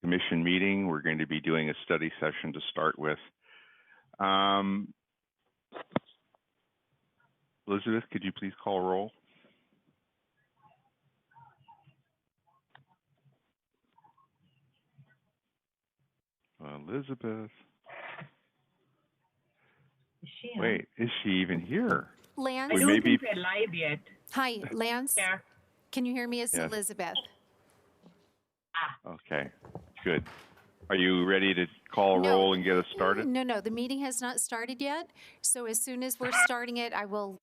commission meeting. We're going to be doing a study session to start with. Elizabeth, could you please call roll? Elizabeth. Wait, is she even here? Lance? I don't think we're live yet. Hi, Lance? Yeah. Can you hear me? It's Yes. Elizabeth. Okay, good. Are you ready to call roll and get us started? No, the meeting has not started yet. So as soon as we're starting it, I will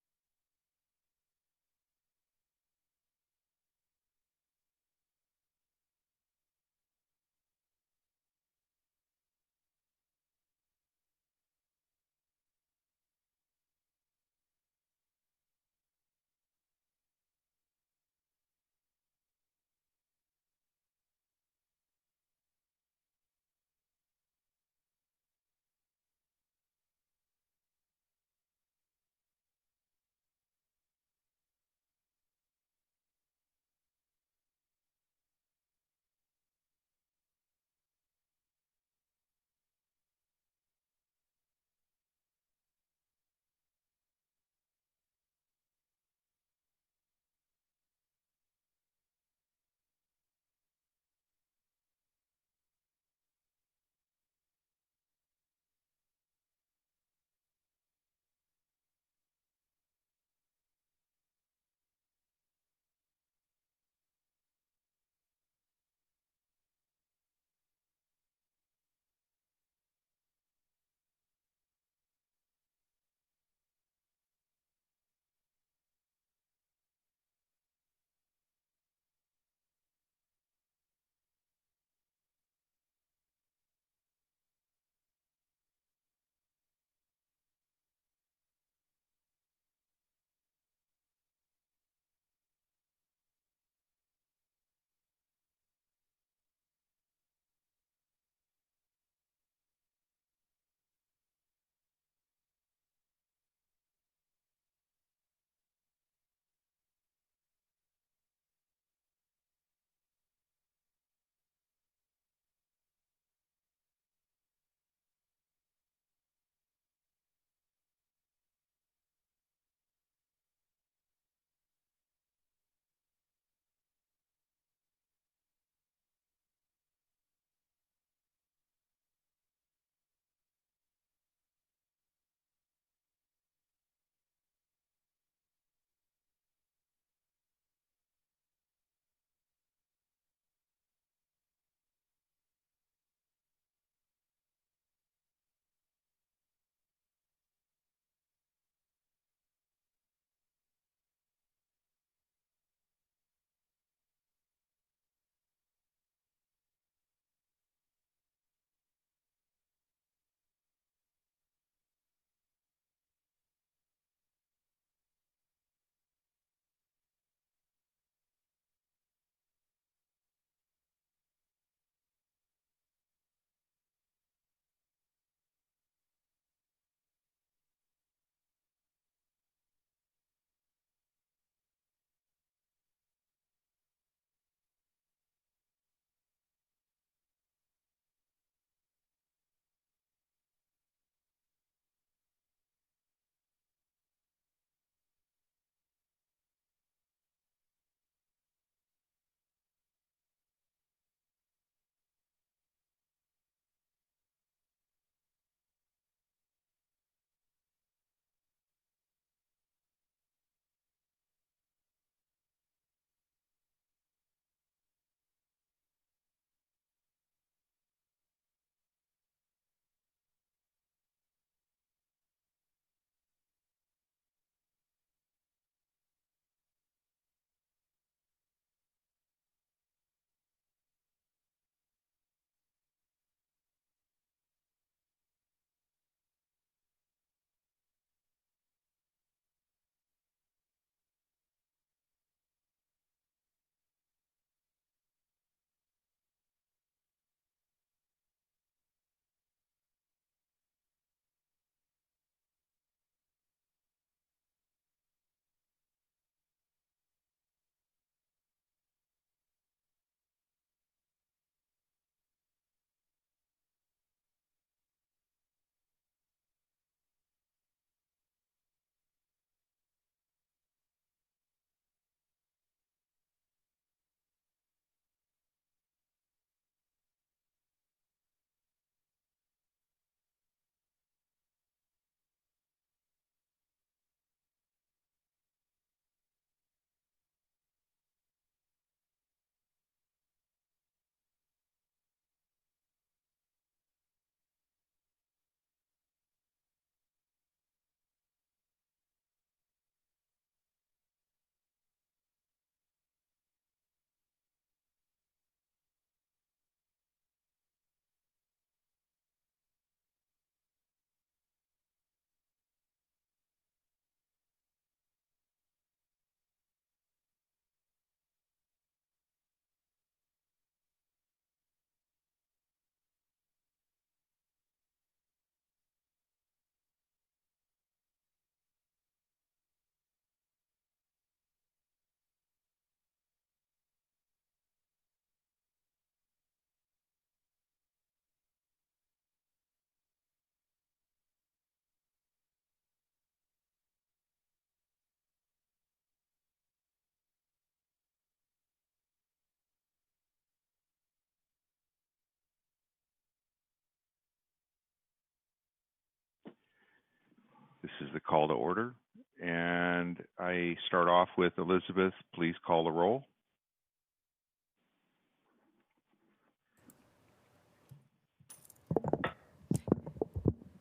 This is the call to order. And I start off with Elizabeth. Please call the roll.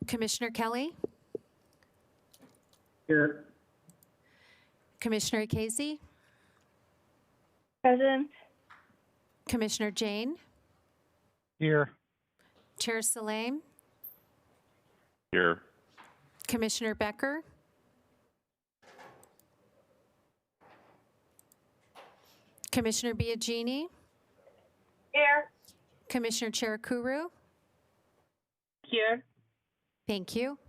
Commissioner Kelly, Here. Commissioner Casey, Present. Commissioner Jane, Here. Chair Salame, Here. Commissioner Becker, Commissioner Biagini, Here. Commissioner Cherukuru. Here. Thank you.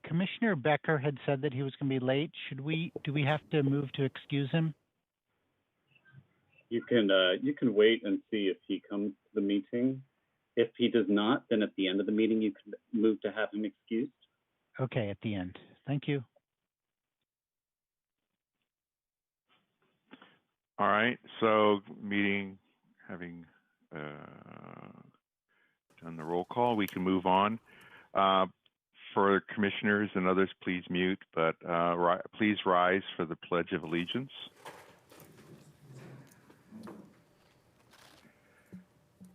Commissioner Becker had said that he was going to be late. Do we have to move to excuse him? You can wait and see if he comes to the meeting. If he does not, then at the end of the meeting you can move to have him excused. Okay, at the end. Thank you. All right. So meeting having done the roll call, we can move on. For commissioners and others, please mute, but please rise for the Pledge of Allegiance.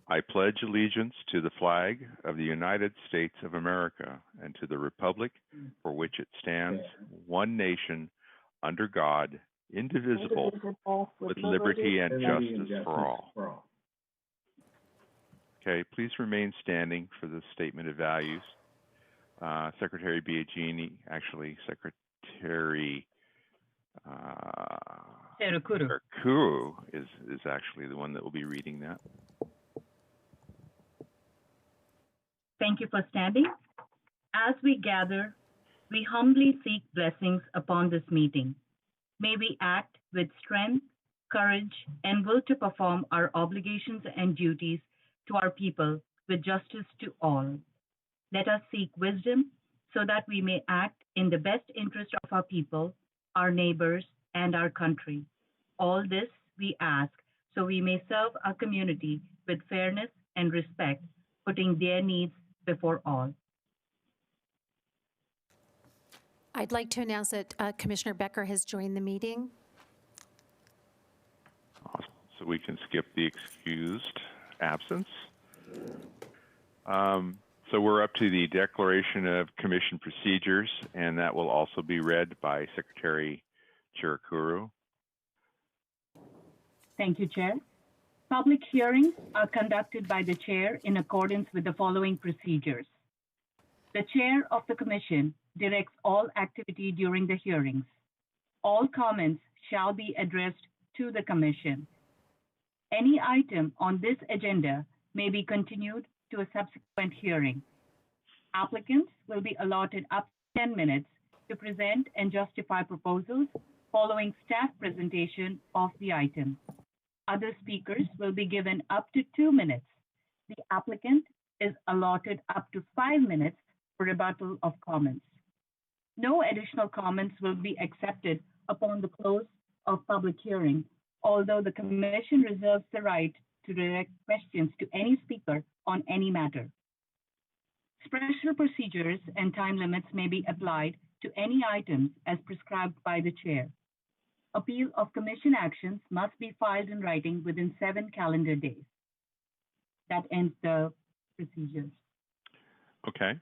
I pledge allegiance to the flag of the United States of America and to the republic for which it stands, one nation, under God, indivisible, with liberty and justice for all. Okay, please remain standing for the statement of values. Secretary Biagini, actually Secretary Cherukuru is actually the one that will be reading that. Thank you for standing. As we gather, we humbly seek blessings upon this meeting. May we act with strength, courage, and will to perform our obligations and duties to our people with justice to all. Let us seek wisdom so that we may act in the best interest of our people, our neighbors, and our country. All this we ask so we may serve our community with fairness and respect, putting their needs before all. I'd like to announce that Commissioner Becker has joined the meeting. Awesome. So we can skip the excused absence. So we're up to the declaration of commission procedures, and that will also be read by Secretary Cherukuru. Thank you, Chair. Public hearings are conducted by the Chair in accordance with the following procedures. The Chair of the Commission directs all activity during the hearings. All comments shall be addressed to the Commission. Any item on this agenda may be continued to a subsequent hearing. Applicants will be allotted up to 10 minutes to present and justify proposals following staff presentation of the item. Other speakers will be given up to 2 minutes. The applicant is allotted up to 5 minutes for rebuttal of comments. No additional comments will be accepted upon the close of public hearing, although the Commission reserves the right to direct questions to any speaker on any matter. Special procedures and time limits may be applied to any items as prescribed by the Chair. Appeal of Commission actions must be filed in writing within 7 calendar days. That ends the procedures. Okay.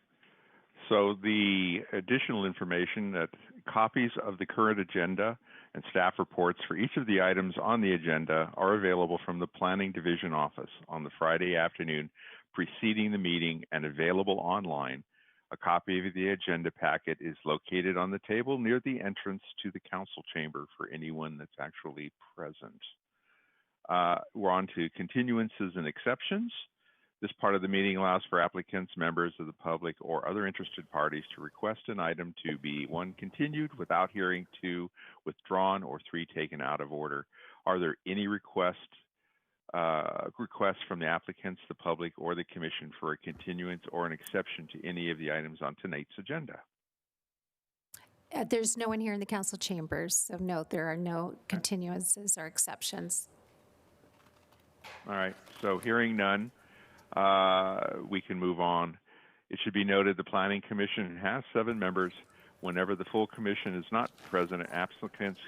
So the additional information that copies of the current agenda and staff reports for each of the items on the agenda are available from the Planning Division office on the Friday afternoon preceding the meeting and available online. A copy of the agenda packet is located on the table near the entrance to the council chamber for anyone that's actually present. We're on to continuances and exceptions. This part of the meeting allows for applicants, members of the public, or other interested parties to request an item to be 1, continued without hearing, 2, withdrawn, or 3, taken out of order. Are there any requests from the applicants, the public, or the commission for a continuance or an exception to any of the items on tonight's agenda? There's no one here in the council chambers, so no, there are no continuances or exceptions. All right, so hearing none, we can move on. It should be noted the Planning Commission has 7 members. Whenever the full commission is not present, applicants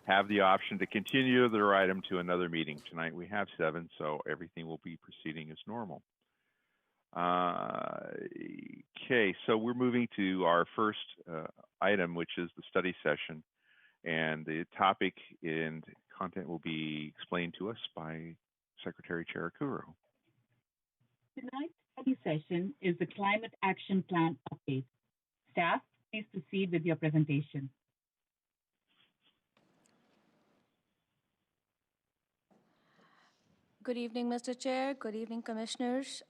have the option to continue their item to another meeting. Tonight we have 7, so everything will be proceeding as normal. Okay, so we're moving to our first item, which is the study session. And the topic and content will be explained to us by Secretary Charakuro. Tonight's study session is the Climate Action Plan update. Staff, please proceed with your presentation. Good evening, Mr. Chair. Good evening, Commissioners.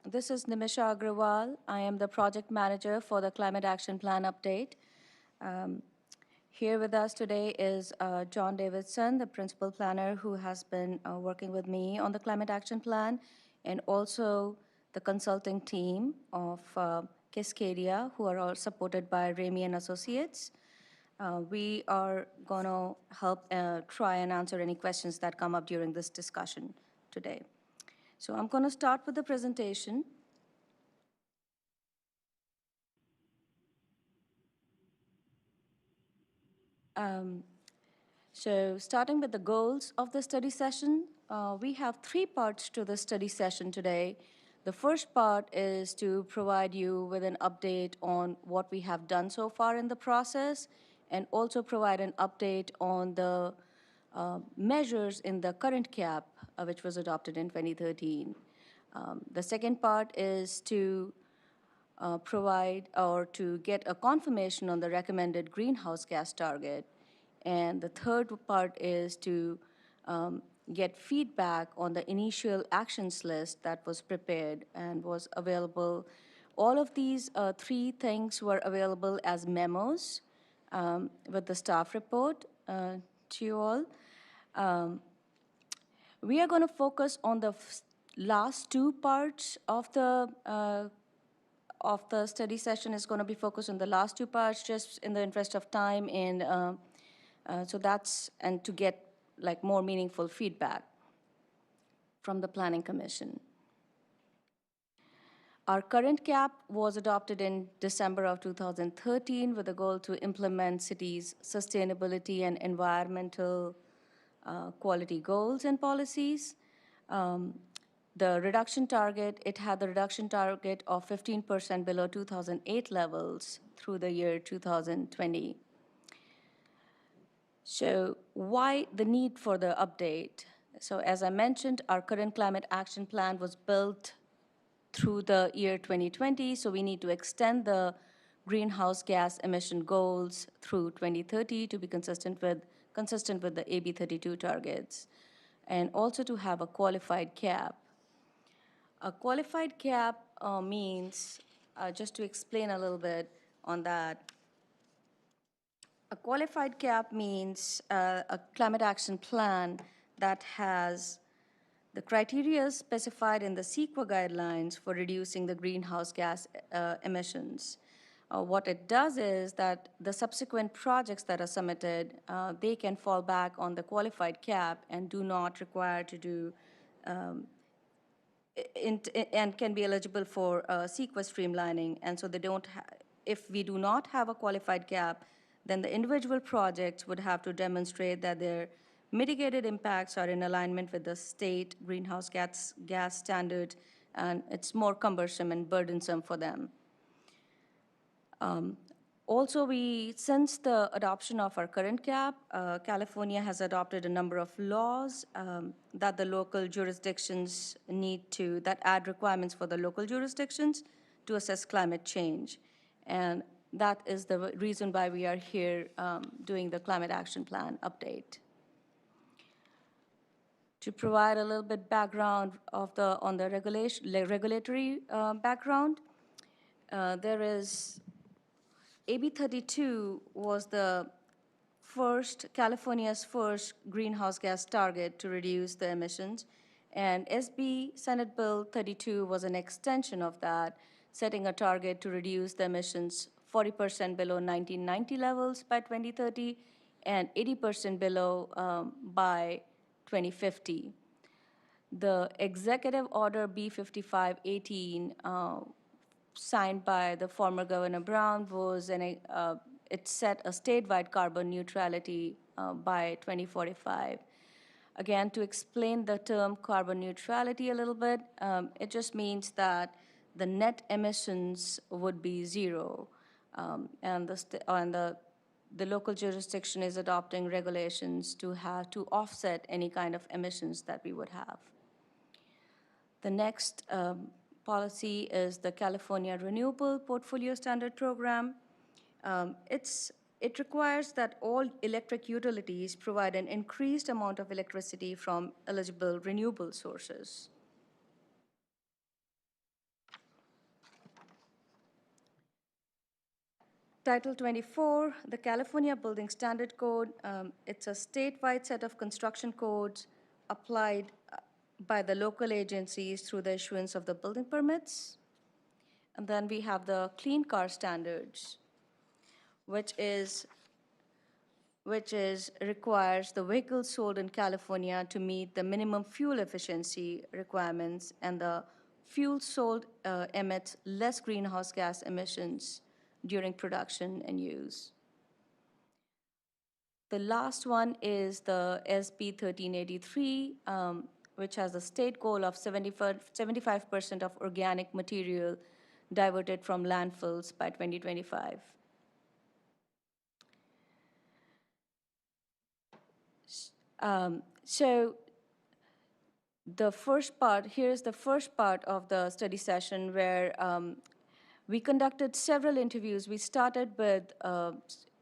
This is Nimisha Agrawal. I am the Project Manager for the Climate Action Plan update. Here with us today is John Davidson, the Principal Planner who has been working with me on the Climate Action Plan, and also the consulting team of Cascadia, who are all supported by Ramey and Associates. We are going to help try and answer any questions that come up during this discussion today. So I'm going to start with the presentation. So starting with the goals of the study session, we have 3 parts to the study session today. The first part is to provide you with an update on what we have done so far in the process, and also provide an update on the measures in the current cap, which was adopted in 2013. The second part is to provide or to get a confirmation on the recommended greenhouse gas target. And the third part is to get feedback on the initial actions list that was prepared and was available. All of these 3 things were available as memos with the staff report to you all. We are going to focus on the last 2 parts of the study session. Is going to be focused on the last 2 parts, just in the interest of time, and so that's, and to get like more meaningful feedback from the Planning Commission. Our current cap was adopted in December of 2013 with a goal to implement cities' sustainability and environmental quality goals and policies. The reduction target, it had the reduction target of 15% below 2008 levels through the year 2020. So why the need for the update? So as I mentioned, our current climate action plan was built through the year 2020, so we need to extend the greenhouse gas emission goals through 2030 to be consistent with the AB 32 targets, and also to have a qualified cap. A qualified cap means, just to explain a little bit on that, a qualified cap means a climate action plan that has the criteria specified in the CEQA guidelines for reducing the greenhouse gas emissions. What it does is that the subsequent projects that are submitted, they can fall back on the qualified cap and do not require to do, and can be eligible for CEQA streamlining. And so they don't, if we do not have a qualified cap, then the individual projects would have to demonstrate that their mitigated impacts are in alignment with the state greenhouse gas standard, and it's more cumbersome and burdensome for them. Also, since the adoption of our current cap, California has adopted a number of laws that the local jurisdictions that add requirements for the local jurisdictions to assess climate change. And that is the reason why we are here doing the Climate Action Plan update. To provide a little bit background on the regulatory background, there is AB 32 was California's first greenhouse gas target to reduce the emissions, and SB Senate Bill 32 was an extension of that, setting a target to reduce the emissions 40% below 1990 levels by 2030 and 80% below by 2050. The Executive Order B5518 signed by the former Governor Brown was it set a statewide carbon neutrality by 2045. Again, to explain the term carbon neutrality a little bit, it just means that the net emissions would be zero, and the local jurisdiction is adopting regulations to offset any kind of emissions that we would have. The next policy is the California Renewable Portfolio Standard Program. It requires that all electric utilities provide an increased amount of electricity from eligible renewable sources. Title 24, the California Building Standard Code, it's a statewide set of construction codes applied by the local agencies through the issuance of the building permits. And then we have the Clean Car Standards, which requires the vehicles sold in California to meet the minimum fuel efficiency requirements, and the fuel sold emits less greenhouse gas emissions during production and use. The last one is the SB 1383, which has a state goal of 75% of organic material diverted from landfills by 2025. So the first part, here's the first part of the study session where we conducted several interviews. We started with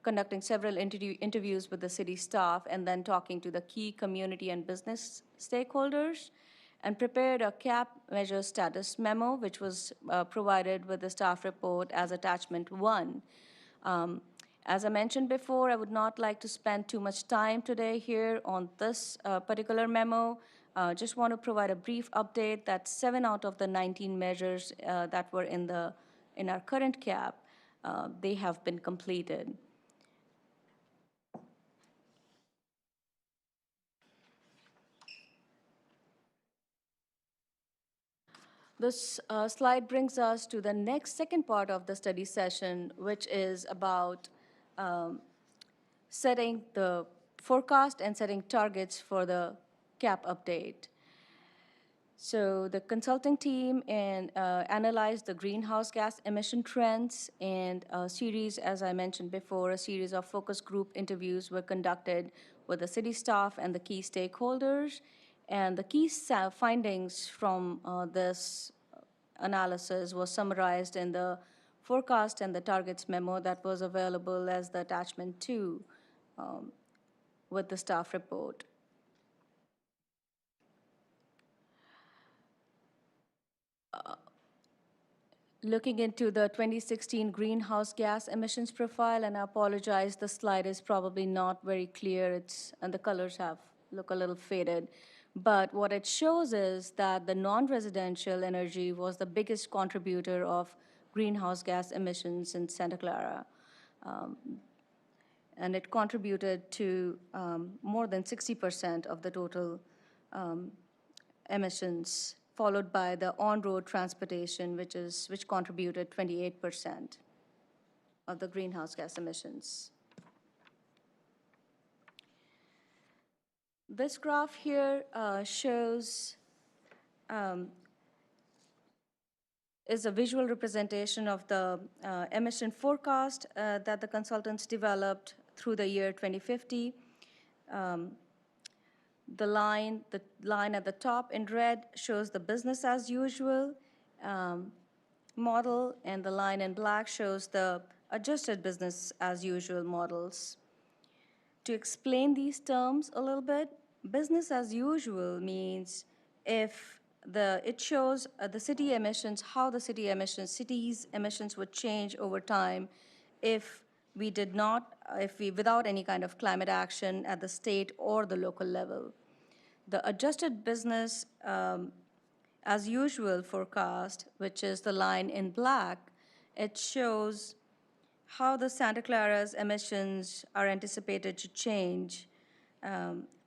conducting several interviews with the city staff and then talking to the key community and business stakeholders, and prepared a CAP measure status memo, which was provided with the staff report as attachment 1. As I mentioned before, I would not like to spend too much time today here on this particular memo. Just want to provide a brief update that 7 out of the 19 measures that were in our current CAP, they have been completed. This slide brings us to the second part of the study session, which is about setting the forecast and setting targets for the CAP update. So the consulting team analyzed the greenhouse gas emission trends, and a series, as I mentioned before, a series of focus group interviews were conducted with the city staff and the key stakeholders. And the key findings from this analysis was summarized in the forecast and the targets memo that was available as the attachment 2 with the staff report. Looking into the 2016 greenhouse gas emissions profile, and I apologize, the slide is probably not very clear, and the colors look a little faded. But what it shows is that the non-residential energy was the biggest contributor of greenhouse gas emissions in Santa Clara. And it contributed to more than 60% of the total emissions, followed by the on-road transportation, which contributed 28% of the greenhouse gas emissions. This graph here shows is a visual representation of the emission forecast that the consultants developed through the year 2050. The line at the top in red shows the business as usual model, and the line in black shows the adjusted business as usual models. To explain these terms a little bit, business as usual means it shows the city emissions, how the city's emissions would change over time if without any kind of climate action at the state or the local level. The adjusted business as usual forecast, which is the line in black, it shows how the Santa Clara's emissions are anticipated to change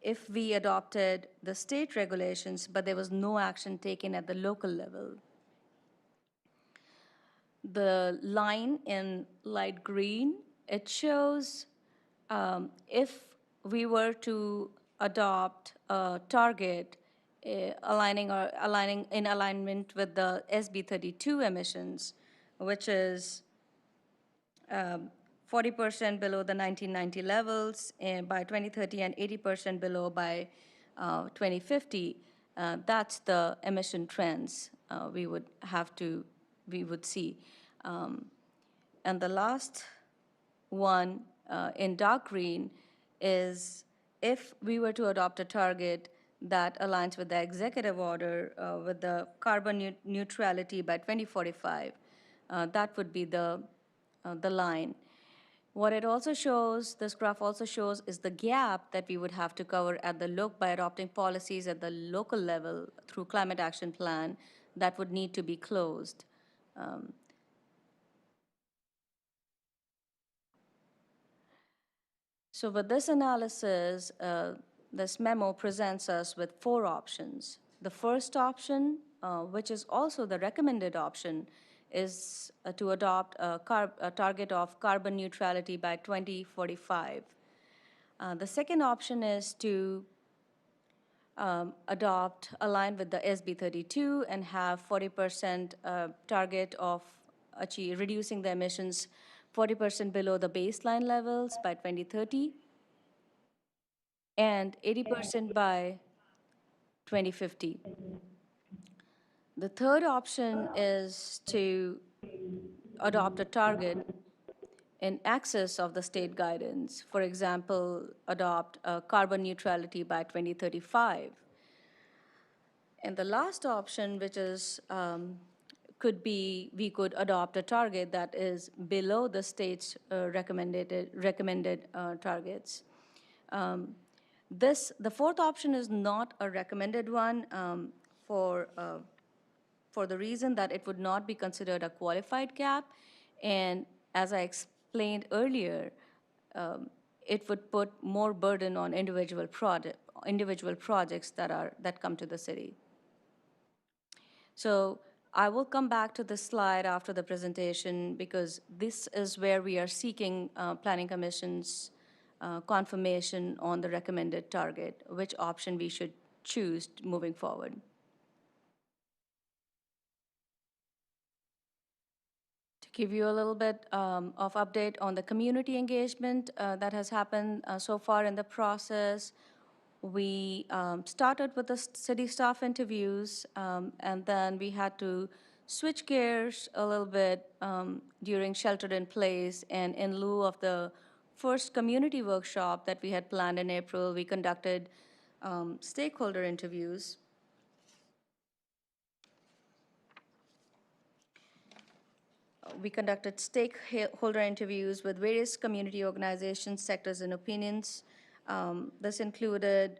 if we adopted the state regulations, but there was no action taken at the local level. The line in light green, it shows if we were to adopt a target aligning in alignment with the SB 32 emissions, which is 40% below the 1990 levels by 2030 and 80% below by 2050. That's the emission trends we would see. And the last one in dark green is if we were to adopt a target that aligns with the executive order with the carbon neutrality by 2045, that would be the line. What it also shows, this graph also shows, is the gap that we would have to cover by adopting policies at the local level through climate action plan that would need to be closed. So with this analysis, this memo presents us with 4 options. The first option, which is also the recommended option, is to adopt a target of carbon neutrality by 2045. The second option is to align with the SB 32 and have 40% target of reducing the emissions 40% below the baseline levels by 2030 and 80% by 2050. The third option is to adopt a target in excess of the state guidance. For example, adopt carbon neutrality by 2035. And the last option, which is we could adopt a target that is below the state's recommended targets. The fourth option is not a recommended one for the reason that it would not be considered a qualified gap, and as I explained earlier, it would put more burden on individual projects that come to the city. So I will come back to this slide after the presentation because this is where we are seeking Planning Commission's confirmation on the recommended target, which option we should choose moving forward. To give you a little bit of update on the community engagement that has happened so far in the process, we started with the city staff interviews, and then we had to switch gears a little bit during shelter in place, and in lieu of the first community workshop that we had planned in April, we conducted stakeholder interviews. We conducted stakeholder interviews with various community organizations, sectors, and opinions. This included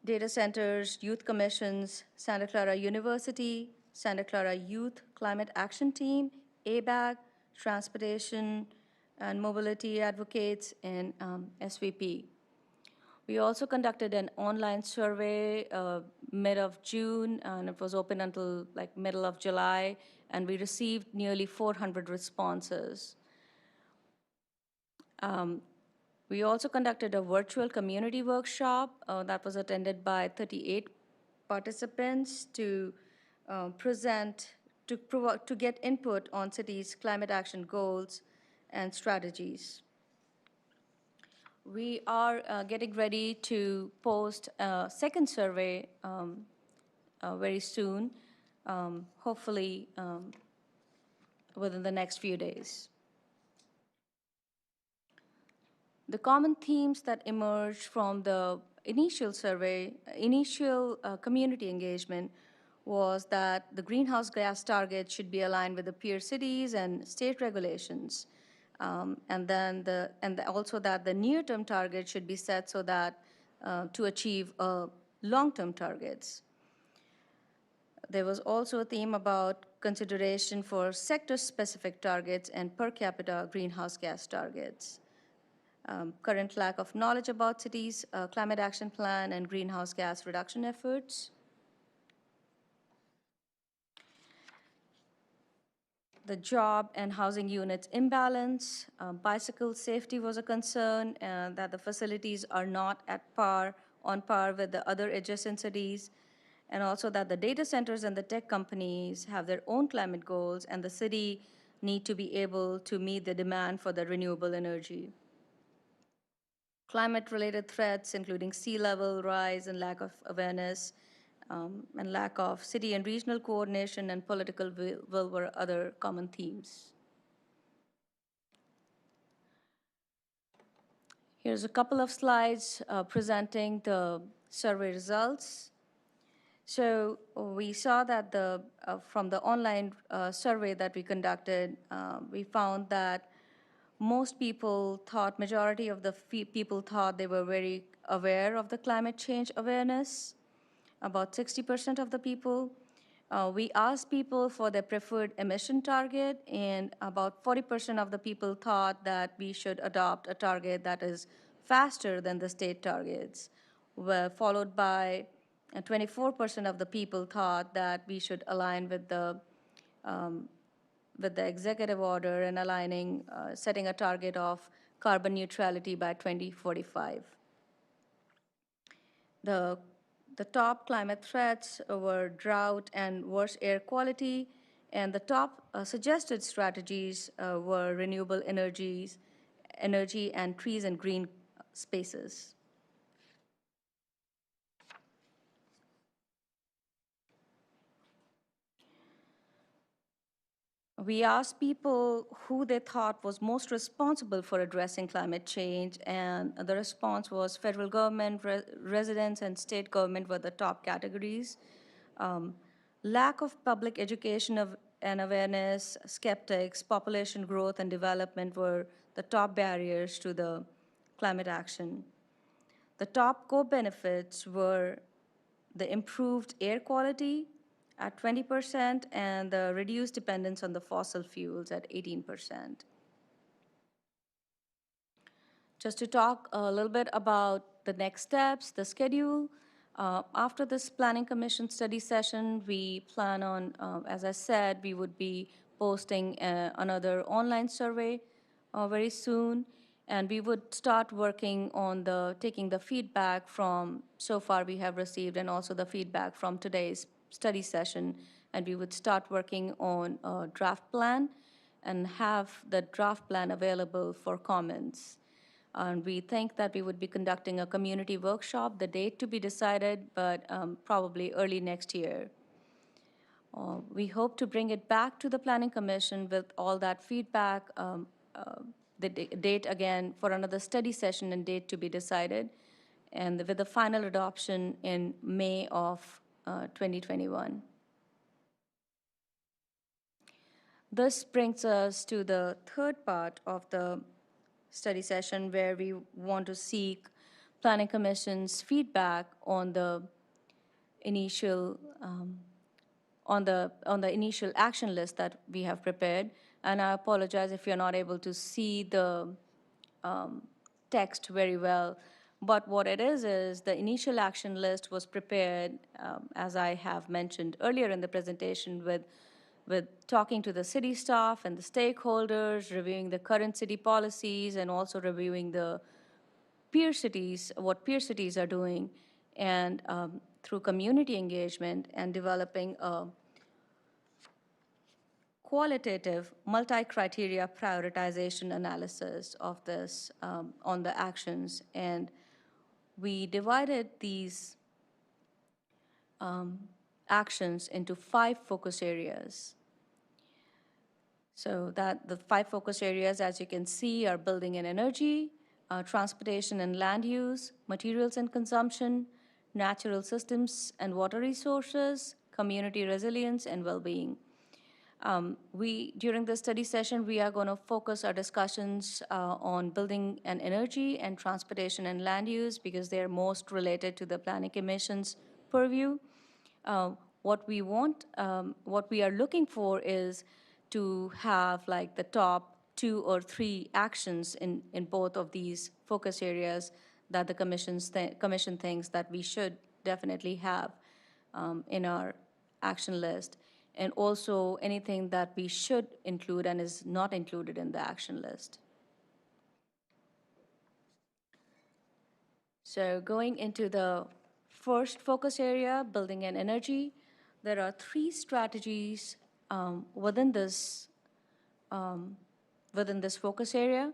data centers, youth commissions, Santa Clara University, Santa Clara Youth Climate Action Team, ABAG, transportation and mobility advocates, and SVP. We also conducted an online survey mid of June, and it was open until like middle of July, and we received nearly 400 responses. We also conducted a virtual community workshop that was attended by 38 participants to to get input on cities' climate action goals and strategies. We are getting ready to post a second survey very soon, hopefully within the next few days. The common themes that emerged from the initial survey, community engagement, was that the greenhouse gas target should be aligned with the peer cities and state regulations. And also that the near-term target should be set so that to achieve long-term targets. There was also a theme about consideration for sector-specific targets and per capita greenhouse gas targets. Current lack of knowledge about cities' climate action plan and greenhouse gas reduction efforts. the job and housing units imbalance. Bicycle safety was a concern, that the facilities are not on par with the other adjacent cities, and also that the data centers and the tech companies have their own climate goals, and the city need to be able to meet the demand for the renewable energy. Climate-related threats, including sea level rise and lack of awareness, and lack of city and regional coordination and political will were other common themes. Here's a couple of slides presenting the survey results. So we saw that from the online survey that we conducted, we found that majority of the people thought they were very aware of the climate change awareness, about 60% of the people. We asked people for their preferred emission target, and about 40% of the people thought that we should adopt a target that is faster than the state targets, followed by 24% of the people thought that we should align with the executive order and setting a target of carbon neutrality by 2045. The top climate threats were drought and worse air quality, and the top suggested strategies were renewable energy and trees and green spaces. We asked people who they thought was most responsible for addressing climate change, and the response was federal government, residents, and state government were the top categories. Lack of public education and awareness, skeptics, population growth and development were the top barriers to the climate action. The top co-benefits were the improved air quality at 20% and the reduced dependence on the fossil fuels at 18%. Just to talk a little bit about the next steps, the schedule. After this Planning Commission study session, we plan on, as I said, we would be posting another online survey very soon, and we would start working on taking the feedback from so far we have received and also the feedback from today's study session, and we would start working on a draft plan and have the draft plan available for comments. And we think that we would be conducting a community workshop, the date to be decided, but probably early next year. We hope to bring it back to the Planning Commission with all that feedback, the date again for another study session and date to be decided, and with the final adoption in May of 2021. This brings us to the third part of the study session, where we want to seek Planning Commission's feedback on the initial initial action list that we have prepared. And I apologize if you're not able to see the text very well. But what it is the initial action list was prepared, as I have mentioned earlier in the presentation, with talking to the city staff and the stakeholders, reviewing the current city policies, and also reviewing the what peer cities are doing, and through community engagement and developing a qualitative multi-criteria prioritization analysis of this on the actions. And we divided these actions into 5 focus areas. So that the 5 focus areas, as you can see, are building and energy, transportation and land use, materials and consumption, natural systems and water resources, community resilience, and well-being. During the study session, we are going to focus our discussions on building and energy and transportation and land use, because they're most related to the Planning Commission's purview. What we are looking for is to have like the top 2 or 3 actions in both of these focus areas that the commission thinks that we should definitely have in our action list. and also anything that we should include and is not included in the action list. So going into the first focus area, building and energy, there are 3 strategies within this focus area.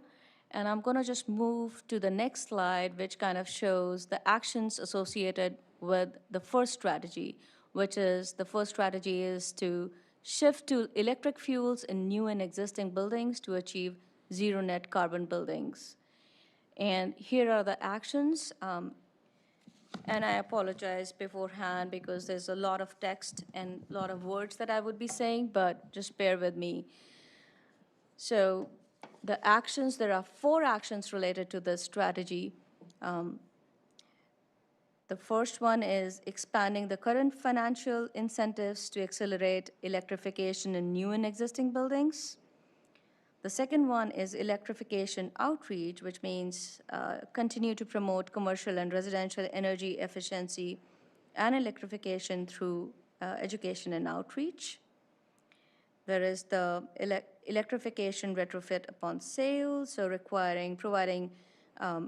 And I'm going to just move to the next slide, which kind of shows the actions associated with the first strategy, which is the first strategy is to shift to electric fuels in new and existing buildings to achieve zero net carbon buildings. And here are the actions. And I apologize beforehand because there's a lot of text and a lot of words that I would be saying, but just bear with me. So the actions, there are 4 actions related to this strategy. The first one is expanding the current financial incentives to accelerate electrification in new and existing buildings. The second one is electrification outreach, which means continue to promote commercial and residential energy efficiency and electrification through education and outreach. There is the electrification retrofit upon sale, so providing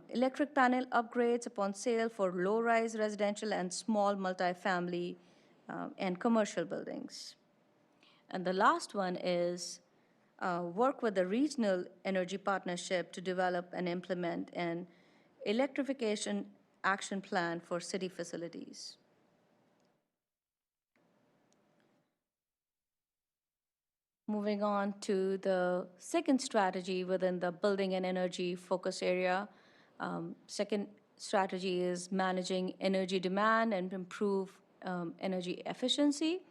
electric panel upgrades upon sale for low-rise residential and small multifamily and commercial buildings. And the last one is work with the regional energy partnership to develop and implement an electrification action plan for city facilities. Moving on to the second strategy within the building and energy focus area. Second strategy is managing energy demand and improve energy efficiency.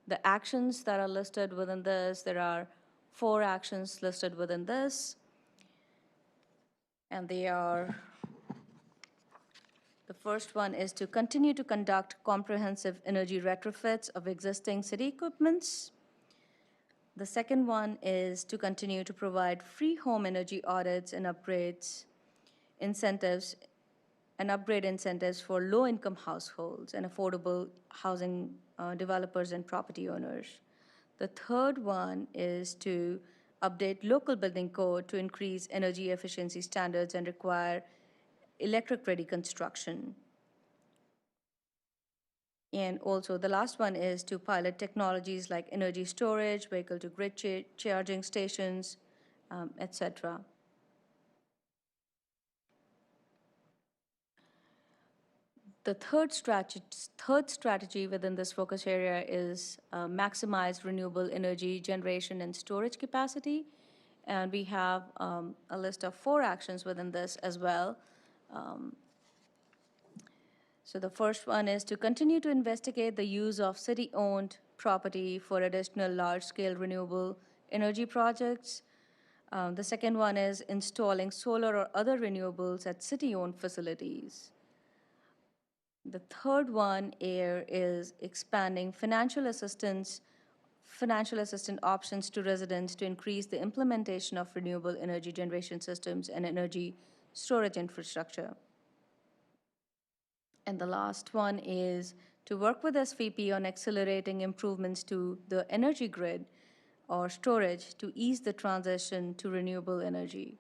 The actions that are listed within this, there are 4 actions listed within this. And they are, the first one is to continue to conduct comprehensive energy retrofits of existing city equipments. The second one is to continue to provide free home energy audits and upgrades incentives and upgrade incentives for low-income households and affordable housing developers and property owners. The third one is to update local building code to increase energy efficiency standards and require electric-ready construction. And also the last one is to pilot technologies like energy storage, vehicle-to-grid charging stations, etc. The third strategy within this focus area is maximize renewable energy generation and storage capacity. And we have a list of 4 actions within this as well. So the first one is to continue to investigate the use of city-owned property for additional large-scale renewable energy projects. The second one is installing solar or other renewables at city-owned facilities. The third one here is expanding financial assistance options to residents to increase the implementation of renewable energy generation systems and energy storage infrastructure. And the last one is to work with SVP on accelerating improvements to the energy grid or storage to ease the transition to renewable energy.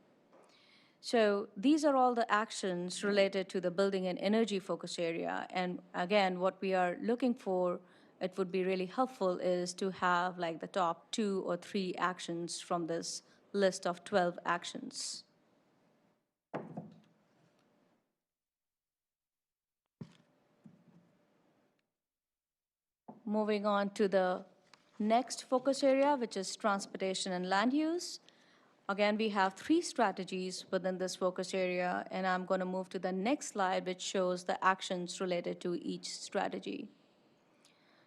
So these are all the actions related to the building and energy focus area. And again, what we are looking for, it would be really helpful, is to have like the top 2 or 3 actions from this list of 12 actions. Moving on to the next focus area, which is transportation and land use. Again, we have 3 strategies within this focus area, and I'm going to move to the next slide, which shows the actions related to each strategy.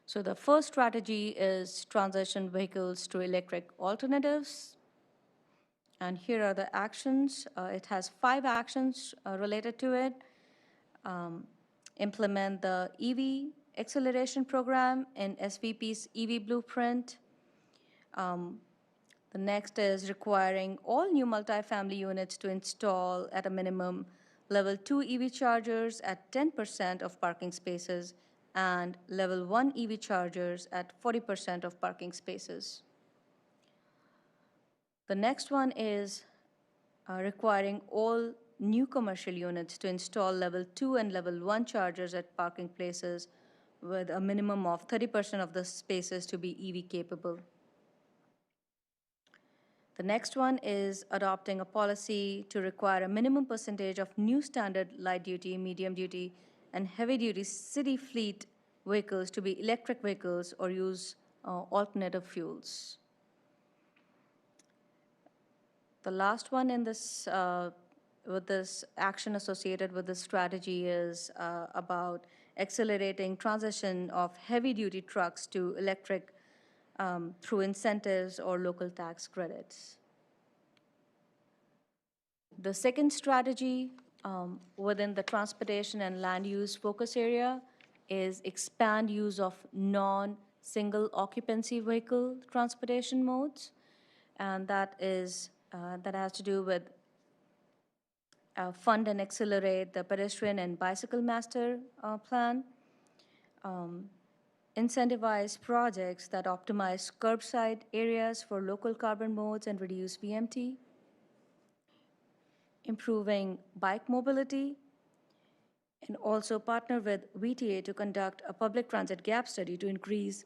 So the first strategy is transition vehicles to electric alternatives. And here are the actions. It has 5 actions related to it. Implement the EV acceleration program in SVP's EV blueprint. The next is requiring all new multifamily units to install at a minimum level 2 EV chargers at 10% of parking spaces and level 1 EV chargers at 40% of parking spaces. The next one is requiring all new commercial units to install level 2 and level 1 chargers at parking places with a minimum of 30% of the spaces to be EV capable. The next one is adopting a policy to require a minimum percentage of new standard light-duty, medium-duty, and heavy-duty city fleet vehicles to be electric vehicles or use alternative fuels. The last one in this, with this action associated with this strategy is about accelerating transition of heavy-duty trucks to electric through incentives or local tax credits. The second strategy within the transportation and land use focus area is expand use of non-single occupancy vehicle transportation modes, and that has to do with fund and accelerate the pedestrian and bicycle master plan, incentivize projects that optimize curbside areas for local carbon modes and reduce VMT, improving bike mobility, and also partner with VTA to conduct a public transit gap study to increase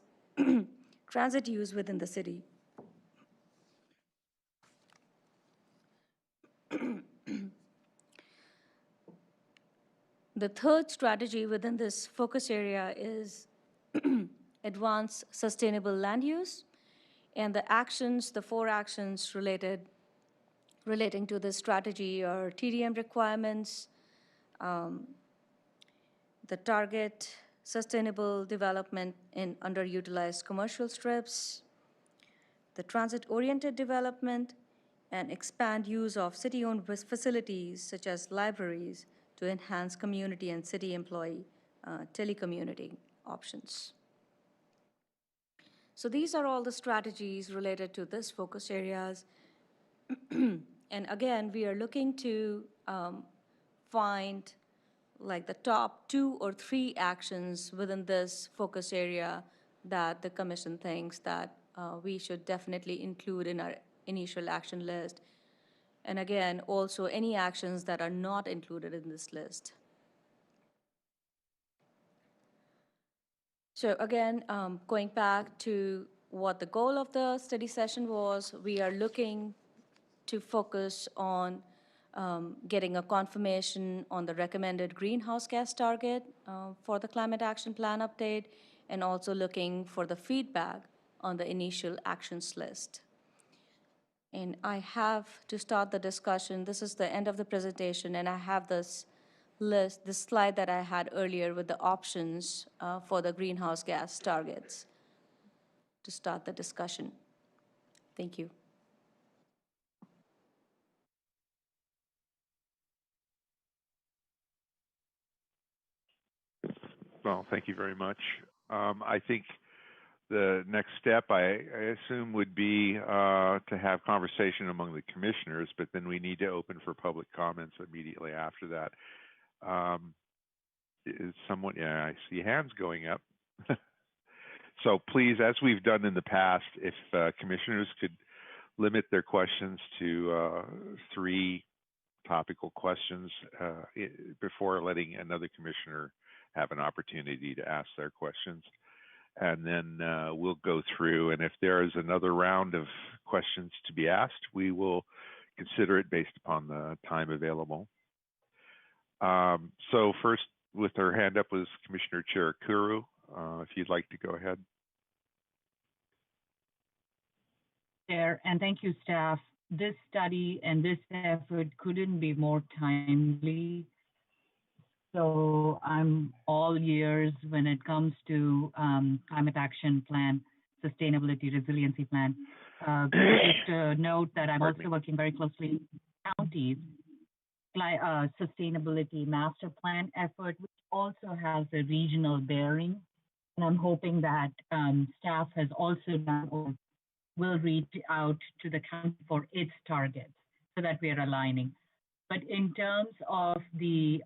transit use within the city. The third strategy within this focus area is advance sustainable land use, and the 4 actions relating to this strategy are TDM requirements, the target sustainable development in underutilized commercial strips, the transit-oriented development, and expand use of city-owned facilities such as libraries to enhance community and city employee telecommuting options. So these are all the strategies related to this focus areas. And again, we are looking to find like the top 2 or 3 actions within this focus area that the commission thinks that we should definitely include in our initial action list. And again, also any actions that are not included in this list. So again, going back to what the goal of the study session was, we are looking to focus on getting a confirmation on the recommended greenhouse gas target for the climate action plan update, and also looking for the feedback on the initial actions list. And I have to start the discussion. This is the end of the presentation, and I have this list, this slide that I had earlier with the options for the greenhouse gas targets to start the discussion. Thank you. Well, thank you very much. I think the next step, I assume, would be to have conversation among the commissioners, but then we need to open for public comments immediately after that. Is someone, yeah, I see hands going up. So please, as we've done in the past, if commissioners could limit their questions to 3 topical questions before letting another commissioner have an opportunity to ask their questions. And then we'll go through, and if there is another round of questions to be asked, we will consider it based upon the time available. So first, with her hand up, was Commissioner Chirikuru. If you'd like to go ahead. Chair, and thank you, staff. This study and this effort couldn't be more timely. So I'm all ears when it comes to climate action plan, sustainability resiliency plan. Just to note that I'm also working very closely with counties, sustainability master plan effort, which also has a regional bearing. And I'm hoping that staff has also done or will reach out to the county for its targets so that we are aligning. But in terms of the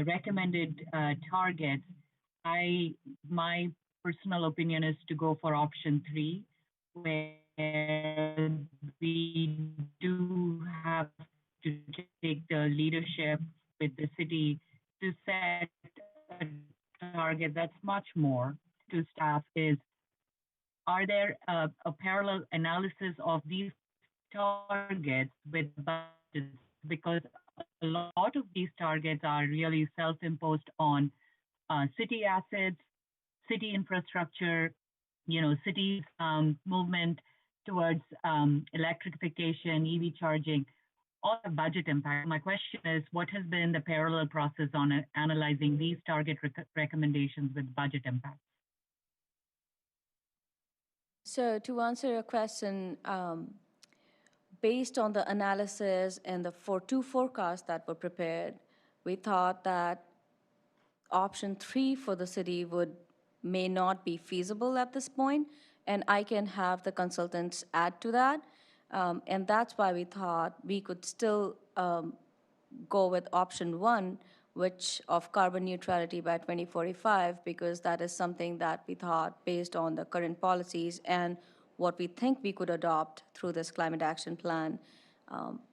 recommended targets, my personal opinion is to go for option 3, where we do have to take the leadership with the city to set a target that's much more to staff is, are there a parallel analysis of these targets with budgets? Because a lot of these targets are really self-imposed on city assets, city infrastructure, cities movement towards electrification, EV charging, all the budget impact. My question is, what has been the parallel process on analyzing these target recommendations with budget impact? So to answer your question, based on the analysis and the two forecasts that were prepared, we thought that option 3 for the city may not be feasible at this point, and I can have the consultants add to that. And that's why we thought we could still go with option 1, which of carbon neutrality by 2045, because that is something that we thought, based on the current policies and what we think we could adopt through this climate action plan,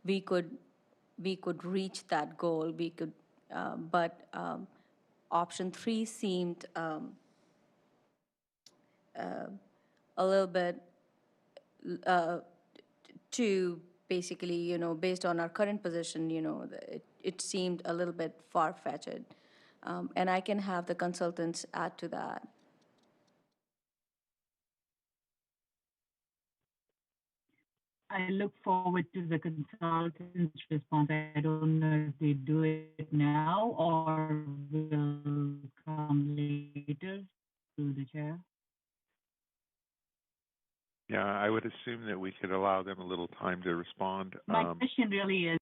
we could reach that goal. But option 3 seemed a little bit too, basically, based on our current position, it seemed a little bit far-fetched. And I can have the consultants add to that. I look forward to the consultant's response. I don't know if they do it now or will come later through the chair. Yeah, I would assume that we could allow them a little time to respond. My question really is,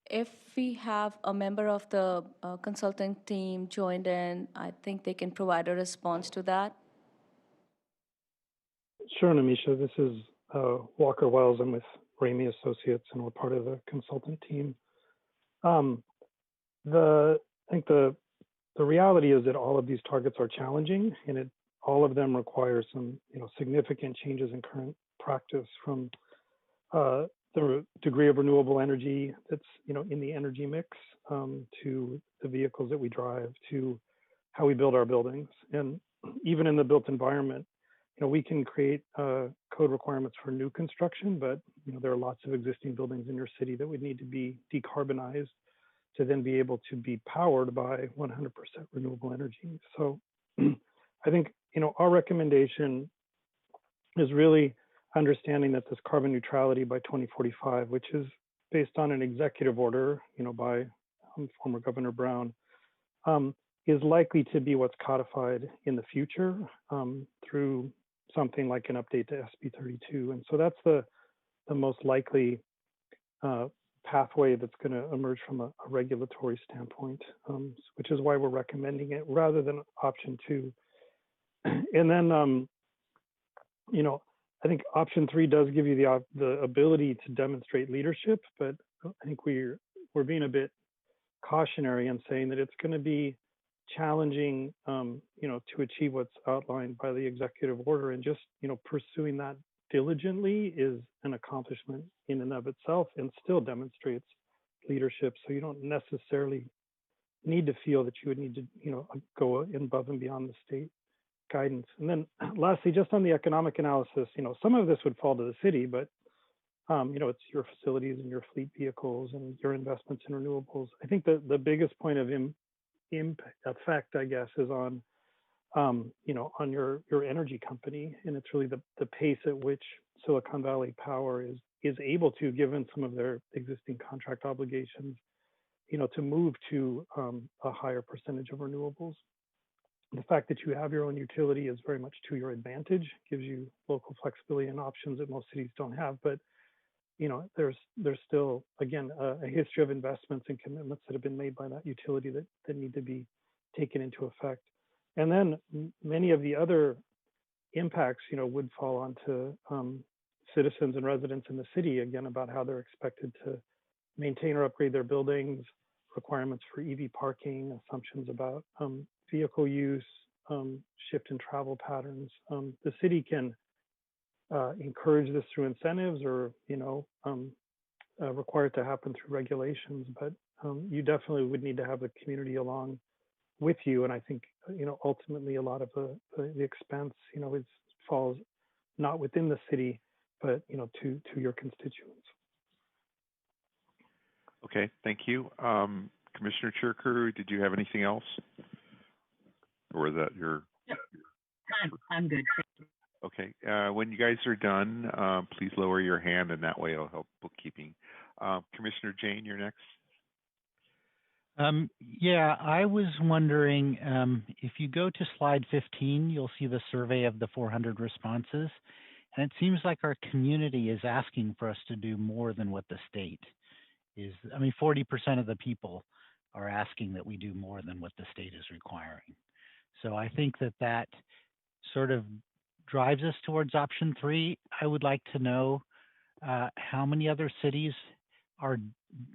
If we have a member of the consulting team joined in, I think they can provide a response to that. Sure, Namisha. This is Walker Wells. I'm with Ramey Associates, and we're part of the consultant team. I think the reality is that all of these targets are challenging, and all of them require some significant changes in current practice, from the degree of renewable energy that's in the energy mix, to the vehicles that we drive, to how we build our buildings. And even in the built environment, we can create code requirements for new construction, but there are lots of existing buildings in your city that would need to be decarbonized to then be able to be powered by 100% renewable energy. So I think our recommendation is really understanding that this carbon neutrality by 2045, which is based on an executive order by former Governor Brown, is likely to be what's codified in the future through something like an update to SB 32. And so that's the most likely pathway that's going to emerge from a regulatory standpoint, which is why we're recommending it rather than option 2. And then, I think option 3 does give you the ability to demonstrate leadership, but I think we're being a bit cautionary in saying that it's going to be challenging, to achieve what's outlined by the executive order, and just, pursuing that diligently is an accomplishment in and of itself, and still demonstrates leadership. So you don't necessarily need to feel that you would need to, go above and beyond the state guidance. And then lastly, just on the economic analysis, some of this would fall to the city, but it's your facilities and your fleet vehicles and your investments in renewables. I think the biggest point of effect, I guess, is on on your energy company, and it's really the pace at which Silicon Valley Power is able to, given some of their existing contract obligations, to move to a higher percentage of renewables. The fact that you have your own utility is very much to your advantage, gives you local flexibility and options that most cities don't have. But there's still, again, a history of investments and commitments that have been made by that utility that need to be taken into effect. And then many of the other impacts, would fall onto citizens and residents in the city, again, about how they're expected to maintain or upgrade their buildings, requirements for EV parking, assumptions about vehicle use, shift in travel patterns. The city can encourage this through incentives or, require it to happen through regulations, but you definitely would need to have the community along with you. And I think, ultimately a lot of the expense, falls not within the city, but, to your constituents. Okay, thank you. Commissioner Chirker, did you have anything else? Or is that your? I'm good. Okay, when you guys are done, please lower your hand and that way it'll help bookkeeping. Commissioner Jane, you're next. Yeah, I was wondering, if you go to slide 15, you'll see the survey of the 400 responses. And it seems like our community is asking for us to do more than what the state is. 40% of the people are asking that we do more than what the state is requiring. So I think that sort of drives us towards option 3. I would like to know how many other cities are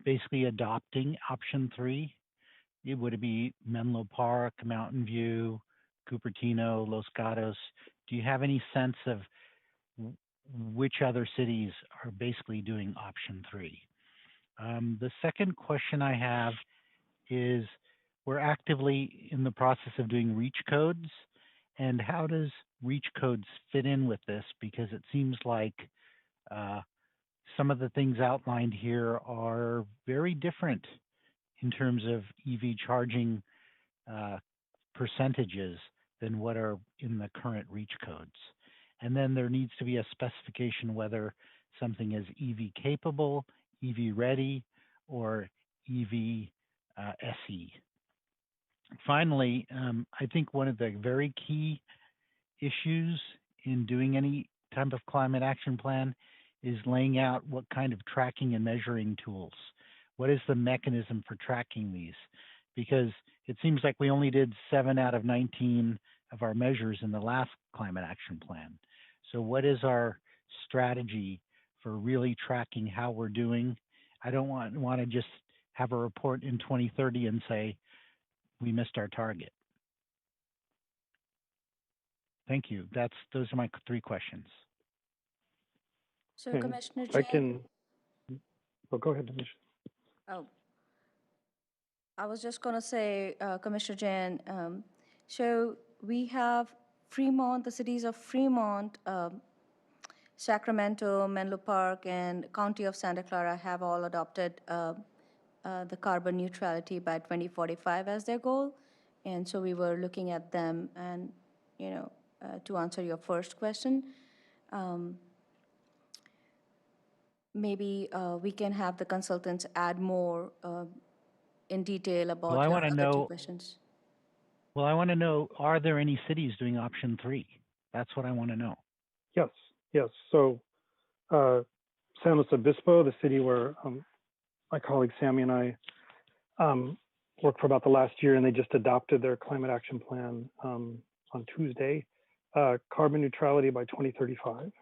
basically adopting option 3. Would it be Menlo Park, Mountain View, Cupertino, Los Gatos? Do you have any sense of which other cities are basically doing option 3? The second question I have is, we're actively in the process of doing reach codes, and how does reach codes fit in with this? Because it seems like some of the things outlined here are very different in terms of EV charging percentages than what are in the current reach codes. And then there needs to be a specification whether something is EV capable, EV ready, or EV SE. Finally, I think one of the very key issues in doing any type of climate action plan is laying out what kind of tracking and measuring tools. What is the mechanism for tracking these? Because it seems like we only did 7 out of 19 of our measures in the last climate action plan. So what is our strategy for really tracking how we're doing? I don't want to just have a report in 2030 and say, we missed our target. Thank you. Those are my 3 questions. So Okay. Commissioner I Jane. can, well, go ahead, Commissioner. Oh, I was just going to say, Commissioner Jain, so we have Fremont, the cities of Fremont, Sacramento, Menlo Park, and County of Santa Clara have all adopted the carbon neutrality by 2045 as their goal. And so we were looking at them, and, to answer your first question, maybe we can have the consultants add more in detail about I your want to other 2 know. questions. Well, I want to know, are there any cities doing option 3? That's what I want to know. Yes. So San Luis Obispo, the city where my colleague Sammy and I worked for about the last year, and they just adopted their climate action plan on Tuesday. Carbon neutrality by 2035.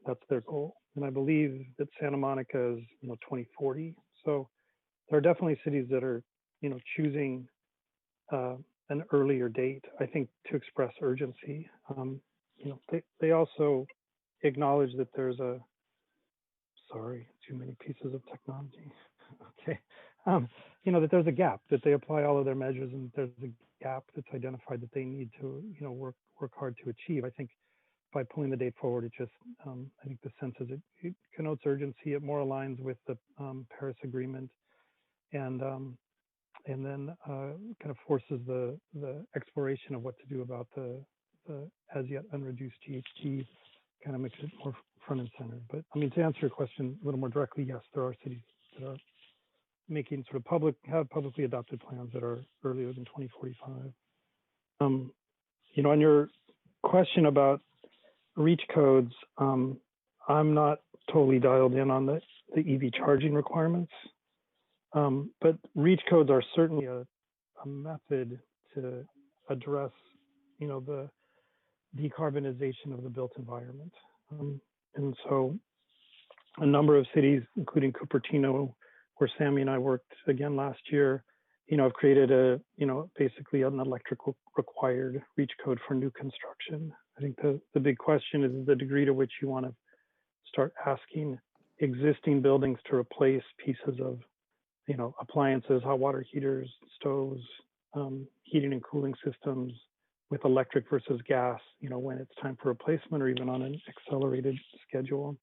That's their goal. And I believe that Santa Monica is 2040. So there are definitely cities that are choosing an earlier date, I think, to express urgency. They also acknowledge that there's too many pieces of technology. Okay. That there's a gap, that they apply all of their measures, and there's a gap that's identified that they need to, work hard to achieve. I think by pulling the date forward, it just, I think the sense is it connotes urgency. It more aligns with the Paris Agreement, and then kind of forces the exploration of what to do about the as yet unreduced GHG, kind of makes it more front and center. But to answer your question a little more directly, yes, there are cities that are making sort of have publicly adopted plans that are earlier than 2045. On your question about reach codes, I'm not totally dialed in on the EV charging requirements, but reach codes are certainly a method to address, decarbonization of the built environment. And so a number of cities, including Cupertino, where Sammy and I worked again last year, have created basically an electrical required reach code for new construction. I think the big question is the degree to which you want to start asking existing buildings to replace pieces of, appliances, hot water heaters, stoves, heating and cooling systems with electric versus gas, when it's time for replacement or even on an accelerated schedule.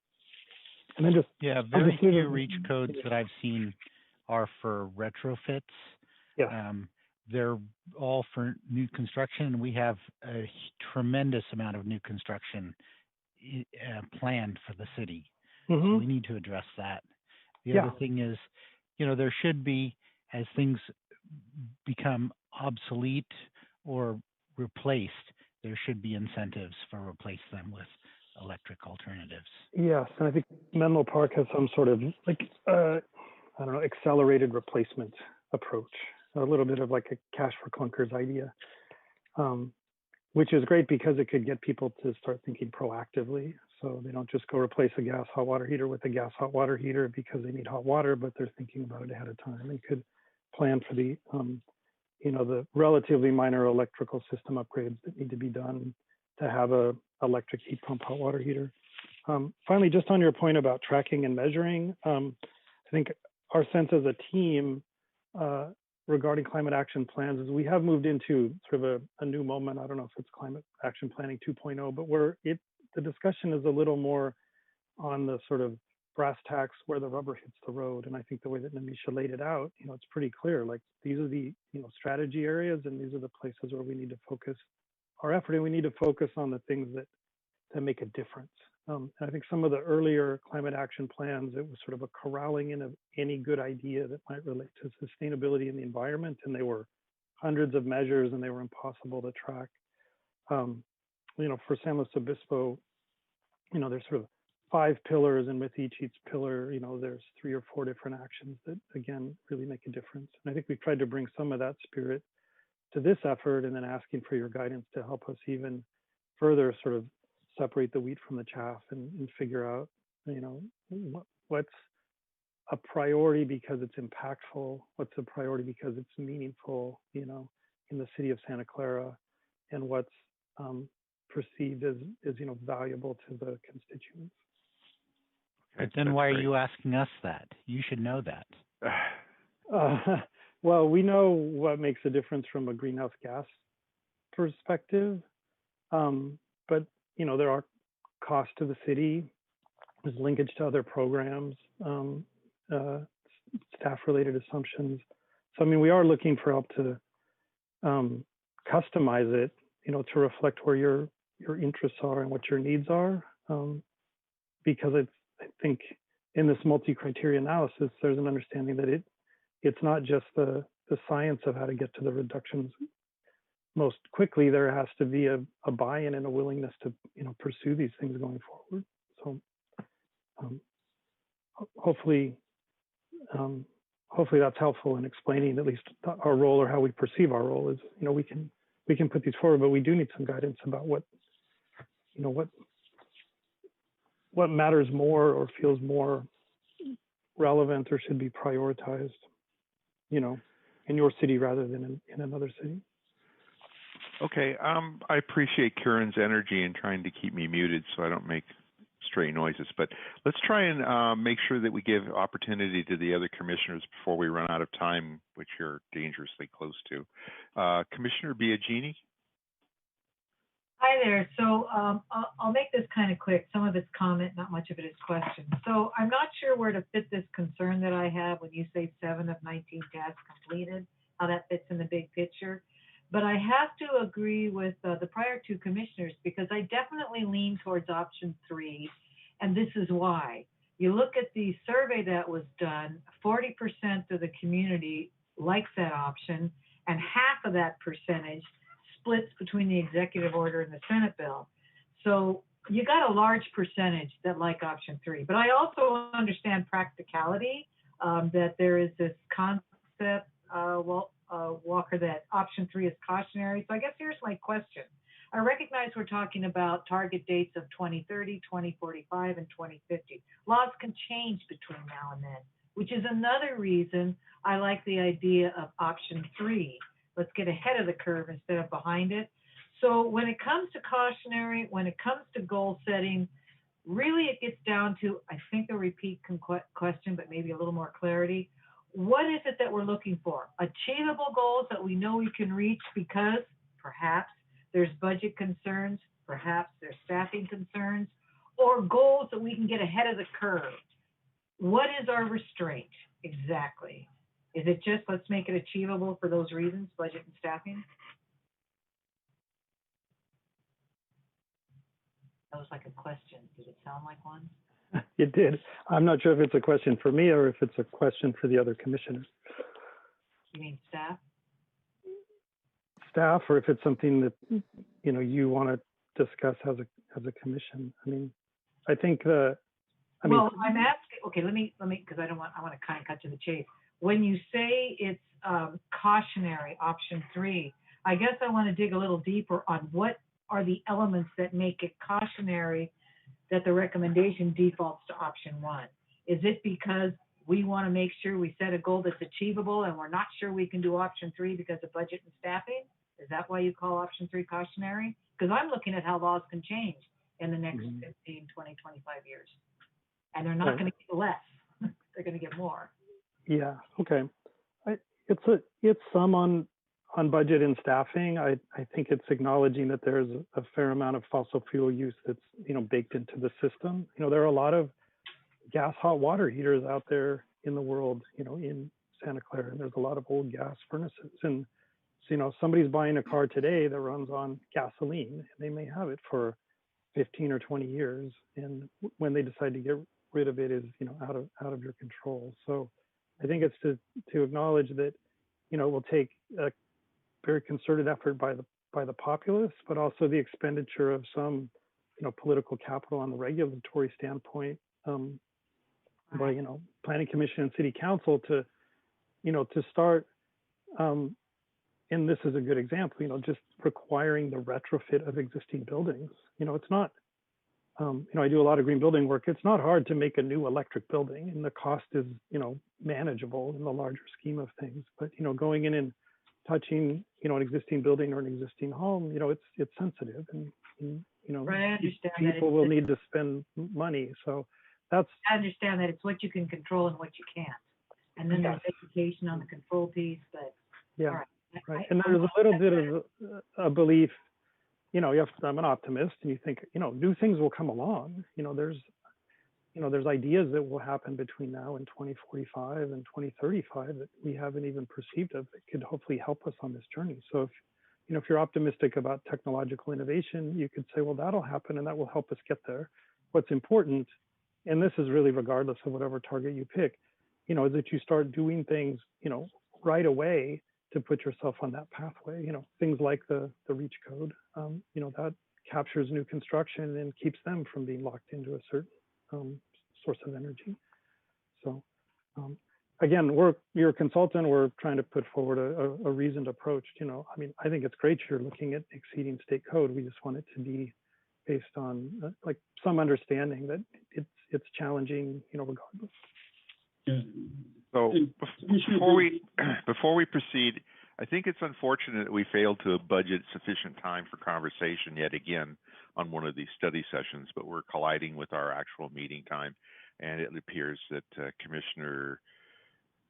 And then very few reach codes that I've seen are for retrofits. Yeah. They're all for new construction. We have a tremendous amount of new construction planned for the city. Mm-hmm. So we need to address that. The other thing is, there should be, as things become obsolete or replaced, there should be incentives for replace them with electric alternatives. Yes, and I think Menlo Park has some sort of accelerated replacement approach, a little bit of like a cash for clunkers idea, which is great because it could get people to start thinking proactively. So they don't just go replace a gas hot water heater with a gas hot water heater because they need hot water, but they're thinking about it ahead of time. They could plan for the, the relatively minor electrical system upgrades that need to be done to have a electric heat pump hot water heater. Finally, just on your point about tracking and measuring, I think our sense as a team regarding climate action plans is we have moved into sort of a new moment. I don't know if it's climate action planning 2.0, but the discussion is a little more on the sort of brass tacks where the rubber hits the road. And I think the way that Namisha laid it out, it's pretty clear, like these are the, strategy areas and these are the places where we need to focus our effort, and we need to focus on the things that make a difference. And I think some of the earlier climate action plans, it was sort of a corralling in of any good idea that might relate to sustainability in the environment, and they were hundreds of measures and they were impossible to track. For San Luis Obispo, there's sort of 5 pillars, and with each pillar, there's 3 or 4 different actions that again really make a difference. And I think we've tried to bring some of that spirit to this effort, and then asking for your guidance to help us even further sort of separate the wheat from the chaff and figure out, what's a priority because it's impactful, what's a priority because it's meaningful, in the city of Santa Clara, and what's perceived as valuable to the constituents. But then why are you asking us that? You should know that. Well, we know what makes a difference from a greenhouse gas perspective, but there are costs to the city. There's linkage to other programs, staff-related assumptions. So, we are looking for help to customize it, to reflect where your interests are and what your needs are, because I think in this multi-criteria analysis, there's an understanding that it's not just the science of how to get to the reductions most quickly. There has to be a buy-in and a willingness to pursue these things going forward. So hopefully that's helpful in explaining at least our role, or how we perceive our role is, we can put these forward, but we do need some guidance about what matters more or feels more relevant or should be prioritized, in your city rather than in another city. Okay, I appreciate Kieran's energy in trying to keep me muted so I don't make stray noises, but let's try and make sure that we give opportunity to the other commissioners before we run out of time, which you're dangerously close to. Commissioner Biagini? Hi there. So I'll make this kind of quick. Some of it's comment, not much of it is question. So I'm not sure where to fit this concern that I have when you say 7 of 19 tasks completed, how that fits in the big picture. But I have to agree with the prior 2 commissioners, because I definitely lean towards option 3. And this is why. You look at the survey that was done, 40% of the community likes that option, and half of that percentage splits between the executive order and the Senate bill. So you got a large percentage that like option 3. But I also understand practicality, that there is this concept, Walker, that option 3 is cautionary. So I guess here's my question. I recognize we're talking about target dates of 2030, 2045, and 2050. Laws can change between now and then, which is another reason I like the idea of option 3. Let's get ahead of the curve instead of behind it. So when it comes to cautionary, when it comes to goal setting, really it gets down to, I think, a repeat question, but maybe a little more clarity. What is it that we're looking for? Achievable goals that we know we can reach because perhaps there's budget concerns, perhaps there's staffing concerns, or goals that we can get ahead of the curve. What is our restraint exactly? Is it just let's make it achievable for those reasons, budget and staffing? That was like a question. Did it sound like one? It did. I'm not sure if it's a question for me or if it's a question for the other commissioners. You mean staff? Staff, or if it's something that you want to discuss as a commission. I mean, I think I'm asking. Okay, let me because I want to kind of cut to the chase. When you say it's cautionary, option 3, I guess I want to dig a little deeper on what are the elements that make it cautionary that the recommendation defaults to option 1. Is it because we want to make sure we set a goal that's achievable and we're not sure we can do option 3 because of budget and staffing? Is that why you call option 3 cautionary? Because I'm looking at how laws can change in the next 15, 20, 25 years. And they're not going to get less. They're going to get more. Yeah, okay. It's some on budget and staffing. I think it's acknowledging that there's a fair amount of fossil fuel use that's baked into the system. There are a lot of gas hot water heaters out there in the world, in Santa Clara, and there's a lot of old gas furnaces. And so, somebody's buying a car today that runs on gasoline, and they may have it for 15 or 20 years, and when they decide to get rid of it is out of your control. So I think it's to acknowledge that it will take a very concerted effort by the populace, but also the expenditure of some political capital on the regulatory standpoint by planning commission and city council to start and this is a good example, just requiring the retrofit of existing buildings. It's not I do a lot of green building work. It's not hard to make a new electric building, and the cost is manageable in the larger scheme of things. But going in and touching an existing building or an existing home, it's sensitive, and right, I understand people will need to spend money. So I understand that it's what you can control and what you can't, and then there's education on the control piece. But yeah, right. And there's a little bit of a belief. I'm an optimist, and you think, new things will come along. There's ideas that will happen between now and 2045 and 2035 that we haven't even perceived of that could hopefully help us on this journey. So if you're optimistic about technological innovation, you could say, well, that'll happen and that will help us get there. What's important, and this is really regardless of whatever target you pick, is that you start doing things, right away to put yourself on that pathway. Things like the REACH code, that captures new construction and keeps them from being locked into a certain source of energy. So again, you're a consultant, we're trying to put forward a reasoned approach. I think it's great you're looking at exceeding state code. We just want it to be based on like some understanding that it's challenging, regardless. So before we proceed, I think it's unfortunate that we failed to budget sufficient time for conversation yet again on one of these study sessions, but we're colliding with our actual meeting time, and it appears that Commissioner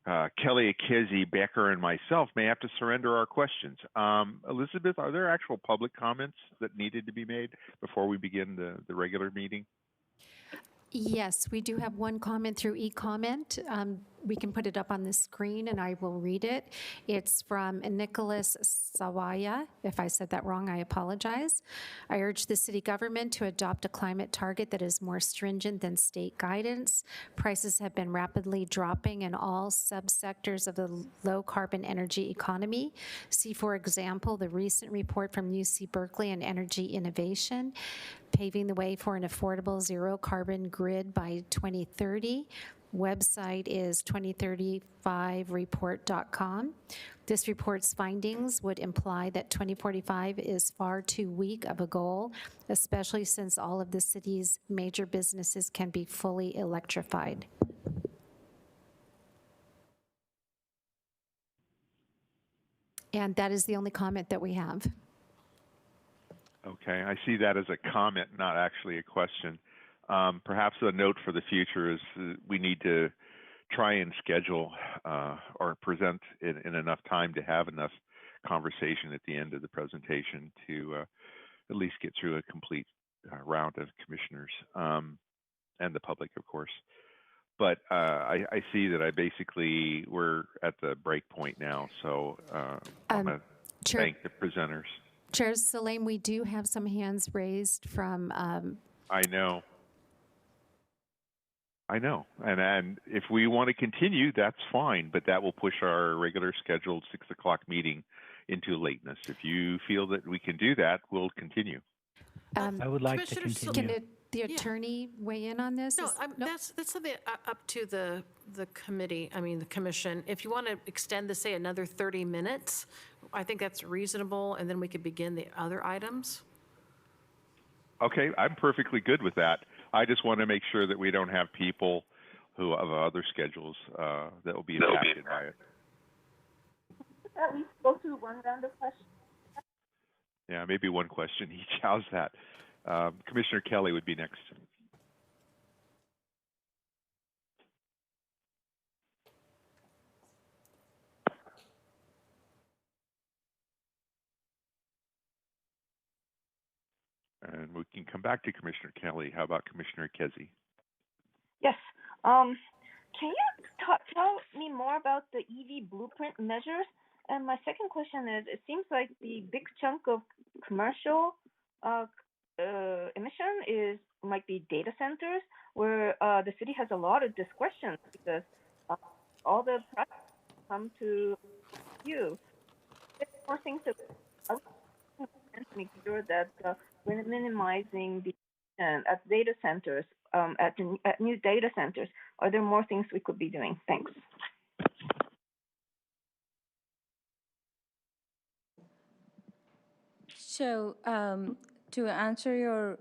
Kelly Akezi, Becker, and myself may have to surrender our questions. Elizabeth, are there actual public comments that needed to be made before we begin the regular meeting? Yes, we do have one comment through e-comment. We can put it up on the screen and I will read it. It's from Nicholas Sawaya. If I said that wrong, I apologize. I urge the city government to adopt a climate target that is more stringent than state guidance. Prices have been rapidly dropping in all subsectors of the low carbon energy economy. See, for example, the recent report from UC Berkeley on energy innovation, paving the way for an affordable zero carbon grid by 2030. website is 2035report.com. This report's findings would imply that 2045 is far too weak of a goal, especially since all of the city's major businesses can be fully electrified. And that is the only comment that we have. Okay, I see that as a comment, not actually a question. Perhaps a note for the future is we need to try and schedule or present in enough time to have enough conversation at the end of the presentation to at least get through a complete round of commissioners and the public, of course. But I see that we're at the break point now, so I'm going to thank the presenters. Chair Salim, we do have some hands raised from... I know. And if we want to continue, that's fine, but that will push our regular scheduled 6 o'clock meeting into lateness. If you feel that we can do that, we'll continue. I would like to continue. Can the attorney weigh in on this? No, that's something up to the committee, the commission. If you want to extend this, say, another 30 minutes, I think that's reasonable, and then we could begin the other items. Okay, I'm perfectly good with that. I just want to make sure that we don't have people who have other schedules that will be impacted by it. At least go through one round of questions. Yeah, maybe one question each. How's that? Commissioner Kelly would be next. And we can come back to Commissioner Kelly. How about Commissioner Kezi? Yes. Can you tell me more about the EV blueprint measures? And my second question is, it seems like the big chunk of commercial emission might be data centers, where the city has a lot of discretion because all the projects come to you. There's more things that I would make sure that we're minimizing the at data centers, at new data centers. Are there more things we could be doing? Thanks. So to answer your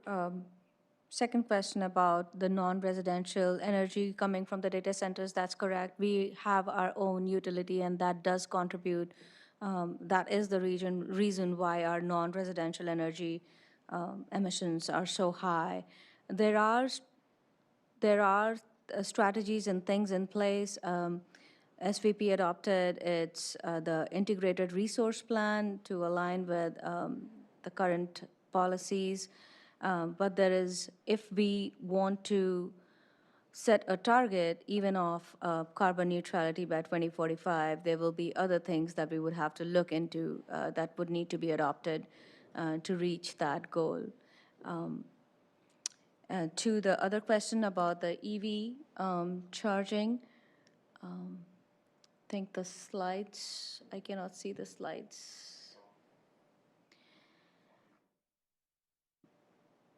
second question about the non-residential energy coming from the data centers, that's correct. We have our own utility, and that does contribute. That is the reason why our non-residential energy emissions are so high. There are strategies and things in place. SVP adopted the integrated resource plan to align with the current policies. But if we want to set a target even of carbon neutrality by 2045, there will be other things that we would have to look into that would need to be adopted to reach that goal. To the other question about the EV charging, I think the slides, I cannot see the slides.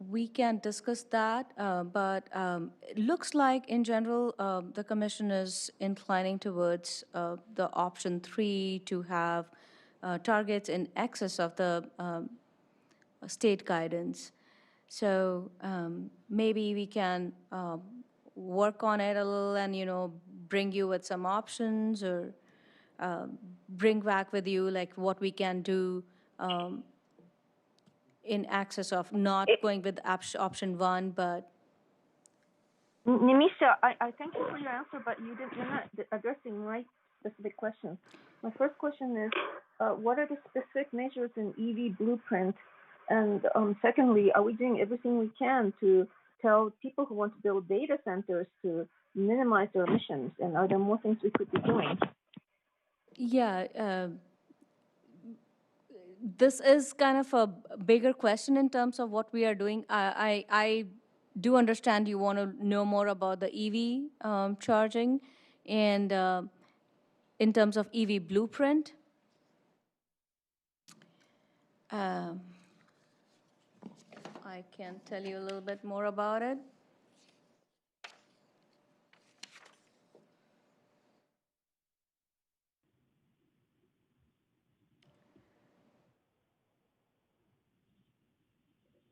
We can discuss that, but it looks like in general the commission is inclining towards the option 3 to have targets in excess of the state guidance. So maybe we can work on it a little and, bring you with some options or bring back with you like what we can do in excess of not going with option 1, but... Nimisha, I thank you for your answer, but you're not addressing my specific questions. My first question is, what are the specific measures in EV blueprint? And secondly, are we doing everything we can to tell people who want to build data centers to minimize their emissions? And are there more things we could be doing? Yeah, this is kind of a bigger question in terms of what we are doing. I do understand you want to know more about the EV charging and in terms of EV blueprint. I can tell you a little bit more about it.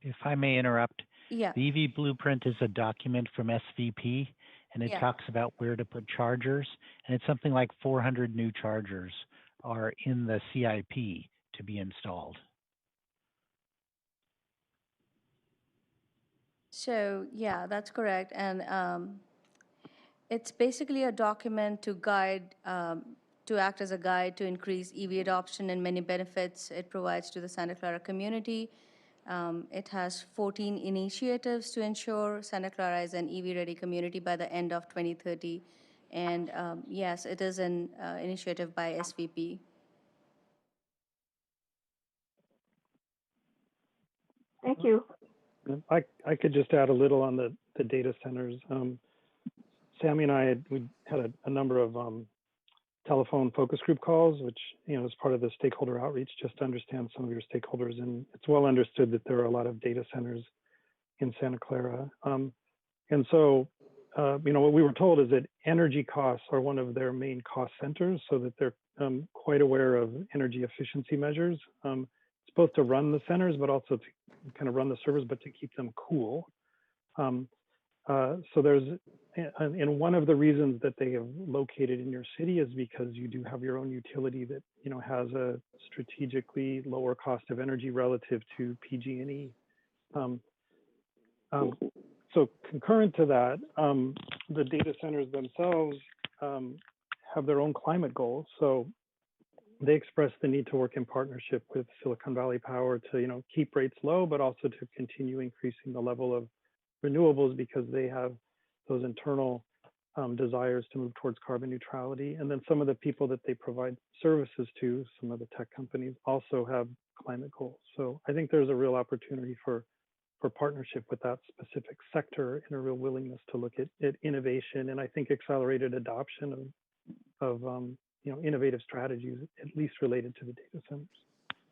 if I may interrupt, Yeah, the EV blueprint is a document from SVP, and it Yeah. talks about where to put chargers, and it's something like 400 new chargers are in the CIP to be installed. so yeah, that's correct. And it's basically a document to guide, to act as a guide to increase EV adoption and many benefits it provides to the Santa Clara community. It has 14 initiatives to ensure Santa Clara is an EV-ready community by the end of 2030. And yes, it is an initiative by SVP. Thank you. I could just add a little on the data centers. Sammy and I we had a number of telephone focus group calls, which, as part of the stakeholder outreach, just to understand some of your stakeholders. And it's well understood that there are a lot of data centers in Santa Clara. And so, what we were told is that energy costs are one of their main cost centers, so that they're quite aware of energy efficiency measures. It's both to run the centers, but also to kind of run the servers, but to keep them cool. So there's, and one of the reasons that they have located in your city is because you do have your own utility that, has a strategically lower cost of energy relative to PG&E. So concurrent to that, the data centers themselves have their own climate goals. So they express the need to work in partnership with Silicon Valley Power to, keep rates low, but also to continue increasing the level of renewables because they have those internal desires to move towards carbon neutrality. And then some of the people that they provide services to, some of the tech companies, also have climate goals. So I think there's a real opportunity for partnership with that specific sector and a real willingness to look at innovation and I think accelerated adoption of innovative strategies, at least related to the data centers.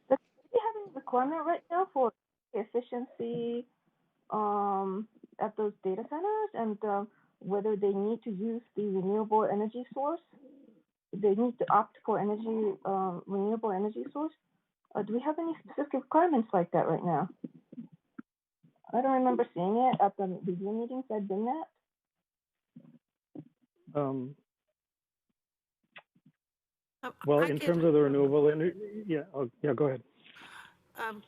Does you have any requirement right now for efficiency at those data centers and whether they need to use the renewable energy source? They need to opt for renewable energy source? Do we have any specific requirements like that right now? I don't remember seeing it at the review meetings I've been at. Well, in terms of the renewable energy, go ahead.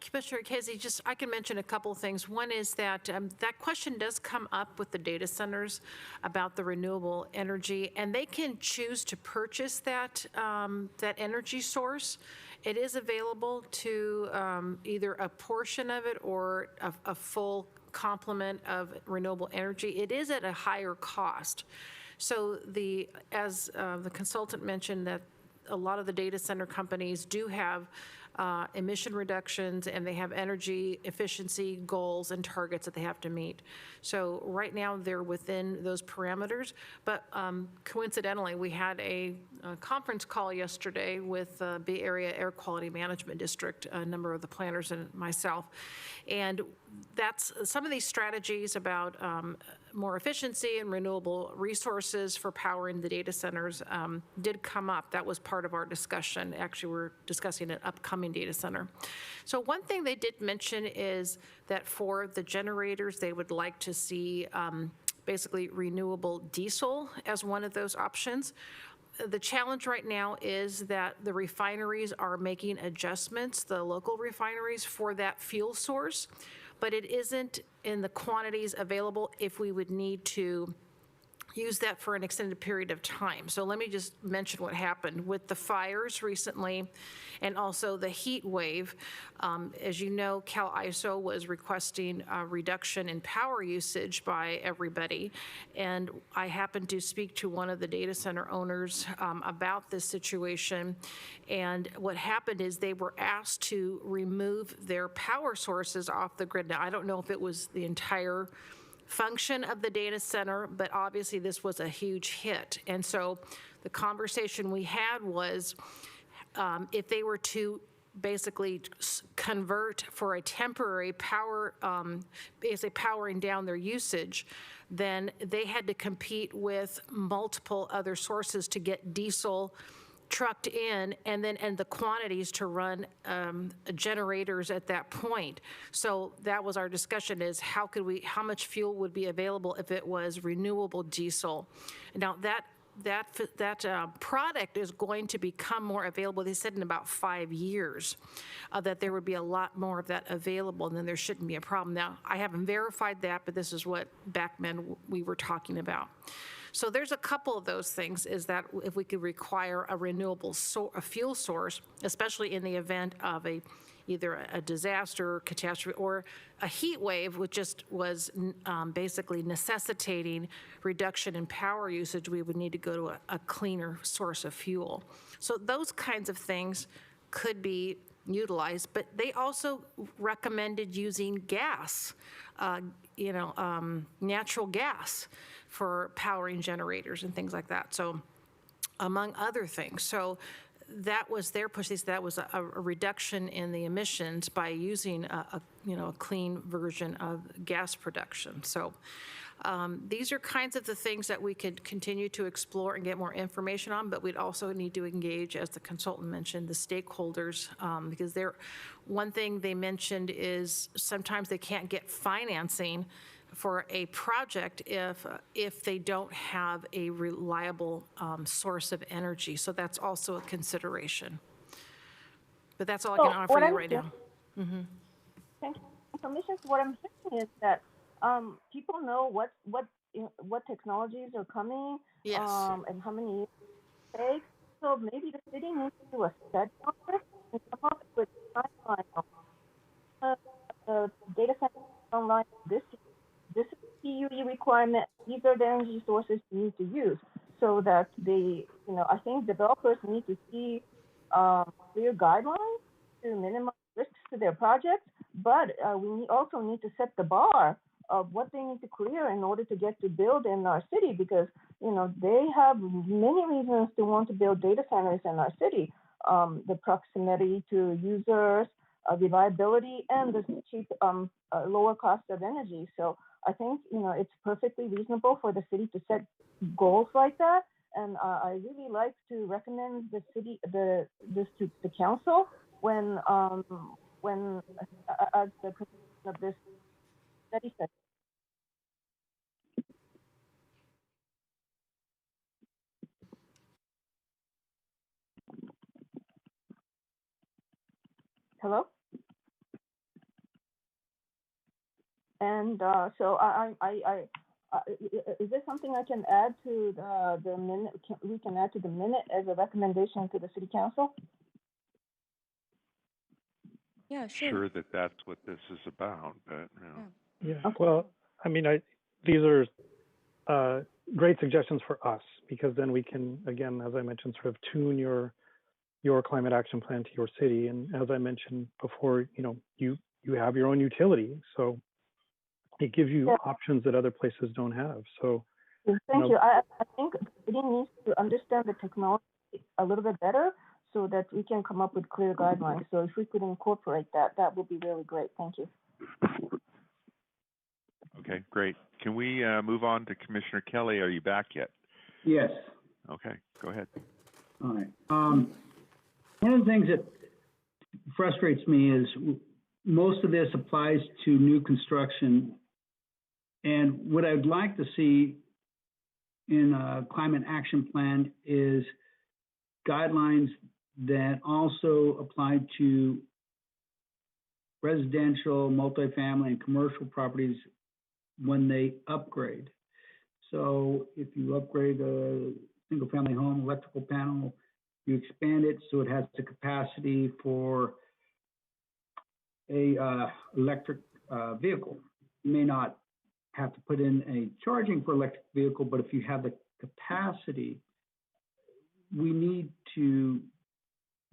Commissioner Casey, I can mention a couple of things. One is that that question does come up with the data centers about the renewable energy, and they can choose to purchase that energy source. It is available to either a portion of it or a full complement of renewable energy. It is at a higher cost. So as the consultant mentioned, that a lot of the data center companies do have emission reductions and they have energy efficiency goals and targets that they have to meet. So right now they're within those parameters, but coincidentally we had a conference call yesterday with Bay Area Air Quality Management District, a number of the planners and myself, and that's some of these strategies about more efficiency and renewable resources for powering the data centers did come up. That was part of our discussion. Actually, we're discussing an upcoming data center. So one thing they did mention is that for the generators, they would like to see basically renewable diesel as one of those options. The challenge right now is that the refineries are making adjustments, the local refineries, for that fuel source, but it isn't in the quantities available if we would need to use that for an extended period of time. So let me just mention what happened with the fires recently and also the heat wave. As you know, Cal ISO was requesting a reduction in power usage by everybody. And I happened to speak to one of the data center owners about this situation. And what happened is they were asked to remove their power sources off the grid. Now, I don't know if it was the entire function of the data center, but obviously this was a huge hit. And so the conversation we had was if they were to basically convert for a temporary power, basically powering down their usage, then they had to compete with multiple other sources to get diesel trucked in, and the quantities to run generators at that point. So that was our discussion: is how much fuel would be available if it was renewable diesel. Now that product is going to become more available. They said in about 5 years that there would be a lot more of that available, and then there shouldn't be a problem. Now, I haven't verified that, but this is what back then we were talking about. So there's a couple of those things, is that if we could require a renewable a fuel source, especially in the event of either a disaster, catastrophe, or a heat wave, which just was basically necessitating reduction in power usage, we would need to go to a cleaner source of fuel. So those kinds of things could be utilized, but they also recommended using gas, natural gas for powering generators and things like that. So among other things. So that was their push. That was a reduction in the emissions by using a clean version of gas production. So these are kinds of the things that we could continue to explore and get more information on, but we'd also need to engage, as the consultant mentioned, the stakeholders, because one thing they mentioned is sometimes they can't get financing for a project if they don't have a reliable source of energy. So that's also a consideration. But that's all I can offer you right now. Mm-hmm. Thank you. Information. What I'm hearing is that people know what technologies are coming, yes, and how many years it takes. So maybe the city needs to do a study on this and come up with a timeline on the data center online this year. This is PUE requirement. These are the energy sources you need to use, so that I think developers need to see clear guidelines to minimize risks to their projects. But we also need to set the bar of what they need to clear in order to get to build in our city, because they have many reasons to want to build data centers in our city. The proximity to users, reliability, and the cheap, lower cost of energy. So I think it's perfectly reasonable for the city to set goals like that, and I really like to recommend this to the council when as the conclusion of this study session. Hello. And so is there something I can add to the minute? We can add to the minute as a recommendation to the city council? Yeah, sure. Sure that's what this is about, but Yeah. Okay. Well, I mean, these are great suggestions for us, because then we can, again, as I mentioned, sort of tune your climate action plan to your city. And as I mentioned before, you have your own utility, so it gives you options that other places don't have. So thank you. I think the city needs to understand the technology a little bit better, so that we can come up with clear guidelines. So if we could incorporate that, that would be really great. Thank you. Okay, great. Can we move on to Commissioner Kelly? Are you back yet? Yes. Okay, go ahead. All right. One of the things that frustrates me is most of this applies to new construction. And what I'd like to see in a climate action plan is guidelines that also apply to residential, multifamily, and commercial properties when they upgrade. So if you upgrade a single-family home electrical panel, you expand it so it has the capacity for a electric vehicle. You may not have to put in a charging for electric vehicle, but if you have the capacity, we need to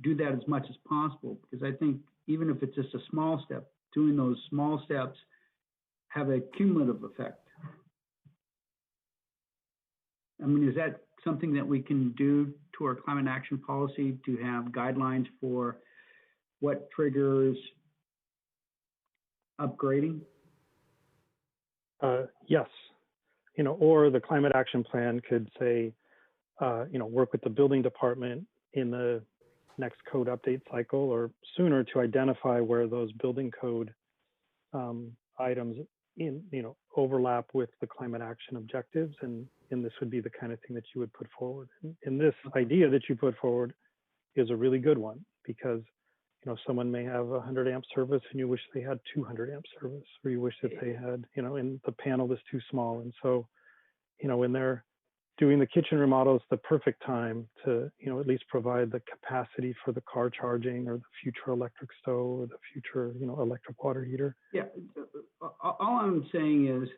do that as much as possible, because I think even if it's just a small step, doing those small steps have a cumulative effect. I mean, is that something that we can do to our climate action policy, to have guidelines for what triggers upgrading? Yes, or the climate action plan could say, work with the building department in the next code update cycle or sooner to identify where those building code items overlap with the climate action objectives, and this would be the kind of thing that you would put forward. And this idea that you put forward is a really good one, because someone may have 100 amp service and you wish they had 200 amp service, or you wish that they had, and the panel is too small. And so, when they're doing the kitchen remodel, it's the perfect time to, at least provide the capacity for the car charging or the future electric stove or the future, electric water heater. Yeah, all I'm saying is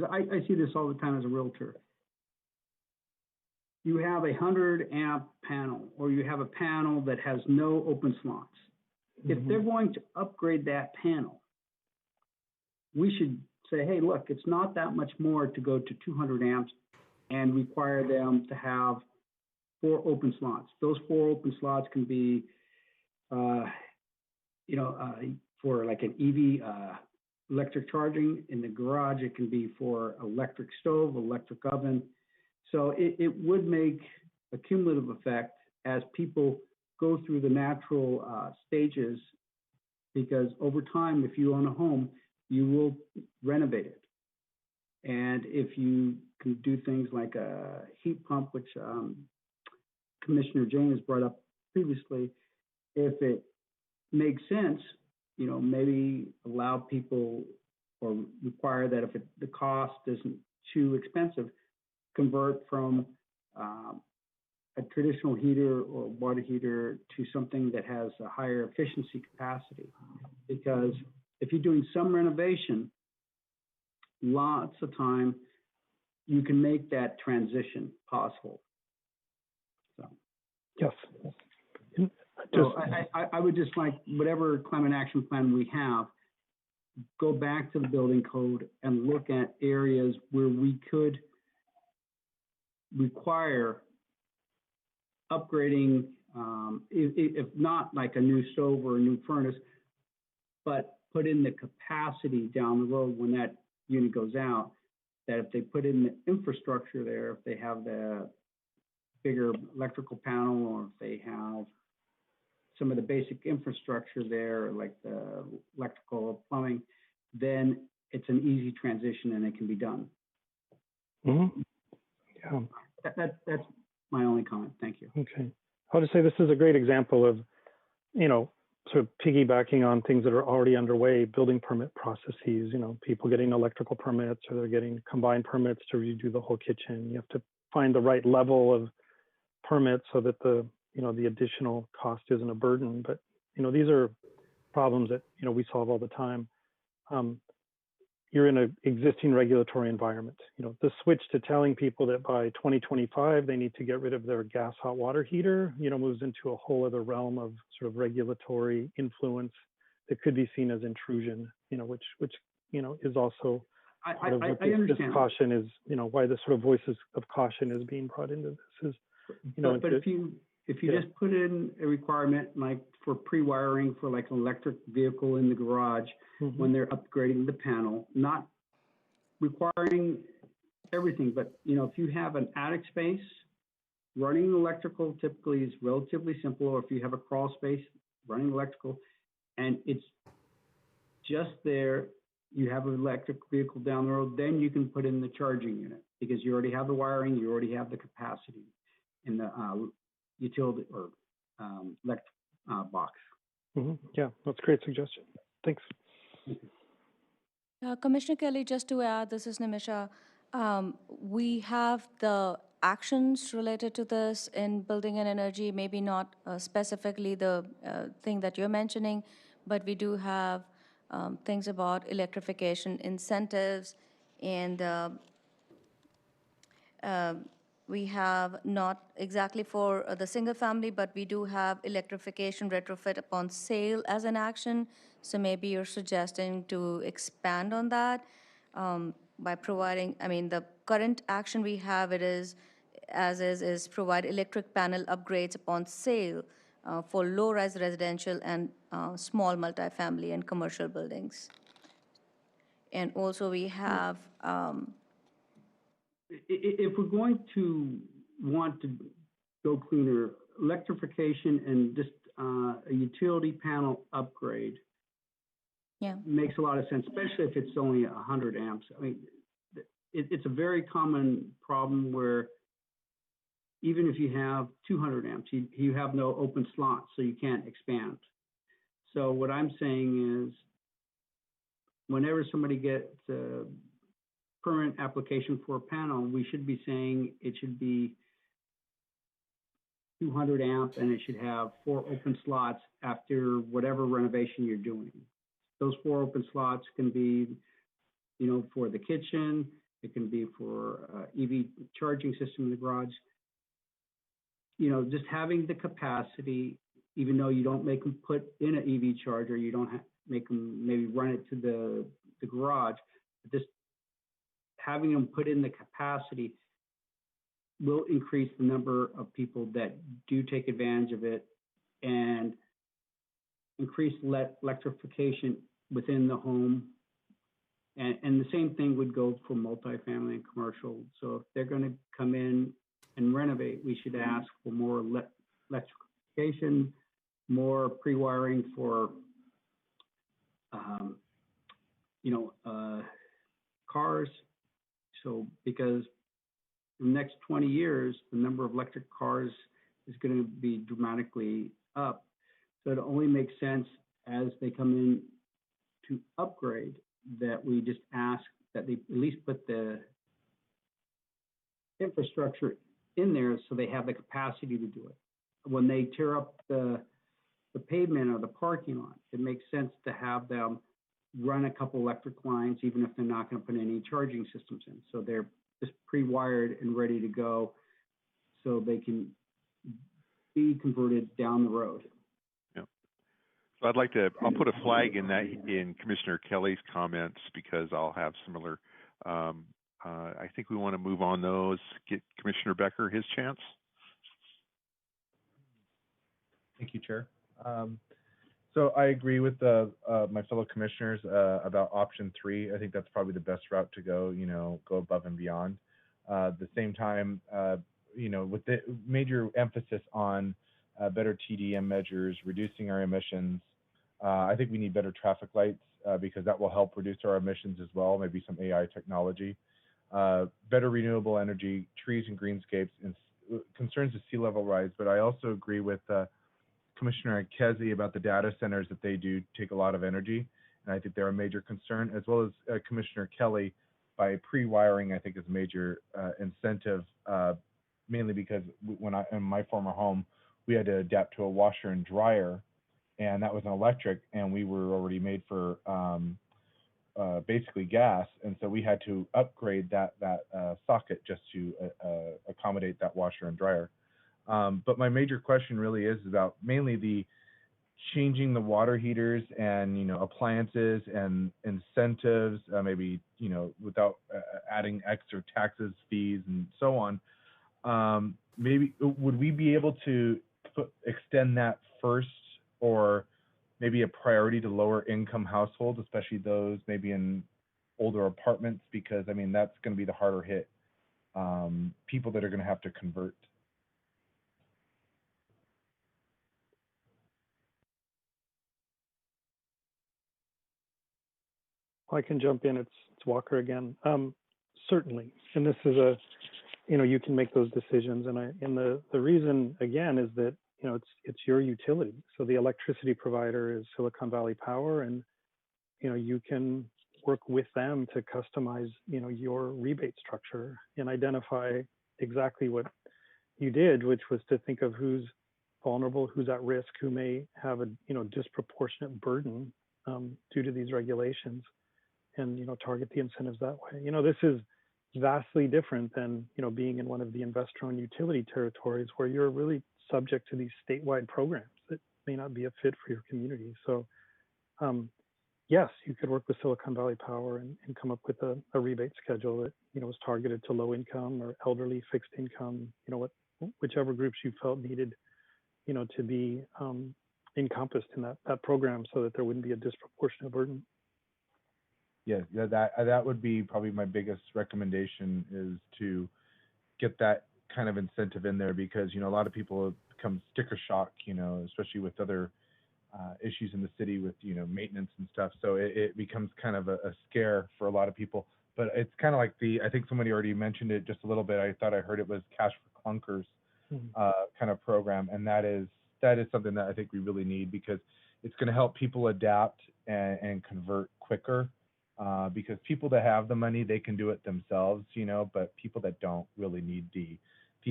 I see this all the time as a realtor. You have a 100 amp panel, or you have a panel that has no open slots. If they're going to upgrade that panel, we should say, hey, look, it's not that much more to go to 200 amps and require them to have 4 open slots. Those 4 open slots can be, for like an EV electric charging. In the garage, it can be for electric stove, electric oven. So it would make a cumulative effect as people go through the natural stages, because over time, if you own a home, you will renovate it. And if you can do things like a heat pump, which Commissioner Jane has brought up previously, if it makes sense, maybe allow people or require that if the cost isn't too expensive, convert from a traditional heater or water heater to something that has a higher efficiency capacity. Because if you're doing some renovation, lots of time you can make that transition possible. So yes. So I would just like, whatever climate action plan we have, go back to the building code and look at areas where we could require upgrading, if not like a new stove or a new furnace, but put in the capacity down the road when that unit goes out, that if they put in the infrastructure there, if they have the bigger electrical panel, or if they have some of the basic infrastructure there, like the electrical plumbing, then it's an easy transition and it can be done. Mm-hmm. Yeah. That's my only comment. Thank you. Okay. I'll just say this is a great example of, sort of piggybacking on things that are already underway, building permit processes, people getting electrical permits, or they're getting combined permits to redo the whole kitchen. You have to find the right level of permits so that the additional cost isn't a burden. But, these are problems that, we solve all the time. You're in an existing regulatory environment. The switch to telling people that by 2025 they need to get rid of their gas hot water heater, moves into a whole other realm of sort of regulatory influence that could be seen as intrusion, which is also part of what this caution is, why the sort of voices of caution is being brought into this is, But if you just put in a requirement like for pre-wiring for like an electric vehicle in the garage, when they're upgrading the panel, not requiring everything, but if you have an attic space, running electrical typically is relatively simple. Or if you have a crawl space, running electrical, and it's just there, you have an electric vehicle down the road, then you can put in the charging unit, because you already have the wiring, you already have the capacity in the utility or electric box. Yeah, that's a great suggestion. Thanks. Commissioner Kelly, just to add, this is Nimisha. We have the actions related to this in building and energy, maybe not specifically the thing that you're mentioning, but we do have things about electrification incentives, and we have not exactly for the single family, but we do have electrification retrofit upon sale as an action. So maybe you're suggesting to expand on that by providing, the current action we have, it is, is provide electric panel upgrades upon sale for low-rise residential and small multifamily and commercial buildings. And also we have, if we're going to want to go cleaner, electrification and just a utility panel upgrade makes a lot of sense, especially if it's only 100 amps. I mean, it's a very common problem where even if you have 200 amps, you have no open slots, so you can't expand. So what I'm saying is, whenever somebody gets a permit application for a panel, we should be saying it should be 200 amp and it should have 4 open slots after whatever renovation you're doing. Those 4 open slots can be, for the kitchen. It can be for EV charging system in the garage. Just having the capacity, even though you don't make them put in an EV charger, you don't make them maybe run it to the garage, but just having them put in the capacity will increase the number of people that do take advantage of it and increase electrification within the home. And the same thing would go for multifamily and commercial. So if they're going to come in and renovate, we should ask for more electrification, more pre-wiring for, cars. So because in the next 20 years, the number of electric cars is going to be dramatically up. So it only makes sense as they come in to upgrade that we just ask that they at least put the infrastructure in there so they have the capacity to do it. When they tear up the pavement or the parking lot, it makes sense to have them run a couple electric lines, even if they're not going to put any charging systems in. So they're just pre-wired and ready to go so they can be converted down the road. Yeah. So I'll put a flag in Commissioner Kelly's comments because I'll have similar, I think we want to move on those. Get Commissioner Becker his chance. Thank you, Chair. So I agree with my fellow commissioners about option 3. I think that's probably the best route to go, go above and beyond. At the same time, with the major emphasis on better TDM measures, reducing our emissions, I think we need better traffic lights because that will help reduce our emissions as well, maybe some AI technology. Better renewable energy, trees and greenscapes, and concerns of sea level rise. But I also agree with Commissioner Kezi about the data centers that they do take a lot of energy, and I think they're a major concern, as well as Commissioner Kelly, by pre-wiring, I think is a major incentive, mainly because in my former home, we had to adapt to a washer and dryer, and that was an electric, and we were already made for basically gas, and so we had to upgrade that socket just to accommodate that washer and dryer. But my major question really is about mainly the changing the water heaters and, appliances and incentives, maybe, without adding extra taxes, fees, and so on. Maybe would we be able to extend that first, or maybe a priority to lower income households, especially those maybe in older apartments, because I mean, that's going to be the harder hit people that are going to have to convert. I can jump in. It's Walker again. Certainly, and this is you can make those decisions, and the reason again is that it's your utility. So the electricity provider is Silicon Valley Power, and you can work with them to customize your rebate structure and identify exactly what you did, which was to think of who's vulnerable, who's at risk, who may have a disproportionate burden due to these regulations, and target the incentives that way. This is vastly different than being in one of the investor-owned utility territories where you're really subject to these statewide programs that may not be a fit for your community. So yes, you could work with Silicon Valley Power and come up with a rebate schedule that was targeted to low income or elderly, fixed income, whichever groups you felt needed to be encompassed in that program, so that there wouldn't be a disproportionate burden. Yeah, that would be probably my biggest recommendation, is to get that kind of incentive in there, because a lot of people becomes sticker shock, especially with other issues in the city with, maintenance and stuff. So it becomes kind of a scare for a lot of people. But it's kind of like I think somebody already mentioned it just a little bit. I thought I heard it was Cash for Clunkers kind of program. And that is something that I think we really need, because it's going to help people adapt and convert quicker. Because people that have the money, they can do it themselves, but people that don't really need the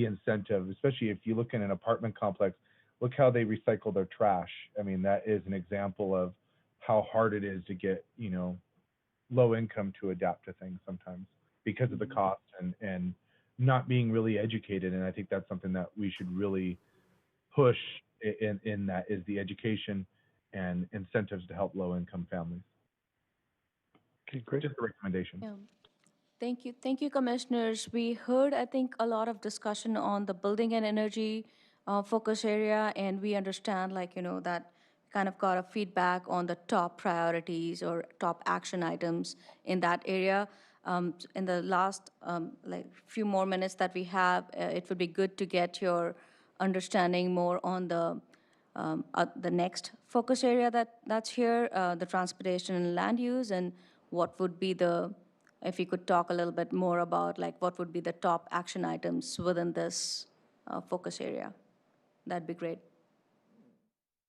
incentive, especially if you look in an apartment complex, look how they recycle their trash. I mean, that is an example of how hard it is to get, low income to adapt to things sometimes because of the cost and not being really educated. And I think that's something that we should really push in that, is the education and incentives to help low income families. Okay, great. Just a recommendation. Yeah. Thank you, commissioners. We heard, I think, a lot of discussion on the building and energy focus area, and we understand, that kind of got a feedback on the top priorities or top action items in that area. In the last few more minutes that we have, it would be good to get your understanding more on the next focus area that's here, the transportation and land use, and what would be if you could talk a little bit more about what would be the top action items within this focus area. That'd be great.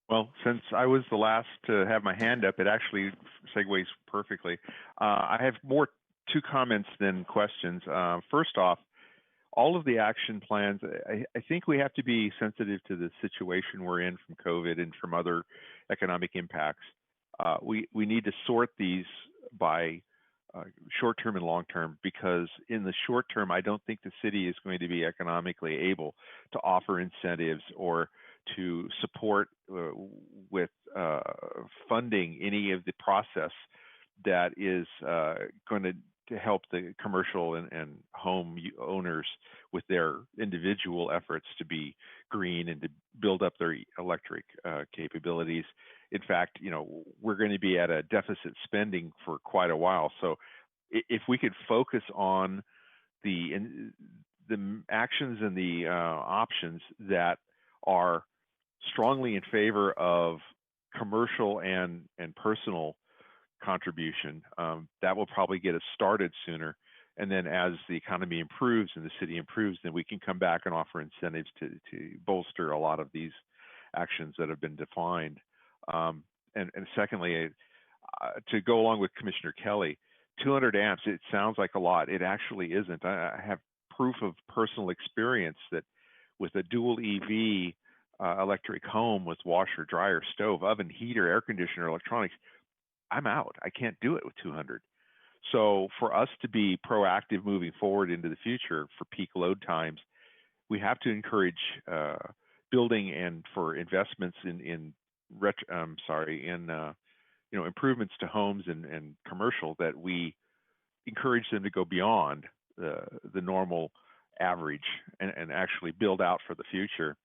Well, since I was the last to have my hand up, it actually segues perfectly. I have two comments than questions. First off, all of the action plans, I think we have to be sensitive to the situation we're in from COVID and from other economic impacts. We need to sort these by short-term and long-term, because in the short term, I don't think the city is going to be economically able to offer incentives or to support with funding any of the process that is going to help the commercial and home owners with their individual efforts to be green and to build up their electric capabilities. In fact, we're going to be at a deficit spending for quite a while. So if we could focus on the actions and the options that are strongly in favor of commercial and personal contribution, that will probably get us started sooner. And then as the economy improves and the city improves, then we can come back and offer incentives to bolster a lot of these actions that have been defined. And secondly, to go along with Commissioner Kelly, 200 amps, it sounds like a lot. It actually isn't. I have proof of personal experience that with a dual EV electric home with washer, dryer, stove, oven, heater, air conditioner, electronics, I'm out. I can't do it with 200. So for us to be proactive moving forward into the future for peak load times, we have to encourage building and for investments in improvements to homes and commercial, that we encourage them to go beyond the normal average and actually build out for the future.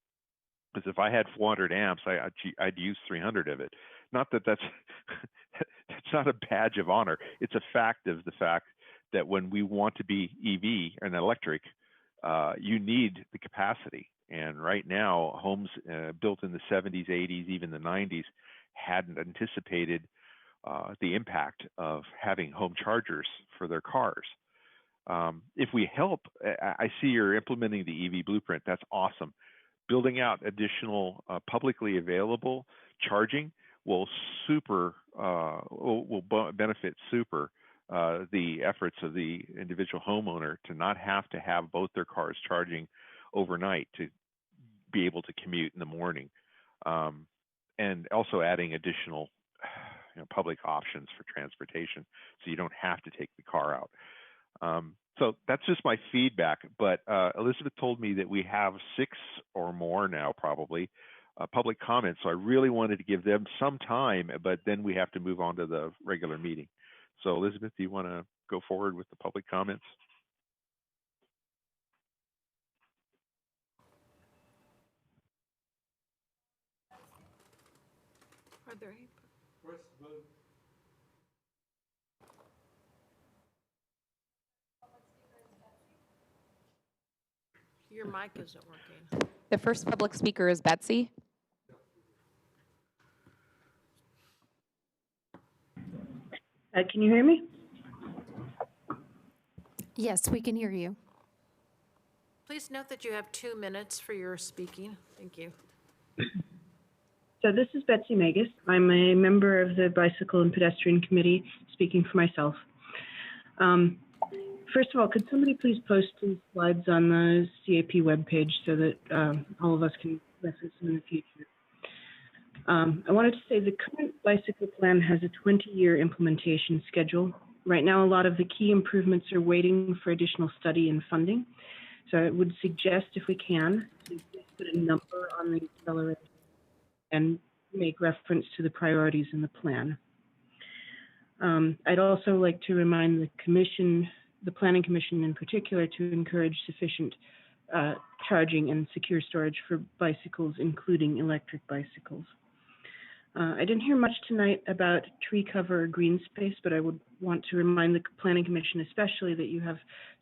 Because if I had 400 amps, I'd use 300 of it. Not that that's not a badge of honor. It's a fact of the fact that when we want to be EV and electric, you need the capacity. And right now, homes built in the 70s, 80s, even the 90s hadn't anticipated the impact of having home chargers for their cars. If we help, I see you're implementing the EV blueprint. That's awesome. Building out additional publicly available charging will benefit the efforts of the individual homeowner to not have to have both their cars charging overnight to be able to commute in the morning, and also adding additional public options for transportation, so you don't have to take the car out. So that's just my feedback. But Elizabeth told me that we have 6 or more now, probably, public comments. So I really wanted to give them some time, but then we have to move on to the regular meeting. So Elizabeth, do you want to go forward with the public comments? Are there any? Your mic isn't working. The first public speaker is Betsy. Can you hear me? Yes, we can hear you. Please note that you have 2 minutes for your speaking. Thank you. So this is Betsy Magus. I'm a member of the Bicycle and Pedestrian Committee, speaking for myself. First of all, could somebody please post these slides on the CAP webpage so that all of us can reference them in the future? I wanted to say the current bicycle plan has a 20-year implementation schedule. Right now, a lot of the key improvements are waiting for additional study and funding. So I would suggest, if we can, to put a number on the accelerator and make reference to the priorities in the plan. I'd also like to remind the Commission, the Planning Commission in particular, to encourage sufficient charging and secure storage for bicycles, including electric bicycles. I didn't hear much tonight about tree cover or green space, but I would want to remind the Planning Commission especially that you have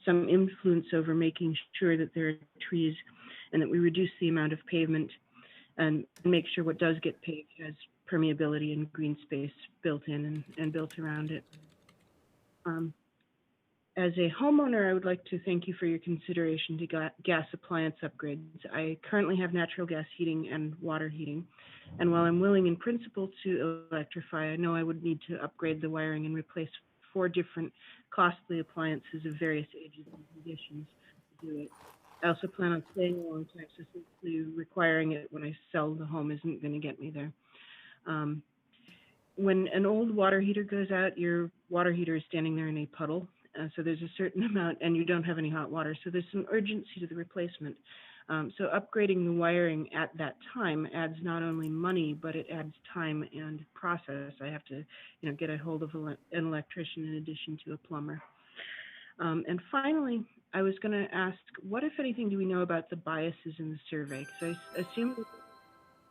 some influence over making sure that there are trees and that we reduce the amount of pavement and make sure what does get paved has permeability and green space built in and built around it. As a homeowner, I would like to thank you for your consideration to gas appliance upgrades. I currently have natural gas heating and water heating. And while I'm willing in principle to electrify, I know I would need to upgrade the wiring and replace 4 different costly appliances of various ages and conditions to do it. I also plan on staying a long time, so simply requiring it when I sell the home isn't going to get me there. When an old water heater goes out, your water heater is standing there in a puddle. So there's a certain amount, and you don't have any hot water. So there's some urgency to the replacement. So upgrading the wiring at that time adds not only money, but it adds time and process. I have to, get a hold of an electrician in addition to a plumber. And finally, I was going to ask, what, if anything, do we know about the biases in the survey? Because I assume the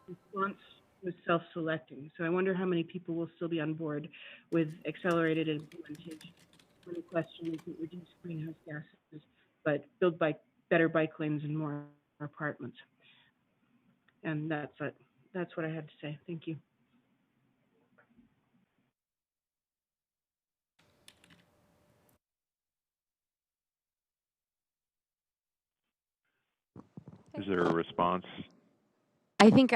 response was self-selecting. So I wonder how many people will still be on board with accelerated implementation. When the question isn't reduce greenhouse gases, but build better bike lanes and more apartments. And that's it. That's what I had to say. Thank you. Is there a response? I think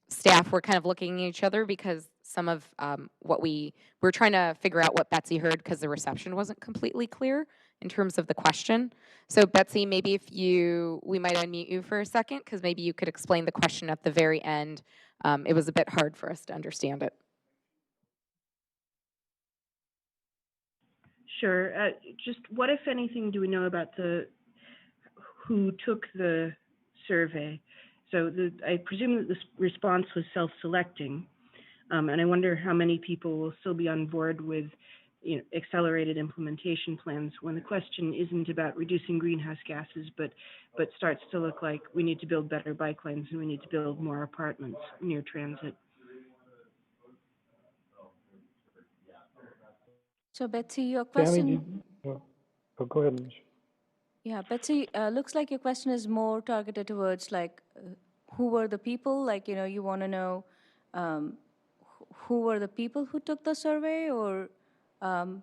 staff were kind of looking at each other because some of what we're trying to figure out what Betsy heard because the reception wasn't completely clear in terms of the question. So Betsy, maybe if we might unmute you for a second because maybe you could explain the question at the very end. It was a bit hard for us to understand it. Sure. Just what, if anything, do we know about who took the survey? So I presume that the response was self-selecting, and I wonder how many people will still be on board with accelerated implementation plans when the question isn't about reducing greenhouse gases, but starts to look like we need to build better bike lanes and we need to build more apartments near transit. So Betsy, your question. Go ahead, Michelle. Yeah, Betsy, looks like your question is more targeted towards like who were the people? Like, you want to know who were the people who took the survey, or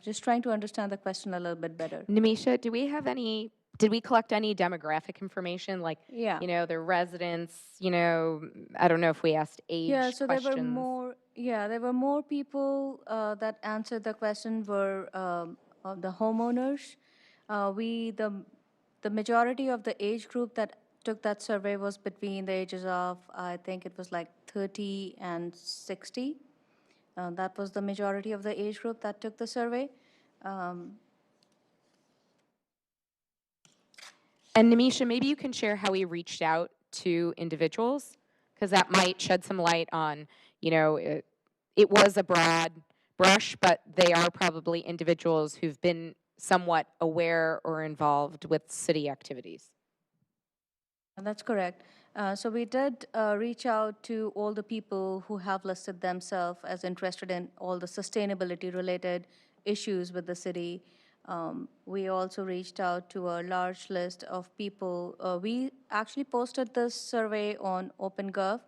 just trying to understand the question a little bit better. Namisha, did we collect any demographic information, like, Yeah. Their residents, I don't know if we asked age Yeah, so questions. there were more people that answered the question were of the homeowners. The majority of the age group that took that survey was between the ages of, I think it was like 30 and 60. That was the majority of the age group that took the survey. And Namisha, maybe you can share how we reached out to individuals, because that might shed some light on, it was a broad brush, but they are probably individuals who've been somewhat aware or involved with city activities. That's correct. So we did reach out to all the people who have listed themselves as interested in all the sustainability related issues with the city. We also reached out to a large list of people. We actually posted this survey on OpenGov,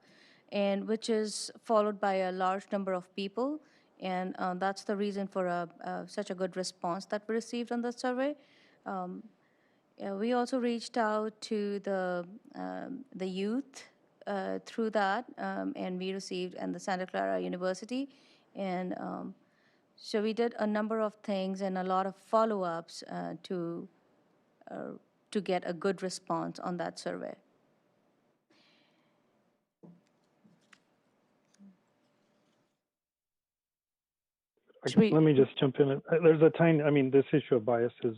and which is followed by a large number of people. And that's the reason for such a good response that we received on the survey. We also reached out to the youth through that, and we received, and the Santa Clara University, and so we did a number of things and a lot of follow-ups to get a good response on that survey. Let me just jump in. There's a tiny, I mean, this issue of bias is,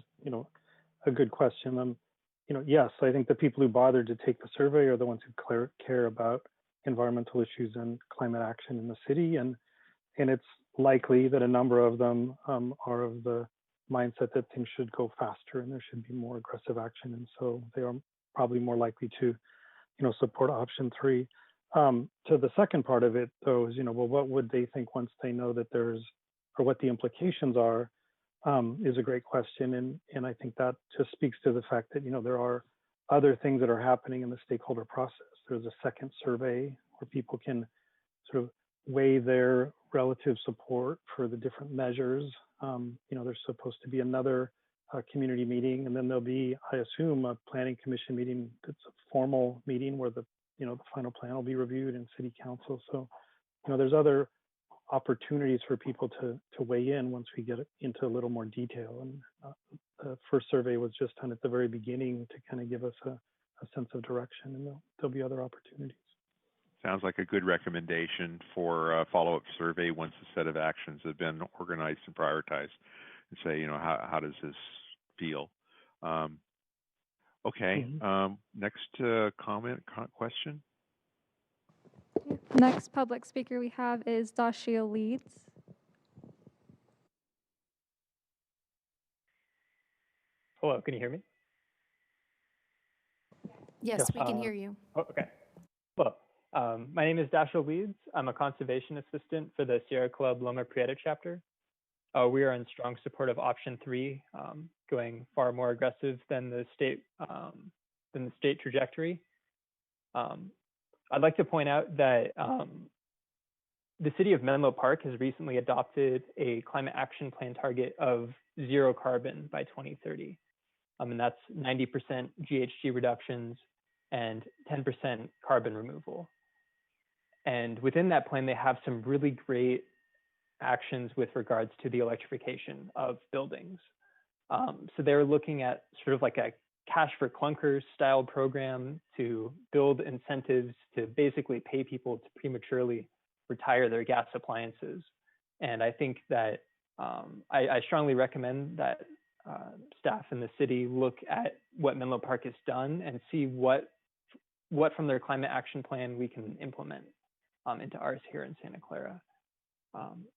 a good question. Yes, I think the people who bothered to take the survey are the ones who care about environmental issues and climate action in the city. And it's likely that a number of them are of the mindset that things should go faster and there should be more aggressive action. And so they are probably more likely to, support option 3. To the second part of it, though, is, well, what would they think once they know that there's, or what the implications are, is a great question. And I think that just speaks to the fact that, there are other things that are happening in the stakeholder process. There's a second survey where people can sort of weigh their relative support for the different measures. There's supposed to be another community meeting, and then there'll be, I assume, a planning commission meeting that's a formal meeting where the final plan will be reviewed in city council. So, there's other opportunities for people to weigh in once we get into a little more detail. And the first survey was just done at the very beginning to kind of give us a sense of direction, and there'll be other opportunities. Sounds like a good recommendation for a follow-up survey once a set of actions have been organized and prioritized, and say, how does this feel? Okay. Next question. Next public speaker we have is Dashia Leeds. Hello, can you hear me? Yes, we can hear you. Oh, okay. Well, my name is Dashia Leeds. I'm a conservation assistant for the Sierra Club Loma Prieta chapter. We are in strong support of option 3, going far more aggressive than the state trajectory. I'd like to point out that the city of Menlo Park has recently adopted a climate action plan target of 0 carbon by 2030. And that's 90% GHG reductions and 10% carbon removal. And within that plan, they have some really great actions with regards to the electrification of buildings. So they're looking at sort of like a cash for clunkers style program to build incentives to basically pay people to prematurely retire their gas appliances. And I think that I strongly recommend that staff in the city look at what Menlo Park has done and see what from their climate action plan we can implement into ours here in Santa Clara.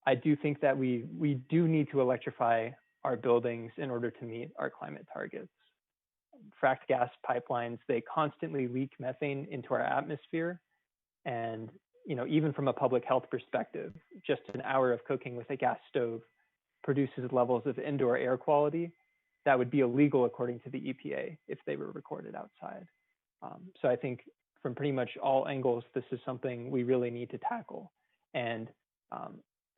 I do think that we do need to electrify our buildings in order to meet our climate targets. Fracked gas pipelines, they constantly leak methane into our atmosphere. And, even from a public health perspective, just an hour of cooking with a gas stove produces levels of indoor air quality that would be illegal according to the EPA if they were recorded outside. So I think from pretty much all angles, this is something we really need to tackle. And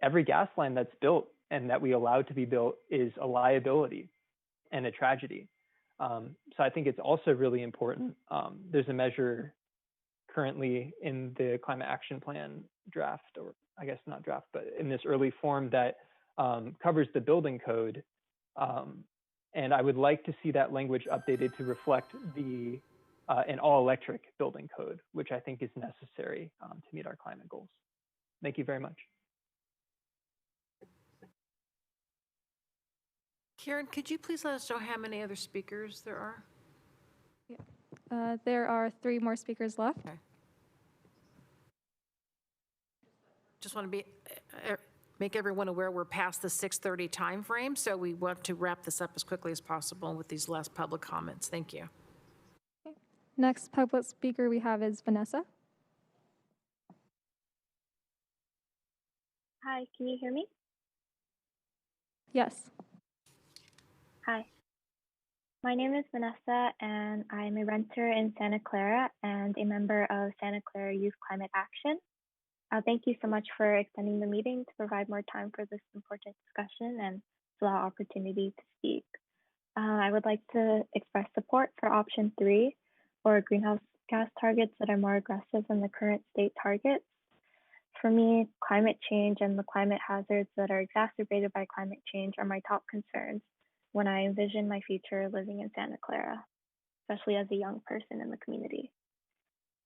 every gas line that's built and that we allow to be built is a liability and a tragedy. So I think it's also really important. There's a measure currently in the climate action plan draft, or I guess not draft, but in this early form that covers the building code. And I would like to see that language updated to reflect an all-electric building code, which I think is necessary to meet our climate goals. Thank you very much. Karen, could you please let us know how many other speakers there are? Yeah. There are 3 more speakers left. Okay. Just want to make everyone aware we're past the 6:30 time frame, so we want to wrap this up as quickly as possible with these last public comments. Thank you. Okay. Next public speaker we have is Vanessa. Hi, can you hear me? Yes. Hi, my name is Vanessa, and I'm a renter in Santa Clara and a member of Santa Clara Youth Climate Action. Thank you so much for extending the meeting to provide more time for this important discussion and to allow opportunity to speak. I would like to express support for option 3, or greenhouse gas targets that are more aggressive than the current state targets. For me, climate change and the climate hazards that are exacerbated by climate change are my top concerns when I envision my future living in Santa Clara, especially as a young person in the community.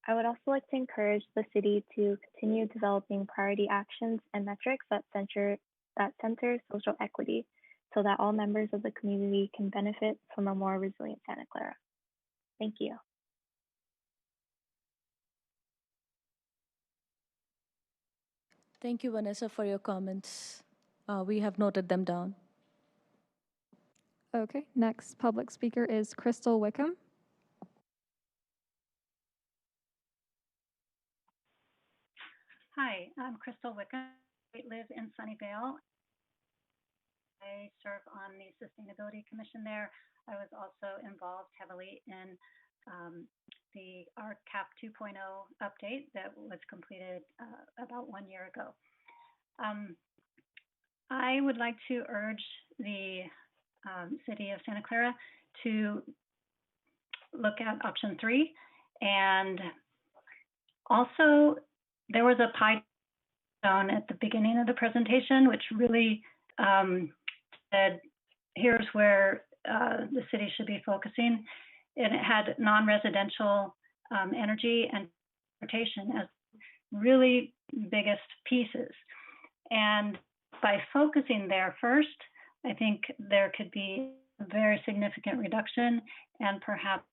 I would also like to encourage the city to continue developing priority actions and metrics that center social equity so that all members of the community can benefit from a more resilient Santa Clara. Thank you. Thank you, Vanessa, for your comments. We have noted them down. Okay, next public speaker is Crystal Wickham. Hi, I'm Crystal Wickham. I live in Sunnyvale. I serve on the Sustainability Commission there. I was also involved heavily in our CAP 2.0 update that was completed about 1 year ago. I would like to urge the city of Santa Clara to look at option 3. And also, there was a pie chart at the beginning of the presentation, which really said, here's where the city should be focusing. And it had non-residential energy and transportation as really biggest pieces. And by focusing there first, I think there could be a very significant reduction and perhaps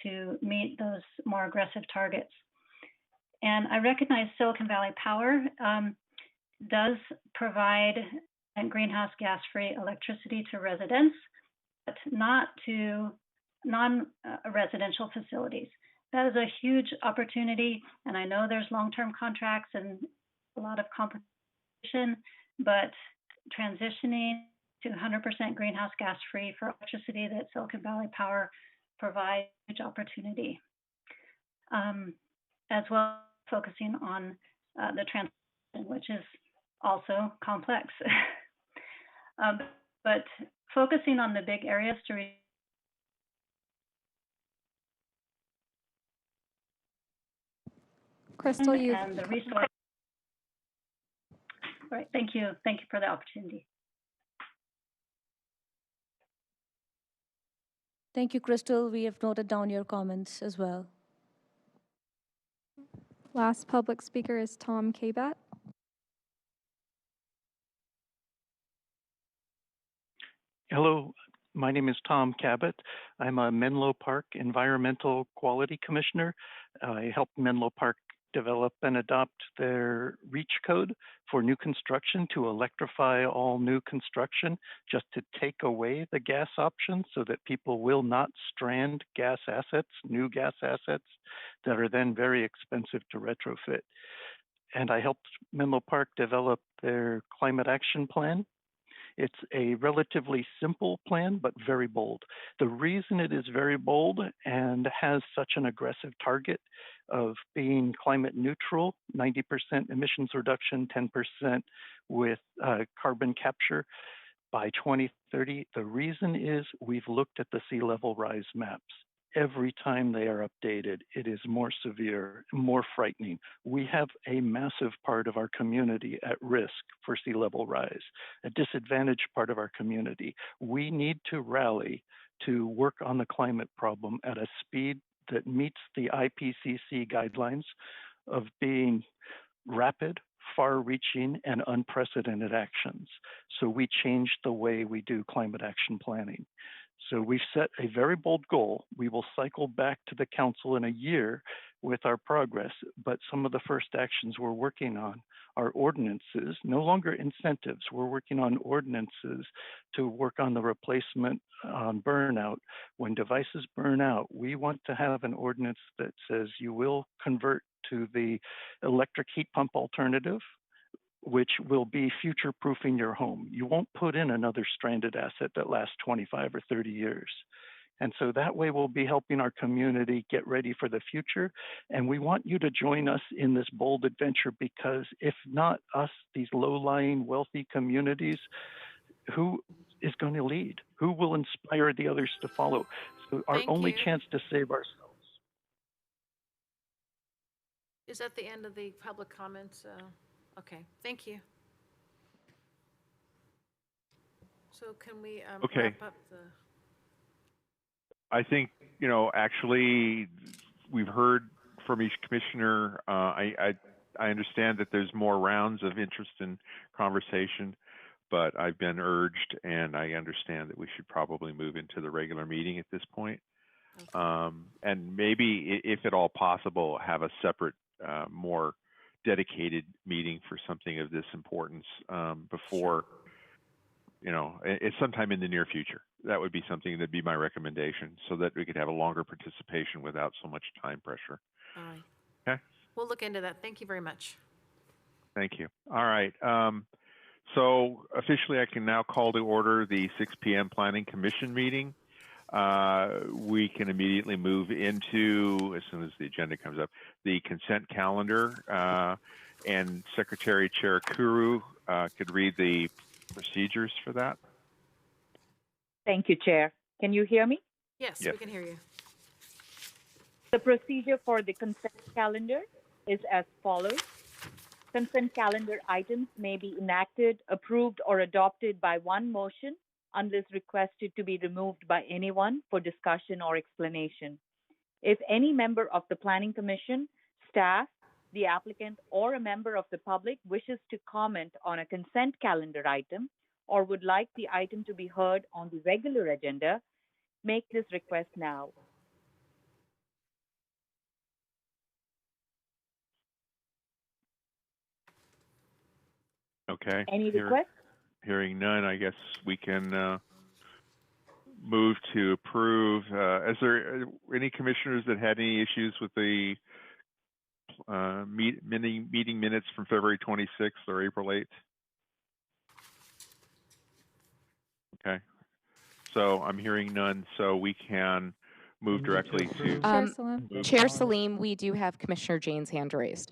to meet those more aggressive targets. And I recognize Silicon Valley Power does provide greenhouse gas-free electricity to residents, but not to non-residential facilities. That is a huge opportunity, and I know there's long-term contracts and a lot of competition, but transitioning to 100% greenhouse gas-free for electricity that Silicon Valley Power provides a huge opportunity, as well as focusing on the transition, which is also complex. But focusing on the big areas to Crystal, and the resource. All right, thank you. Thank you for the opportunity. Thank you, Crystal. We have noted down your comments as well. Last public speaker is Tom Kabat. Hello, my name is Tom Cabot. I'm a Menlo Park Environmental Quality Commissioner. I helped Menlo Park develop and adopt their REACH code for new construction to electrify all new construction, just to take away the gas option so that people will not strand gas assets, new gas assets that are then very expensive to retrofit. And I helped Menlo Park develop their climate action plan. It's a relatively simple plan, but very bold. The reason it is very bold and has such an aggressive target of being climate neutral, 90% emissions reduction, 10% with carbon capture by 2030, the reason is we've looked at the sea level rise maps. Every time they are updated, it is more severe, more frightening. We have a massive part of our community at risk for sea level rise, a disadvantaged part of our community. We need to rally to work on the climate problem at a speed that meets the IPCC guidelines of being rapid, far-reaching, and unprecedented actions. So we changed the way we do climate action planning. So we've set a very bold goal. We will cycle back to the council in a year with our progress, but some of the first actions we're working on are ordinances, no longer incentives. We're working on ordinances to work on the replacement on burnout. When devices burn out, we want to have an ordinance that says you will convert to the electric heat pump alternative which will be future-proofing your home. You won't put in another stranded asset that lasts 25 or 30 years. And so that way we'll be helping our community get ready for the future. And we want you to join us in this bold adventure, because if not us, these low-lying, wealthy communities, who is going to lead? Who will inspire the others to follow? So our only chance to save ourselves. Is that the end of the public comments? Okay, thank you. So can we wrap up the... I think, actually, we've heard from each commissioner. I understand that there's more rounds of interest and conversation, but I've been urged, and I understand that we should probably move into the regular meeting at this point. And maybe, if at all possible, have a separate, more dedicated meeting for something of this importance before, it's sometime in the near future. That would be something that'd be my recommendation, so that we could have a longer participation without so much time pressure. All right. Okay. We'll look into that. Thank you very much. Thank you. All right. So officially, I can now call to order the 6 p.m. Planning Commission meeting. We can immediately move into, as soon as the agenda comes up, the consent calendar. And Secretary Chair Kuru could read the procedures for that. Thank you, Chair. Can you hear me? Yes, we can hear you. The procedure for the consent calendar is as follows. Consent calendar items may be enacted, approved, or adopted by one motion unless requested to be removed by anyone for discussion or explanation. If any member of the Planning Commission, staff, the applicant, or a member of the public wishes to comment on a consent calendar item or would like the item to be heard on the regular agenda, make this request now. Okay. Any requests? Hearing none, I guess we can move to approve. Is there any commissioners that had any issues with the meeting minutes from February 26th or April 8th? Okay. So I'm hearing none, so we can move directly to... Chair Salim, we do have Commissioner Jane's hand raised.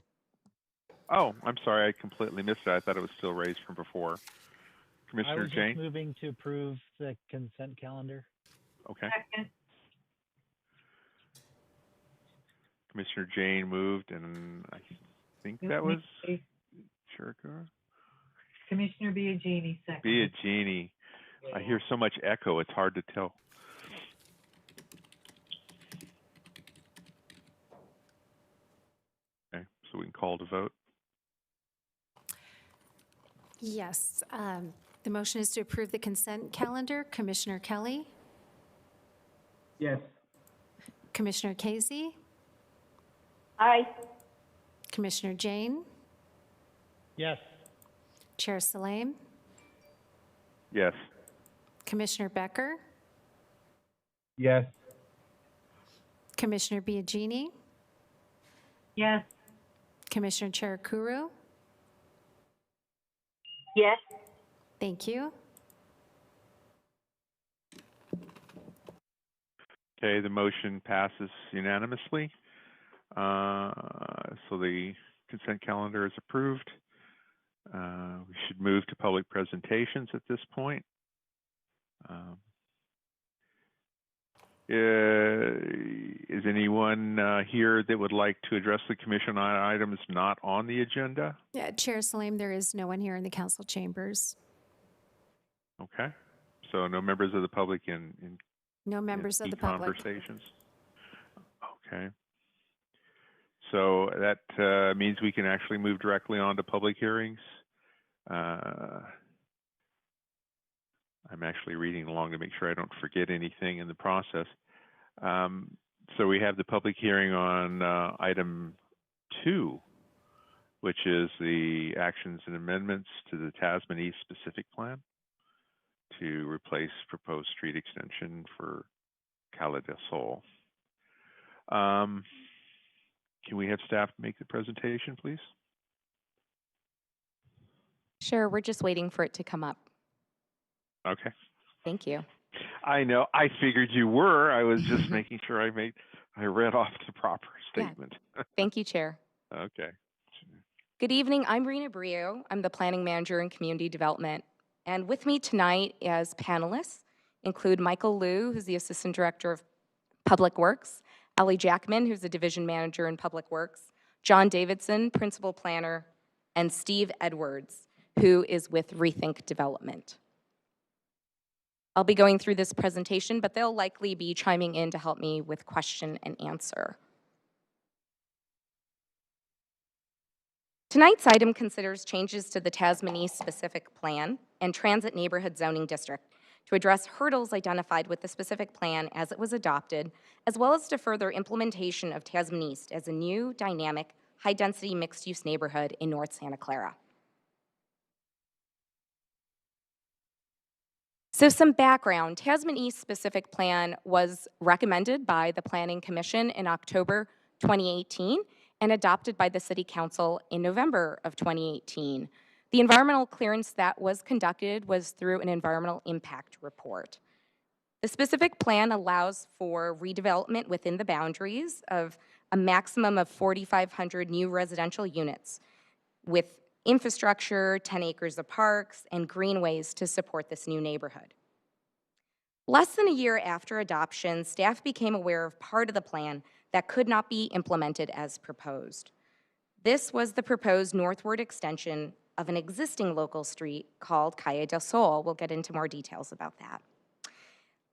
Oh, I'm sorry. I completely missed that. I thought it was still raised from before. Commissioner I was Jane? just moving to approve the consent calendar. Okay. Commissioner Jane moved, and I think that was Cherka. Commissioner Biagini, second. Biagini. I hear so much echo, it's hard to tell. Okay, so we can call to vote. Yes. The motion is to approve the consent calendar. Commissioner Kelly? Yes. Commissioner Casey? Aye. Commissioner Jane? Yes. Chair Salim? Yes. Commissioner Becker? Yes. Commissioner Biagini? Yes. Commissioner Cherukuru? Yes. Thank you. Okay, the motion passes unanimously. So the consent calendar is approved. We should move to public presentations at this point. Is anyone here that would like to address the commission on items not on the agenda? Yeah, Chair Salim, there is no one here in the council chambers. Okay, so no members of the public in No members of the public. Conversations. Okay. So that means we can actually move directly on to public hearings. I'm actually reading along to make sure I don't forget anything in the process. So we have the public hearing on item 2, which is the actions and amendments to the Tasman East Specific Plan to replace proposed street extension for Cala del Sol. Can we have staff make the presentation, please? Sure, we're just waiting for it to come up. Okay. Thank you. I know. I figured you were. I was just making sure I read off the proper statement. Yeah. Thank you, Chair. Okay. Good evening. I'm Rena Brio. I'm the Planning Manager in Community Development. And with me tonight as panelists include Michael Liu, who's the Assistant Director of Public Works, Ellie Jackman, who's the Division Manager in Public Works, John Davidson, Principal Planner, and Steve Edwards, who is with Rethink Development. I'll be going through this presentation, but they'll likely be chiming in to help me with question and answer. Tonight's item considers changes to the Tasman East Specific Plan and Transit Neighborhood Zoning District to address hurdles identified with the specific plan as it was adopted, as well as to further implementation of Tasman East as a new, dynamic, high-density mixed-use neighborhood in North Santa Clara. So some background, Tasman East Specific Plan was recommended by the Planning Commission in October 2018 and adopted by the City Council in November of 2018. The environmental clearance that was conducted was through an environmental impact report. The specific plan allows for redevelopment within the boundaries of a maximum of 4,500 new residential units with infrastructure, 10 acres of parks, and greenways to support this new neighborhood. Less than a year after adoption, staff became aware of part of the plan that could not be implemented as proposed. This was the proposed northward extension of an existing local street called Calle del Sol. We'll get into more details about that.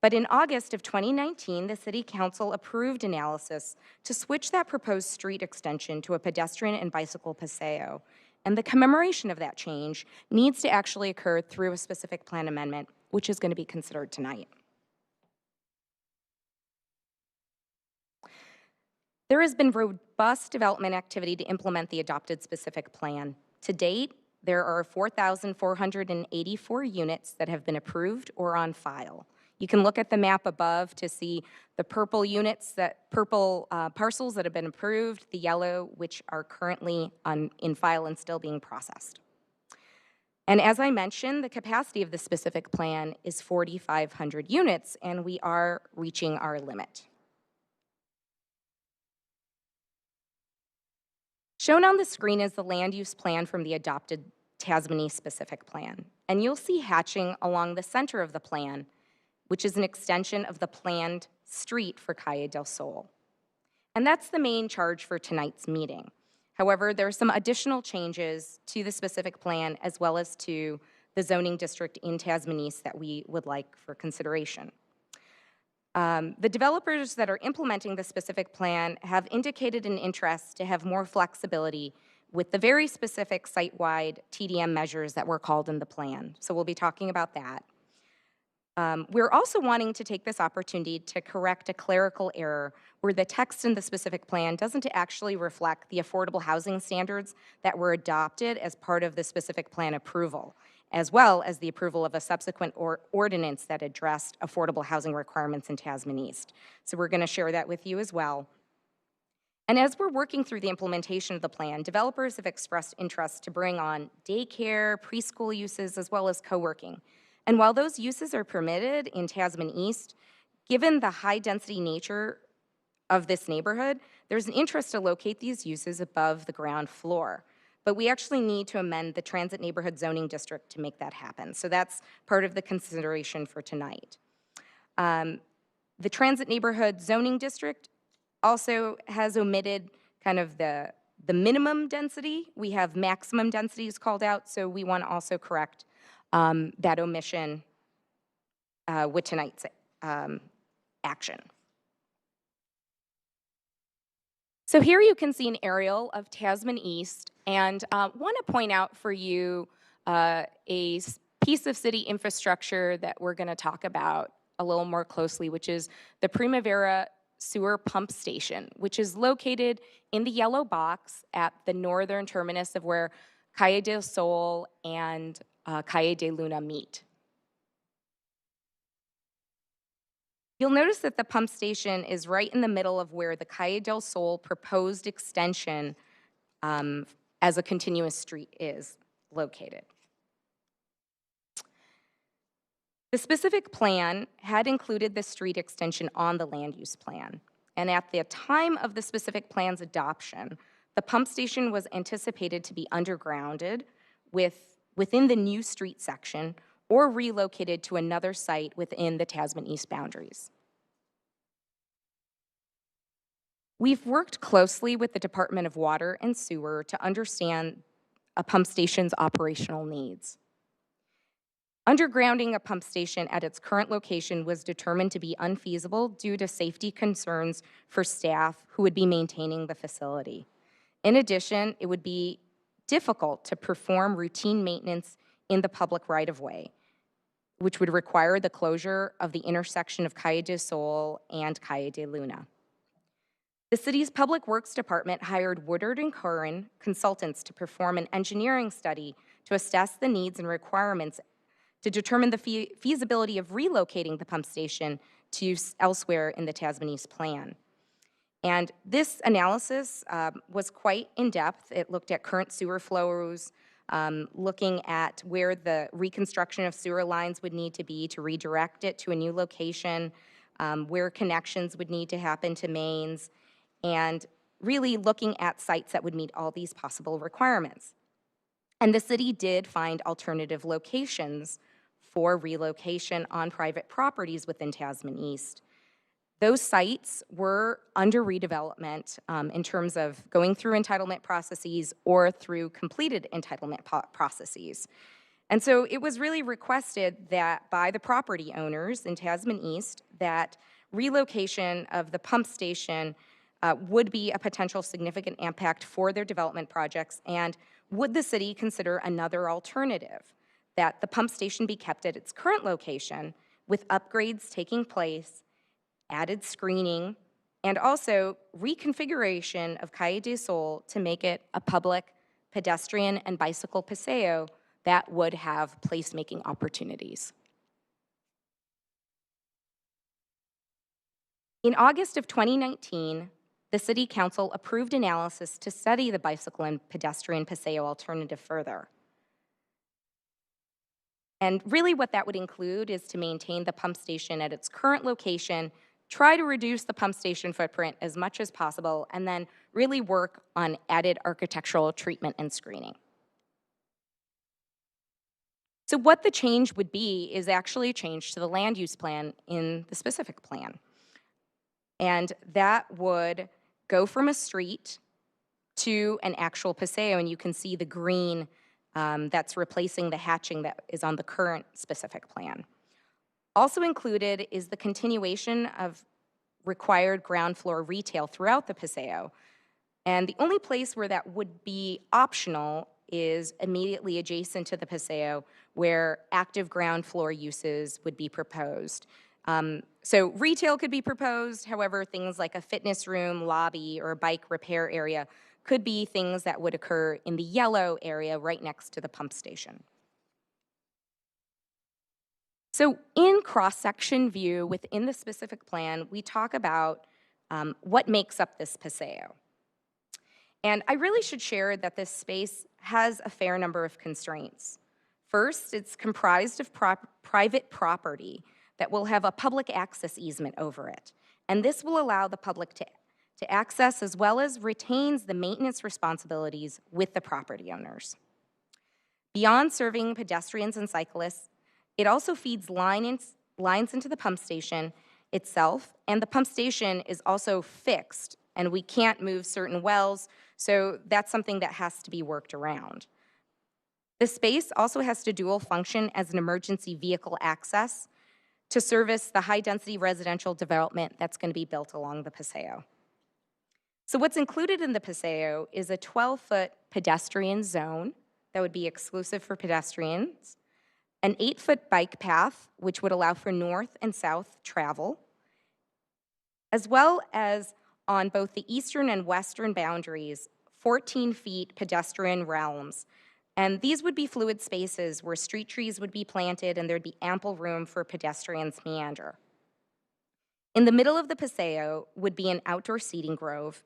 But in August of 2019, the City Council approved analysis to switch that proposed street extension to a pedestrian and bicycle paseo. And the commemoration of that change needs to actually occur through a specific plan amendment, which is going to be considered tonight. There has been robust development activity to implement the adopted specific plan. To date, there are 4,484 units that have been approved or on file. You can look at the map above to see the purple units, parcels that have been approved, the yellow, which are currently in file and still being processed. And as I mentioned, the capacity of the specific plan is 4,500 units, and we are reaching our limit. Shown on the screen is the land use plan from the adopted Tasman East Specific Plan. And you'll see hatching along the center of the plan, which is an extension of the planned street for Calle del Sol. And that's the main charge for tonight's meeting. However, there are some additional changes to the specific plan as well as to the zoning district in Tasman East that we would like for consideration. The developers that are implementing the specific plan have indicated an interest to have more flexibility with the very specific site-wide TDM measures that were called in the plan. So we'll be talking about that. We're also wanting to take this opportunity to correct a clerical error where the text in the specific plan doesn't actually reflect the affordable housing standards that were adopted as part of the specific plan approval, as well as the approval of a subsequent ordinance that addressed affordable housing requirements in Tasman East. So we're going to share that with you as well. And as we're working through the implementation of the plan, developers have expressed interest to bring on daycare, preschool uses, as well as co-working. And while those uses are permitted in Tasman East, given the high-density nature of this neighborhood, there's an interest to locate these uses above the ground floor. But we actually need to amend the Transit Neighborhood Zoning District to make that happen. So that's part of the consideration for tonight. The Transit Neighborhood Zoning District also has omitted kind of the minimum density. We have maximum densities called out, so we want to also correct that omission with tonight's action. So here you can see an aerial of Tasman East, and want to point out for you a piece of city infrastructure that we're going to talk about a little more closely, which is the Primavera Sewer Pump Station, which is located in the yellow box at the northern terminus of where Calle del Sol and Calle de Luna meet. You'll notice that the pump station is right in the middle of where the Calle del Sol proposed extension as a continuous street is located. The specific plan had included the street extension on the land use plan. And at the time of the specific plan's adoption, the pump station was anticipated to be undergrounded within the new street section or relocated to another site within the Tasman East boundaries. We've worked closely with the Department of Water and Sewer to understand a pump station's operational needs. Undergrounding a pump station at its current location was determined to be unfeasible due to safety concerns for staff who would be maintaining the facility. In addition, it would be difficult to perform routine maintenance in the public right-of-way, which would require the closure of the intersection of Calle de Sol and Calle de Luna. The city's Public Works Department hired Woodard & Curran consultants to perform an engineering study to assess the needs and requirements to determine the feasibility of relocating the pump station to use elsewhere in the Tasman East plan. And this analysis was quite in-depth. It looked at current sewer flows, looking at where the reconstruction of sewer lines would need to be to redirect it to a new location, where connections would need to happen to mains, and really looking at sites that would meet all these possible requirements. And the city did find alternative locations for relocation on private properties within Tasman East. Those sites were under redevelopment in terms of going through entitlement processes or through completed entitlement processes. And so it was really requested that by the property owners in Tasman East that relocation of the pump station would be a potential significant impact for their development projects, and would the city consider another alternative, that the pump station be kept at its current location with upgrades taking place, added screening, and also reconfiguration of Calle de Sol to make it a public pedestrian and bicycle paseo that would have placemaking opportunities. In August of 2019, the City Council approved analysis to study the bicycle and pedestrian paseo alternative further. And really what that would include is to maintain the pump station at its current location, try to reduce the pump station footprint as much as possible, and then really work on added architectural treatment and screening. So what the change would be is actually a change to the land use plan in the specific plan. And that would go from a street to an actual paseo, and you can see the green that's replacing the hatching that is on the current specific plan. Also included is the continuation of required ground floor retail throughout the paseo. And the only place where that would be optional is immediately adjacent to the paseo, where active ground floor uses would be proposed. So retail could be proposed, however, things like a fitness room, lobby, or a bike repair area could be things that would occur in the yellow area right next to the pump station. So in cross-section view within the specific plan, we talk about what makes up this paseo. And I really should share that this space has a fair number of constraints. First, it's comprised of private property that will have a public access easement over it. And this will allow the public to access as well as retains the maintenance responsibilities with the property owners. Beyond serving pedestrians and cyclists, it also feeds lines into the pump station itself, and the pump station is also fixed, and we can't move certain wells, so that's something that has to be worked around. The space also has to dual function as an emergency vehicle access to service the high-density residential development that's going to be built along the paseo. So what's included in the paseo is a 12-foot pedestrian zone that would be exclusive for pedestrians, an 8-foot bike path, which would allow for north and south travel, as well as on both the eastern and western boundaries, 14 feet pedestrian realms. And these would be fluid spaces where street trees would be planted and there'd be ample room for pedestrians to meander. In the middle of the paseo would be an outdoor seating grove,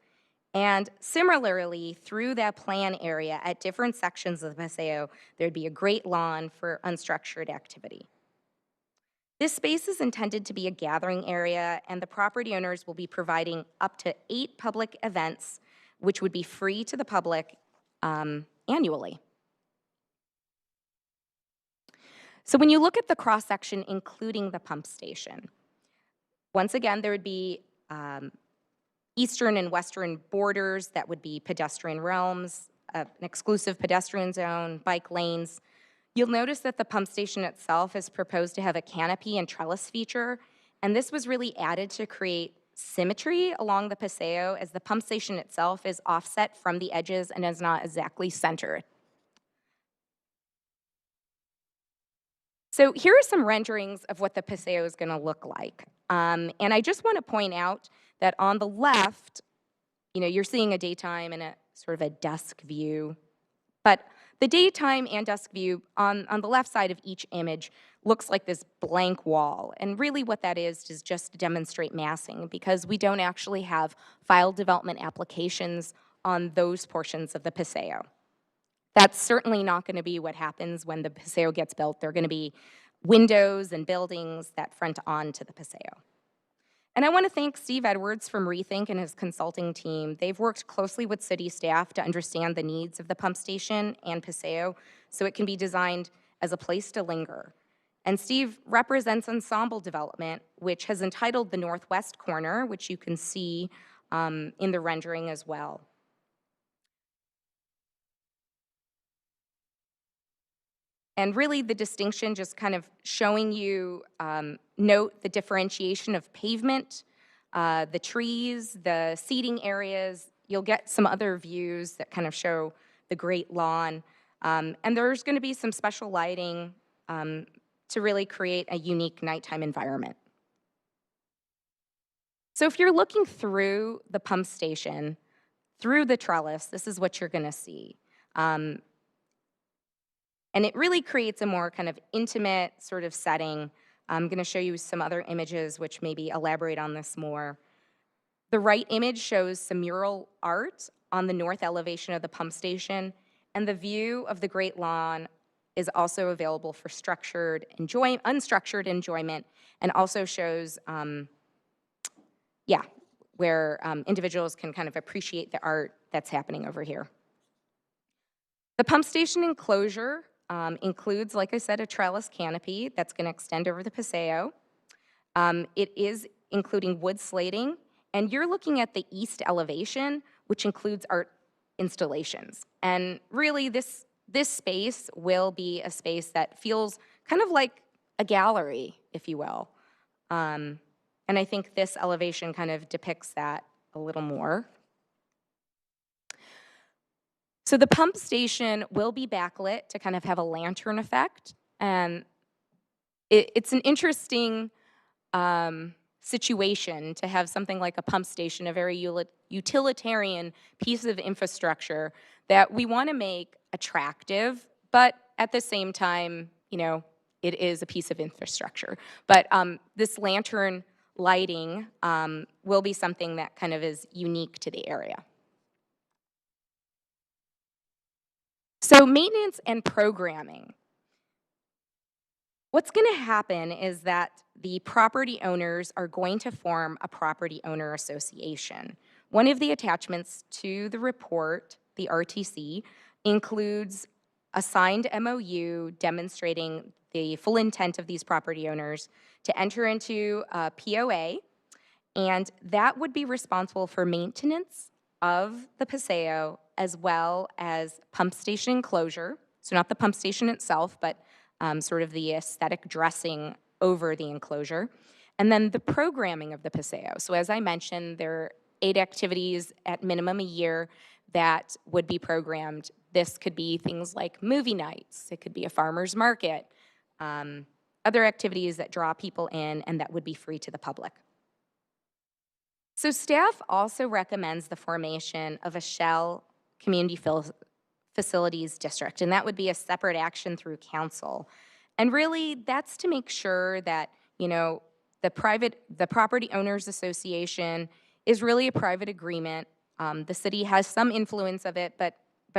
and similarly, through that plan area at different sections of the paseo, there'd be a great lawn for unstructured activity. This space is intended to be a gathering area, and the property owners will be providing up to 8 public events, which would be free to the public annually. So when you look at the cross-section, including the pump station, once again, there would be eastern and western borders that would be pedestrian realms, an exclusive pedestrian zone, bike lanes. You'll notice that the pump station itself is proposed to have a canopy and trellis feature, and this was really added to create symmetry along the Paseo, as the pump station itself is offset from the edges and is not exactly centered. So here are some renderings of what the Paseo is going to look like. And I just want to point out that on the left, you're seeing a daytime and a sort of a dusk view. But the daytime and dusk view on the left side of each image looks like this blank wall. And really what that is just to demonstrate massing, because we don't actually have file development applications on those portions of the Paseo. That's certainly not going to be what happens when the Paseo gets built. There are going to be windows and buildings that front onto the Paseo. And I want to thank Steve Edwards from Rethink and his consulting team. They've worked closely with city staff to understand the needs of the pump station and Paseo so it can be designed as a place to linger. And Steve represents Ensemble Development, which has entitled the northwest corner, which you can see in the rendering as well. And really the distinction, just kind of showing you, note the differentiation of pavement, the trees, the seating areas. You'll get some other views that kind of show the Great Lawn. And there's going to be some special lighting to really create a unique nighttime environment. So if you're looking through the pump station, through the trellis, this is what you're going to see. And it really creates a more kind of intimate sort of setting. I'm going to show you some other images which maybe elaborate on this more. The right image shows some mural art on the north elevation of the pump station, and the view of the Great Lawn is also available for unstructured enjoyment, and also shows, where individuals can kind of appreciate the art that's happening over here. The pump station enclosure includes, like I said, a trellis canopy that's going to extend over the Paseo. It is including wood slating, and you're looking at the east elevation, which includes art installations. And really, this space will be a space that feels kind of like a gallery, if you will. And I think this elevation kind of depicts that a little more. So the pump station will be backlit to kind of have a lantern effect. And it's an interesting situation to have something like a pump station, a very utilitarian piece of infrastructure that we want to make attractive, but at the same time, it is a piece of infrastructure. But this lantern lighting will be something that kind of is unique to the area. So maintenance and programming. What's going to happen is that the property owners are going to form a property owner association. One of the attachments to the report, the RTC, includes a signed MOU demonstrating the full intent of these property owners to enter into a POA, and that would be responsible for maintenance of the Paseo as well as pump station enclosure. So not the pump station itself, but sort of the aesthetic dressing over the enclosure. And then the programming of the Paseo. So as I mentioned, there are 8 activities at minimum a year that would be programmed. This could be things like movie nights. It could be a farmer's market. Other activities that draw people in and that would be free to the public. So staff also recommends the formation of a shell community facilities district, and that would be a separate action through council. And really, that's to make sure that, the property owners association is really a private agreement. The city has some influence of it, but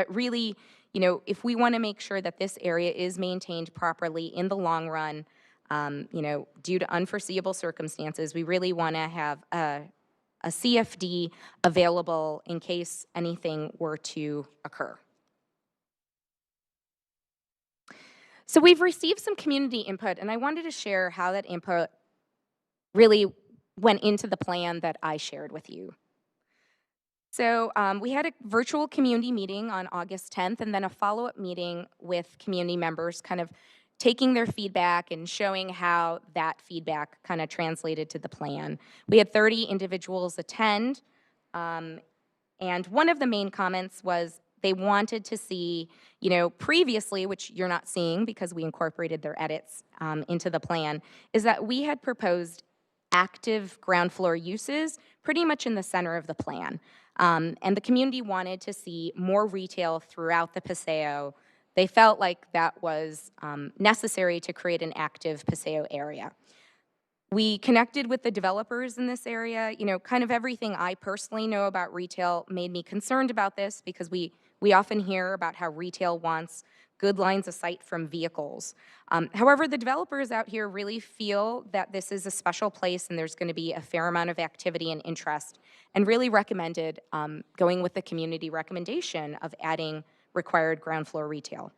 really, if we want to make sure that this area is maintained properly in the long run, Due to unforeseeable circumstances, we really want to have a CFD available in case anything were to occur. So we've received some community input, and I wanted to share how that input really went into the plan that I shared with you. So we had a virtual community meeting on August 10th, and then a follow-up meeting with community members, kind of taking their feedback and showing how that feedback kind of translated to the plan. We had 30 individuals attend, and one of the main comments was they wanted to see, previously, which you're not seeing because we incorporated their edits into the plan, is that we had proposed active ground floor uses pretty much in the center of the plan. And the community wanted to see more retail throughout the Paseo. They felt like that was necessary to create an active Paseo area. We connected with the developers in this area. Kind of everything I personally know about retail made me concerned about this because we often hear about how retail wants good lines of sight from vehicles. However, the developers out here really feel that this is a special place and there's going to be a fair amount of activity and interest, and really recommended going with the community recommendation of adding required ground floor retail.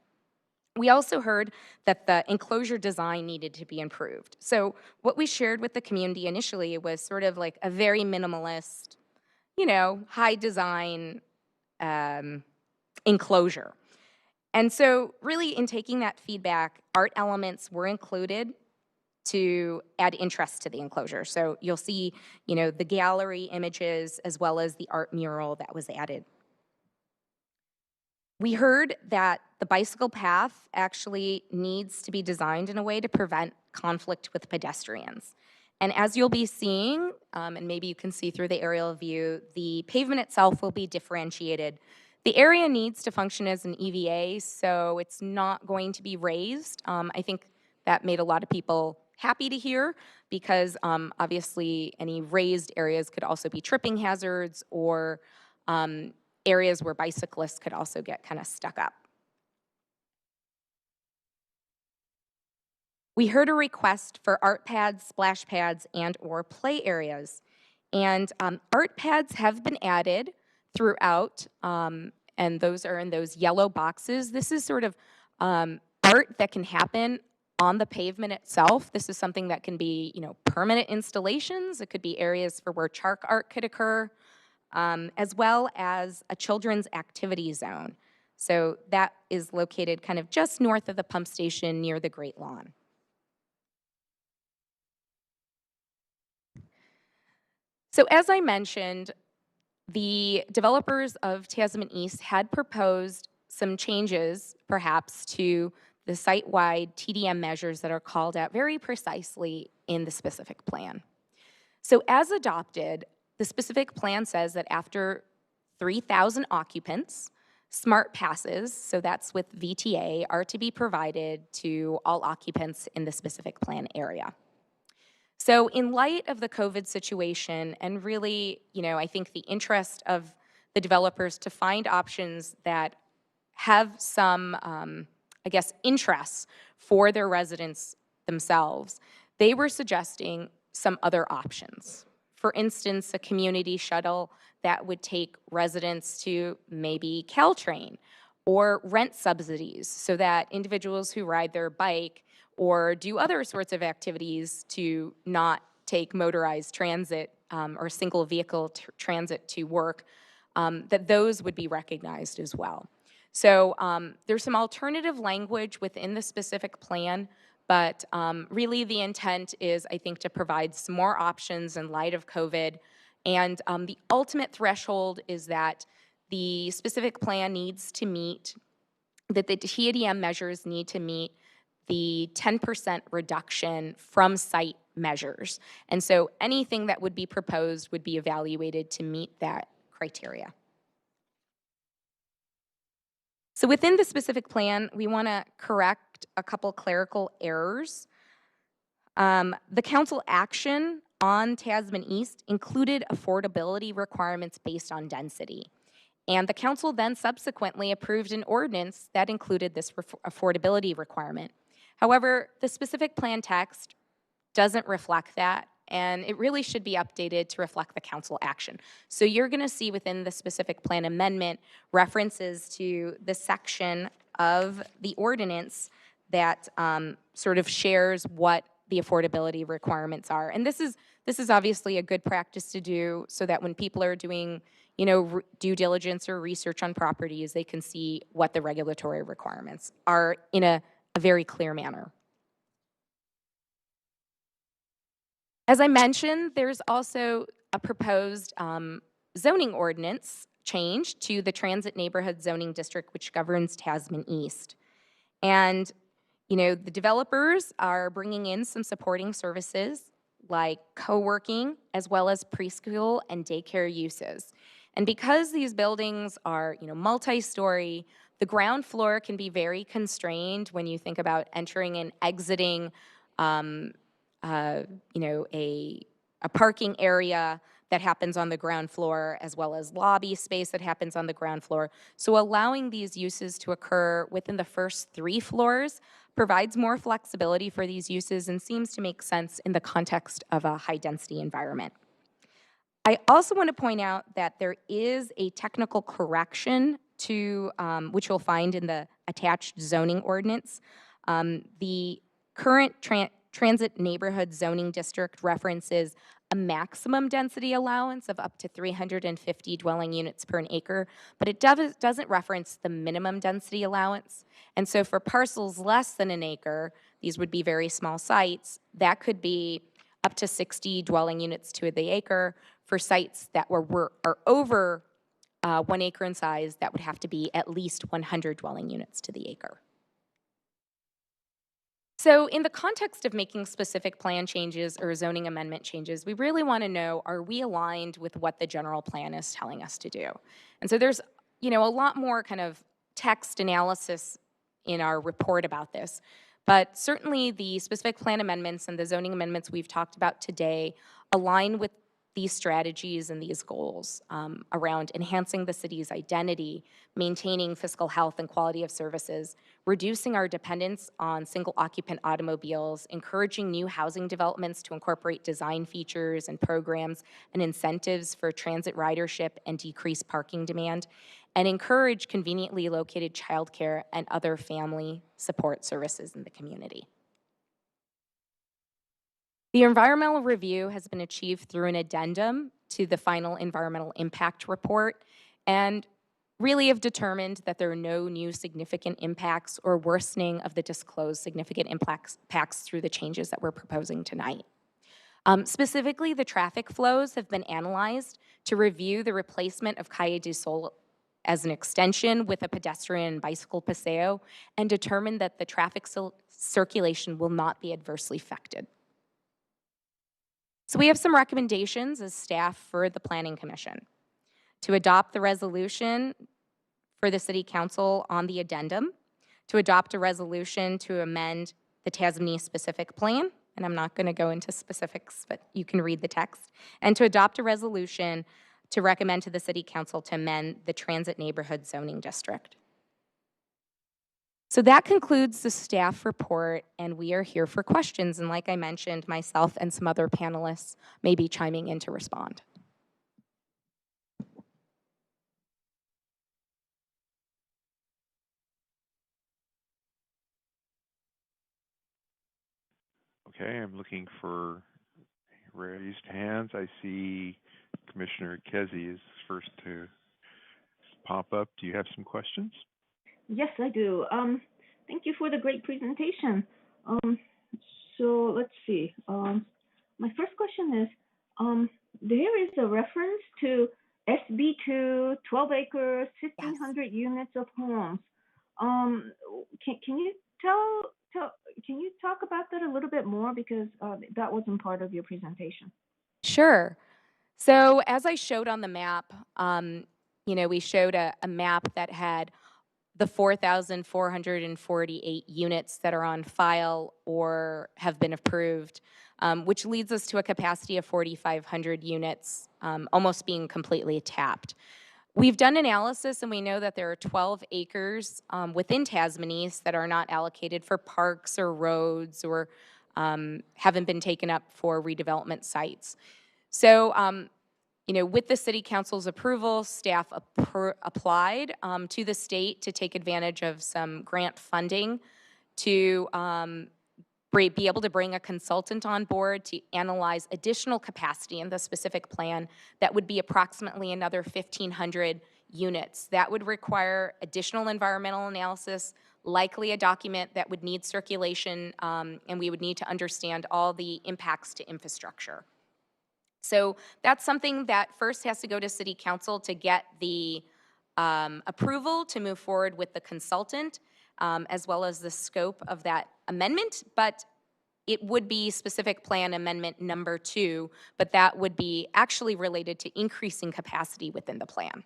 We also heard that the enclosure design needed to be improved. So what we shared with the community initially was sort of like a very minimalist, high design enclosure. And so really in taking that feedback, art elements were included to add interest to the enclosure. So you'll see, the gallery images as well as the art mural that was added. We heard that the bicycle path actually needs to be designed in a way to prevent conflict with pedestrians. And as you'll be seeing, and maybe you can see through the aerial view, the pavement itself will be differentiated. The area needs to function as an EVA, so it's not going to be raised. I think that made a lot of people happy to hear because obviously any raised areas could also be tripping hazards or areas where bicyclists could also get kind of stuck up. We heard a request for art pads, splash pads, and or play areas. And art pads have been added throughout, and those are in those yellow boxes. This is sort of art that can happen on the pavement itself. This is something that can be, permanent installations. It could be areas for where chalk art could occur. As well as a children's activity zone. So that is located kind of just north of the pump station near the Great Lawn. So as I mentioned, the developers of Tasman East had proposed some changes, perhaps, to the site-wide TDM measures that are called out very precisely in the specific plan. So as adopted, the specific plan says that after 3,000 occupants, smart passes, so that's with VTA, are to be provided to all occupants in the specific plan area. So in light of the COVID situation and really, I think the interest of the developers to find options that have some, interests for their residents themselves, they were suggesting some other options. For instance, a community shuttle that would take residents to maybe Caltrain, or rent subsidies so that individuals who ride their bike or do other sorts of activities to not take motorized transit or single vehicle transit to work, that those would be recognized as well. So there's some alternative language within the specific plan, but really the intent is, I think, to provide some more options in light of COVID. And the ultimate threshold is that the specific plan needs to meet, that the TDM measures need to meet the 10% reduction from site measures. And so anything that would be proposed would be evaluated to meet that criteria. So within the specific plan, we want to correct a couple clerical errors. The council action on Tasman East included affordability requirements based on density. And the council then subsequently approved an ordinance that included this affordability requirement. However, the specific plan text doesn't reflect that, and it really should be updated to reflect the council action. So you're going to see within the specific plan amendment references to the section of the ordinance that sort of shares what the affordability requirements are. And this is obviously a good practice to do so that when people are doing, you know, due diligence or research on properties, they can see what the regulatory requirements are in a very clear manner. As I mentioned, there's also a proposed zoning ordinance change to the Transit Neighborhood Zoning District, which governs Tasman East. And, you know, the developers are bringing in some supporting services like co-working, as well as preschool and daycare uses. And because these buildings are, you know, multi-story, the ground floor can be very constrained when you think about entering and exiting you know, a parking area that happens on the ground floor, as well as lobby space that happens on the ground floor. So allowing these uses to occur within the first 3 floors provides more flexibility for these uses and seems to make sense in the context of a high-density environment. I also want to point out that there is a technical correction to, which you'll find in the attached zoning ordinance. The current Transit Neighborhood Zoning District references a maximum density allowance of up to 350 dwelling units per an acre, but it doesn't reference the minimum density allowance. And so for parcels less than an acre, these would be very small sites, that could be up to 60 dwelling units to the acre. For sites that are over 1 acre in size, that would have to be at least 100 dwelling units to the acre. So in the context of making specific plan changes or zoning amendment changes, we really want to know, are we aligned with what the general plan is telling us to do? And so there's, you know, a lot more kind of text analysis in our report about this, but certainly the specific plan amendments and the zoning amendments we've talked about today align with these strategies and these goals around enhancing the city's identity, maintaining fiscal health and quality of services, reducing our dependence on single-occupant automobiles, encouraging new housing developments to incorporate design features and programs and incentives for transit ridership and decrease parking demand, and encourage conveniently located childcare and other family support services in the community. The environmental review has been achieved through an addendum to the final environmental impact report, and really have determined that there are no new significant impacts or worsening of the disclosed significant impacts through the changes that we're proposing tonight. Specifically, the traffic flows have been analyzed to review the replacement of Calle du Sol as an extension with a pedestrian and bicycle paseo, and determined that the traffic circulation will not be adversely affected. So we have some recommendations as staff for the Planning Commission. To adopt the resolution for the City Council on the addendum, to adopt a resolution to amend the Tasmania specific plan, and I'm not going to go into specifics, but you can read the text, and to adopt a resolution to recommend to the City Council to amend the Transit Neighborhood Zoning District. So that concludes the staff report, and we are here for questions. And like I mentioned, myself and some other panelists may be chiming in to respond. Okay, I'm looking for raised hands. I see Commissioner Kesey is first to pop up. Do you have some questions? Yes, I do. Thank you for the great presentation. So let's see. My first question is, there is a reference to SB2, 12 acres, 1,500 units of homes. Can you can you talk about that a little bit more, because that wasn't part of your presentation? Sure. So as I showed on the map, you know, we showed a map that had the 4,448 units that are on file or have been approved, which leads us to a capacity of 4,500 units, almost being completely tapped. We've done analysis, and we know that there are 12 acres within Tasman East that are not allocated for parks or roads or haven't been taken up for redevelopment sites. So, you know, with the City Council's approval, staff applied to the state to take advantage of some grant funding to be able to bring a consultant on board to analyze additional capacity in the specific plan that would be approximately another 1,500 units. That would require additional environmental analysis, likely a document that would need circulation, and we would need to understand all the impacts to infrastructure. So that's something that first has to go to City Council to get the approval to move forward with the consultant, as well as the scope of that amendment, but it would be specific plan amendment number 2, but that would be actually related to increasing capacity within the plan.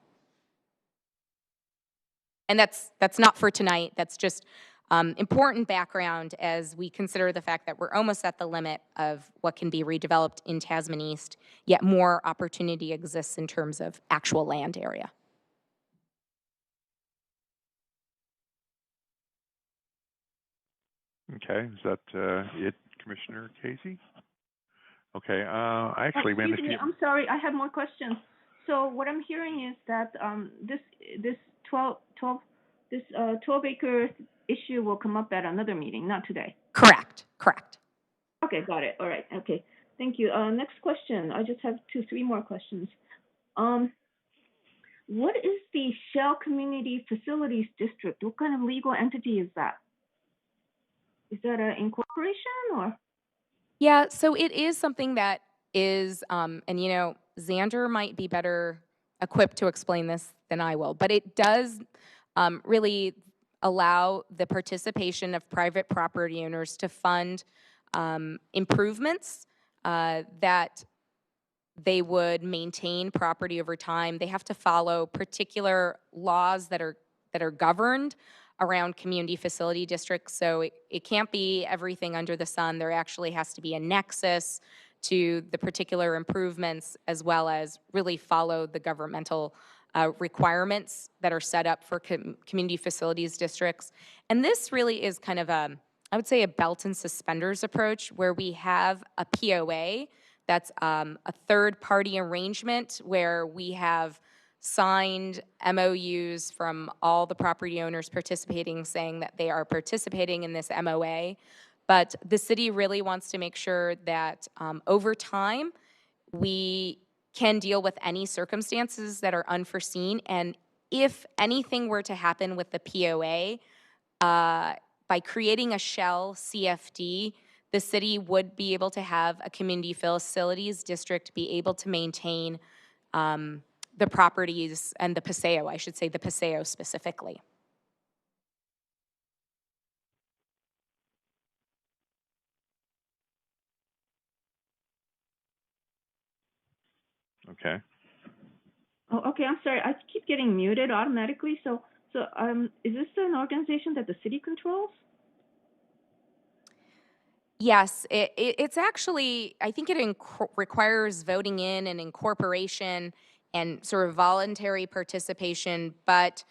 And that's not for tonight, that's just important background as we consider the fact that we're almost at the limit of what can be redeveloped in Tasman East, yet more opportunity exists in terms of actual land area. Okay, is that it, Commissioner Casey? Okay, I actually went. Excuse me, I'm sorry, I have more questions. So what I'm hearing is that this 12 acre issue will come up at another meeting, not today. Correct. Okay, got it. All right. Okay, thank you. Next question. I just have 3 more questions. What is the Shell Community Facilities District? What kind of legal entity is that? Is that an incorporation or? Yeah, so it is something that is, and you know, Xander might be better equipped to explain this than I will, but it does really allow the participation of private property owners to fund improvements that they would maintain property over time. They have to follow particular laws that are governed around community facility districts. So it can't be everything under the sun. There actually has to be a nexus to the particular improvements, as well as really follow the governmental requirements that are set up for community facilities districts. And this really is kind of I would say a belt and suspenders approach, where we have a POA that's a third-party arrangement where we have signed MOUs from all the property owners participating, saying that they are participating in this MOA. But the city really wants to make sure that over time, we can deal with any circumstances that are unforeseen. And if anything were to happen with the POA, by creating a shell CFD, the city would be able to have a community facilities district be able to maintain the properties and the Paseo, I should say the Paseo specifically. Okay. Oh, okay. I'm sorry. I keep getting muted automatically. So is this an organization that the city controls? Yes, it's actually, I think it requires voting in and incorporation and sort of voluntary participation, but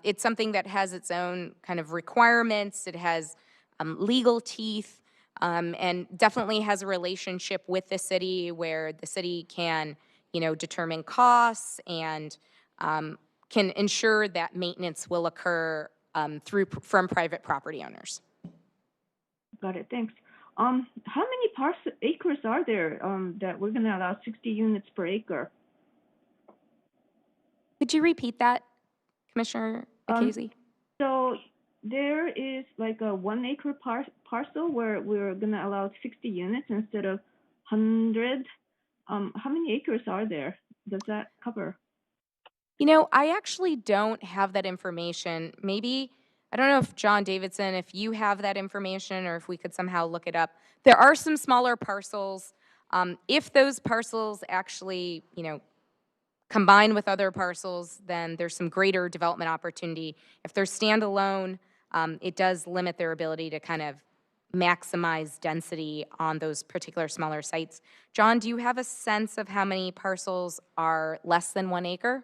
it's something that has its own kind of requirements. It has legal teeth, and definitely has a relationship with the city where the city can, you know, determine costs and can ensure that maintenance will occur from private property owners. Got it. Thanks. How many acres are there that we're going to allow 60 units per acre? Could you repeat that, Commissioner Casey? So there is like a 1 acre parcel where we're going to allow 60 units instead of 100. How many acres are there? Does that cover? You know, I actually don't have that information. Maybe, I don't know if John Davidson, if you have that information or if we could somehow look it up. There are some smaller parcels. If those parcels actually, you know, combine with other parcels, then there's some greater development opportunity. If they're standalone, it does limit their ability to kind of maximize density on those particular smaller sites. John, do you have a sense of how many parcels are less than 1 acre?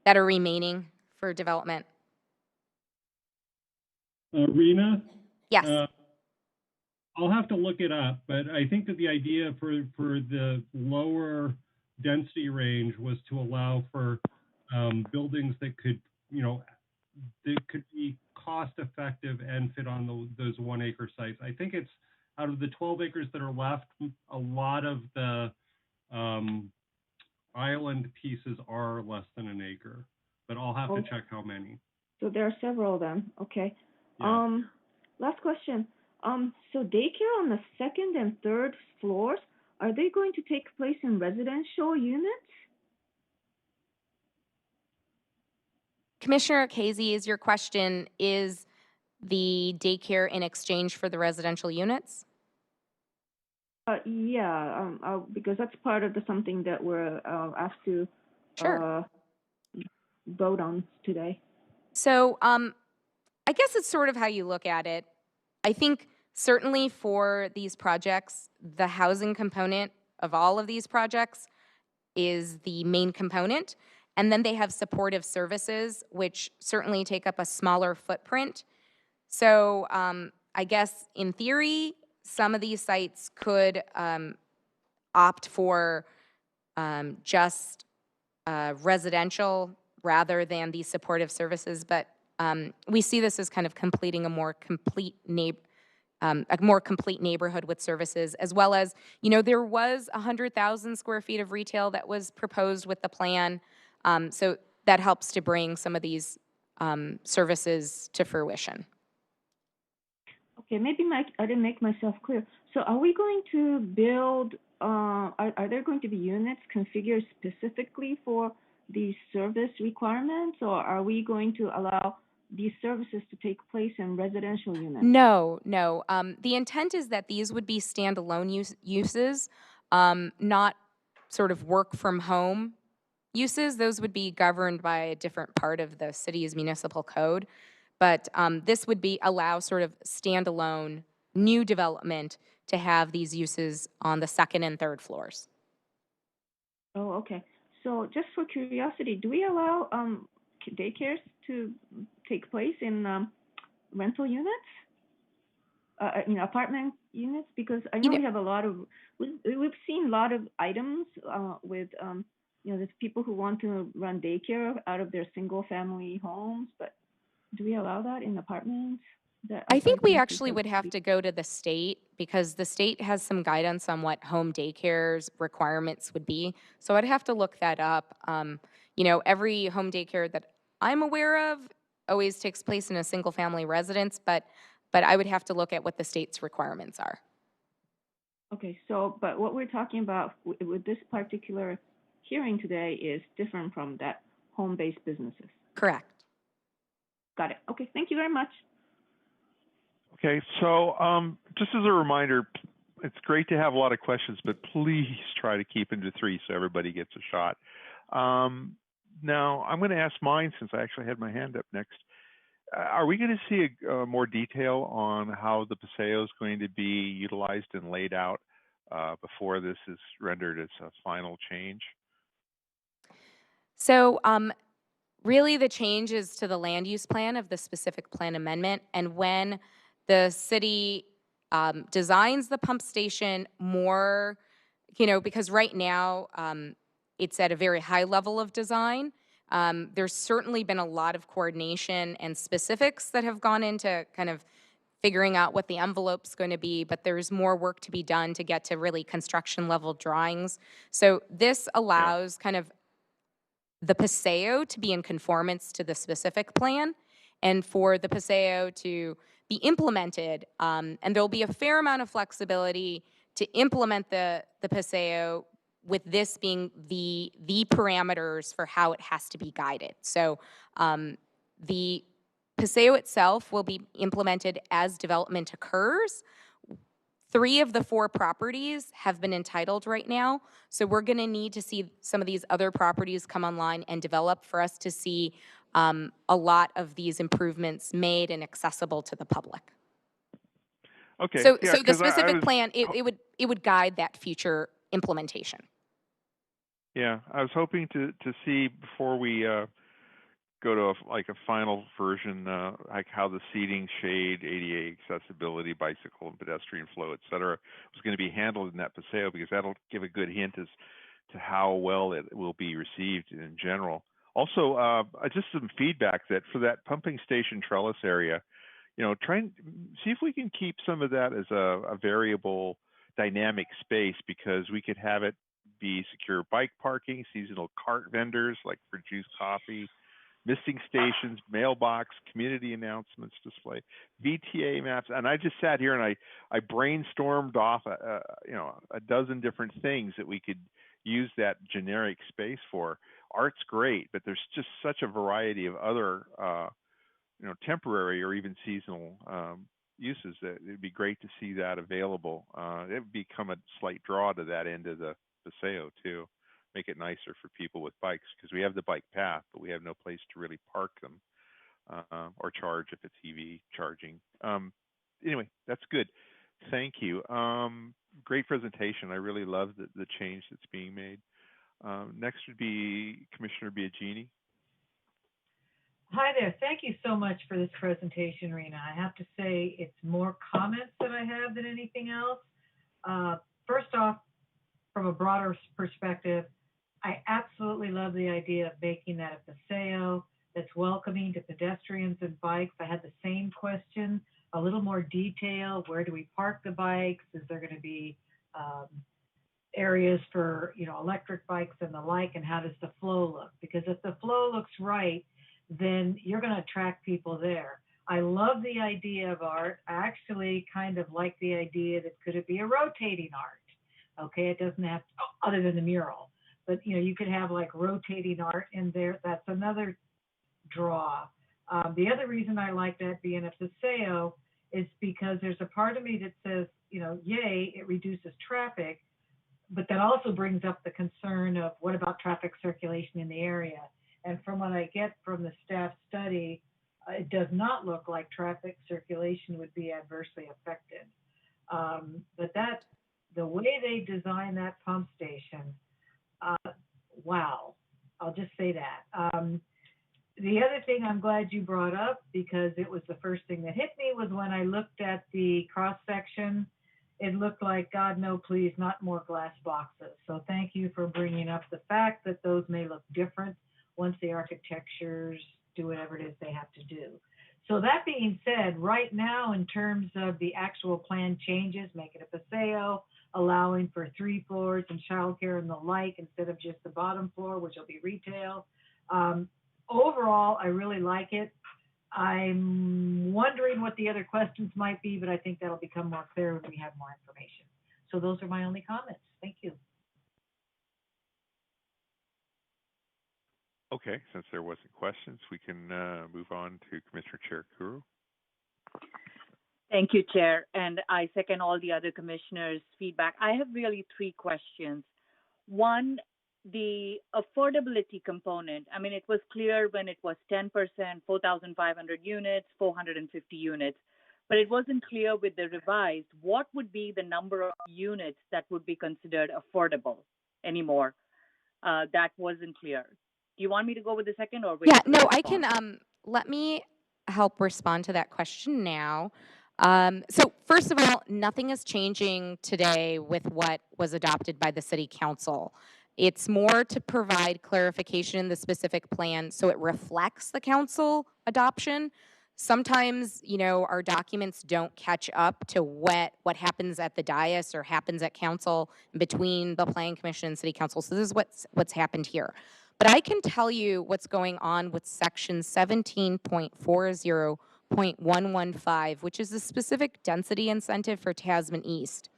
that are remaining for development. Rena? Yes. I'll have to look it up, but I think that the idea for the lower density range was to allow for buildings that could, that could be cost effective and fit on those 1 acre sites. I think it's out of the 12 acres that are left, a lot of the island pieces are less than an acre, but I'll have to check how many. So there are several of them. Okay. Yeah. Last question. So daycare on the second and third floors, are they going to take place in residential units? Commissioner Casey, is your question, is the daycare in exchange for the residential units? Yeah, because that's part of something that we're asked to vote on today. So I guess it's sort of how you look at it. I think certainly for these projects, the housing component of all of these projects is the main component. And then they have supportive services, which certainly take up a smaller footprint. So I guess in theory, some of these sites could opt for just residential rather than these supportive services. But we see this as kind of completing a more complete neighborhood with services, as well as, there was 100,000 square feet of retail that was proposed with the plan. So that helps to bring some of these services to fruition. Okay, maybe I didn't make myself clear. So are we going to build, are there going to be units configured specifically for these service requirements, or are we going to allow these services to take place in residential units? No. The intent is that these would be standalone uses, not sort of work from home uses. Those would be governed by a different part of the city's municipal code. But this would allow sort of standalone new development to have these uses on the second and third floors. Oh, okay. So just for curiosity, do we allow daycares to take place in rental units? Apartment units? Because I know we have a lot of, we've seen a lot of items with, there's people who want to run daycare out of their single family homes, but do we allow that in apartments? I think we actually would have to go to the state, because the state has some guidance on what home daycare's requirements would be. So I'd have to look that up. Every home daycare that I'm aware of always takes place in a single family residence, but I would have to look at what the state's requirements are. Okay, so, but what we're talking about with this particular hearing today is different from that home-based businesses. Correct. Got it. Okay, thank you very much. Okay, so just as a reminder, it's great to have a lot of questions, but please try to keep into 3 so everybody gets a shot. Now, I'm going to ask mine since I actually had my hand up next. Are we going to see more detail on how the Paseo is going to be utilized and laid out before this is rendered as a final change? So really the change is to the land use plan of the specific plan amendment, and when the city designs the pump station more, because right now it's at a very high level of design. There's certainly been a lot of coordination and specifics that have gone into kind of figuring out what the envelope's going to be, but there's more work to be done to get to really construction level drawings. So this allows kind of the Paseo to be in conformance to the specific plan, and for the Paseo to be implemented, and there'll be a fair amount of flexibility to implement the Paseo, with this being the parameters for how it has to be guided. So the Paseo itself will be implemented as development occurs. 3 of the 4 properties have been entitled right now, so we're going to need to see some of these other properties come online and develop for us to see a lot of these improvements made and accessible to the public. Okay. So, yeah, so the specific plan, it would guide that future implementation. Yeah, I was hoping to see before we go to like a final version, like how the seating, shade, ADA accessibility, bicycle and pedestrian flow, et cetera, was going to be handled in that paseo, because that'll give a good hint as to how well it will be received in general. Also, just some feedback that for that pumping station trellis area, try and see if we can keep some of that as a variable dynamic space, because we could have it be secure bike parking, seasonal cart vendors like for juice, coffee, missing stations, mailbox, community announcements display, VTA maps. And I just sat here and I brainstormed off a dozen different things that we could use that generic space for. Art's great, but there's just such a variety of other temporary or even seasonal uses that it'd be great to see that available. It would become a slight draw to that end of the paseo too. Make it nicer for people with bikes, because we have the bike path, but we have no place to really park them or charge if it's EV charging. Anyway, that's good. Thank you. Great presentation. I really love the change that's being made. Next would be Commissioner Biagini. Hi there. Thank you so much for this presentation, Rena. I have to say it's more comments that I have than anything else. First off, from a broader perspective, I absolutely love the idea of making that a paseo that's welcoming to pedestrians and bikes. I had the same question, a little more detail. Where do we park the bikes? Is there going to be areas for electric bikes and the like? And how does the flow look? Because if the flow looks right, then you're going to attract people there. I love the idea of art. I actually kind of like the idea that could it be a rotating art? Okay, it doesn't have to, other than the mural. But you could have like rotating art in there. That's another draw. The other reason I like that being a paseo is because there's a part of me that says, yay, it reduces traffic, but that also brings up the concern of what about traffic circulation in the area? And from what I get from the staff study, it does not look like traffic circulation would be adversely affected. But the way they design that pump station, wow, I'll just say that. The other thing I'm glad you brought up, because it was the first thing that hit me, was when I looked at the cross section, it looked like, God, no, please, not more glass boxes. So thank you for bringing up the fact that those may look different once the architectures do whatever it is they have to do. So that being said, right now, in terms of the actual plan changes, make it a paseo, allowing for 3 floors and childcare and the like, instead of just the bottom floor, which will be retail. Overall, I really like it. I'm wondering what the other questions might be, but I think that'll become more clear when we have more information. So those are my only comments. Thank you. Okay, since there wasn't questions, we can move on to Commissioner Chair Kuru. Thank you, Chair, and I second all the other commissioners' feedback. I have really 3 questions. One, the affordability component. I mean, it was clear when it was 10%, 4,500 units, 450 units, but it wasn't clear with the revised what would be the number of units that would be considered affordable anymore. That wasn't clear. Do you want me to go with the second or wait? Yeah, no, I can, let me help respond to that question now. So first of all, nothing is changing today with what was adopted by the City Council. It's more to provide clarification in the specific plan so it reflects the council adoption. Sometimes, our documents don't catch up to what happens at the dais or happens at council between the Planning Commission and City Council. So this is what's happened here. But I can tell you what's going on with section 17.40.115, which is the specific density incentive for Tasman East.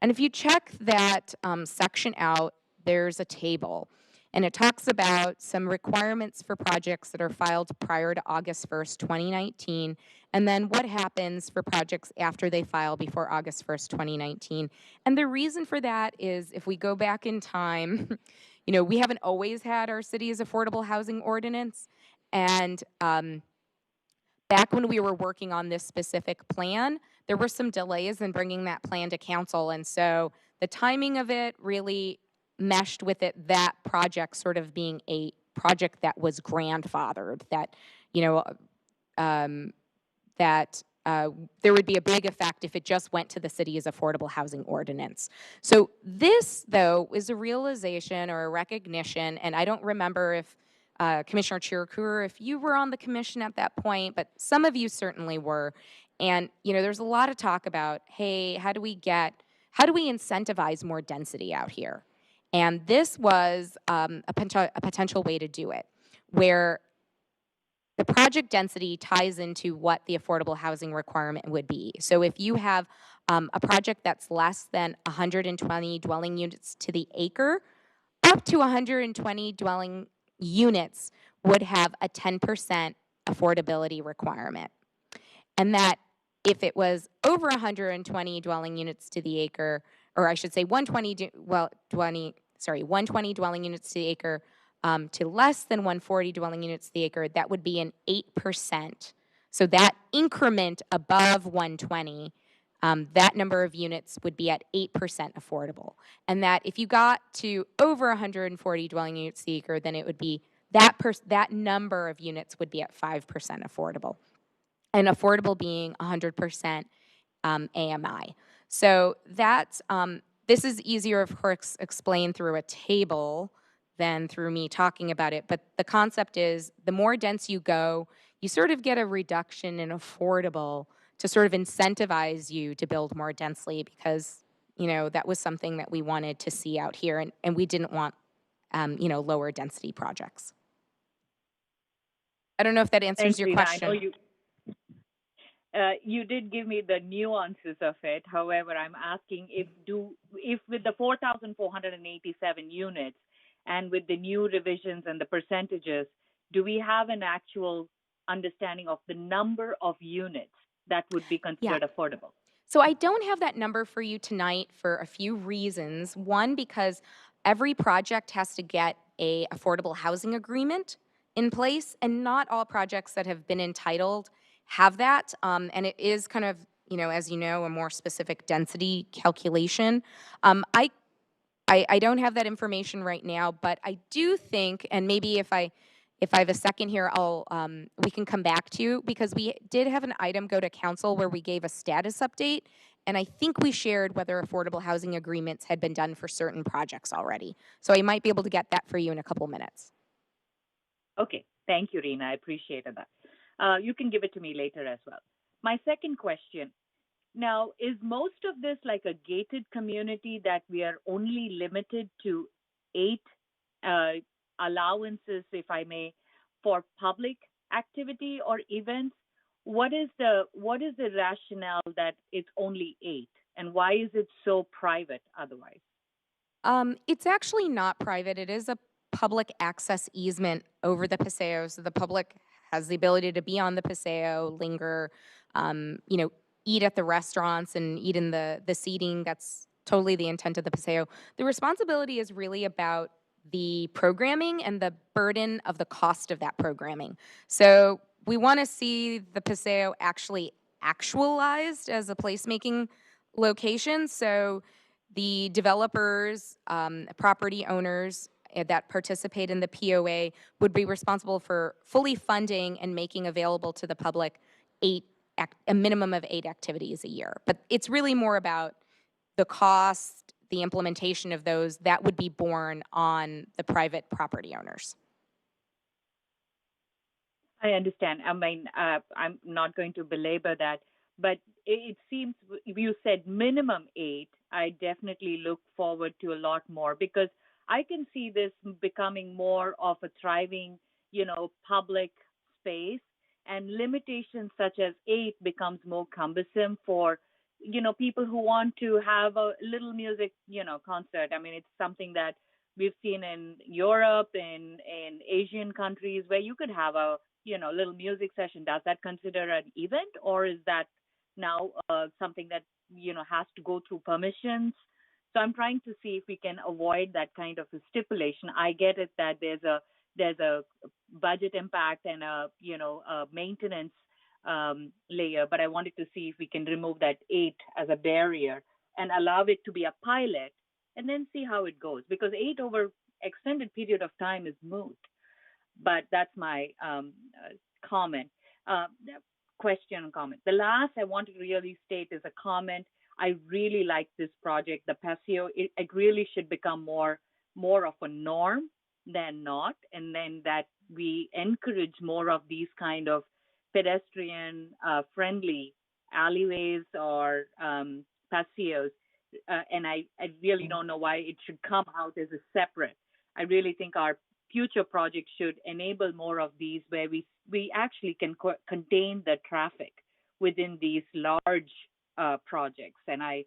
And if you check that section out, there's a table. And it talks about some requirements for projects that are filed prior to August 1st, 2019, and then what happens for projects after they file before August 1st, 2019. And the reason for that is if we go back in time, we haven't always had our city's affordable housing ordinance. And back when we were working on this specific plan, there were some delays in bringing that plan to council. And so the timing of it really meshed with that project sort of being project that was grandfathered, that, you know, that there would be a big effect if it just went to the city's affordable housing ordinance. So this, though, is a realization or a recognition, and I don't remember if Commissioner Chirikur, if you were on the commission at that point, but some of you certainly were. And, you know, there's a lot of talk about, hey, how do we incentivize more density out here? And this was a potential way to do it, where the project density ties into what the affordable housing requirement would be. So if you have a project that's less than 120 dwelling units to the acre, up to 120 dwelling units would have a 10% affordability requirement. And that if it was over 120 dwelling units to the acre, or I should say 120 dwelling units to the acre, to less than 140 dwelling units to the acre, that would be an 8%. So that increment above 120, that number of units would be at 8% affordable. And that if you got to over 140 dwelling units to the acre, then it would be that number of units would be at 5% affordable. And affordable being 100% AMI. So that's, this is easier, of course, explained through a table than through me talking about it. But the concept is the more dense you go, you sort of get a reduction in affordable to sort of incentivize you to build more densely, because, you know, that was something that we wanted to see out here, and we didn't want, you know, lower density projects. I don't know if that answers Thanks, your Rita. question. I know you did give me the nuances of it. However, I'm asking if with the 4,487 units and with the new revisions and the percentages, do we have an actual understanding of the number of units that would be considered affordable? So I don't have that number for you tonight for a few reasons. One, because every project has to get a affordable housing agreement in place, and not all projects that have been entitled have that. And it is kind of, you know, as you know, a more specific density calculation. I don't have that information right now, but I do think, and maybe if I have a second here, we can come back to you, because we did have an item go to council where we gave a status update, and I think we shared whether affordable housing agreements had been done for certain projects already. So I might be able to get that for you in a couple minutes. Okay, thank you, Rena. I appreciate that. You can give it to me later as well. My second question, now, is most of this like a gated community that we are only limited to 8 allowances, if I may, for public activity or events? What is the rationale that it's only 8, and why is it so private otherwise? It's actually not private. It is a public access easement over the Paseo, so the public has the ability to be on the Paseo, linger, you know, eat at the restaurants and eat in the seating. That's totally the intent of the Paseo. The responsibility is really about the programming and the burden of the cost of that programming. So we want to see the Paseo actually actualized as a placemaking location. So the developers, property owners that participate in the POA would be responsible for fully funding and making available to the public a minimum of 8 activities a year. But it's really more about the cost, the implementation of those that would be borne on the private property owners. I understand. I mean, I'm not going to belabor that, but it seems you said minimum 8. I definitely look forward to a lot more, because I can see this becoming more of a thriving, you know, public space, and limitations such as 8 becomes more cumbersome for, you know, people who want to have a little music, you know, concert. I mean, it's something that we've seen in Europe and in Asian countries where you could have a, you know, little music session. Does that consider an event, or is that now something that, you know, has to go through permissions? So I'm trying to see if we can avoid that kind of a stipulation. I get it that there's a budget impact and a, you know, a maintenance layer, but I wanted to see if we can remove that 8 as a barrier and allow it to be a pilot, and then see how it goes, because 8 over extended period of time is moot. but that's my comment, question and comment. The last I want to really state is a comment. I really like this project, the Paseo. It really should become more of a norm than not, and then that we encourage more of these kind of pedestrian friendly alleyways or paseos. And I really don't know why it should come out as a separate. I really think our future projects should enable more of these where we actually can contain the traffic within these large projects. And I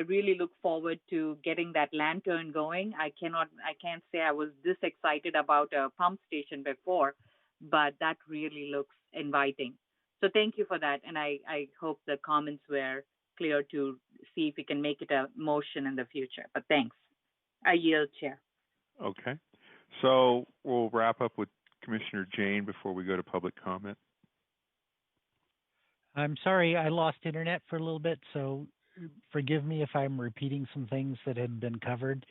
really look forward to getting that lantern going. I can't say I was this excited about a pump station before, but that really looks inviting. So thank you for that. And I hope the comments were clear to see if we can make it a motion in the future. But thanks. I yield, Chair. Okay. So we'll wrap up with Commissioner Jane before we go to public comment. I'm sorry, I lost internet for a little bit, so forgive me if I'm repeating some things that had been covered.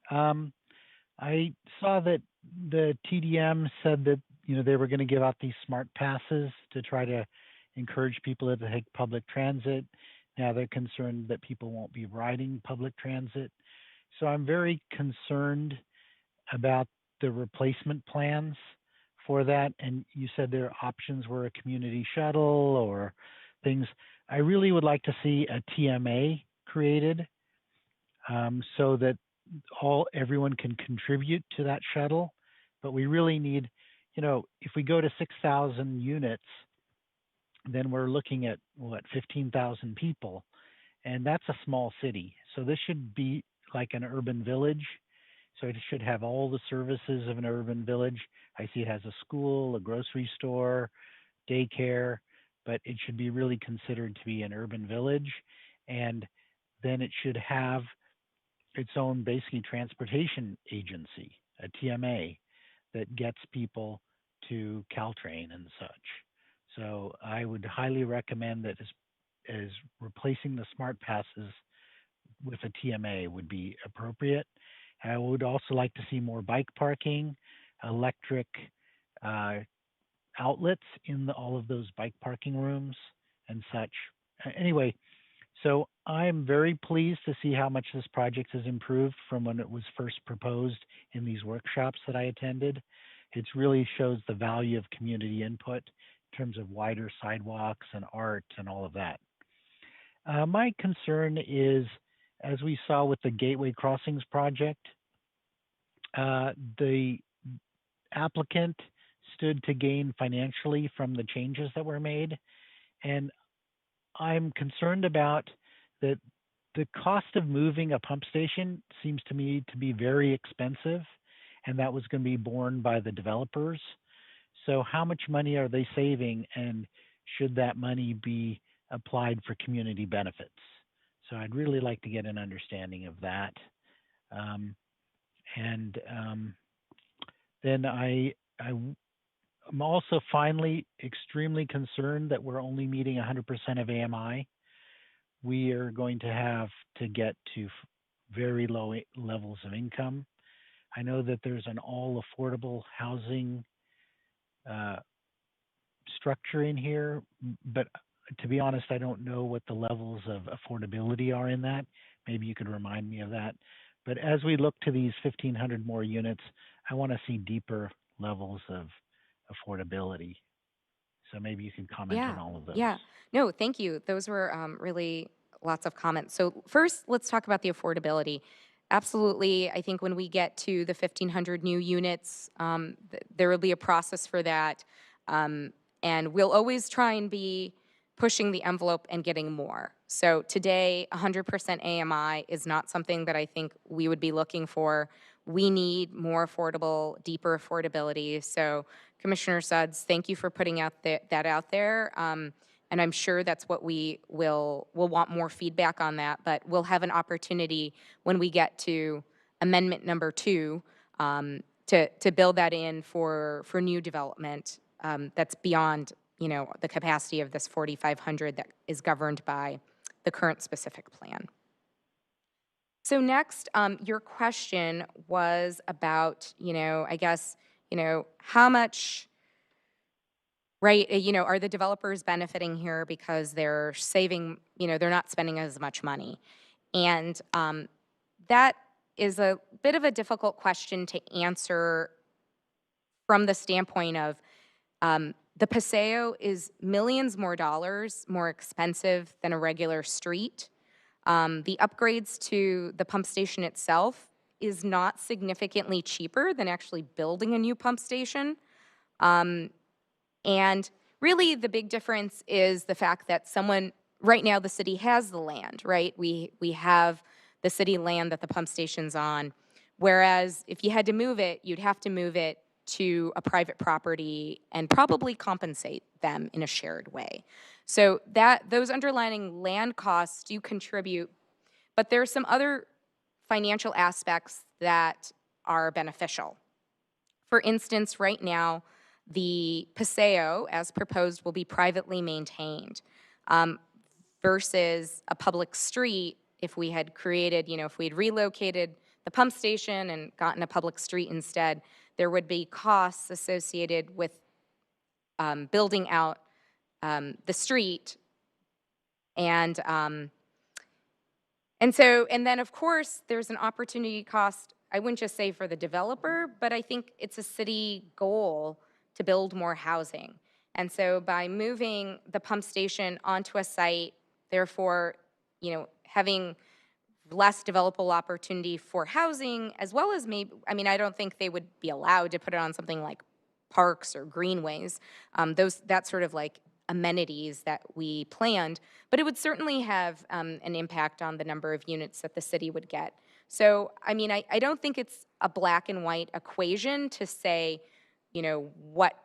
I saw that the TDM said that they were going to give out these smart passes to try to encourage people to take public transit. Now they're concerned that people won't be riding public transit. So I'm very concerned about the replacement plans for that. And you said their options were a community shuttle or things. I really would like to see a TMA created so that everyone can contribute to that shuttle. But we really need, if we go to 6,000 units, then we're looking at 15,000 people, and that's a small city. So this should be like an urban village. So it should have all the services of an urban village. I see it has a school, a grocery store, daycare, but it should be really considered to be an urban village. And then it should have its own basically transportation agency, a TMA, that gets people to Caltrain and such. So I would highly recommend that as replacing the smart passes with a TMA would be appropriate. I would also like to see more bike parking, electric outlets in all of those bike parking rooms and such. Anyway, so I'm very pleased to see how much this project has improved from when it was first proposed in these workshops that I attended. It really shows the value of community input in terms of wider sidewalks and art and all of that. My concern is, as we saw with the Gateway Crossings project, the applicant stood to gain financially from the changes that were made. And I'm concerned about that the cost of moving a pump station seems to me to be very expensive, and that was going to be borne by the developers. So how much money are they saving, and should that money be applied for community benefits? So I'd really like to get an understanding of that. Then I'm also finally extremely concerned that we're only meeting 100% of AMI. We are going to have to get to very low levels of income. I know that there's an all affordable housing structure in here, but to be honest, I don't know what the levels of affordability are in that. Maybe you could remind me of that. But as we look to these 1,500 more units, I want to see deeper levels of affordability. So maybe you can comment on all of those. Yeah. No, thank you. Those were really lots of comments. So first, let's talk about the affordability. Absolutely. I think when we get to the 1,500 new units, there will be a process for that. And we'll always try and be pushing the envelope and getting more. So today, 100% AMI is not something that I think we would be looking for. We need more affordable, deeper affordability. So Commissioner Suds, thank you for putting that out there. And I'm sure that's what we'll want more feedback on that, but we'll have an opportunity when we get to amendment number 2 to build that in for new development that's beyond the capacity of this 4,500 that is governed by the current specific plan. So next, your question was about, I guess, how much, right, are the developers benefiting here because they're saving, they're not spending as much money? And that is a bit of a difficult question to answer from the standpoint of the Paseo is millions more dollars more expensive than a regular street. The upgrades to the pump station itself is not significantly cheaper than actually building a new pump station. And really the big difference is the fact that right now the city has the land, right? We have the city land that the pump station's on. Whereas if you had to move it, you'd have to move it to a private property and probably compensate them in a shared way. So those underlying land costs do contribute, but there are some other financial aspects that are beneficial. For instance, right now, the Paseo, as proposed, will be privately maintained versus a public street. If we had created, if we had relocated the pump station and gotten a public street instead, there would be costs associated with building out the street. And then of course, there's an opportunity cost, I wouldn't just say for the developer, but I think it's a city goal to build more housing. And so by moving the pump station onto a site, therefore, having less developable opportunity for housing, as well as I don't think they would be allowed to put it on something like parks or greenways, that sort of like amenities that we planned, but it would certainly have an impact on the number of units that the city would get. So, I don't think it's a black and white equation to say, what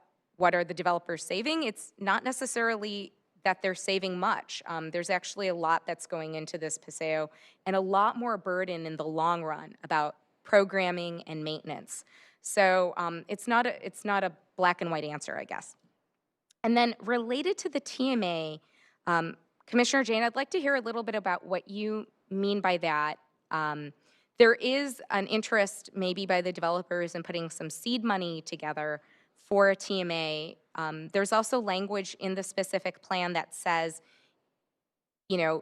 are the developers saving? It's not necessarily that they're saving much. There's actually a lot that's going into this Paseo and a lot more burden in the long run about programming and maintenance. So it's not a black and white answer, I guess. And then related to the TMA, Commissioner Jane, I'd like to hear a little bit about what you mean by that. There is an interest maybe by the developers in putting some seed money together for a TMA. There's also language in the specific plan that says,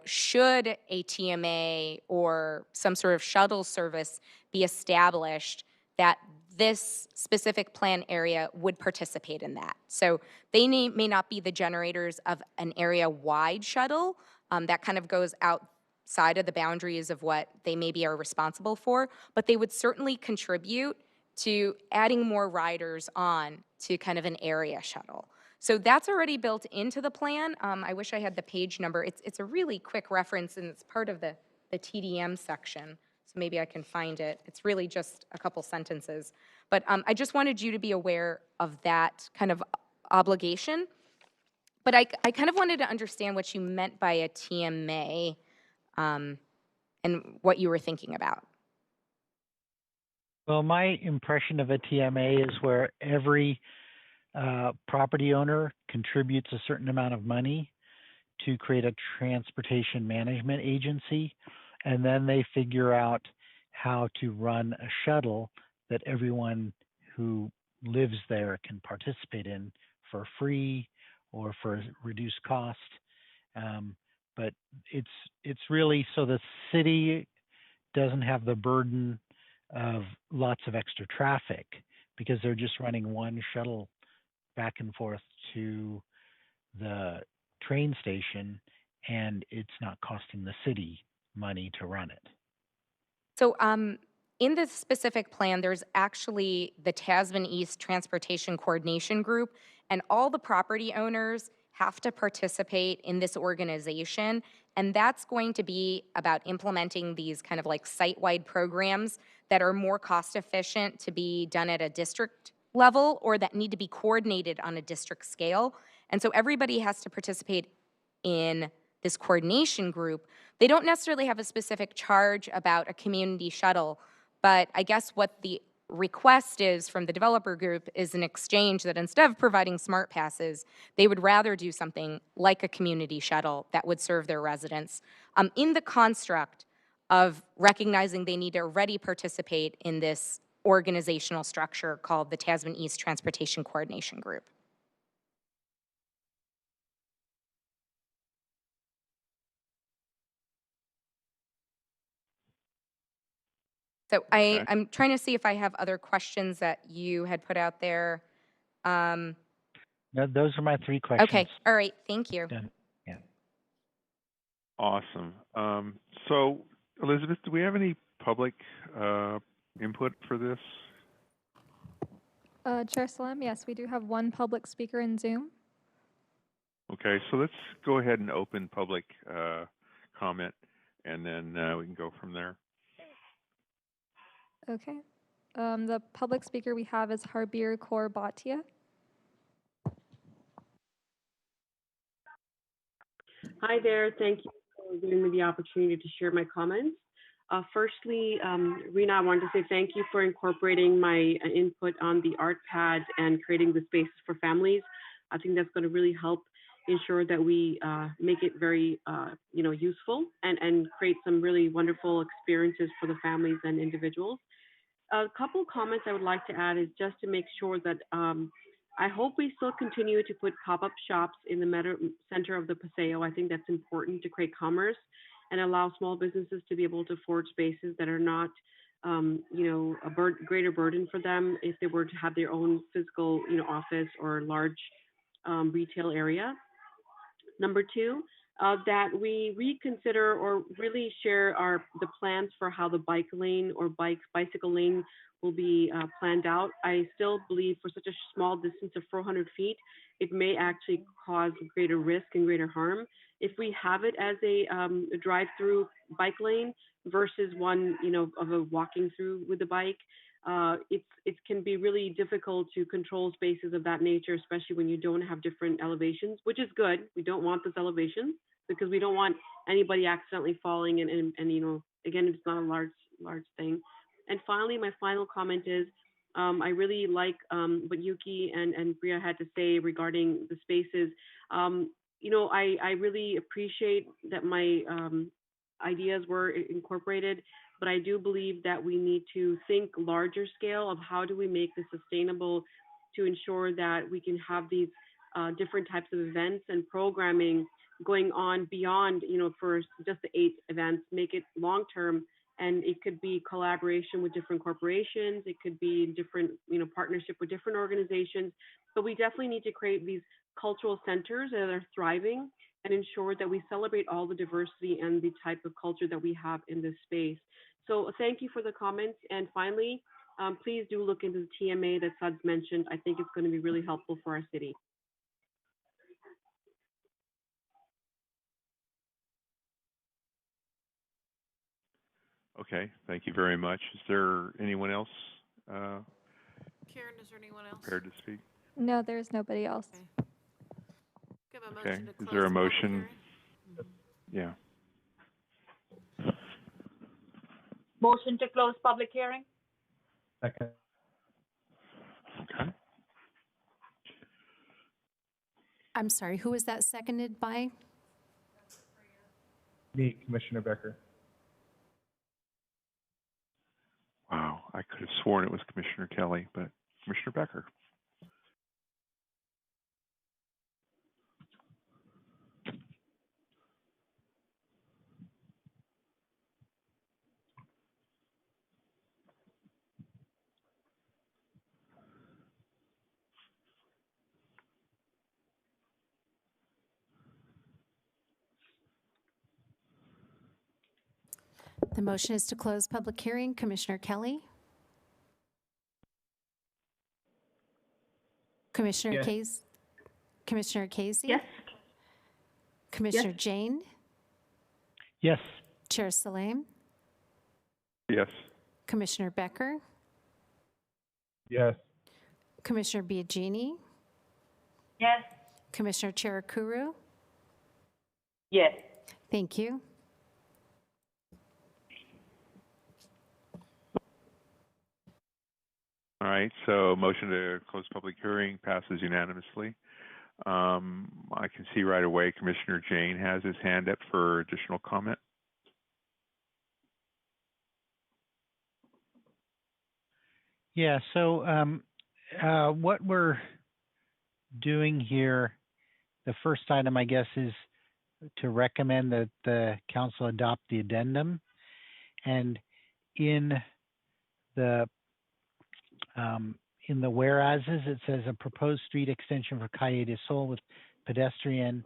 should a TMA or some sort of shuttle service be established, that this specific plan area would participate in that. So they may not be the generators of an area-wide shuttle that kind of goes outside of the boundaries of what they maybe are responsible for, but they would certainly contribute to adding more riders on to kind of an area shuttle. So that's already built into the plan. I wish I had the page number. It's a really quick reference, and it's part of the TDM section. So maybe I can find it. It's really just a couple sentences. But I just wanted you to be aware of that kind of obligation. But I kind of wanted to understand what you meant by a TMA and what you were thinking about. Well, my impression of a TMA is where every property owner contributes a certain amount of money to create a transportation management agency, and then they figure out how to run a shuttle that everyone who lives there can participate in for free or for reduced cost. But it's really so the city doesn't have the burden of lots of extra traffic because they're just running one shuttle back and forth to the train station, and it's not costing the city money to run it. So in this specific plan, there's actually the Tasman East Transportation Coordination Group, and all the property owners have to participate in this organization, and that's going to be about implementing these kind of like site-wide programs that are more cost efficient to be done at a district level or that need to be coordinated on a district scale. And so everybody has to participate in this coordination group. They don't necessarily have a specific charge about a community shuttle, but I guess what the request is from the developer group is an exchange that instead of providing smart passes, they would rather do something like a community shuttle that would serve their residents in the construct of recognizing they need to already participate in this organizational structure called the Tasman East Transportation Coordination Group. So I'm trying to see if I have other questions that you had put out there. No, those are my 3 questions. Okay, all right, thank you. Done. Yeah. Awesome. So, Elizabeth, do we have any public input for this? Chair Salam, yes, we do have one public speaker in Zoom. Okay, so let's go ahead and open public comment, and then we can go from there. Okay. The public speaker we have is Harbir Kaur Bhatia. Hi there. Thank you for giving me the opportunity to share my comments. Firstly, Rena, I wanted to say thank you for incorporating my input on the art pad and creating the spaces for families. I think that's going to really help ensure that we make it very, useful and create some really wonderful experiences for the families and individuals. A couple comments I would like to add is just to make sure that I hope we still continue to put pop-up shops in the center of the Paseo. I think that's important to create commerce and allow small businesses to be able to afford spaces that are not, a greater burden for them if they were to have their own physical, office or large retail area. Number 2, that we reconsider or really share the plans for how the bike lane or bicycle lane will be planned out. I still believe for such a small distance of 400 feet, it may actually cause greater risk and greater harm. If we have it as a drive-through bike lane versus one, of a walking through with the bike, it can be really difficult to control spaces of that nature, especially when you don't have different elevations, which is good. We don't want this elevation because we don't want anybody accidentally falling and again, it's not a large thing. And finally, my final comment is I really like what Yuki and Priya had to say regarding the spaces. I really appreciate that my ideas were incorporated, but I do believe that we need to think larger scale of how do we make this sustainable to ensure that we can have these different types of events and programming going on beyond, for just the 8 events, make it long-term. And it could be collaboration with different corporations. It could be different, partnership with different organizations. But we definitely need to create these cultural centers that are thriving and ensure that we celebrate all the diversity and the type of culture that we have in this space. So thank you for the comments. And finally, please do look into the TMA that Suds mentioned. I think it's going to be really helpful for our city. Okay, thank you very much. Is there anyone else? Karen, is there anyone else prepared to speak? No, there's nobody else. Okay. Give a Okay, motion to is close there a the public motion? hearing? Yeah. Motion to close public hearing? Second. Okay. I'm sorry, who was that seconded by? Me, Commissioner Becker. Wow, I could have sworn it was Commissioner Kelly, but Commissioner Becker. The motion is to close public hearing. Commissioner Kelly? Commissioner Yes. Casey? Commissioner Casey? Yes. Commissioner Jane? Yes. Chair Salam? Yes. Commissioner Becker? Yes. Commissioner Biagini? Yes. Commissioner Cherakuru? Yes. Thank you. All right, so motion to close public hearing passes unanimously. I can see right away Commissioner Jane has his hand up for additional comment. Yeah, so what we're doing here, the first item, I guess, is to recommend that the council adopt the addendum. And in the whereases, it says a proposed street extension for Calle de Sol with pedestrian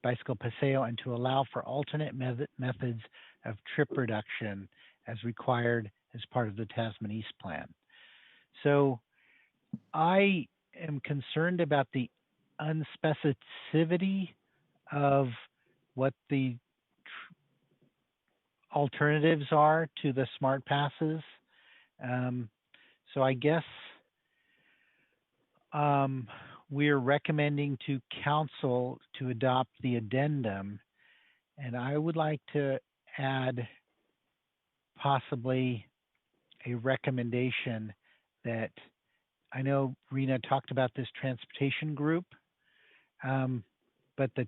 bicycle paseo and to allow for alternate methods of trip reduction as required as part of the Tasman East Plan. So I am concerned about the unspecificity of what the alternatives are to the smart passes. So I guess we're recommending to council to adopt the addendum, and I would like to add possibly a recommendation that I know Rena talked about this transportation group, but the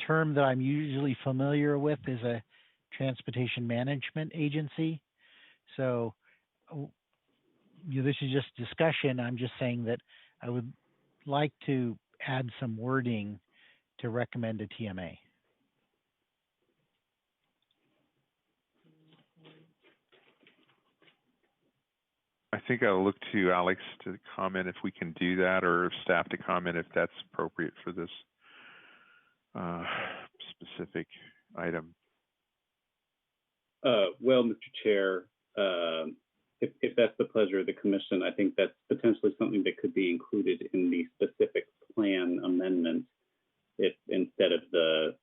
term that I'm usually familiar with is a transportation management agency. So this is just discussion. I'm just saying that I would like to add some wording to recommend a TMA. I think I'll look to Alex to comment if we can do that, or staff to comment if that's appropriate for this specific item. Well, Mr. Chair, if that's the pleasure of the commission, I think that's potentially something that could be included in the specific plan amendment, if instead of the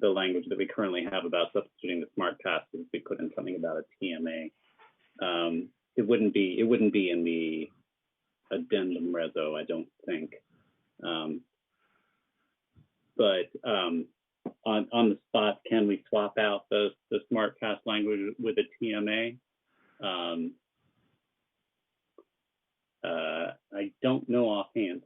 language that we currently have about substituting the smart passes, we put in something about a TMA. It wouldn't be in the addendum reso, I don't think. But on the spot, can we swap out the smart pass language with a TMA? I don't know offhand.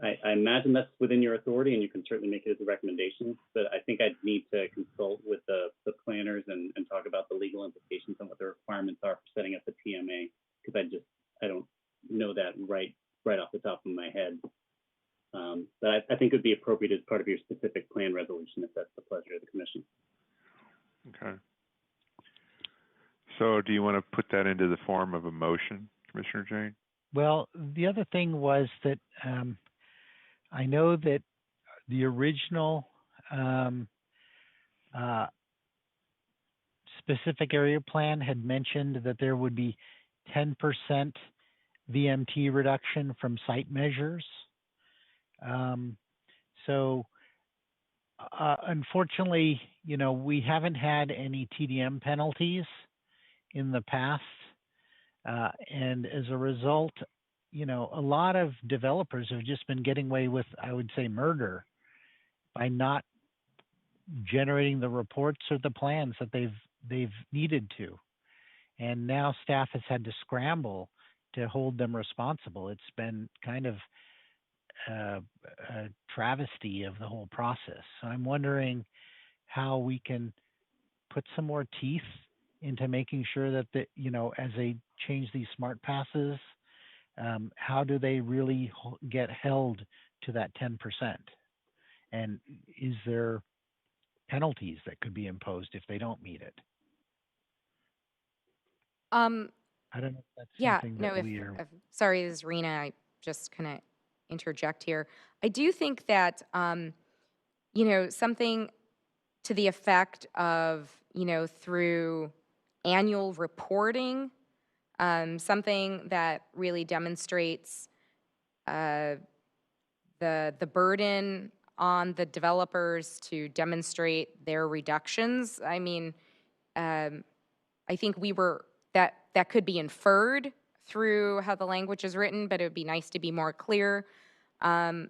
I imagine that's within your authority, and you can certainly make it as a recommendation, but I think I'd need to consult with the planners and talk about the legal implications and what the requirements are for setting up the TMA, because I don't know that right off the top of my head. But I think it would be appropriate as part of your specific plan resolution if that's the pleasure of the commission. Okay. So do you want to put that into the form of a motion, Commissioner Jane? Well, the other thing was that I know that the original specific area plan had mentioned that there would be 10% VMT reduction from site measures. So unfortunately, we haven't had any TDM penalties in the past. And as a result, a lot of developers have just been getting away with, I would say, murder by not generating the reports or the plans that they've needed to. And now staff has had to scramble to hold them responsible. It's been kind of a travesty of the whole process. So I'm wondering how we can put some more teeth into making sure that as they change these smart passes, how do they really get held to that 10%? And is there penalties that could be imposed if they don't meet it? I don't know if that's something that we are... Sorry, this is Rena. I just kind of interject here. I do think that, something to the effect of, through annual reporting, something that really demonstrates the burden on the developers to demonstrate their reductions. I mean, I think that could be inferred through how the language is written, but it would be nice to be more clear. I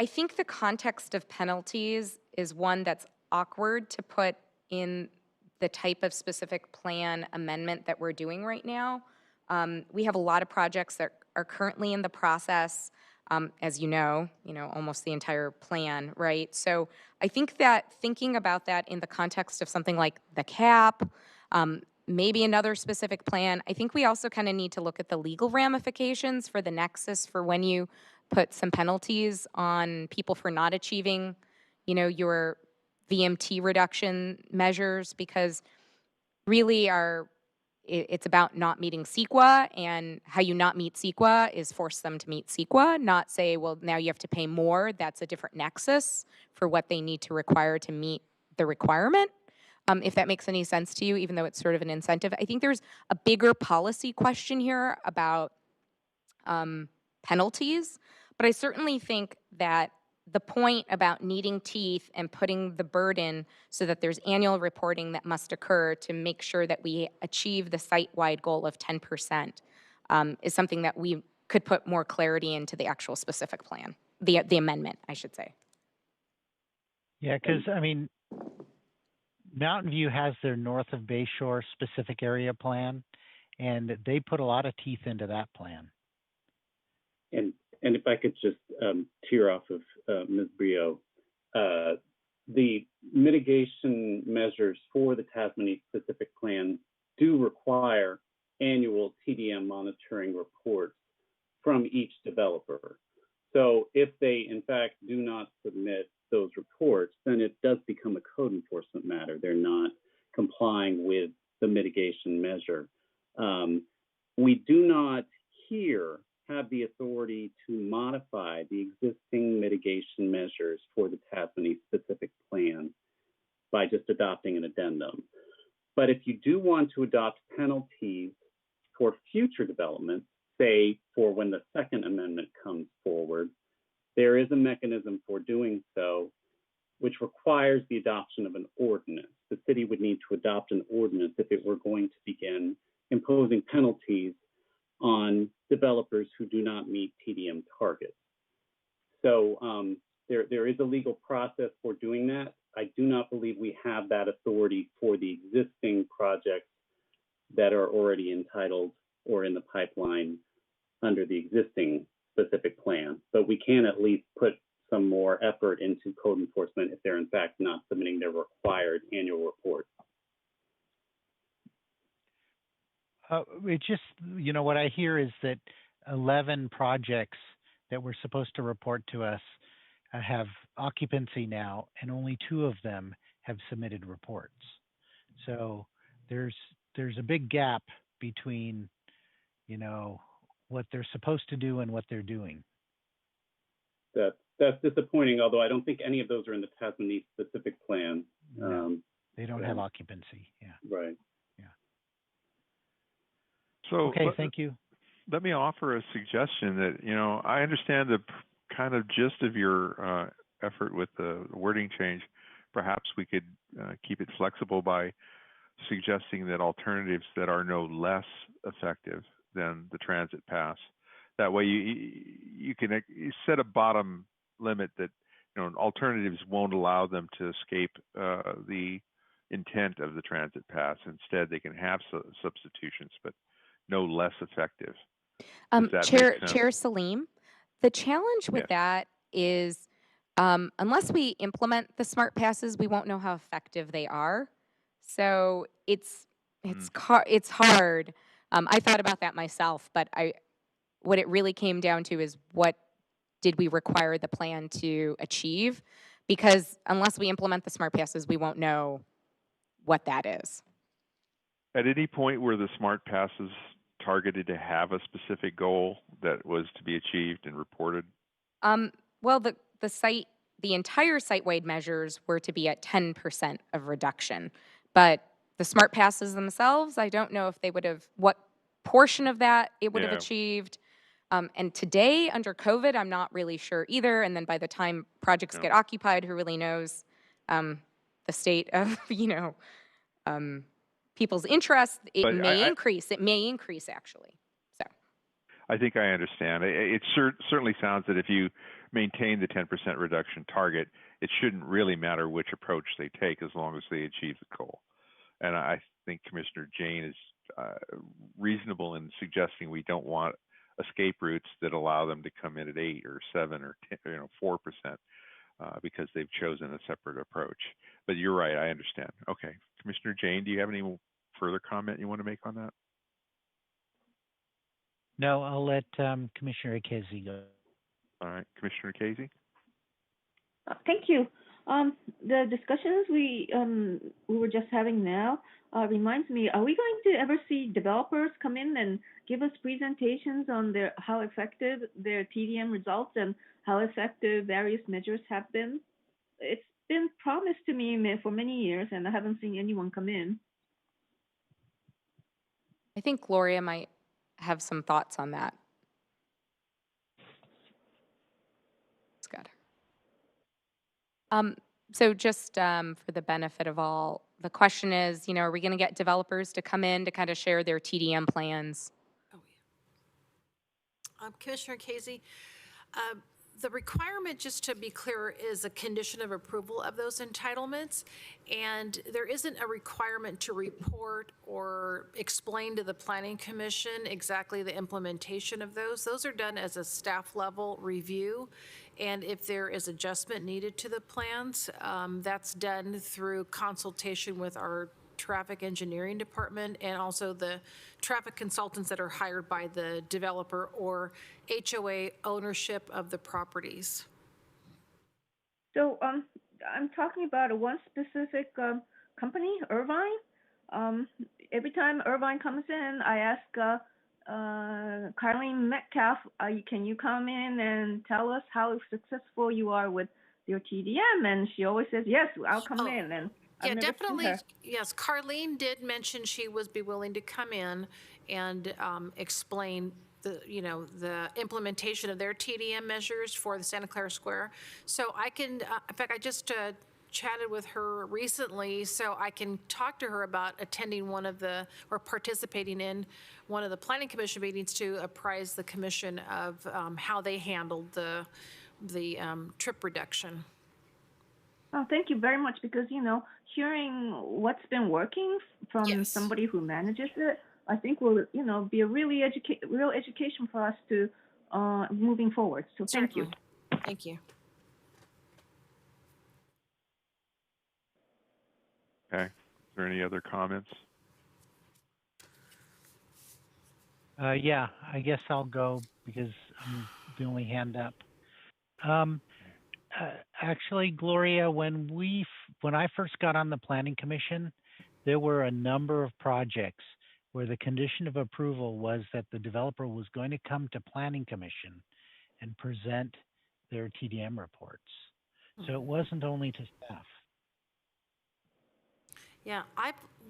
think the context of penalties is one that's awkward to put in the type of specific plan amendment that we're doing right now. We have a lot of projects that are currently in the process, as almost the entire plan, right? So I think that thinking about that in the context of something like the cap, maybe another specific plan. I think we also kind of need to look at the legal ramifications for the nexus for when you put some penalties on people for not achieving, your VMT reduction measures, because really it's about not meeting CEQA, and how you not meet CEQA is force them to meet CEQA, not say, well, now you have to pay more. That's a different nexus for what they need to require to meet the requirement. If that makes any sense to you, even though it's sort of an incentive. I think there's a bigger policy question here about penalties, but I certainly think that the point about needing teeth and putting the burden so that there's annual reporting that must occur to make sure that we achieve the site-wide goal of 10% is something that we could put more clarity into the actual specific plan, the amendment, I should say. Yeah, because, Mountain View has their north of Bayshore specific area plan, and they put a lot of teeth into that plan. And if I could just tear off of Ms. Brio, the mitigation measures for the Tasmania specific plan do require annual TDM monitoring reports from each developer. So if they in fact do not submit those reports, then it does become a code enforcement matter. They're not complying with the mitigation measure. We do not here have the authority to modify the existing mitigation measures for the Tasmania specific plan by just adopting an addendum. But if you do want to adopt penalties for future developments, say for when the second amendment comes forward, there is a mechanism for doing so, which requires the adoption of an ordinance. The city would need to adopt an ordinance if it were going to begin imposing penalties on developers who do not meet TDM targets. So there is a legal process for doing that. I do not believe we have that authority for the existing projects that are already entitled or in the pipeline under the existing specific plan, but we can at least put some more effort into code enforcement if they're in fact not submitting their required annual report. It just, what I hear is that 11 projects that were supposed to report to us have occupancy now, and only 2 of them have submitted reports. So there's a big gap between, what they're supposed to do and what they're doing. That's disappointing, although I don't think any of those are in the Tasmania specific plan. No, they don't have occupancy. Yeah. Right. Yeah. So okay, thank you. Let me offer a suggestion that, I understand the kind of gist of your effort with the wording change. Perhaps we could keep it flexible by suggesting that alternatives that are no less effective than the transit pass. That way you can set a bottom limit that alternatives won't allow them to escape the intent of the transit pass. Instead, they can have substitutions, but no less effective. Chair Salim, the challenge with that is unless we implement the smart passes, we won't know how effective they are. So it's hard. I thought about that myself, but what it really came down to is what did we require the plan to achieve? Because unless we implement the smart passes, we won't know what that is. At any point were the smart passes targeted to have a specific goal that was to be achieved and reported? Well, the entire site-wide measures were to be at 10% of reduction, but the smart passes themselves, I don't know if they would have, what portion of that it would have achieved. And today, under COVID, I'm not really sure either. And then by the time projects get occupied, who really knows the state of, people's interest? It may increase. It may increase, actually. So I think I understand. It certainly sounds that if you maintain the 10% reduction target, it shouldn't really matter which approach they take as long as they achieve the goal. And I think Commissioner Jane is reasonable in suggesting we don't want escape routes that allow them to come in at 8 or 7 or 10, 4%, because they've chosen a separate approach. But you're right, I understand. Okay, Commissioner Jane, do you have any further comment you want to make on that? No, I'll let Commissioner Casey go. All right, Commissioner Casey? Thank you. The discussions we were just having now reminds me, are we going to ever see developers come in and give us presentations on how effective their TDM results and how effective various measures have been? It's been promised to me for many years, and I haven't seen anyone come in. I think Gloria might have some thoughts on that. Scott. So just for the benefit of all, the question is, are we going to get developers to come in to kind of share their TDM plans? Oh, yeah. Commissioner Casey, the requirement, just to be clear, is a condition of approval of those entitlements, and there isn't a requirement to report or explain to the Planning Commission exactly the implementation of those. Those are done as a staff level review, and if there is adjustment needed to the plans, that's done through consultation with our traffic engineering department and also the traffic consultants that are hired by the developer or HOA ownership of the properties. So I'm talking about one specific company, Irvine. Every time Irvine comes in, I ask Carlene Metcalf, can you come in and tell us how successful you are with your TDM? And she always says, yes, I'll come in. And yeah, definitely. Yes, Carlene did mention she would be willing to come in and explain the implementation of their TDM measures for the Santa Clara Square. So I can, in fact, I just chatted with her recently, so I can talk to her about attending or participating in one of the Planning Commission meetings to apprise the Commission of how they handled the trip reduction. Oh, thank you very much, because, hearing what's been working from somebody who manages it, I think will, be a real education for us to moving forward. So thank you. Thank you. Okay. Is there any other comments? Yeah, I guess I'll go because I'm the only hand up. Actually, Gloria, when I first got on the Planning Commission, there were a number of projects where the condition of approval was that the developer was going to come to Planning Commission and present their TDM reports. So it wasn't only to staff. Yeah,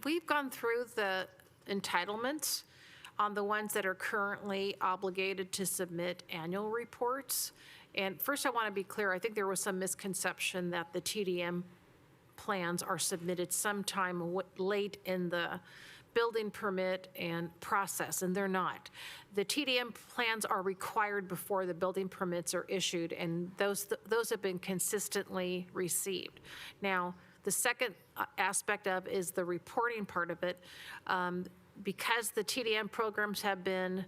we've gone through the entitlements on the ones that are currently obligated to submit annual reports. And first I want to be clear, I think there was some misconception that the TDM plans are submitted sometime late in the building permit and process, and they're not. The TDM plans are required before the building permits are issued, and those have been consistently received. Now, the second aspect of is the reporting part of it. Because the TDM programs have been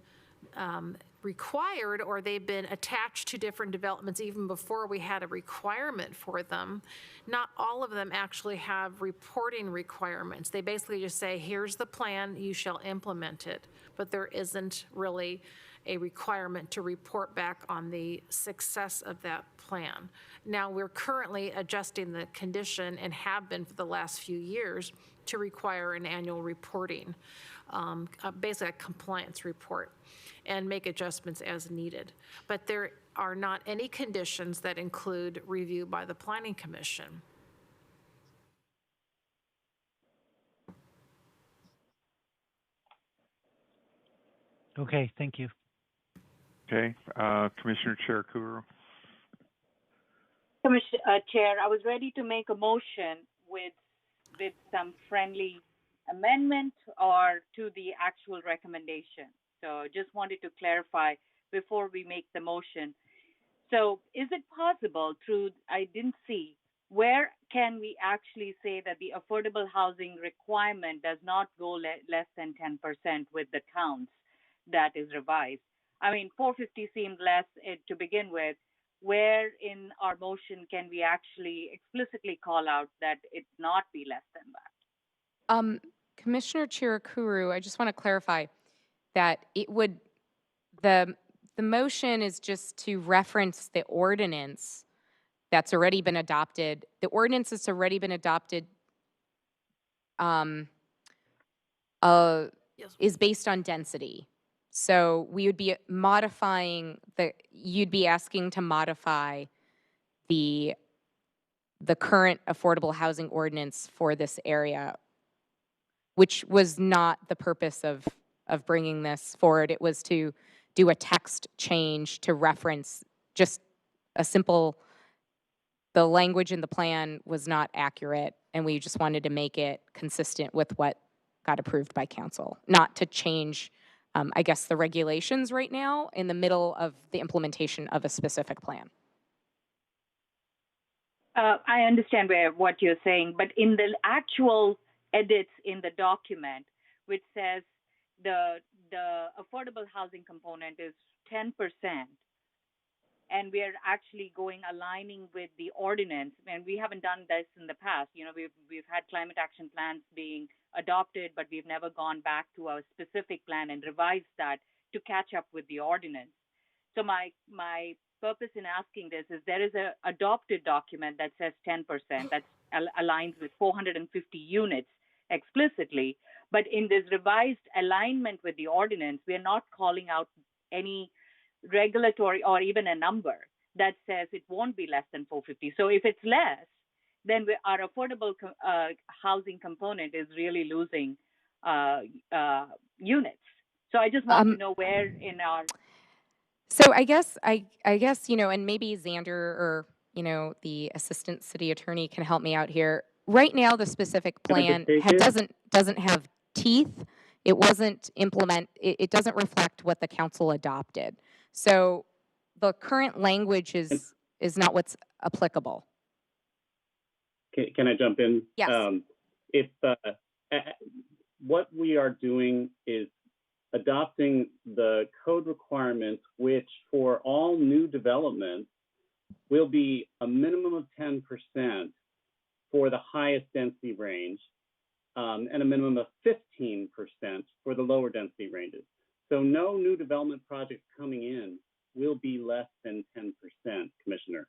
required, or they've been attached to different developments even before we had a requirement for them, not all of them actually have reporting requirements. They basically just say, here's the plan, you shall implement it. But there isn't really a requirement to report back on the success of that plan. Now, we're currently adjusting the condition, and have been for the last few years, to require an annual reporting, basically a compliance report, and make adjustments as needed. But there are not any conditions that include review by the Planning Commission. Okay, thank you. Okay, Commissioner Cherukuru. Chair, I was ready to make a motion with some friendly amendment or to the actual recommendation. So just wanted to clarify before we make the motion. So is it possible I didn't see, where can we actually say that the affordable housing requirement does not go less than 10% with the counts that is revised? I mean, 450 seemed less to begin with. Where in our motion can we actually explicitly call out that it not be less than that? Commissioner Chirukuru, I just want to clarify that it would, the motion is just to reference the ordinance that's already been adopted. The ordinance that's already been adopted is based on density. So we would be modifying you'd be asking to modify the current affordable housing ordinance for this area, which was not the purpose of bringing this forward. It was to do a text change to reference just a simple, the language in the plan was not accurate, and we just wanted to make it consistent with what got approved by council, not to change, I guess, the regulations right now in the middle of the implementation of a specific plan. I understand what you're saying, but in the actual edits in the document, which says the affordable housing component is 10%, and we are actually aligning with the ordinance, and we haven't done this in the past. You know, we've had climate action plans being adopted, but we've never gone back to a specific plan and revised that to catch up with the ordinance. So my purpose in asking this is there is a adopted document that says 10%, that aligns with 450 units explicitly, but in this revised alignment with the ordinance, we are not calling out any regulatory or even a number that says it won't be less than 450. So if it's less, then our affordable housing component is really losing units. So I just want to know where in our... So I guess, you know, and maybe Xander or, you know, the assistant city attorney can help me out here. Right now, the specific plan doesn't have teeth. It wasn't it doesn't reflect what the council adopted. So the current language is not what's applicable. Can I jump in? Yes. What we are doing is adopting the code requirements, which for all new developments will be a minimum of 10% for the highest density range, and a minimum of 15% for the lower density ranges. So no new development projects coming in will be less than 10%, Commissioner.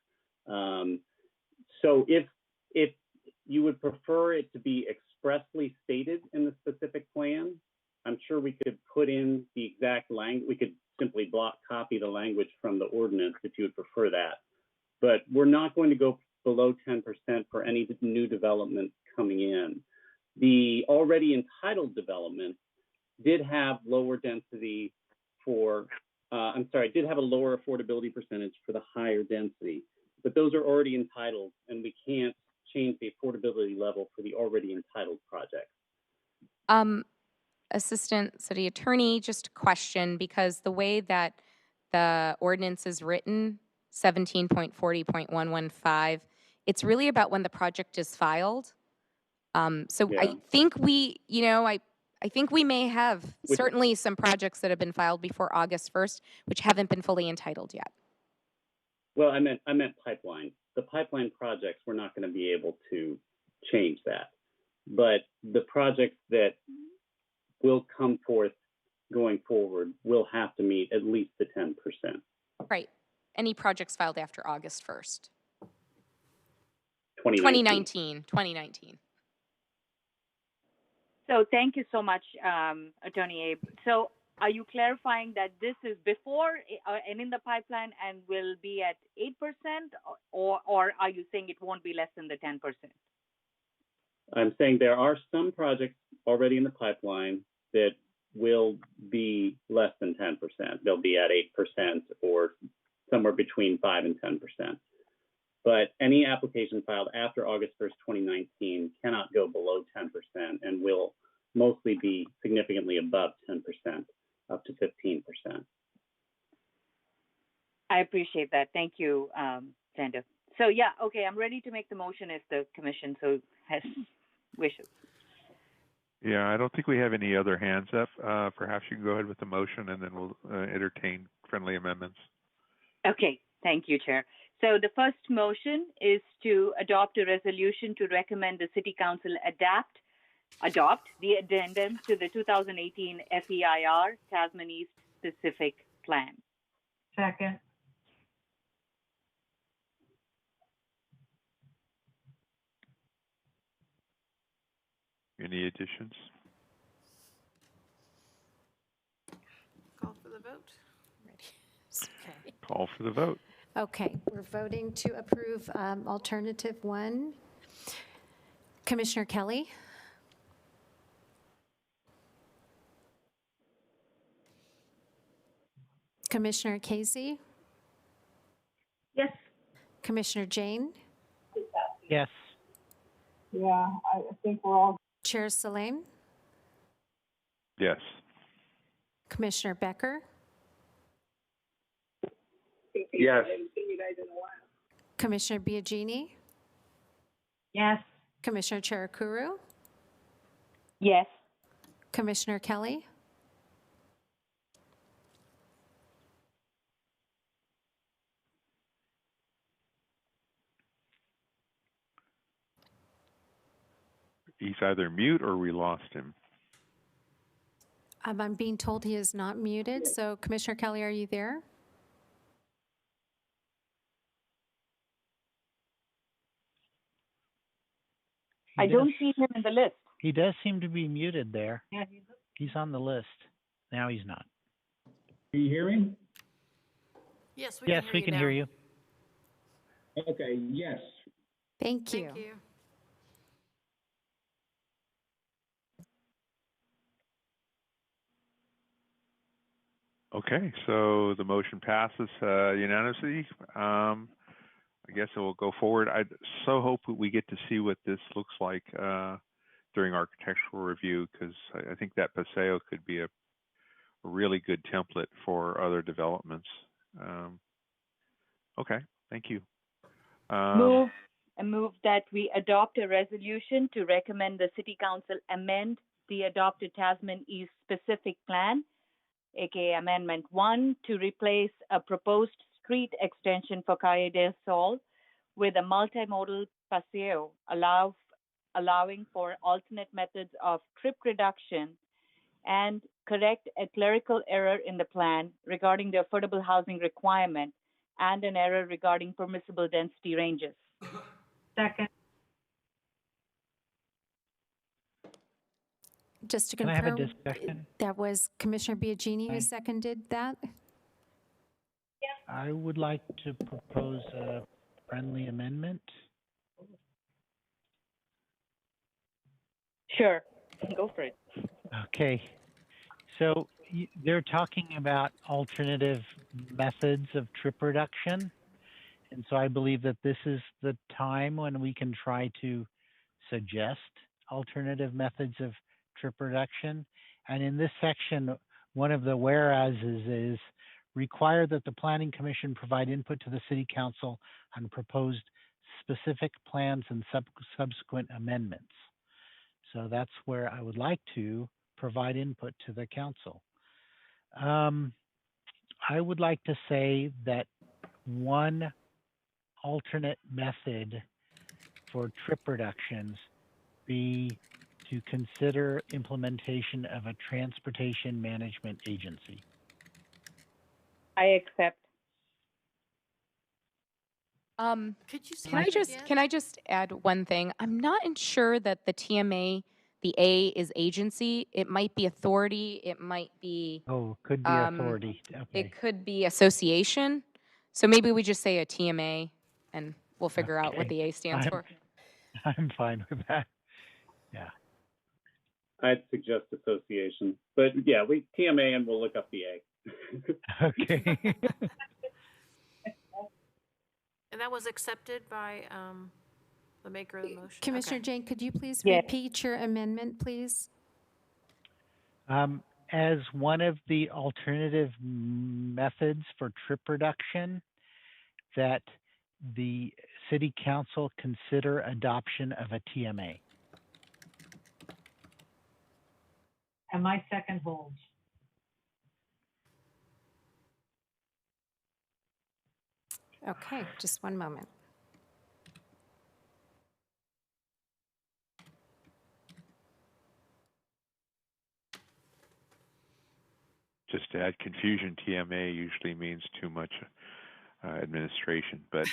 So if you would prefer it to be expressly stated in the specific plan, I'm sure we could put in the exact language. We could simply copy the language from the ordinance if you would prefer that. But we're not going to go below 10% for any new development coming in. The already entitled developments did have lower density did have a lower affordability percentage for the higher density, but those are already entitled, and we can't change the affordability level for the already entitled projects. Assistant city attorney, just a question, because the way that the ordinance is written, 17.40.115, it's really about when the project is filed. So yeah. I think we may have certainly some projects that have been filed before August 1st, which haven't been fully entitled yet. Well, I meant pipeline. The pipeline projects, we're not going to be able to change that. But the projects that will come forth going forward will have to meet at least the 10%. Right. Any projects filed after August 1st? 2019. So thank you so much, Attorney Abe. So are you clarifying that this is before and in the pipeline and will be at 8%, or are you saying it won't be less than the 10%? I'm saying there are some projects already in the pipeline that will be less than 10%. They'll be at 8% or somewhere between 5 and 10%. But any application filed after August 1st, 2019 cannot go below 10% and will mostly be significantly above 10%, up to 15%. I appreciate that. Thank you, Xander. So yeah, okay, I'm ready to make the motion if the commission so has wishes. Yeah, I don't think we have any other hands up. Perhaps you can go ahead with the motion and then we'll entertain friendly amendments. Okay, thank you, Chair. So the first motion is to adopt a resolution to recommend the City Council adapt adopt the addendum to the 2018 FEIR Tasman East Specific Plan. Second. Any additions? Call for the vote. Okay. Call for the vote. Okay, we're voting to approve alternative 1. Commissioner Kelly? Commissioner Casey? Yes. Commissioner Jane? Yes. Yeah, I think we're all. Chair Salim? Yes. Commissioner Becker? Yes. Commissioner Biagini? Yes. Commissioner Cherakuru? Yes. Commissioner Kelly? He's either mute or we lost him. I'm being told he is not muted, so Commissioner Kelly, are you there? I don't see him in the list. He does seem to be muted there. Yeah, He's on the list. Now he's not. Can you hear me? Yes, Yes, we can hear you. Okay, yes. Thank you. Thank you. Okay, so the motion passes unanimously. I guess it will go forward. I so hope that we get to see what this looks like during architectural review, because I think that Paseo could be a really good template for other developments. Okay, thank you. Move that we adopt a resolution to recommend the City Council amend the adopted Tasman East Specific Plan, aka Amendment 1, to replace a proposed street extension for Calle del Sol with a multimodal paseo, allowing for alternate methods of trip reduction, and correct a clerical error in the plan regarding the affordable housing requirement and an error regarding permissible density ranges. Second. Just to Can I have a confirm, discussion? that was Commissioner Biagini who seconded that? I would like to propose a friendly amendment. Sure, go for it. Okay. So they're talking about alternative methods of trip reduction. And so I believe that this is the time when we can try to suggest alternative methods of trip reduction. And in this section, one of the whereases is require that the Planning Commission provide input to the City Council on proposed specific plans and subsequent amendments. So that's where I would like to provide input to the council. I would like to say that one alternate method for trip reductions be to consider implementation of a transportation management agency. I accept. Could you say Can I that just again? can I just add one thing? I'm not sure that the TMA, the A is agency. It might be authority. It might be Could be authority. Okay. It could be association. So maybe we just say a TMA, and we'll figure out what the A stands for. I'm fine with that. Yeah. I'd suggest association, but yeah, we TMA and we'll look up the A. Okay. And that was accepted by the maker of the motion? Commissioner Okay. Jane, could you please Yes. repeat your amendment, please? As one of the alternative methods for trip reduction, that the City Council consider adoption of a TMA. And my second holds. Okay, just one moment. Just to add confusion, TMA usually means too much administration, but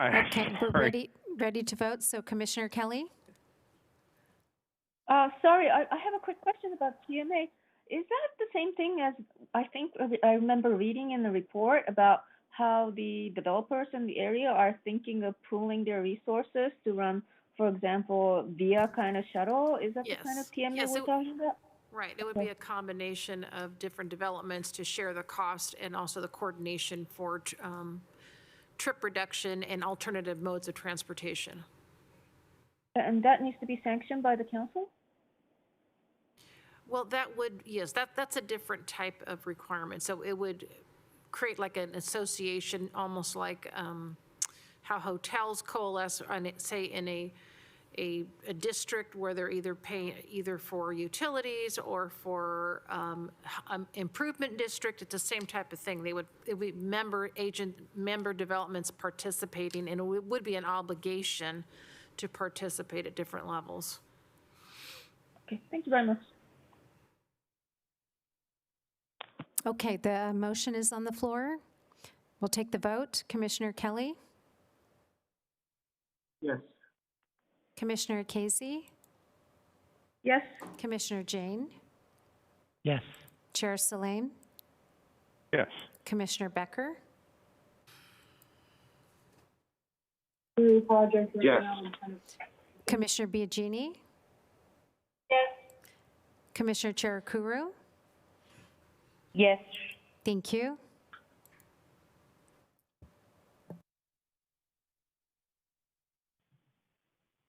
Okay, we're sorry. ready to vote. So Commissioner Kelly? Sorry, I have a quick question about TMA. Is that the same thing as I think I remember reading in the report about how the developers in the area are thinking of pooling their resources to run, for example, via kind of shuttle? Is that the kind of TMA we're talking about? Right, it would be a combination of different developments to share the cost and also the coordination for trip reduction and alternative modes of transportation. And that needs to be sanctioned by the council? Well, that would, yes, that's a different type of requirement. So it would create like an association, almost like how hotels coalesce, on, say, in a district where they're either paying either for utilities or for improvement district. It's the same type of thing. It would be member developments participating, and it would be an obligation to participate at different levels. Okay, thank you very much. Okay, the motion is on the floor. We'll take the vote. Commissioner Kelly? Yes. Commissioner Casey? Yes. Commissioner Jane? Yes. Chair Salim? Yes. Commissioner Becker? Yes. Commissioner Biagini? Yes. Commissioner Cherukuru? Yes. Thank you.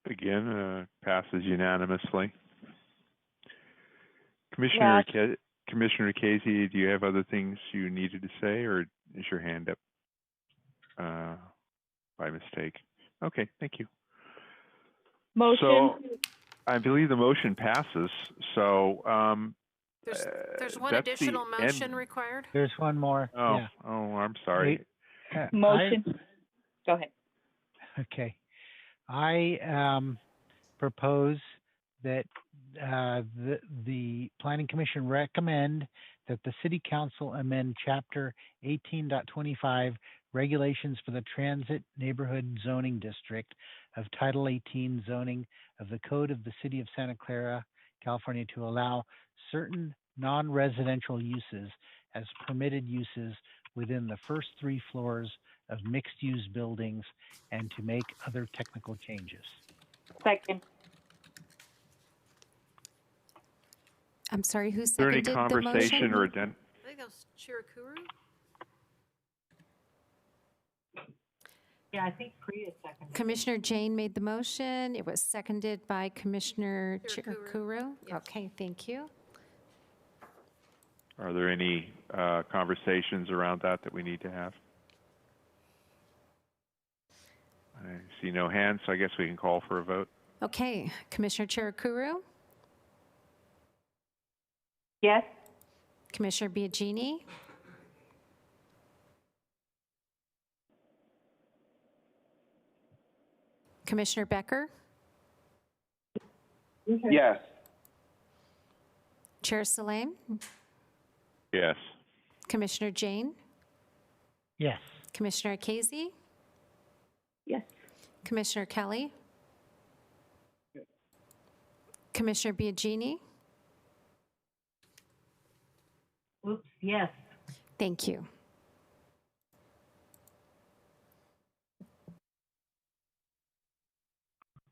Again, passes unanimously. Commissioner Casey, do you have other things you needed to say, or is your hand up by mistake? Okay, thank you. Motion. So I believe the motion passes. So there's one additional motion required. There's one more. Oh, yeah. oh, I'm sorry. Motion. Go ahead. Okay. I propose that the Planning Commission recommend that the City Council amend Chapter 18.25 Regulations for the Transit Neighborhood Zoning District of Title 18 Zoning of the Code of the City of Santa Clara, California, to allow certain non-residential uses as permitted uses within the first 3 floors of mixed-use buildings and to make other technical changes. Second. I'm sorry, who Is there any seconded the motion? conversation or addendum? I think that was Cherukuru. Yeah, I think Priya seconded. Commissioner Jane made the motion. It was seconded by Commissioner Cherukuru. Yes. Okay, thank you. Are there any conversations around that we need to have? I see no hands, so I guess we can call for a vote. Okay, Commissioner Cherukuru? Yes. Commissioner Biagini? Commissioner Becker? Yes. Chair Salim? Yes. Commissioner Jane? Yes. Commissioner Casey? Yes. Commissioner Kelly? Commissioner Biagini? Oops, yes. Thank you.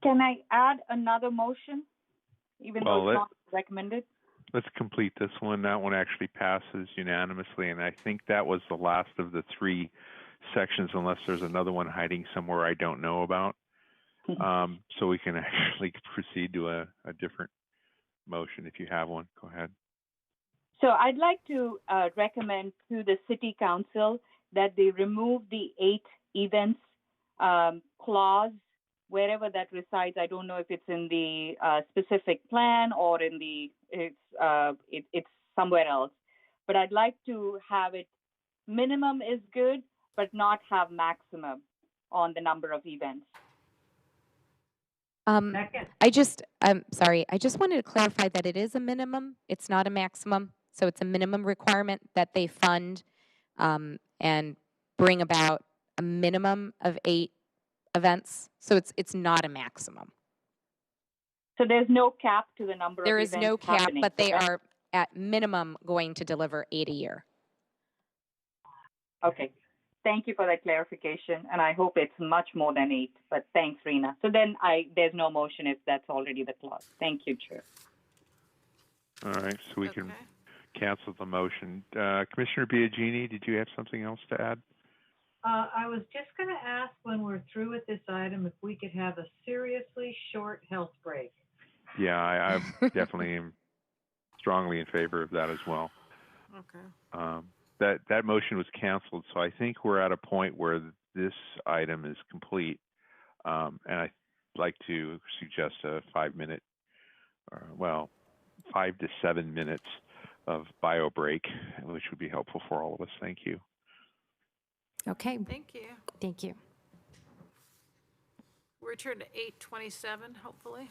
Can I add another motion, even though it's not recommended? Let's complete this one. That one actually passes unanimously, and I think that was the last of the 3 sections, unless there's another one hiding somewhere I don't know about. So we can actually proceed to a different motion. If you have one, go ahead. So I'd like to recommend to the City Council that they remove the 8 events clause wherever that resides. I don't know if it's in the specific plan or in the it's somewhere else. But I'd like to have it minimum is good, but not have maximum on the number of events. Second. I'm sorry. I just wanted to clarify that it is a minimum. It's not a maximum. So it's a minimum requirement that they fund and bring about a minimum of 8 events. So it's not a maximum. So there's no cap to the number There of is events no cap, happening. but they correct? are at minimum going to deliver 8 a year. Okay. Thank you for that clarification, and I hope it's much more than 8, but thanks, Rena. So then there's no motion if that's already the clause. Thank you, Chair. All right, so we can cancel the motion. Commissioner Biagini, did you have something else to add? I was just going to ask when we're through with this item if we could have a seriously short health break. Yeah, I definitely am strongly in favor of that as well. Okay. That motion was canceled, so I think we're at a point where this item is complete, and I'd like to suggest a 5-minute, 5 to 7 minutes of bio break, which would be helpful for all of us. Thank you. Okay. Thank you. Thank you. We'll return to 8:27, hopefully.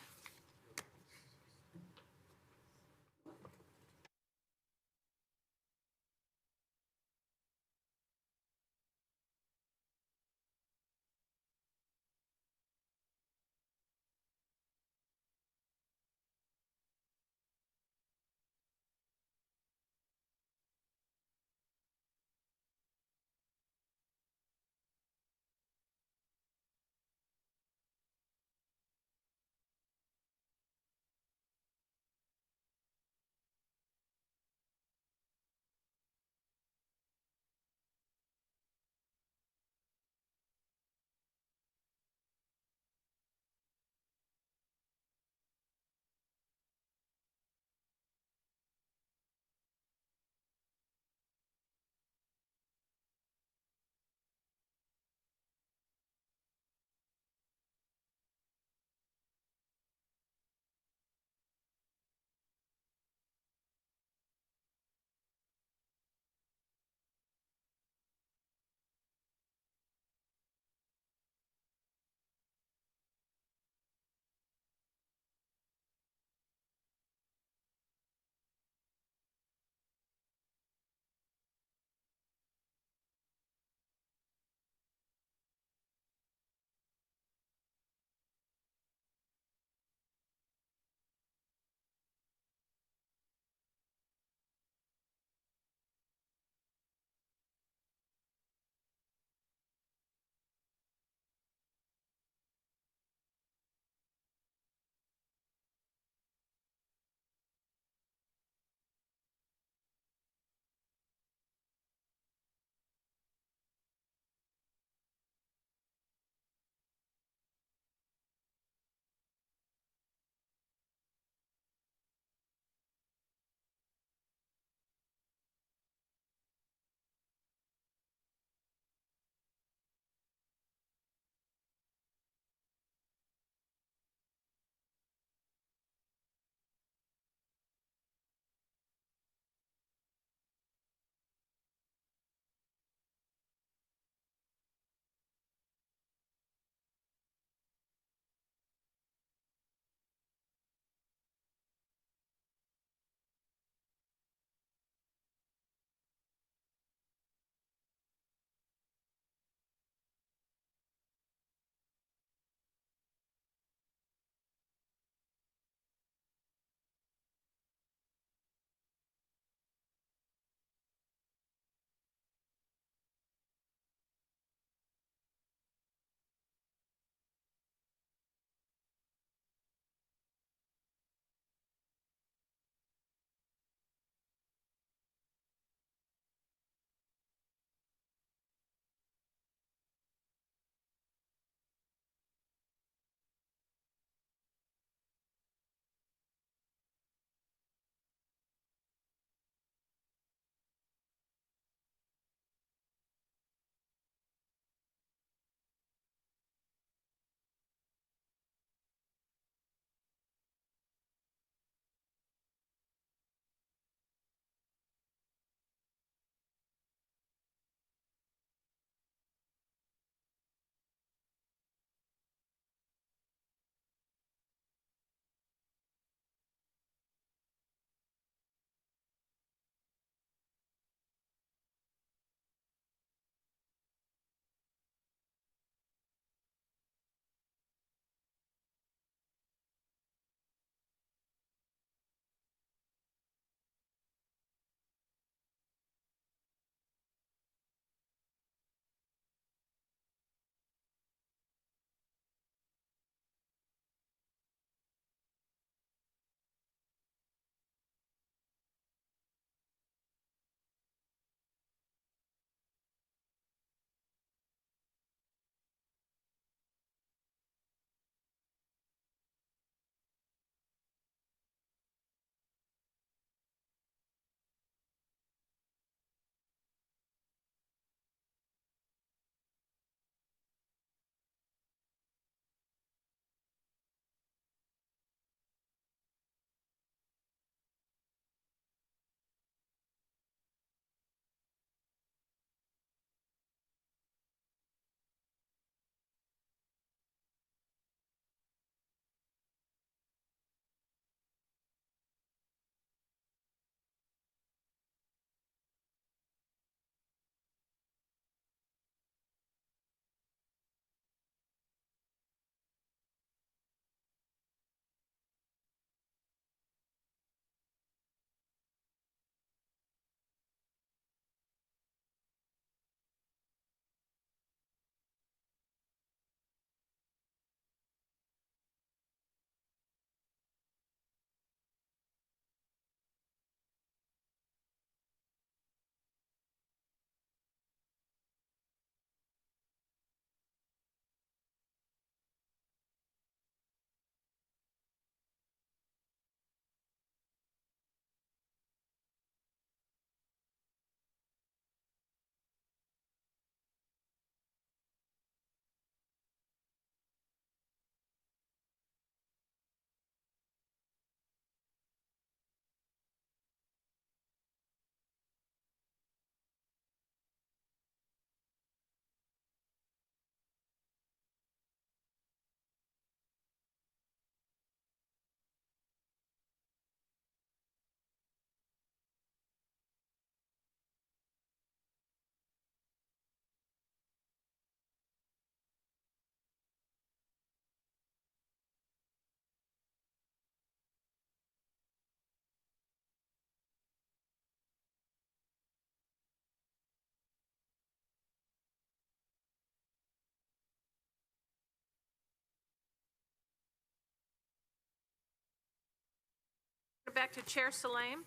back to Chair Salam.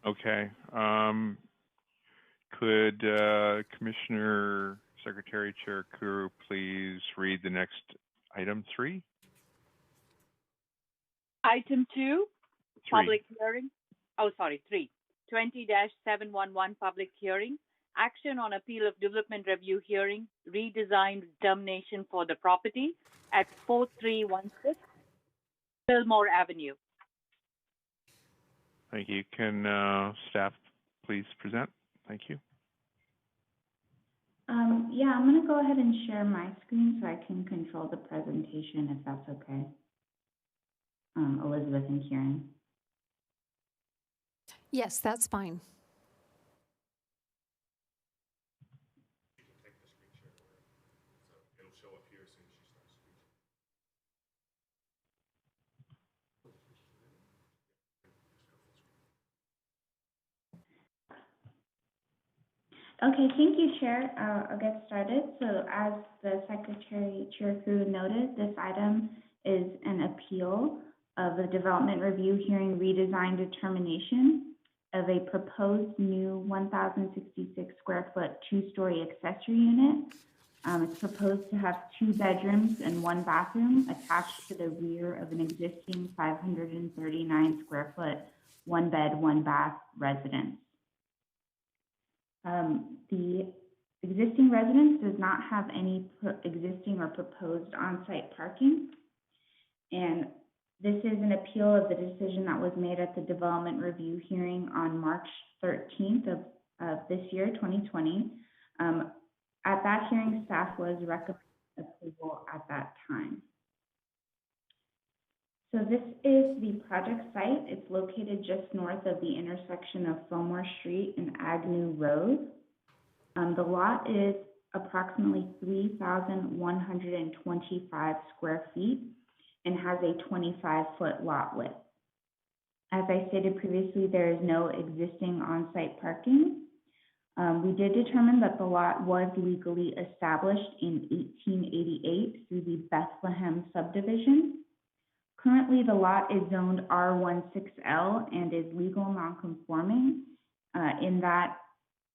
Okay. Could Commissioner Secretary Chair Kuru please read the next item 3? Item 2, 3. public hearing. Oh, sorry, 3. 20-711 public hearing. Action on appeal of development review hearing, redesign determination for the property at 4316 Fillmore Avenue. Thank you. Can staff please present? Thank you. Yeah, I'm going to go ahead and share my screen so I can control the presentation if that's okay. Elizabeth and Kieran. Yes, that's fine. Okay, thank you, Chair. I'll get started. So as the Secretary Chair Kuru noted, this item is an appeal of the development review hearing redesign determination of a proposed new 1,066 square foot 2-story accessory unit. It's proposed to have 2 bedrooms and 1 bathroom attached to the rear of an existing 539 square foot 1 bed, 1 bath residence. The existing residence does not have any existing or proposed on-site parking. And this is an appeal of the decision that was made at the development review hearing on March 13th of this year, 2020. At that hearing, staff was recommending approval at that time. So this is the project site. It's located just north of the intersection of Fillmore Street and Agnew Road. The lot is approximately 3,125 square feet and has a 25-foot lot width. As I stated previously, there is no existing on-site parking. We did determine that the lot was legally established in 1888 through the Bethlehem subdivision. Currently, the lot is zoned R16L and is legal nonconforming in that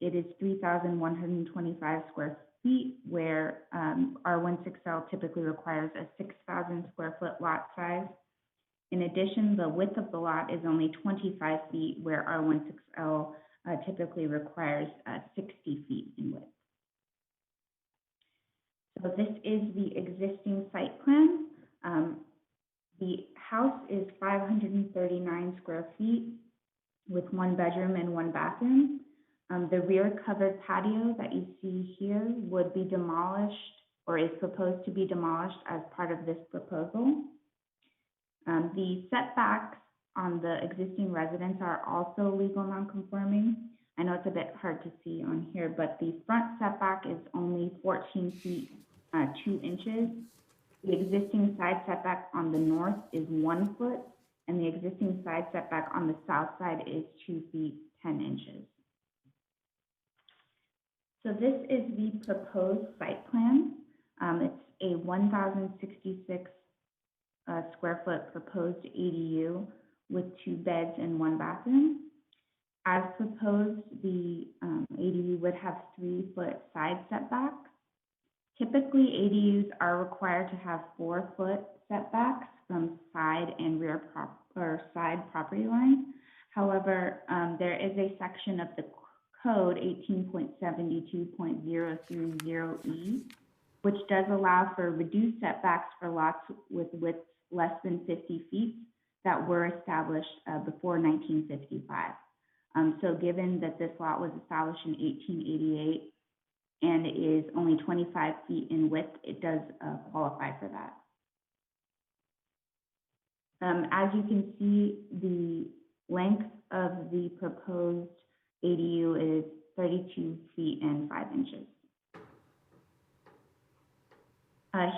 it is 3,125 square feet, where R16L typically requires a 6,000 square foot lot size. In addition, the width of the lot is only 25 feet, where R16L typically requires 60 feet in width. So this is the existing site plan. The house is 539 square feet with 1 bedroom and 1 bathroom. The rear covered patio that you see here would be demolished or is proposed to be demolished as part of this proposal. The setbacks on the existing residence are also legal nonconforming. I know it's a bit hard to see on here, but the front setback is only 14 feet 2 inches. The existing side setback on the north is 1 foot, and the existing side setback on the south side is 2 feet 10 inches. So this is the proposed site plan. It's a 1,066 square foot proposed ADU with 2 beds and 1 bathroom. As proposed, the ADU would have 3-foot side setbacks. Typically, ADUs are required to have 4-foot setbacks from side and rear side property lines. However, there is a section of the code 18.72.030E, which does allow for reduced setbacks for lots with widths less than 50 feet that were established before 1955. So given that this lot was established in 1888 and is only 25 feet in width, it does qualify for that. As you can see, the length of the proposed ADU is 32 feet and 5 inches.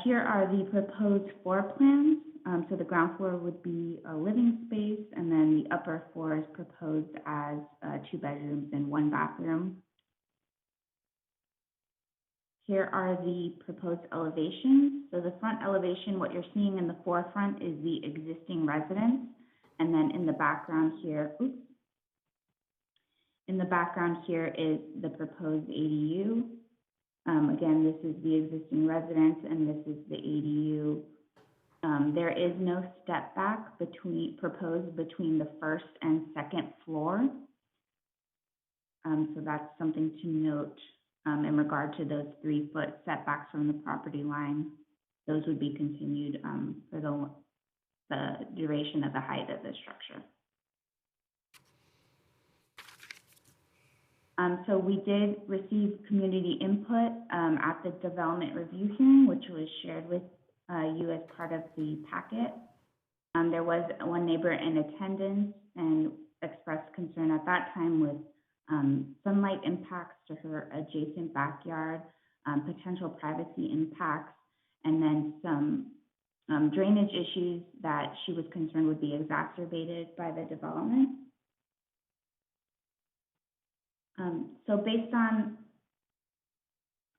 Here are the proposed floor plans. So the ground floor would be a living space, and then the upper floor is proposed as 2 bedrooms and 1 bathroom. Here are the proposed elevations. So the front elevation, what you're seeing in the forefront is the existing residence. And then in the background here, in the background here is the proposed ADU. Again, this is the existing residence and this is the ADU. There is no step back proposed between the first and second floor. So that's something to note in regard to those 3-foot setbacks from the property line. Those would be continued for the duration of the height of the structure. So we did receive community input at the development review hearing, which was shared with you as part of the packet. There was one neighbor in attendance and expressed concern at that time with sunlight impacts to her adjacent backyard, potential privacy impacts, and then some drainage issues that she was concerned would be exacerbated by the development. So based on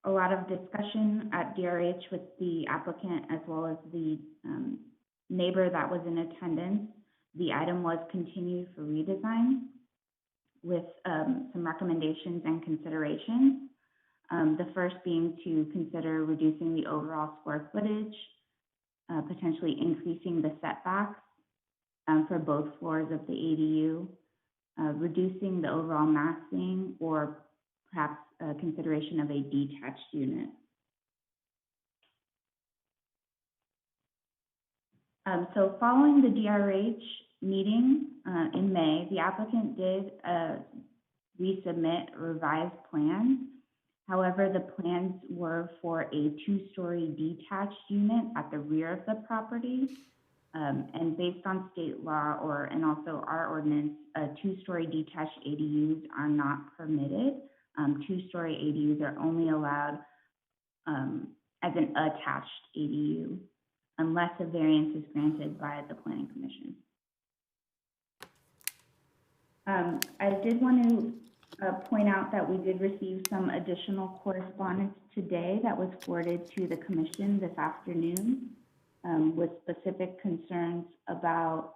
a lot of discussion at DRH with the applicant as well as the neighbor that was in attendance, the item was continued for redesign with some recommendations and considerations. The first being to consider reducing the overall square footage, potentially increasing the setbacks for both floors of the ADU, reducing the overall massing, or perhaps consideration of a detached unit. So following the DRH meeting in May, the applicant did resubmit revised plans. However, the plans were for a 2-story detached unit at the rear of the property. And based on state law and also our ordinance, 2-story detached ADUs are not permitted. 2-story ADUs are only allowed as an attached ADU unless a variance is granted by the Planning Commission. I did want to point out that we did receive some additional correspondence today that was forwarded to the Commission this afternoon with specific concerns about,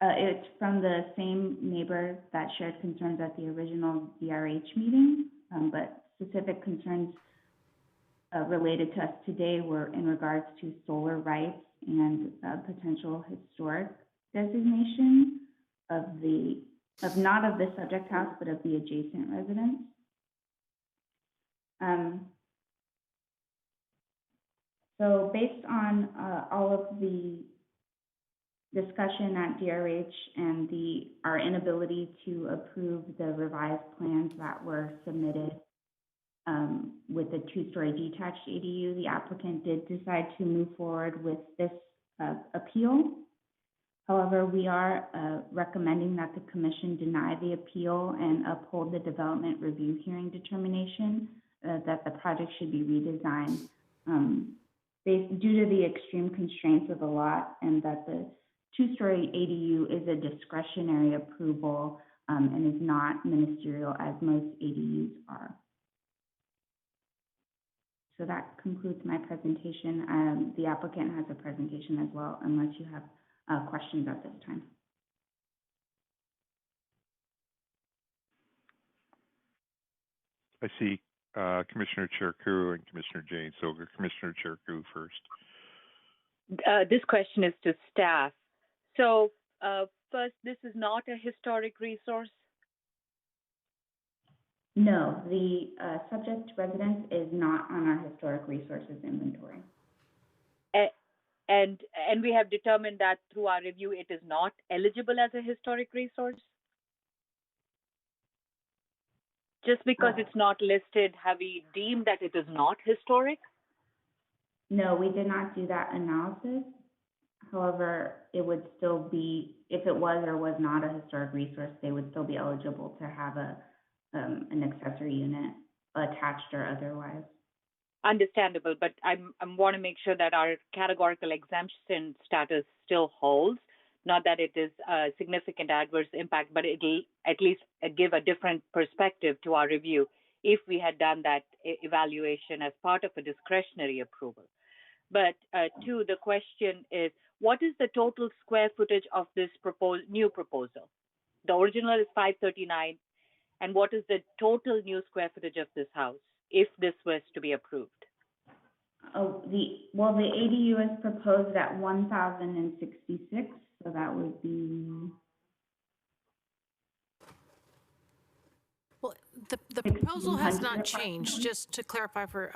it's from the same neighbor that shared concerns at the original DRH meeting, but specific concerns related to us today were in regards to solar rights and potential historic designation of not of the subject house, but of the adjacent residence. So based on all of the discussion at DRH and our inability to approve the revised plans that were submitted with the 2-story detached ADU, the applicant did decide to move forward with this appeal. However, we are recommending that the Commission deny the appeal and uphold the development review hearing determination that the project should be redesigned due to the extreme constraints of the lot, and that the 2-story ADU is a discretionary approval and is not ministerial as most ADUs are. So that concludes my presentation. The applicant has a presentation as well, unless you have questions at this time. I see Commissioner Cherku and Commissioner Jane. So Commissioner Cherku first. This question is to staff. So first, this is not a historic resource? No, the subject residence is not on our historic resources inventory. And we have determined that through our review, it is not eligible as a historic resource? Just because it's not listed, have we deemed that it is not historic? No, we did not do that analysis. However, it would still be, if it was or was not a historic resource, they would still be eligible to have an accessory unit attached or otherwise. Understandable, but I want to make sure that our categorical exemption status still holds. Not that it is a significant adverse impact, but it'll at least give a different perspective to our review if we had done that evaluation as part of a discretionary approval. But two, the question is, what is the total square footage of this new proposal? The original is 539, and what is the total new square footage of this house if this was to be approved? Oh, the ADU is proposed at 1,066, so that would be. Well, the proposal has not changed. Just to clarify for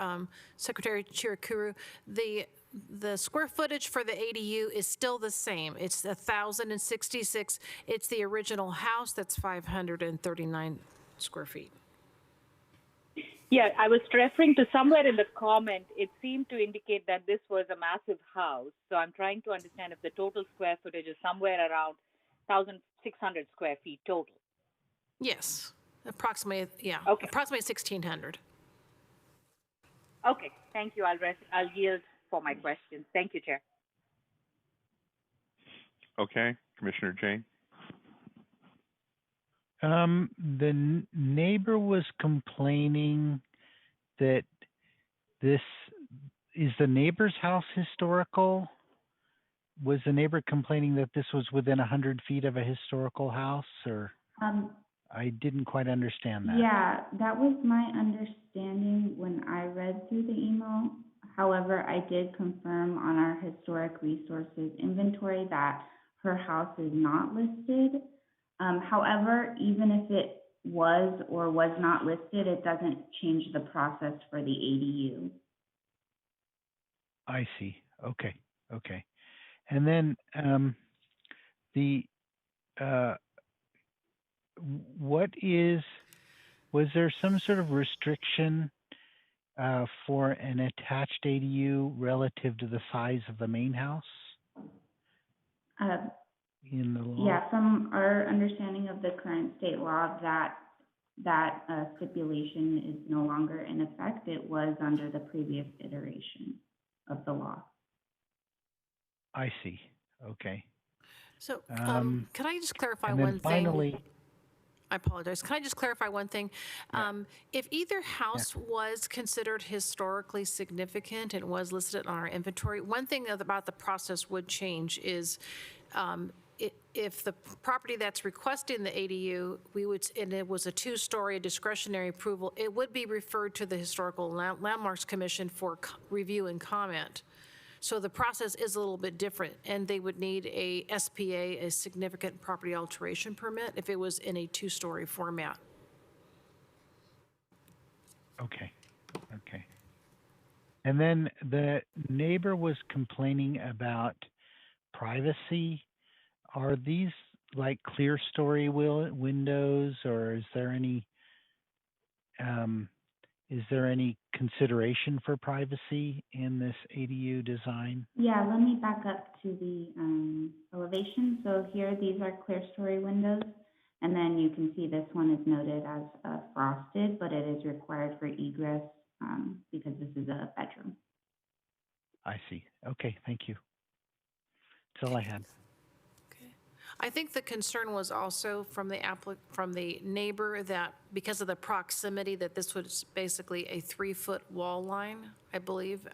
Secretary Chirikuru, the square footage for the ADU is still the same. It's 1,066. It's the original house that's 539 square feet. Yeah, I was referring to somewhere in the comment, it seemed to indicate that this was a massive house. So I'm trying to understand if the total square footage is somewhere around 1,600 square feet total. Yes, approximately, yeah, okay. Approximately 1,600. Okay, thank you. I'll yield for my questions. Thank you, Chair. Okay, Commissioner Jane. The neighbor was complaining that is the neighbor's house historical? Was the neighbor complaining that this was within 100 feet of a historical house, or? I didn't quite understand that. Yeah, that was my understanding when I read through the email. However, I did confirm on our historic resources inventory that her house is not listed. However, even if it was or was not listed, it doesn't change the process for the ADU. I see. Okay. And then was there some sort of restriction for an attached ADU relative to the size of the main house? In the law? Yeah, from our understanding of the current state law, that stipulation is no longer in effect. It was under the previous iteration of the law. I see. Okay. So can I just clarify one thing? I apologize. Can I just clarify one thing? If either house was considered historically significant and was listed on our inventory, one thing about the process would change is if the property that's requesting the ADU, and it was a two-story discretionary approval, it would be referred to the Historical Landmarks Commission for review and comment. So the process is a little bit different, and they would need a SPA, a significant property alteration permit, if it was in a two-story format. Okay. And then the neighbor was complaining about privacy. Are these like clear story windows, or is there any consideration for privacy in this ADU design? Yeah, let me back up to the elevation. So here, these are clear story windows, and then you can see this one is noted as frosted, but it is required for egress because this is a bedroom. I see. Okay, thank you. That's all I had. I think the concern was also from the neighbor that because of the proximity, that this was basically a 3-foot wall line, I believe,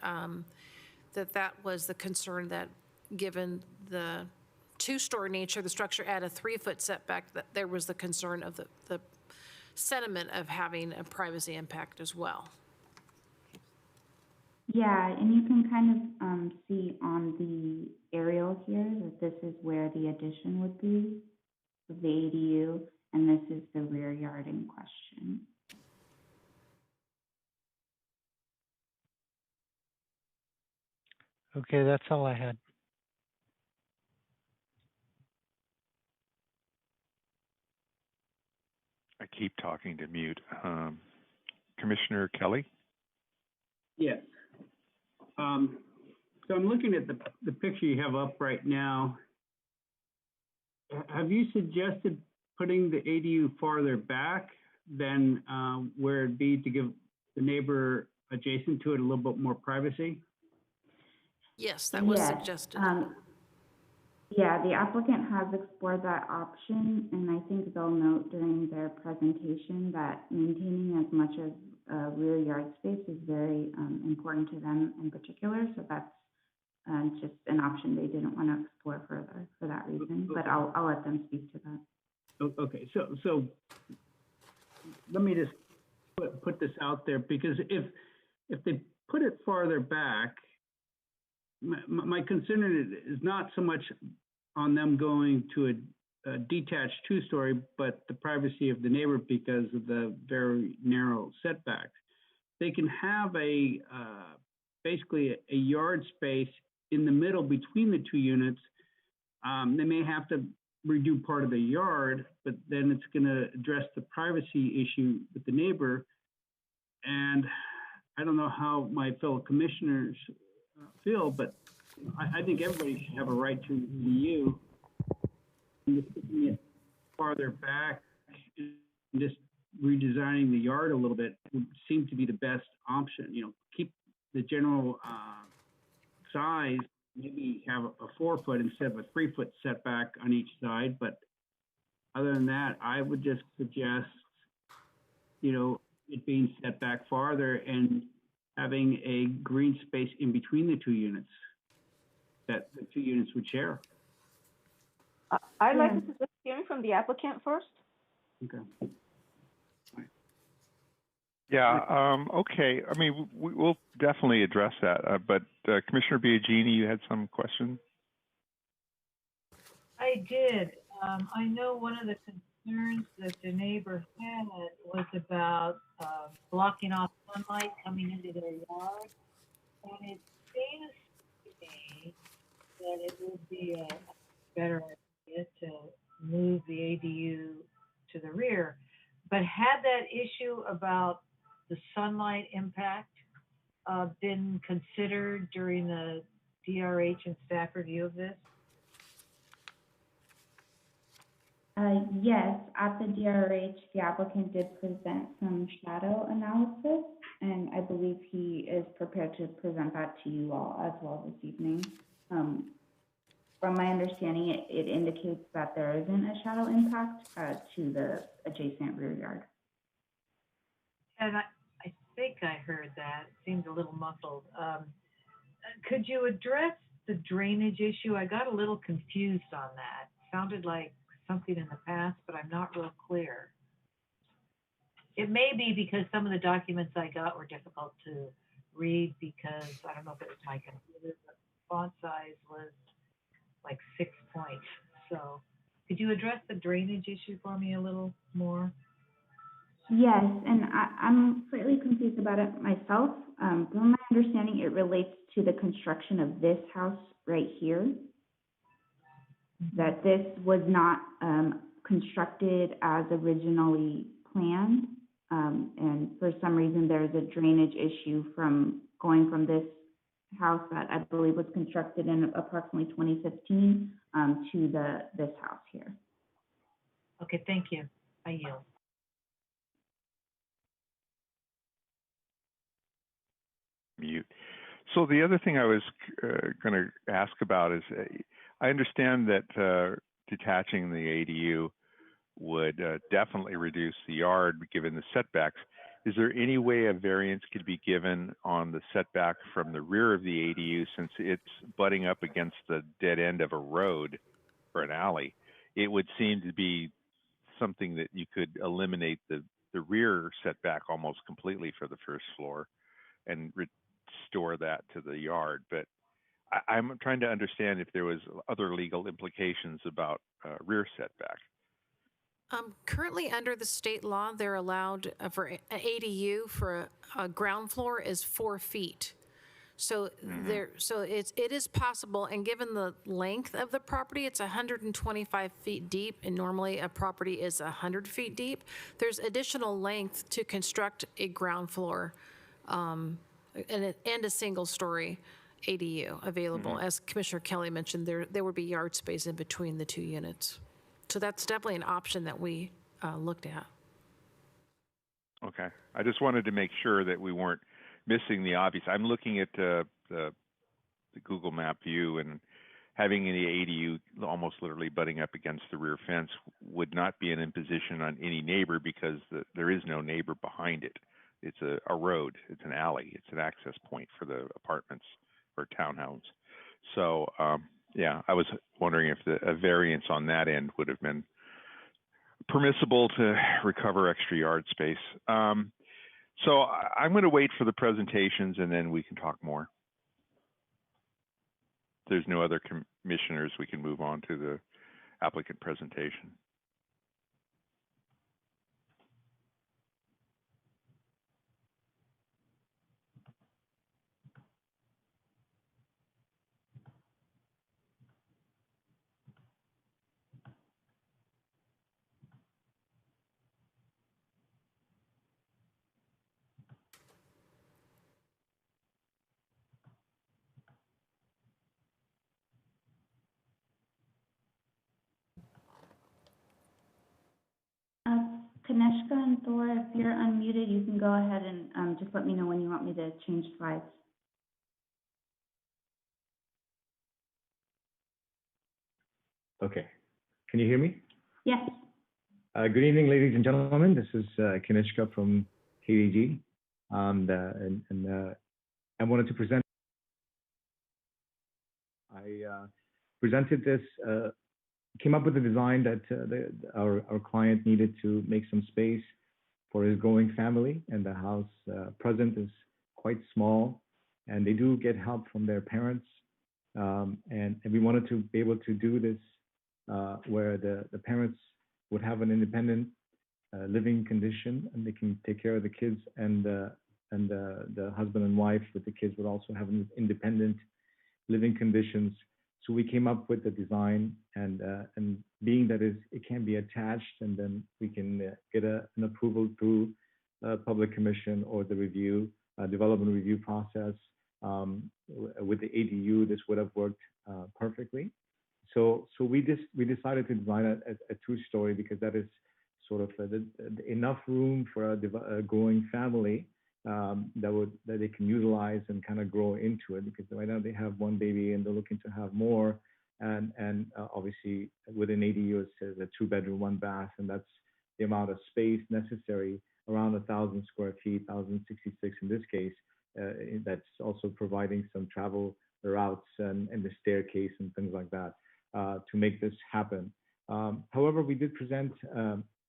that was the concern, that given the two-story nature of the structure at a 3-foot setback, that there was the concern of the sentiment of having a privacy impact as well. Yeah, and you can kind of see on the aerial here that this is where the addition would be of the ADU, and this is the rear yard in question. Okay, that's all I had. I keep talking to mute. Commissioner Kelly? Yes. So I'm looking at the picture you have up right now. Have you suggested putting the ADU farther back than where it'd be to give the neighbor adjacent to it a little bit more privacy? Yes, that was suggested. Yeah, the applicant has explored that option, and I think they'll note during their presentation that maintaining as much of rear yard space is very important to them in particular. So that's just an option they didn't want to explore further for that reason. But I'll let them speak to that. Okay, so let me just put this out there, because if they put it farther back, my concern is not so much on them going to a detached two-story, but the privacy of the neighbor because of the very narrow setbacks. They can have basically a yard space in the middle between the two units. They may have to redo part of the yard, but then it's going to address the privacy issue with the neighbor. And I don't know how my fellow commissioners feel, but I think everybody should have a right to view. And just putting it farther back and just redesigning the yard a little bit would seem to be the best option. You know, keep the general size, maybe have a 4 foot instead of a 3 foot setback on each side. But other than that, I would just suggest, you know, it being set back farther and having a green space in between the two units that the two units would share. I'd like to suggest hearing from the applicant first. Okay. Yeah, okay. I mean, we'll definitely address that. But Commissioner Biagini, you had some question? I did. I know one of the concerns that the neighbor had was about blocking off sunlight coming into their yard. And it seems to me that it would be a better idea to move the ADU to the rear. But had that issue about the sunlight impact been considered during the DRH and staff review of this? Yes, at the DRH, the applicant did present some shadow analysis, and I believe he is prepared to present that to you all as well this evening. From my understanding, it indicates that there isn't a shadow impact to the adjacent rear yard. And I think I heard that. It seemed a little muffled. Could you address the drainage issue? I got a little confused on that. Sounded like something in the past, but I'm not real clear. It may be because some of the documents I got were difficult to read because I don't know if it was my computer, but font size was like 6 points. So could you address the drainage issue for me a little more? Yes, and I'm slightly confused about it myself. From my understanding, it relates to the construction of this house right here. That this was not constructed as originally planned, and for some reason there's a drainage issue from going from this house that I believe was constructed in approximately 2015 to this house here. Okay, thank you. I yield. Mute. So the other thing I was going to ask about is, I understand that detaching the ADU would definitely reduce the yard given the setbacks. Is there any way a variance could be given on the setback from the rear of the ADU, since it's butting up against the dead end of a road or an alley? It would seem to be something that you could eliminate the rear setback almost completely for the first floor and restore that to the yard. But I'm trying to understand if there was other legal implications about rear setback. Currently, under the state law, they're allowed for an ADU for a ground floor is 4 feet. So it is possible, and given the length of the property, it's 125 feet deep, and normally a property is 100 feet deep. There's additional length to construct a ground floor and a single story ADU available. As Commissioner Kelly mentioned, there would be yard space in between the two units. So that's definitely an option that we looked at. Okay. I just wanted to make sure that we weren't missing the obvious. I'm looking at the Google Map view and having the ADU almost literally butting up against the rear fence would not be an imposition on any neighbor because there is no neighbor behind it. It's a road, it's an alley, it's an access point for the apartments or townhomes. So yeah, I was wondering if a variance on that end would have been permissible to recover extra yard space. So I'm going to wait for the presentations and then we can talk more. If there's no other commissioners, we can move on to the applicant presentation. Kaneshka and Thor, if you're unmuted, you can go ahead and just let me know when you want me to change slides. Okay. Can you hear me? Yes. Good evening, ladies and gentlemen. This is Kaneshka from KDG. And I wanted to present. I presented this, came up with a design that our client needed to make some space for his growing family, and the house present is quite small, and they do get help from their parents. And we wanted to be able to do this where the parents would have an independent living condition, and they can take care of the kids, and the husband and wife with the kids would also have an independent living conditions. So we came up with the design, and being that it can be attached, and then we can get an approval through public commission or the review, development review process. With the ADU, this would have worked perfectly. So we decided to design a two-story because that is sort of enough room for a growing family that they can utilize and kind of grow into it, because right now they have one baby and they're looking to have more, and obviously with an ADU it's a 2-bedroom, 1 bath, and that's the amount of space necessary, around 1,000 square feet, 1,066 in this case. That's also providing some travel routes and the staircase and things like that to make this happen. However, we did present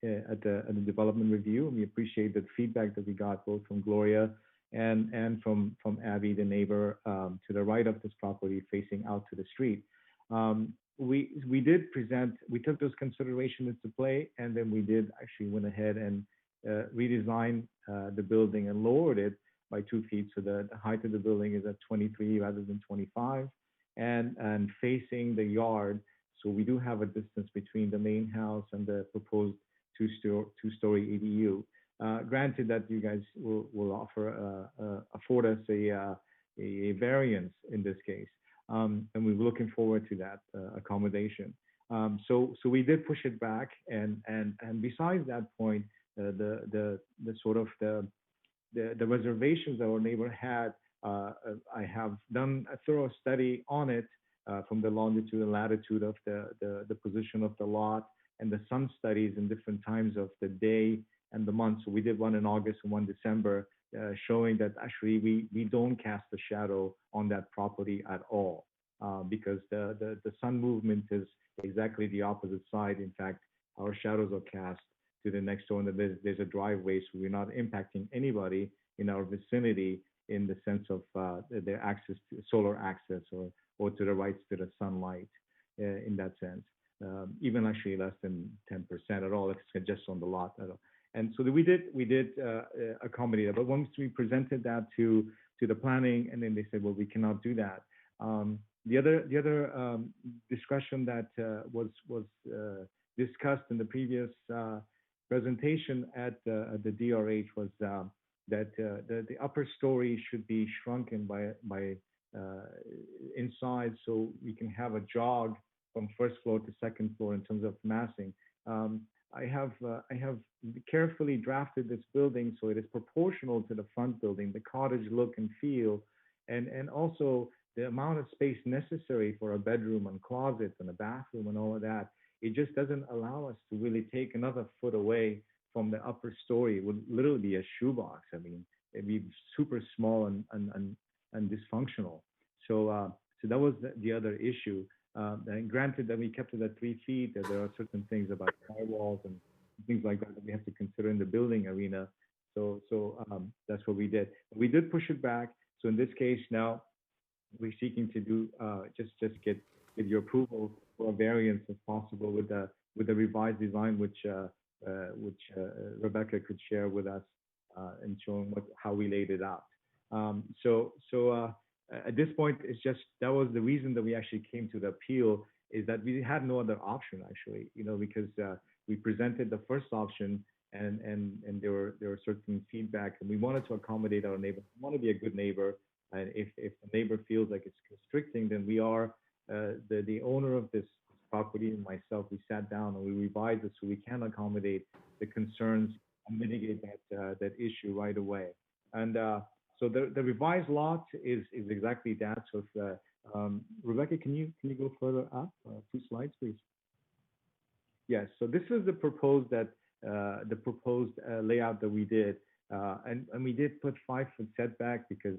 at the development review, and we appreciate the feedback that we got both from Gloria and from Abby, the neighbor to the right of this property facing out to the street. We did present, we took those considerations into play, and then we did actually went ahead and redesign the building and lowered it by 2 feet, so the height of the building is at 23 rather than 25, and facing the yard. So we do have a distance between the main house and the proposed two-story ADU. Granted that you guys will afford us a variance in this case, and we're looking forward to that accommodation. So we did push it back, and besides that point, the sort of the reservations that our neighbor had, I have done a thorough study on it from the longitude and latitude of the position of the lot, and the sun studies in different times of the day and the month. So we did one in August and one December, showing that actually we don't cast a shadow on that property at all, because the sun movement is exactly the opposite side. In fact, our shadows are cast to the next door, and there's a driveway, so we're not impacting anybody in our vicinity in the sense of their access to solar access or to the rights to the sunlight in that sense. Even actually less than 10% at all, if it's just on the lot at all. And so we did accommodate it. But once we presented that to the planning, and then they said, well, we cannot do that. The other discussion that was discussed in the previous presentation at the DRH was that the upper story should be shrunken by inside, so we can have a jog from first floor to second floor in terms of massing. I have carefully drafted this building so it is proportional to the front building, the cottage look and feel, and also the amount of space necessary for a bedroom and closet and a bathroom and all of that, it just doesn't allow us to really take another foot away from the upper story. It would literally be a shoebox. I mean, it'd be super small and dysfunctional. So that was the other issue. And granted that we kept it at 3 feet, that there are certain things about firewalls and things like that we have to consider in the building arena. So that's what we did. We did push it back. So in this case now, we're seeking to do just get your approval for a variance if possible with the revised design, which Rebecca could share with us and showing how we laid it out. At this point, it's just that was the reason that we actually came to the appeal, is that we had no other option actually, because we presented the first option and there were certain feedback, and we wanted to accommodate our neighbor. We want to be a good neighbor, and if the neighbor feels like it's constricting, then we are the owner of this property and myself. We sat down and we revised it so we can accommodate the concerns and mitigate that issue right away. And so the revised lot is exactly that. So if, Rebecca, can you go further up 2 slides, please? Yes. So this is the proposed layout that we did, and we did put 5-foot setback because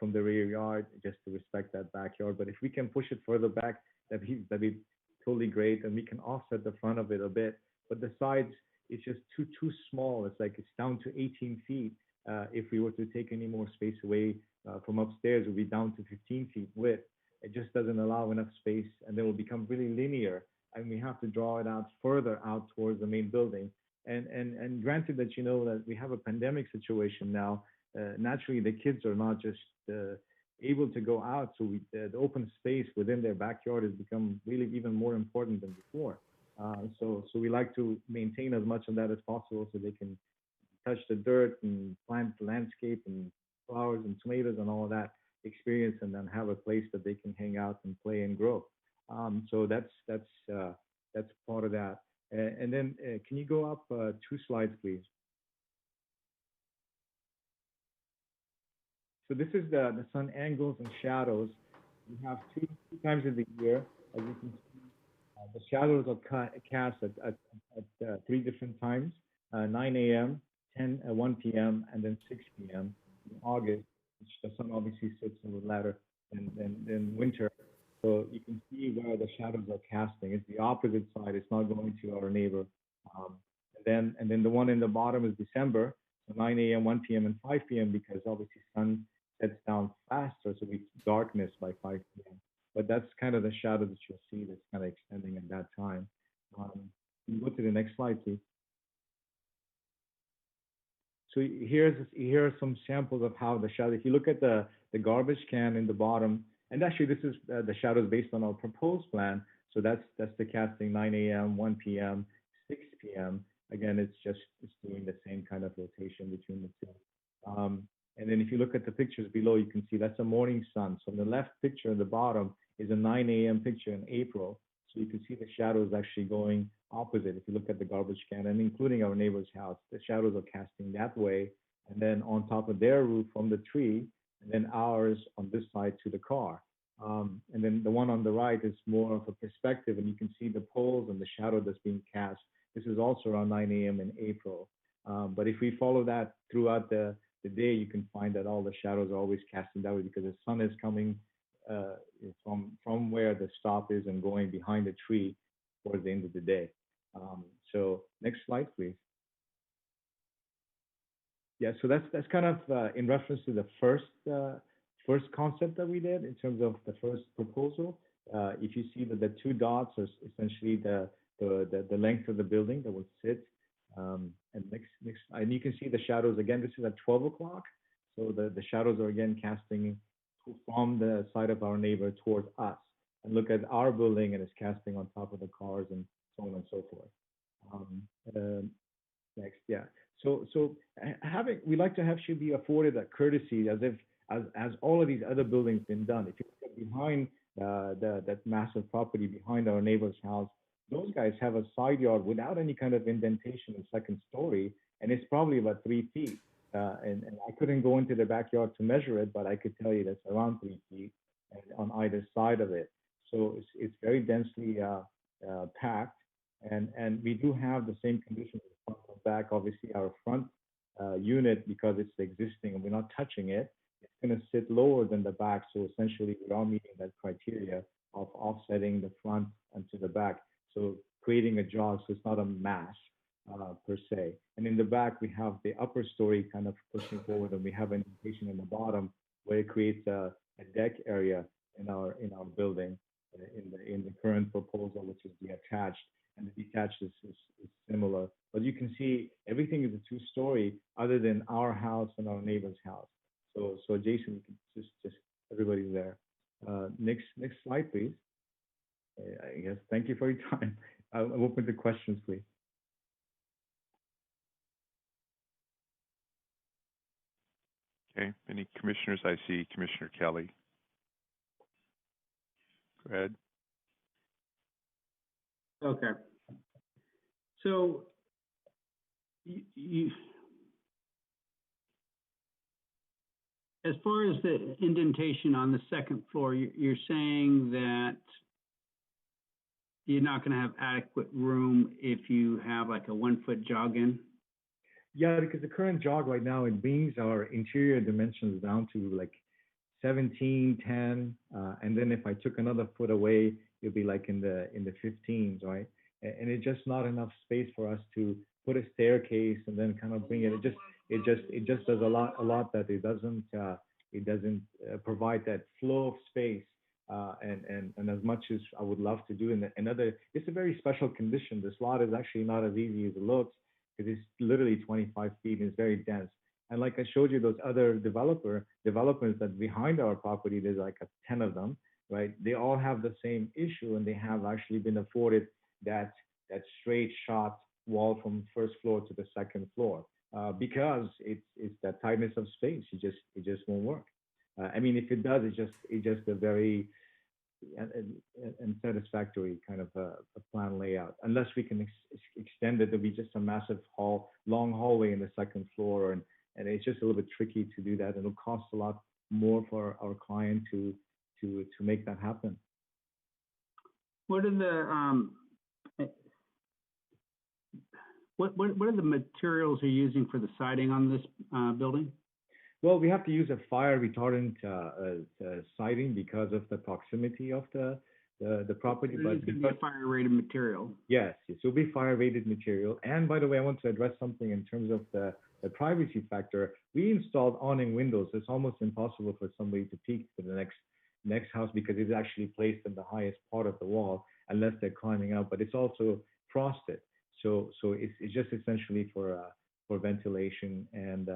from the rear yard, just to respect that backyard. But if we can push it further back, that'd be totally great, and we can offset the front of it a bit. But the sides, it's just too small. It's like it's down to 18 feet. If we were to take any more space away from upstairs, it would be down to 15 feet width. It just doesn't allow enough space, and then it will become really linear, and we have to draw it out further out towards the main building. And granted that that we have a pandemic situation now, naturally the kids are not just able to go out, so the open space within their backyard has become really even more important than before. So we like to maintain as much of that as possible so they can touch the dirt and plant the landscape and flowers and tomatoes and all of that experience, and then have a place that they can hang out and play and grow. So that's part of that. And then can you go up 2 slides, please? So this is the sun angles and shadows. We have two times of the year. As you can see, the shadows are cast at 3 different times: 9 a.m., 1 p.m., and then 6 p.m. in August, which the sun obviously sits a little later than winter. So you can see where the shadows are casting. It's the opposite side. It's not going to our neighbor. And then the one in the bottom is December, so 9 a.m., 1 p.m., and 5 p.m. because obviously sun sets down faster, so it's darkness by 5 p.m. But that's kind of the shadow that you'll see that's kind of extending at that time. Can you go to the next slide, please? So here are some samples of how the shadow. If you look at the garbage can in the bottom, and actually this is the shadows based on our proposed plan. So that's the casting 9 a.m., 1 p.m., 6 p.m. Again, it's doing the same kind of rotation between the two. And then if you look at the pictures below, you can see that's a morning sun. So the left picture in the bottom is a 9 a.m. picture in April. So you can see the shadows actually going opposite. If you look at the garbage can, and including our neighbor's house, the shadows are casting that way. And then on top of their roof from the tree, and then ours on this side to the car. And then the one on the right is more of a perspective, and you can see the poles and the shadow that's being cast. This is also around 9 a.m. in April. But if we follow that throughout the day, you can find that all the shadows are always casting that way because the sun is coming from where the stop is and going behind the tree towards the end of the day. So next slide, please. Yeah, so that's kind of in reference to the first concept that we did in terms of the first proposal. If you see that the 2 dots are essentially the length of the building that will sit. And and you can see the shadows again. This is at 12 o'clock, so the shadows are again casting from the side of our neighbor towards us. And look at our building, and it's casting on top of the cars and so on and so forth. Next, yeah. So we like to actually be afforded a courtesy as all of these other buildings been done. If you look at behind that massive property behind our neighbor's house, those guys have a side yard without any kind of indentation in second story, and it's probably about 3 feet. And I couldn't go into the backyard to measure it, but I could tell you that's around 3 feet. and on either side of it. So it's very densely packed, and we do have the same conditions in front and back. Obviously, our front unit, because it's existing and we're not touching it, it's going to sit lower than the back. So essentially, we are meeting that criteria of offsetting the front and to the back. So creating a jog, so it's not a mass per se. And in the back, we have the upper story kind of pushing forward, and we have an indication in the bottom where it creates a deck area in our building in the current proposal, which is the attached, and the detached is similar. But you can see everything is a two-story, other than our house and our neighbor's house. So Jason, you can just everybody's there. Next slide, please. I guess thank you for your time. I'm open to questions, please. Okay, any commissioners? I see Commissioner Kelly. Go ahead. Okay. So you as far as the indentation on the second floor, you're saying that you're not going to have adequate room if you have like a 1 foot jog in? Yeah, because the current jog right now, it brings our interior dimensions down to like 17, 10, and then if I took another foot away, it'd be like in the 15s, right? And it's just not enough space for us to put a staircase and then kind of bring it. It just does a lot that it doesn't provide that flow of space. And as much as I would love to do it's a very special condition. This lot is actually not as easy as it looks. It is literally 25 feet and it's very dense. And like I showed you, those other developments that behind our property, there's like 10 of them, right? They all have the same issue, and they have actually been afforded that straight shot wall from first floor to the second floor because it's that tightness of space. It just won't work. I mean, if it does, it's just a very unsatisfactory kind of a plan layout. Unless we can extend it, there'll be just a massive long hallway in the second floor, and it's just a little bit tricky to do that. It'll cost a lot more for our client to make that happen. What are the materials you're using for the siding on this building? Well, we have to use a fire retardant siding because of the proximity of the property. But it's going to be a fire rated material. Yes, it'll be fire rated material. And by the way, I want to address something in terms of the privacy factor. We installed awning windows. It's almost impossible for somebody to peek to the next house because it's actually placed in the highest part of the wall unless they're climbing out. But it's also frosted, so it's just essentially for ventilation and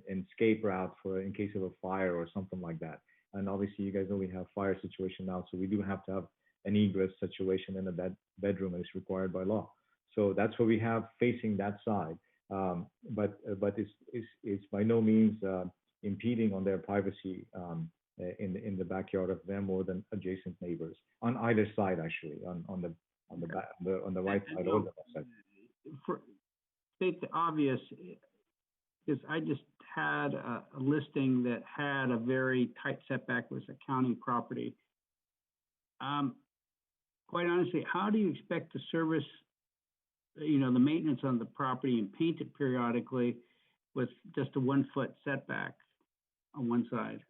escape route for in case of a fire or something like that. And obviously, you guys know we have fire situation now, so we do have to have an egress situation in a bedroom as required by law. So that's what we have facing that side. But it's by no means impeding on their privacy in the backyard of them or the adjacent neighbors on either side, actually, on the right side or the left side. For state the obvious, because I just had a listing that had a very tight setback with a county property. Quite honestly, how do you expect to service, the maintenance on the property and paint it periodically with just a 1 foot setback on one side?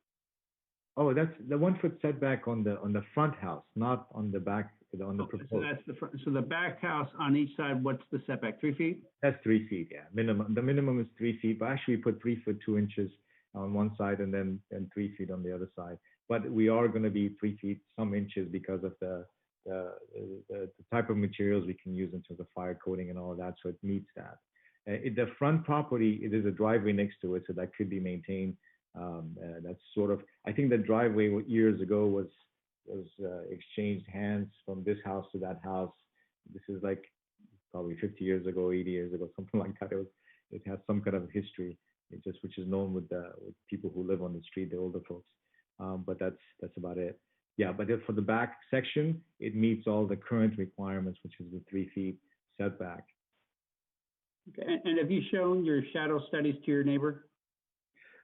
Oh, that's the 1 foot setback on the front house, not on the back. On the proposed. So that's the front. So the back house on each side, what's the setback? 3 feet? That's 3 feet, yeah. Minimum. The minimum is 3 feet, but actually we put 3 foot 2 inches on one side and then 3 feet on the other side. But we are going to be 3 feet some inches because of the type of materials we can use in terms of fire coating and all of that. So it meets that. The front property, it is a driveway next to it, so that could be maintained. That's sort of. I think the driveway years ago was exchanged hands from this house to that house. This is like probably 50 years ago, 80 years ago, something like that. It has some kind of history, which is known with people who live on the street, the older folks. But that's about it. Yeah, but for the back section, it meets all the current requirements, which is the 3 feet setback. Okay. And have you shown your shadow studies to your neighbor?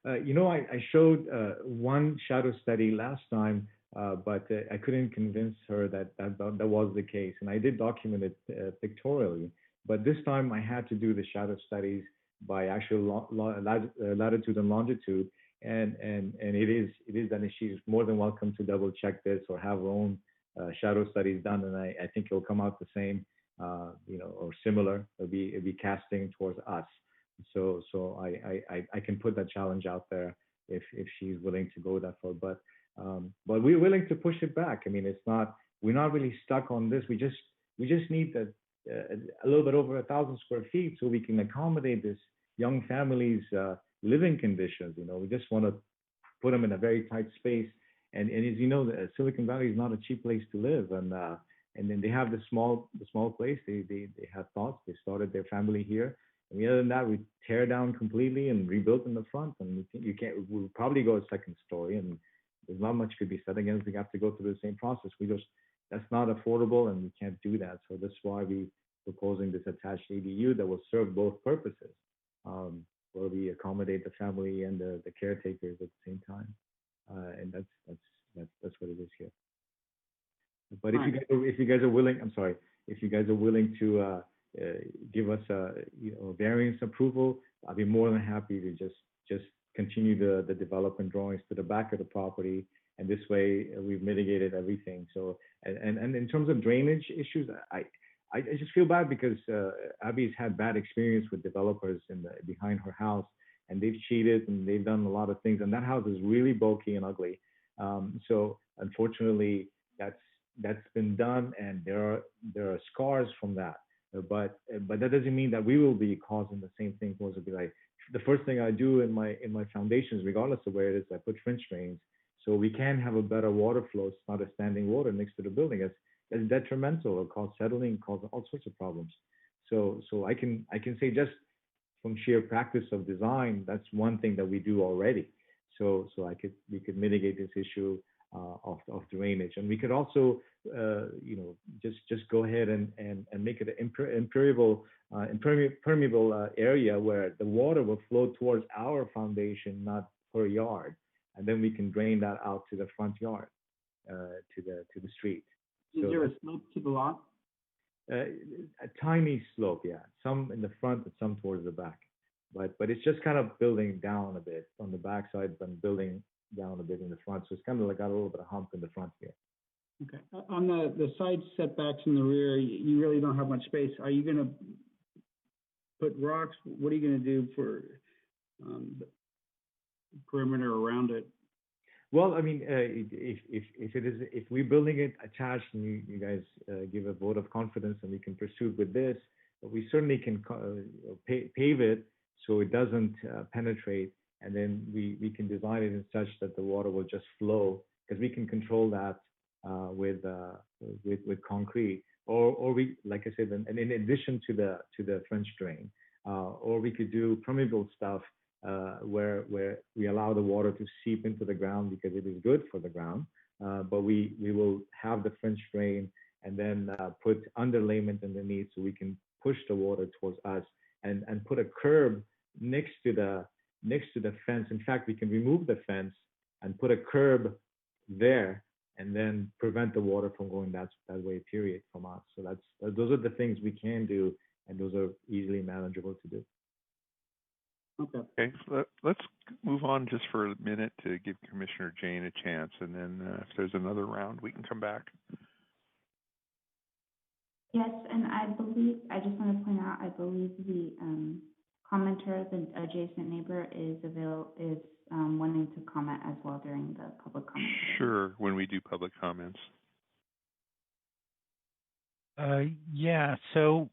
I showed one shadow study last time. but I couldn't convince her that was the case. And I did document it pictorially, but this time I had to do the shadow studies by actual latitude and longitude. And it is that she's more than welcome to double check this or have her own shadow studies done, and I think it'll come out the same, or similar. It'll be casting towards us. So I can put that challenge out there if she's willing to go that far. But we're willing to push it back. I mean, we're not really stuck on this. We just need a little bit over 1,000 square feet so we can accommodate this young family's living conditions. We just want to put them in a very tight space. And as you know, Silicon Valley is not a cheap place to live. And then they have the small place. They have thoughts. They started their family here. And other than that, we tear down completely and rebuild in the front. And we'll probably go a second story. And there's not much could be said against. We have to go through the same process. That's not affordable, and we can't do that. So that's why we're proposing this attached ADU that will serve both purposes, where we accommodate the family and the caretakers at the same time. And that's what it is here. But if you guys are willing, I'm sorry, if you guys are willing to give us a variance approval, I'll be more than happy to just continue the development drawings to the back of the property, and this way we've mitigated everything. So and in terms of drainage issues, I just feel bad because Abby's had bad experience with developers behind her house, and they've cheated and they've done a lot of things, and that house is really bulky and ugly. So unfortunately, that's been done, and there are scars from that. But that doesn't mean that we will be causing the same thing. It'll be like the first thing I do in my foundations, regardless of where it is, I put French drains so we can have a better water flow. It's not a standing water next to the building. It's detrimental. It causes settling, causes all sorts of problems. So I can say just from sheer practice of design, that's one thing that we do already. So we could mitigate this issue of drainage, and we could also just go ahead and make it an impermeable area where the water will flow towards our foundation, not per yard, and then we can drain that out to the front yard, to the street. Is there a slope to the lot? A tiny slope, yeah. Some in the front and some towards the back, but it's just kind of building down a bit on the back side, but building down a bit in the front. So it's kind of like got a little bit of hump in the front here. Okay. On the side setbacks in the rear, you really don't have much space. Are you going to put rocks? What are you going to do for the perimeter around it? Well, I mean, if we're building it attached and you guys give a vote of confidence and we can proceed with this, we certainly can pave it so it doesn't penetrate, and then we can design it in such that the water will just flow, because we can control that with concrete, or we, like I said, and in addition to the French drain, or we could do permeable stuff where we allow the water to seep into the ground because it is good for the ground, but we will have the French drain and then put underlayment underneath so we can push the water towards us, and put a curb next to the fence. In fact, we can remove the fence and put a curb there, and then prevent the water from going that way, period, from us. So those are the things we can do, and those are easily manageable to do. Okay. Let's move on just for a minute to give Commissioner Jane a chance, and then if there's another round, we can come back. Yes, and I just want to point out, I believe the commenter, the adjacent neighbor, is wanting to comment as well during the public comment. Sure, when we do public comments. Yeah, so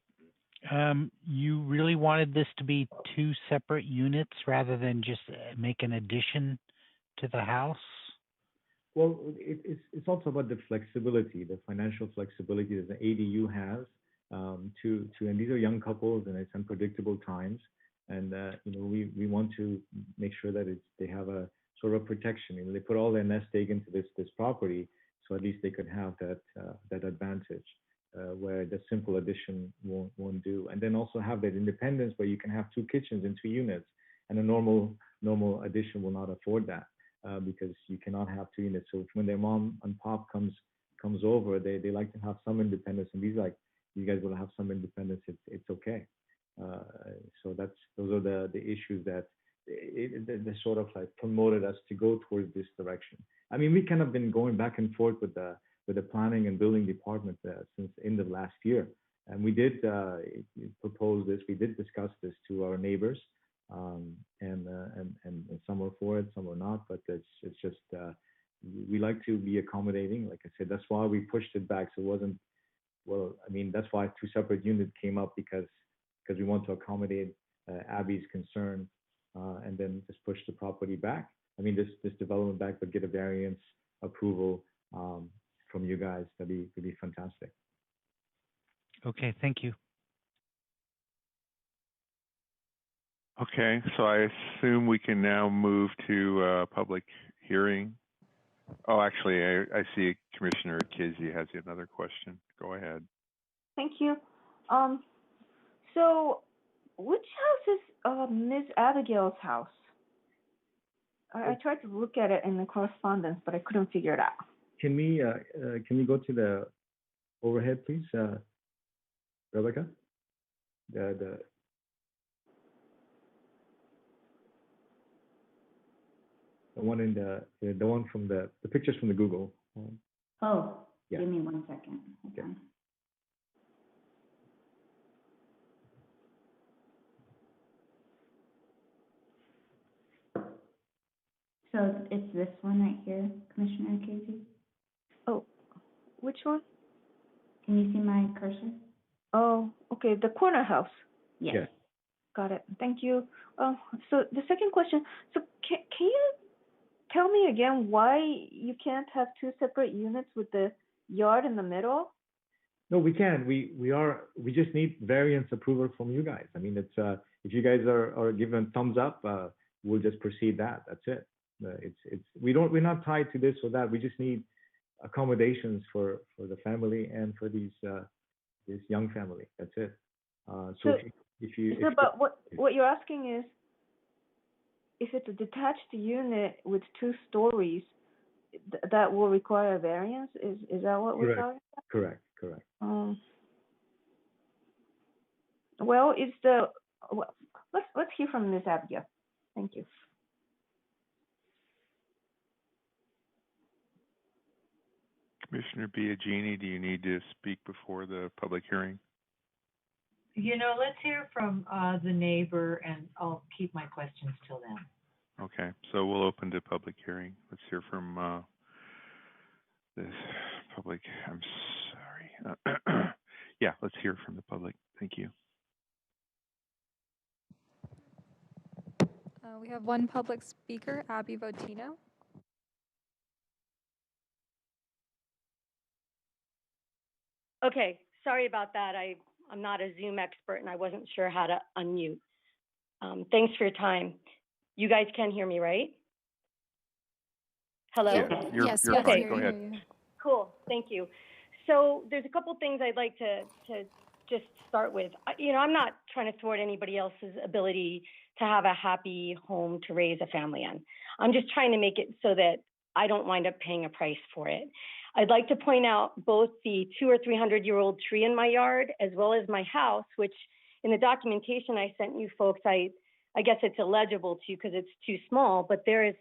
you really wanted this to be two separate units rather than just make an addition to the house? Well, it's also about the flexibility, the financial flexibility that the ADU has and these are young couples, and it's unpredictable times, and we want to make sure that they have a sort of protection. They put all their nest egg into this property, so at least they could have that advantage where the simple addition won't do, and then also have that independence where you can have two kitchens in 2 units, and a normal addition will not afford that. because you cannot have two units. So when their mom and pop comes over, they like to have some independence, and these like, you guys will have some independence. It's okay. So those are the issues that they sort of like promoted us to go towards this direction. I mean, we kind of been going back and forth with the planning and building department since end of last year, and we did propose this. We did discuss this to our neighbors, and some were for it, some were not. But it's just we like to be accommodating. Like I said, that's why we pushed it back. So it wasn't, well, I mean, that's why two separate units came up, because we want to accommodate Abby's concern, and then just push the property back. I mean, this development back, but get a variance approval from you guys. That'd be fantastic. Okay, thank you. Okay, so I assume we can now move to public hearing. Oh, actually, I see Commissioner Casey has another question. Go ahead. Thank you. So which house is Ms. Abigail's house? I tried to look at it in the correspondence, but I couldn't figure it out. Can you go to the overhead, please, Rebecca? The one in the one from the pictures from the Google. Oh, yeah. Give me 1 second. Hold on. So it's this one right here, Commissioner Casey. Oh, which one? Can you see my cursor? Oh, okay, the corner house. Yes. Yes. Got it. Thank you. So the second question. So can you tell me again why you can't have two separate units with the yard in the middle? No, we can. We just need variance approval from you guys. I mean, it's if you guys are giving thumbs up, we'll just proceed that. That's it. We're not tied to this or that. We just need accommodations for the family and for this young family. That's it. So but what you're asking is, if it's a detached unit with 2 stories, that will require a variance. Is that what we're talking about? Correct. Well, let's hear from Ms. Abigail. Thank you. Commissioner Biagini, do you need to speak before the public hearing? Let's hear from the neighbor, and I'll keep my questions till then. Okay, so we'll open to public hearing. Let's hear from this public. I'm sorry. Yeah, let's hear from the public. Thank you. We have one public speaker, Abby Votino. Okay, sorry about that. I'm not a Zoom expert and I wasn't sure how to unmute. Thanks for your time. You guys can hear me, right? Hello? Yeah, you're okay. fine. Go ahead. Cool, thank you. So there's a couple things I'd like to just start with. I'm not trying to thwart anybody else's ability to have a happy home to raise a family in. I'm just trying to make it so that I don't wind up paying a price for it. I'd like to point out both the 200 or 300-year-old tree in my yard, as well as my house, which in the documentation I sent you folks, I guess it's illegible to you because it's too small, but there is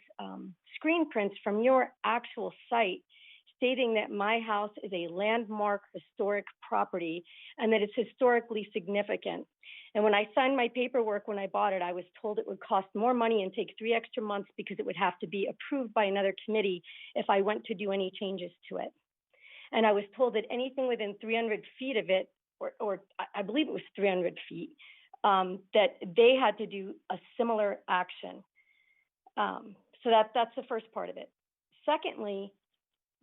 screen prints from your actual site stating that my house is a landmark historic property and that it's historically significant. And when I signed my paperwork when I bought it, I was told it would cost more money and take 3 extra months because it would have to be approved by another committee if I went to do any changes to it. And I was told that anything within 300 feet of it, or I believe it was 300 feet, that they had to do a similar action. So that's the first part of it. Secondly,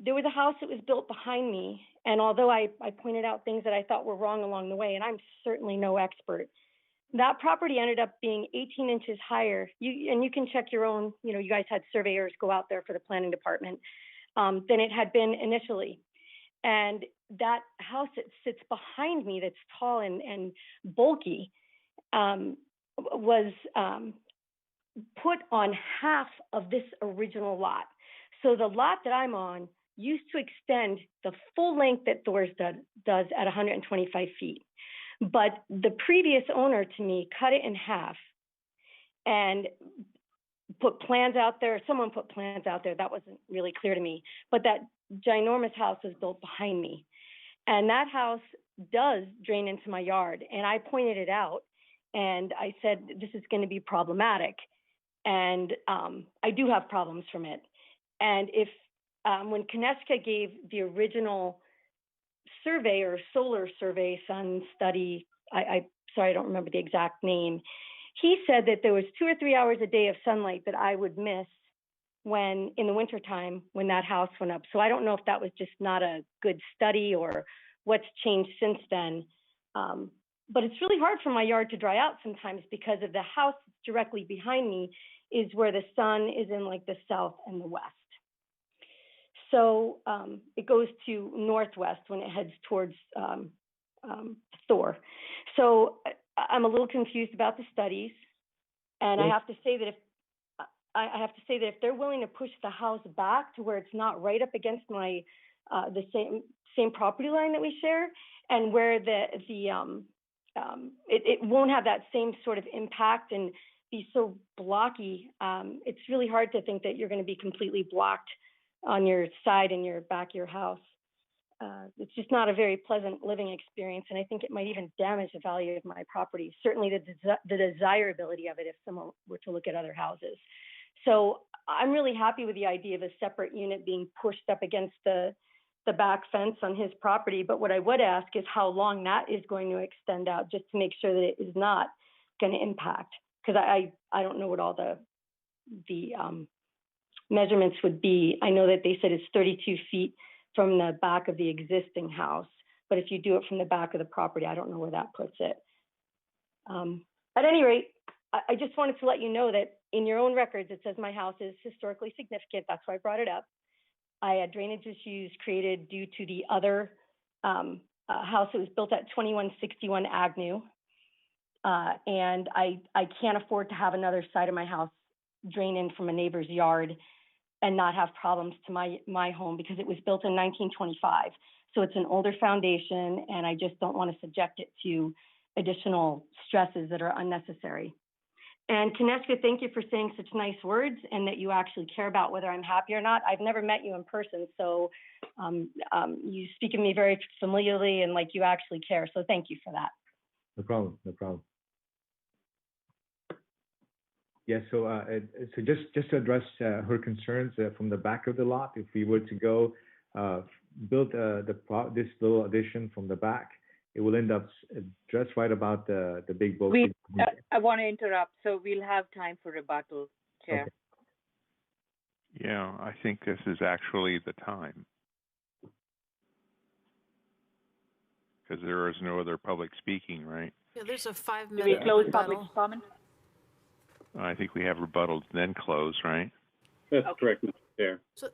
there was a house that was built behind me, and although I pointed out things that I thought were wrong along the way, and I'm certainly no expert, that property ended up being 18 inches higher. You can check your own, you guys had surveyors go out there for the planning department, than it had been initially. And that house that sits behind me that's tall and bulky was put on half of this original lot. So the lot that I'm on used to extend the full length that Thor's does at 125 feet. But the previous owner to me cut it in half and put plans out there. Someone put plans out there. That wasn't really clear to me. But that ginormous house was built behind me. And that house does drain into my yard. And I pointed it out. And I said, this is going to be problematic. And I do have problems from it. And if when Kineska gave the original survey or solar survey sun study, sorry, I don't remember the exact name, he said that there was 2 or 3 hours a day of sunlight that I would miss when in the wintertime when that house went up. So I don't know if that was just not a good study or what's changed since then. But it's really hard for my yard to dry out sometimes because of the house directly behind me is where the sun is in like the south and the west. So it goes to northwest when it heads towards Thor. So I'm a little confused about the studies, and I have to say that if they're willing to push the house back to where it's not right up against my the same property line that we share, and where it won't have that same sort of impact and be so blocky, it's really hard to think that you're going to be completely blocked on your side and your back of your house. It's just not a very pleasant living experience, and I think it might even damage the value of my property, certainly the desirability of it if someone were to look at other houses. So I'm really happy with the idea of a separate unit being pushed up against the back fence on his property, but what I would ask is how long that is going to extend out, just to make sure that it is not going to impact, because I don't know what all the measurements would be. I know that they said it's 32 feet from the back of the existing house, but if you do it from the back of the property, I don't know where that puts it. At any rate, I just wanted to let you know that in your own records, it says my house is historically significant. That's why I brought it up. I had drainage issues created due to the other house that was built at 2161 Agnew. And I can't afford to have another side of my house drain in from a neighbor's yard and not have problems to my home because it was built in 1925. So it's an older foundation, and I just don't want to subject it to additional stresses that are unnecessary. And Kineska, thank you for saying such nice words and that you actually care about whether I'm happy or not. I've never met you in person, so you speak of me very familiarly and like you actually care. So thank you for that. No problem, no problem. Yeah, so just to address her concerns from the back of the lot, if we were to go build this little addition from the back, it will end up just right about the big boat. I want to interrupt, so we'll have time for rebuttal, Chair. Okay. Yeah, I think this is actually the time. Because there is no other public speaking, right? Yeah, there's a 5-minute Do we close rebuttal. public comment? I think we have rebuttals, then close, right? That's correct, Mr. Chair. So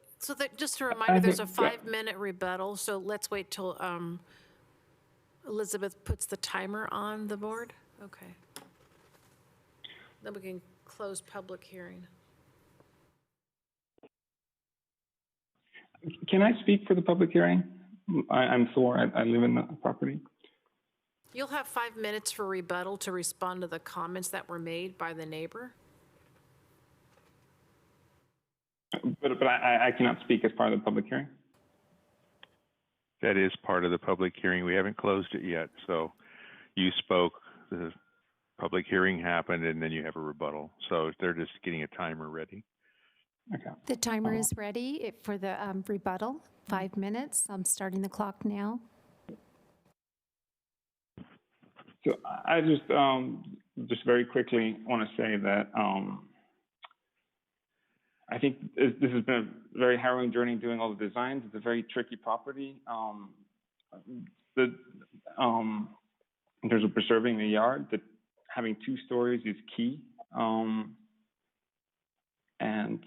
just a reminder, there's a 5-minute rebuttal, so let's wait till Elizabeth puts the timer on the board. Okay. Then we can close public hearing. Can I speak for the public hearing? I'm Thor. I live in the property. You'll have 5 minutes for rebuttal to respond to the comments that were made by the neighbor. But I cannot speak as part of the public hearing. That is part of the public hearing. We haven't closed it yet. So you spoke, the public hearing happened, and then you have a rebuttal. So they're just getting a timer ready. Okay. The timer is ready for the rebuttal, 5 minutes. I'm starting the clock now. So I just very quickly want to say that I think this has been a very harrowing journey doing all the designs. It's a very tricky property. In terms of preserving the yard, that having 2 stories is key. And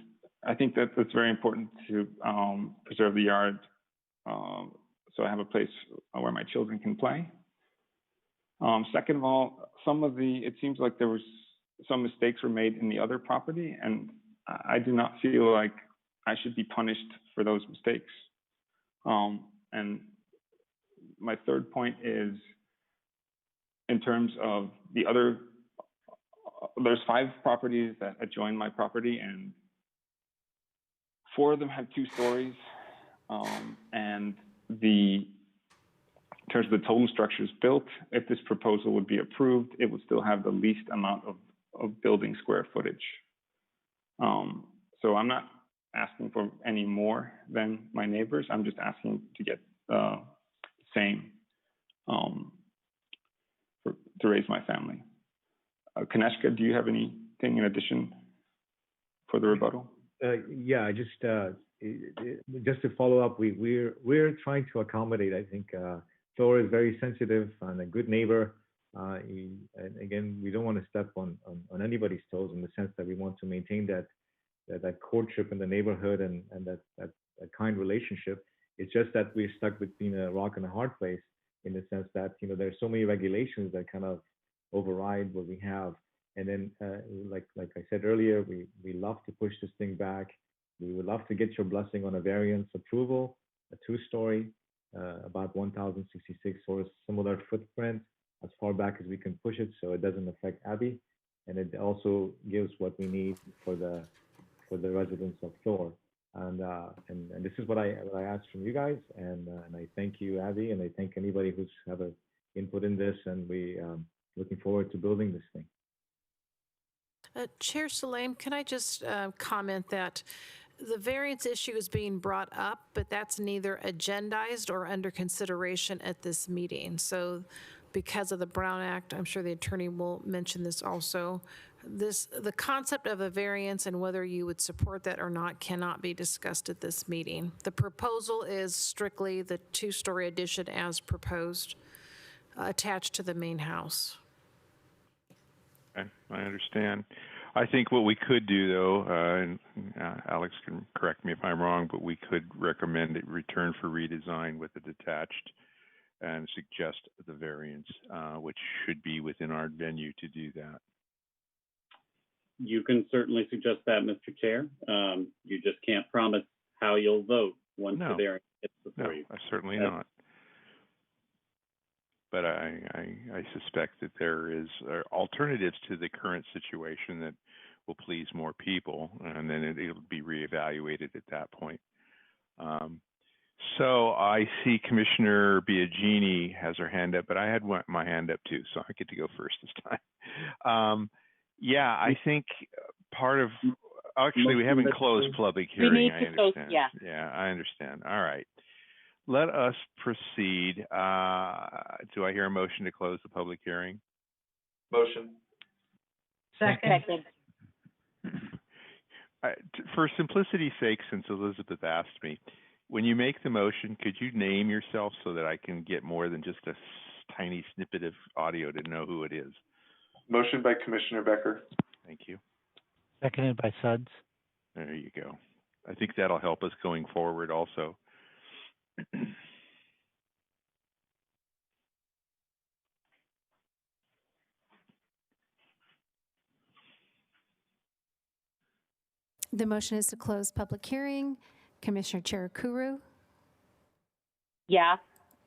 I think that it's very important to preserve the yard so I have a place where my children can play. Second of all, it seems like there was some mistakes were made in the other property, and I do not feel like I should be punished for those mistakes. And my third point is in terms of the other, there's 5 properties that adjoin my property, and 4 of them have 2 stories. And in terms of the total structures built, if this proposal would be approved, it would still have the least amount of building square footage. So I'm not asking for any more than my neighbors. I'm just asking to get the same to raise my family. Kaneshka, do you have anything in addition for the rebuttal? Yeah, just to follow up, we're trying to accommodate. I think Thor is very sensitive and a good neighbor. And again, we don't want to step on anybody's toes in the sense that we want to maintain that courtship in the neighborhood and that kind relationship. It's just that we're stuck between a rock and a hard place in the sense that there's so many regulations that kind of override what we have. And then, like I said earlier, we love to push this thing back. We would love to get your blessing on a variance approval, a 2-story, about 1,066 or similar footprint, as far back as we can push it, so it doesn't affect Abby, and it also gives what we need for the residents of Thor. And this is what I asked from you guys, and I thank you, Abby, and I thank anybody who's have an input in this, and we looking forward to building this thing. Chair Salim, can I just comment that the variance issue is being brought up, but that's neither agendized or under consideration at this meeting. So because of the Brown Act, I'm sure the attorney will mention this also, the concept of a variance and whether you would support that or not cannot be discussed at this meeting. The proposal is strictly the 2-story addition as proposed, attached to the main house. Okay, I understand. I think what we could do, though, and Alex can correct me if I'm wrong, but we could recommend it return for redesign with a detached and suggest the variance, which should be within our venue to do that. You can certainly suggest that, Mr. Chair. You just can't promise how you'll vote once the variance gets before you. Certainly not. But I suspect that there is alternatives to the current situation that will please more people, and then it'll be reevaluated at that point. So I see Commissioner Biagini has her hand up, but I had my hand up too, so I get to go first this time. Yeah, I think part of, actually we haven't closed public hearing. We need I to understand. close, yeah. Yeah, I understand. All right. Let us proceed. Do I hear a motion to close the public hearing? Motion. Second. For simplicity's sake, since Elizabeth asked me, when you make the motion, could you name yourself so that I can get more than just a tiny snippet of audio to know who it is? Motion by Commissioner Becker. Thank you. Seconded by Suds. There you go. I think that'll help us going forward also. The motion is to close public hearing. Commissioner Cherukuru? Yeah.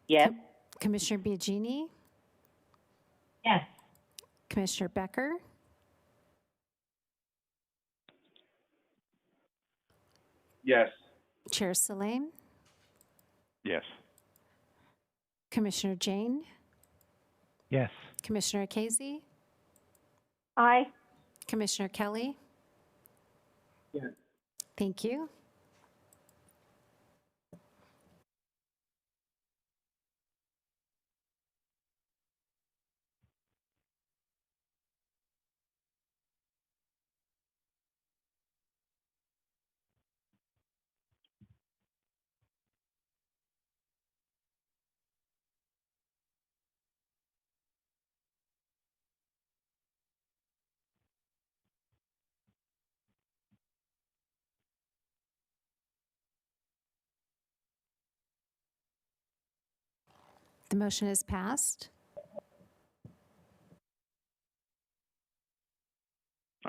Yes. Commissioner Biagini? Yes. Commissioner Becker? Yes. Chair Salim? Yes. Commissioner Jane? Yes. Commissioner Casey? Aye. Commissioner Kelly? Yes. Thank you. The motion is passed.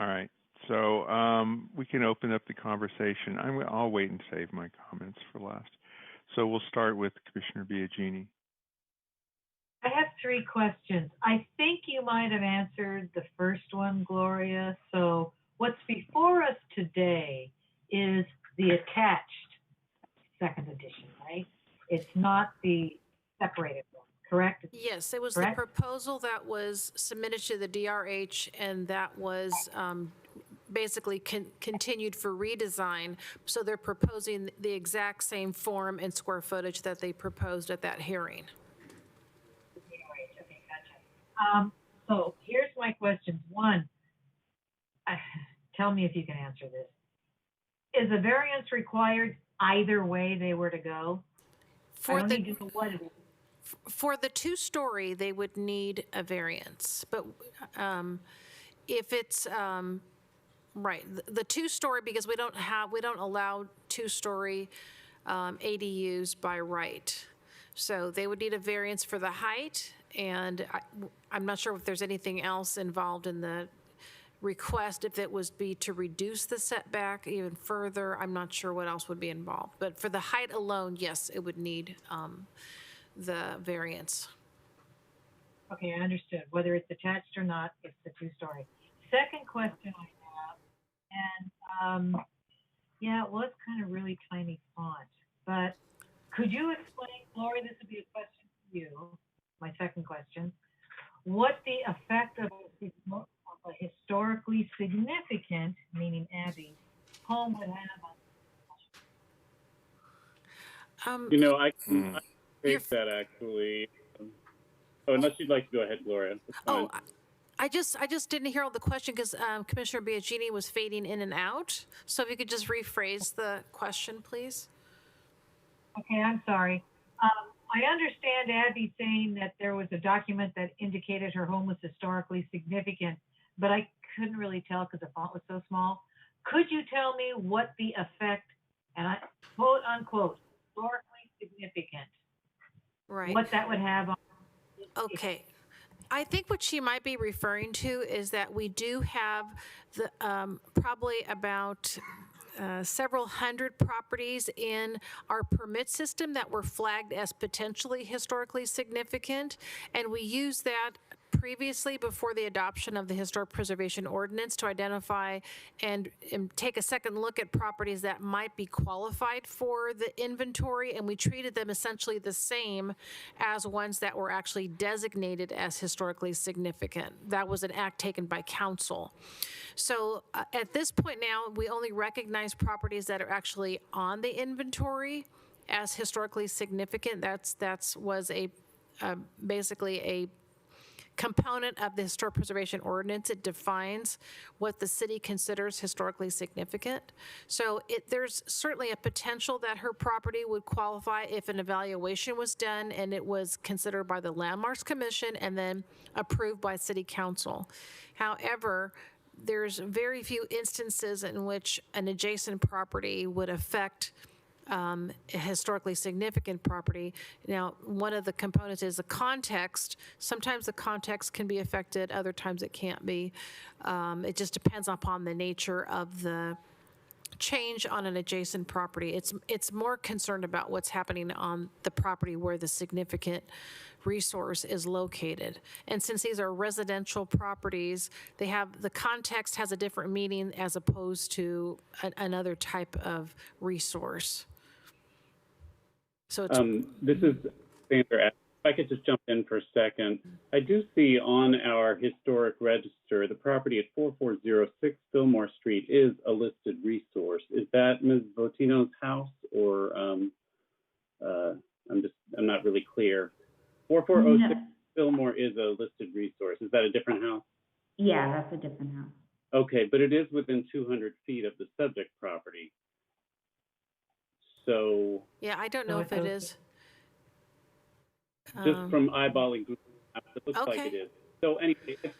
All right. So we can open up the conversation. I'll wait and save my comments for last. So we'll start with Commissioner Biagini. I have 3 questions. I think you might have answered the first one, Gloria. So what's before us today is the attached second edition, right? It's not the separated one, correct? Yes, it was correct? the proposal that was submitted to the DRH, and that was basically continued for redesign. So they're proposing the exact same form and square footage that they proposed at that hearing. Okay, gotcha. So here's my questions. One, tell me if you can answer this. Is a variance required either way they were to go? I don't need to know what it is. For the 2-story, they would need a variance, but if it's, right, the 2-story, because we don't allow 2-story ADUs by right. So they would need a variance for the height, and I'm not sure if there's anything else involved in the request. If it was to reduce the setback even further, I'm not sure what else would be involved. But for the height alone, yes, it would need the variance. Okay, I understood. Whether it's attached or not, it's the 2-story. Second question I have, and yeah, it was kind of really tiny font, but could you explain, Lori, this would be a question for you, my second question, what the effect of a historically significant, meaning Abby, home would have on You know, I can take that actually. Oh, unless you'd like to go ahead, Gloria. That's fine. Oh, I just didn't hear all the question because Commissioner Biagini was fading in and out. So if you could just rephrase the question, please. Okay, I'm sorry. I understand Abby saying that there was a document that indicated her home was historically significant, but I couldn't really tell because the font was so small. Could you tell me what the effect, and I quote unquote, historically significant, right, what that would have on? Okay. I think what she might be referring to is that we do have the probably about several hundred properties in our permit system that were flagged as potentially historically significant, and we use that previously before the adoption of the Historic Preservation Ordinance to identify and take a second look at properties that might be qualified for the inventory, and we treated them essentially the same as ones that were actually designated as historically significant. That was an act taken by council. So at this point now, we only recognize properties that are actually on the inventory as historically significant. That's was a basically a component of the Historic Preservation Ordinance. It defines what the city considers historically significant. So there's certainly a potential that her property would qualify if an evaluation was done and it was considered by the Landmarks Commission and then approved by City Council. However, there's very few instances in which an adjacent property would affect a historically significant property. Now, one of the components is the context. Sometimes the context can be affected, other times it can't be. It just depends upon the nature of the change on an adjacent property. It's more concerned about what's happening on the property where the significant resource is located. And since these are residential properties, the context has a different meaning as opposed to another type of resource. So this is Sandra. If I could just jump in for a second. I do see on our historic register, the property at 4406 Fillmore Street is a listed resource. Is that Ms. Votino's house, or I'm not really clear. 4406 Fillmore is a listed resource. Is that a different house? Yeah, that's a different house. Okay, but it is within 200 feet of the subject property. So yeah, I don't know if it is. Just from eyeballing Google Maps, it looks like it is. So anyway, if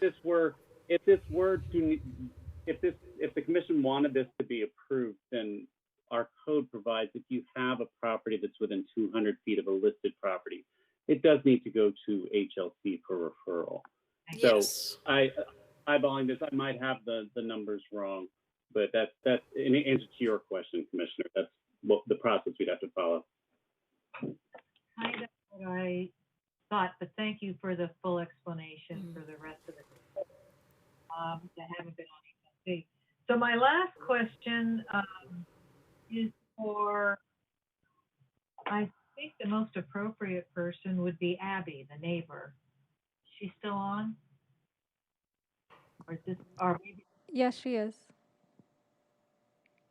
the commission wanted this to be approved, then our code provides if you have a property that's within 200 feet of a listed property, it does need to go to HLC for referral. Yes. So eyeballing this, I might have the numbers wrong, but that's in answer to your question, Commissioner. That's what the process we'd have to follow. Kind of what I thought, but thank you for the full explanation for the rest of it. That haven't been on ESP. So my last question is for, I think the most appropriate person would be Abby, the neighbor. Is she still on? Or is this, or maybe, Yes, she is.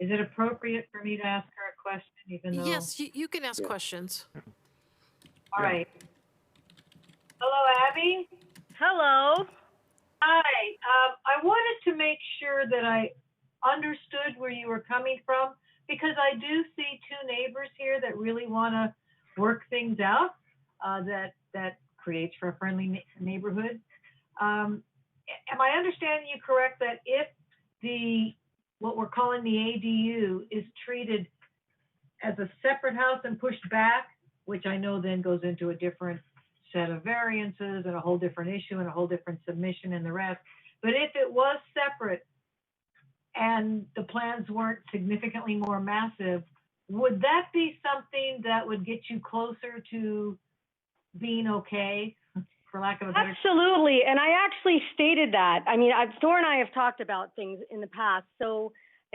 is it appropriate for me to ask her a question even though? Yes, you can ask questions. All right. Hello, Abby. Hello. Hi. I wanted to make sure that I understood where you were coming from, because I do see two neighbors here that really want to work things out, that creates for a friendly neighborhood. Am I understanding you correct that if what we're calling the ADU is treated as a separate house and pushed back, which I know then goes into a different set of variances and a whole different issue and a whole different submission and the rest, but if it was separate and the plans weren't significantly more massive, would that be something that would get you closer to being okay, for lack of a better? Absolutely, and I actually stated that. I mean, Thor and I have talked about things in the past, so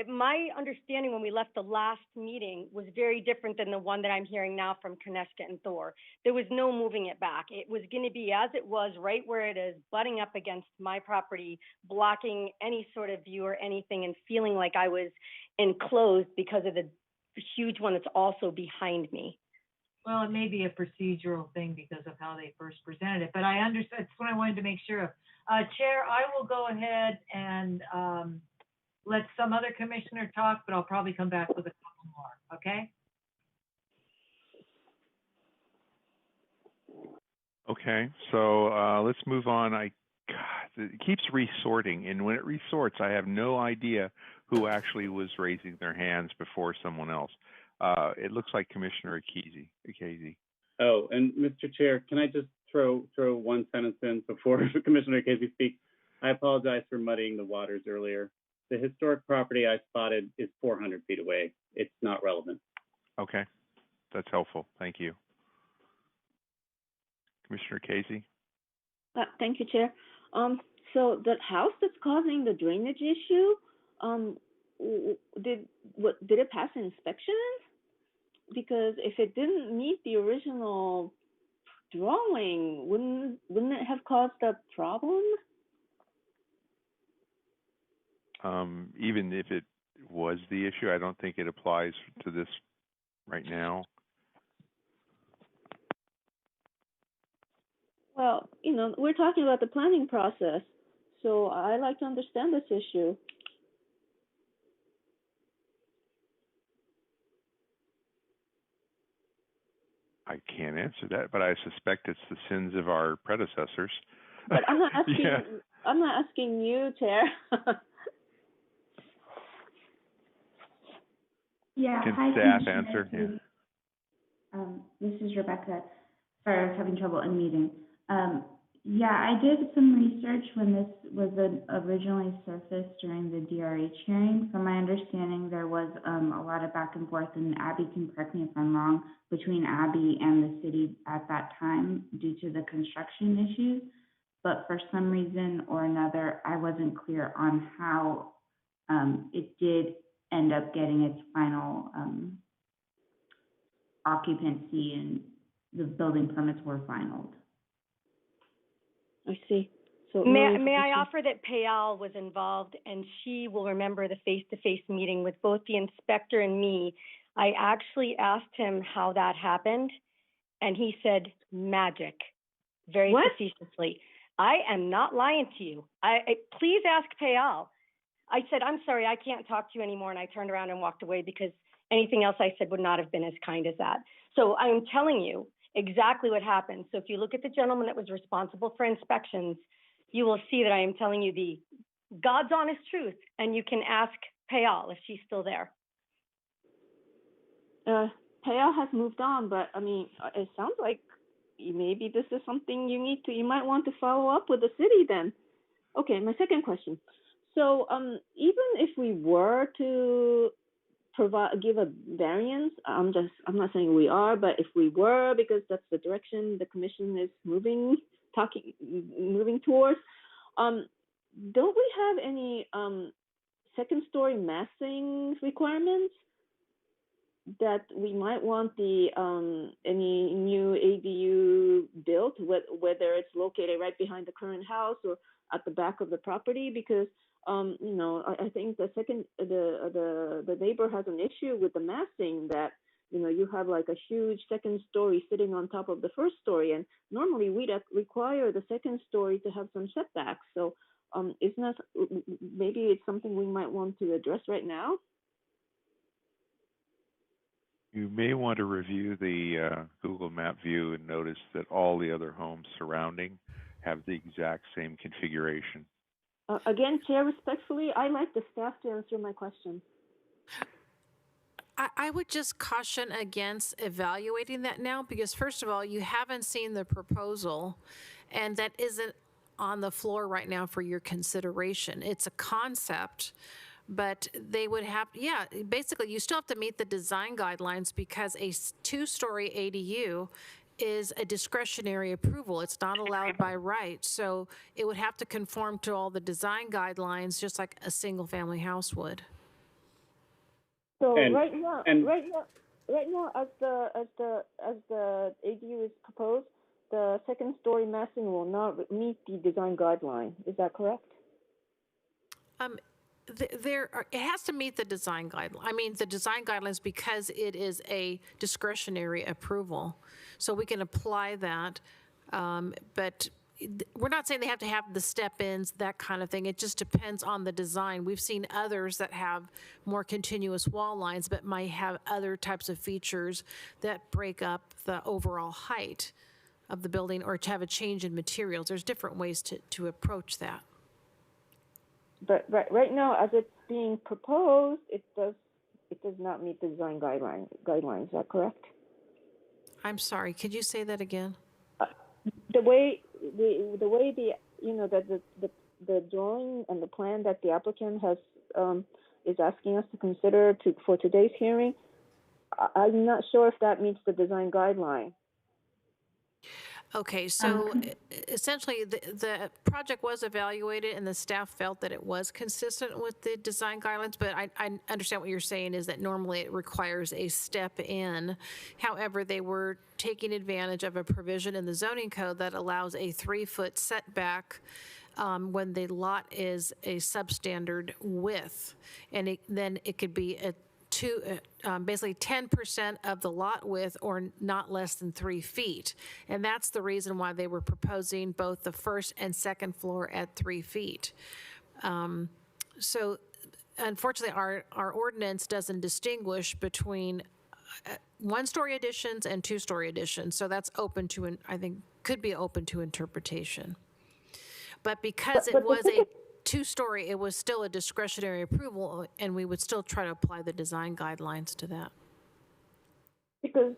my understanding when we left the last meeting was very different than the one that I'm hearing now from Koneshka and Thor. There was no moving it back. It was going to be as it was, right where it is, butting up against my property, blocking any sort of view or anything, and feeling like I was enclosed because of the huge one that's also behind me. Well, it may be a procedural thing because of how they first presented it, but I understand. That's what I wanted to make sure of. Chair, I will go ahead and let some other commissioner talk, but I'll probably come back with a couple more, okay? Okay, so let's move on. God, it keeps resorting, and when it resorts, I have no idea who actually was raising their hands before someone else. It looks like Commissioner Akezi. Oh, and Mr. Chair, can I just throw one sentence in before Commissioner Akezi speaks? I apologize for muddying the waters earlier. The historic property I spotted is 400 feet away. It's not relevant. Okay, that's helpful. Thank you. Commissioner Casey. Thank you, Chair. So the house that's causing the drainage issue, did it pass inspection? Because if it didn't meet the original drawing, wouldn't it have caused a problem? Even if it was the issue, I don't think it applies to this right now. Well, we're talking about the planning process, so I like to understand this issue. I can't answer that, but I suspect it's the sins of our predecessors. But I'm not asking. Yeah. I'm not asking you, Chair. Yeah. Can hi, staff Commissioner. answer? Yeah. This is Rebecca. Sorry, I was having trouble unmuting. Yeah, I did some research when this was originally surfaced during the DRH hearing. From my understanding, there was a lot of back and forth, and Abby can correct me if I'm wrong, between Abby and the city at that time due to the construction issues. But for some reason or another, I wasn't clear on how it did end up getting its final occupancy and the building permits were finalized. I see. So may I offer that Payal was involved, and she will remember the face-to-face meeting with both the inspector and me. I actually asked him how that happened, and he said magic, very facetiously. I am not lying to you. Please ask Payal. I said, I'm sorry, I can't talk to you anymore, and I turned around and walked away because anything else I said would not have been as kind as that. So I am telling you exactly what happened. So if you look at the gentleman that was responsible for inspections, you will see that I am telling you the God's honest truth, and you can ask Payal if she's still there. Payal has moved on, but I mean, it sounds like maybe this is something you might want to follow up with the city then. Okay, my second question. So even if we were to give a variance, I'm not saying we are, but if we were, because that's the direction the commission is moving towards, don't we have any second story massing requirements that we might want the any new ADU built, whether it's located right behind the current house or at the back of the property? Because you know, I think the neighbor has an issue with the massing, that you know, you have like a huge second story sitting on top of the first story, and normally we'd require the second story to have some setbacks. So isn't that, maybe it's something we might want to address right now? You may want to review the Google Map view and notice that all the other homes surrounding have the exact same configuration. Again, Chair, respectfully, I'd like the staff to answer my question. I would just caution against evaluating that now, because first of all, you haven't seen the proposal, and that isn't on the floor right now for your consideration. It's a concept, but they would have, yeah, basically you still have to meet the design guidelines, because a two-story ADU is a discretionary approval. It's not allowed by right. So it would have to conform to all the design guidelines, just like a single-family house would. So right now, as the ADU is proposed, the second story massing will not meet the design guideline. Is that correct? It has to meet the design guideline. I mean, the design guidelines, because it is a discretionary approval. So we can apply that, but we're not saying they have to have the step-ins, that kind of thing. It just depends on the design. We've seen others that have more continuous wall lines, but might have other types of features that break up the overall height of the building, or to have a change in materials. There's different ways to approach that. But right now, as it's being proposed, it does not meet the design guidelines. Is that correct? I'm sorry. Could you say that again? The way the you know, that the drawing and the plan that the applicant has is asking us to consider for today's hearing, I'm not sure if that meets the design guideline. Okay, so essentially the project was evaluated and the staff felt that it was consistent with the design guidelines, but I understand what you're saying is that normally it requires a step in. However, they were taking advantage of a provision in the zoning code that allows a 3-foot setback when the lot is a substandard width, and then it could be basically 10% of the lot width, or not less than 3 feet. And that's the reason why they were proposing both the first and second floor at 3 feet. So unfortunately, our ordinance doesn't distinguish between 1-story additions and 2-story additions. So that's open to, I think, could be open to interpretation. But because it was a 2-story, it was still a discretionary approval, and we would still try to apply the design guidelines to that. Because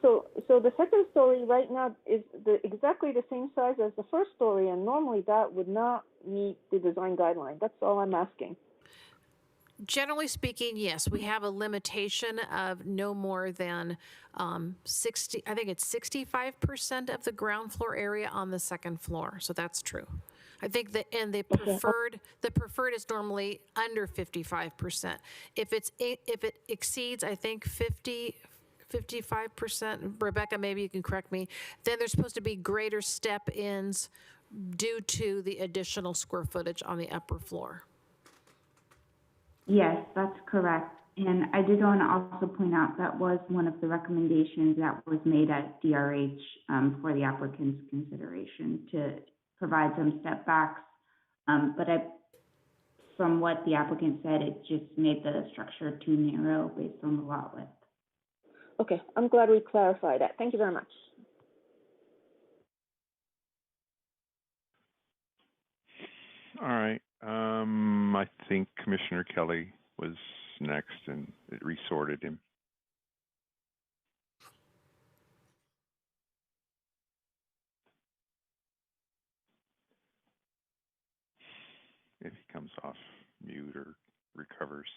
so the second story right now is exactly the same size as the first story, and normally that would not meet the design guideline. That's all I'm asking. Generally speaking, yes, we have a limitation of no more than 60. I think it's 65% of the ground floor area on the second floor. So that's true. I think that, and the preferred is normally under 55%. If it exceeds, I think 55%, Rebecca, maybe you can correct me, then there's supposed to be greater step-ins due to the additional square footage on the upper floor. Yes, that's correct. And I did want to also point out that was one of the recommendations that was made at DRH for the applicant's consideration, to provide some step backs. But from what the applicant said, it just made the structure too narrow based on the lot width. Okay, I'm glad we clarified that. Thank you very much. All right. I think Commissioner Kelly was next, and it resorted him. if he comes off mute or recovers.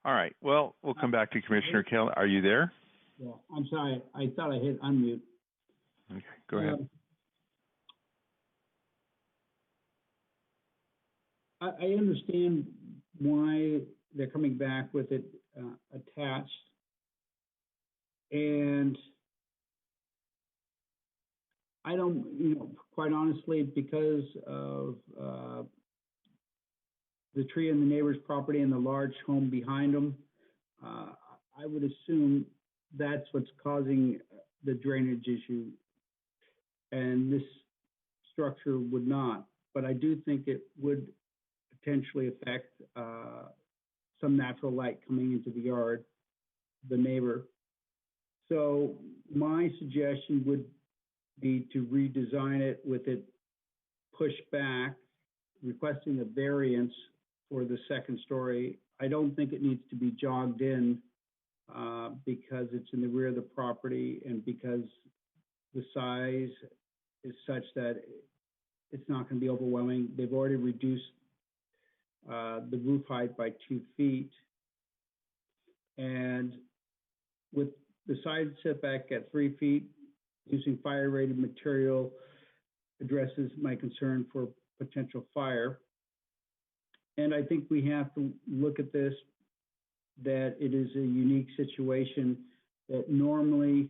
All right. Well, we'll come back to Commissioner Kell. Are you there? Yeah, I'm sorry. I thought I hit unmute. Okay, go ahead. I understand why they're coming back with it attached. And I don't, quite honestly, because of the tree in the neighbor's property and the large home behind them, I would assume that's what's causing the drainage issue. And this structure would not, but I do think it would potentially affect some natural light coming into the yard, the neighbor. So my suggestion would be to redesign it with it pushed back, requesting a variance for the second story. I don't think it needs to be jogged in because it's in the rear of the property and because the size is such that it's not going to be overwhelming. They've already reduced the roof height by 2 feet. And with the side setback at 3 feet, using fire-rated material addresses my concern for potential fire. And I think we have to look at this, that it is a unique situation that normally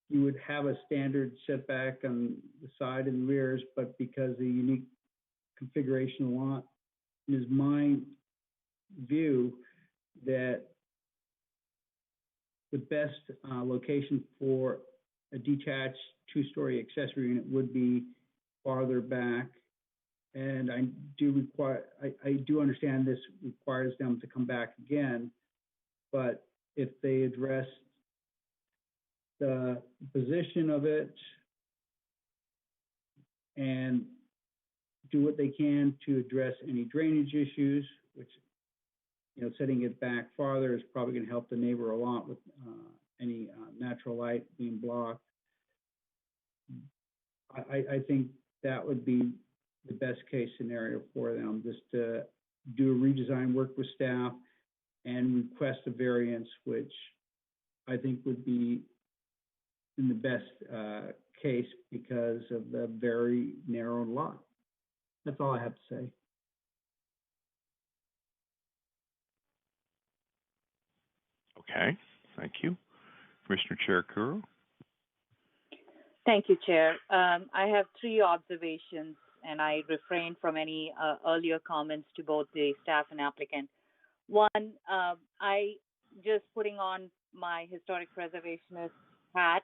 you would have a standard setback on the side and rears, but because of the unique configuration of the lot, it is my view that the best location for a detached two-story accessory unit would be farther back. And I do understand this requires them to come back again, but if they address the position of it and do what they can to address any drainage issues, which, setting it back farther is probably going to help the neighbor a lot with any natural light being blocked. I think that would be the best case scenario for them, just to do a redesign, work with staff, and request a variance, which I think would be in the best case because of the very narrow lot. That's all I have to say. Okay, thank you. Commissioner Chair Kuro. Thank you, Chair. I have 3 observations, and I refrain from any earlier comments to both the staff and applicant. One, I just putting on my historic preservationist hat,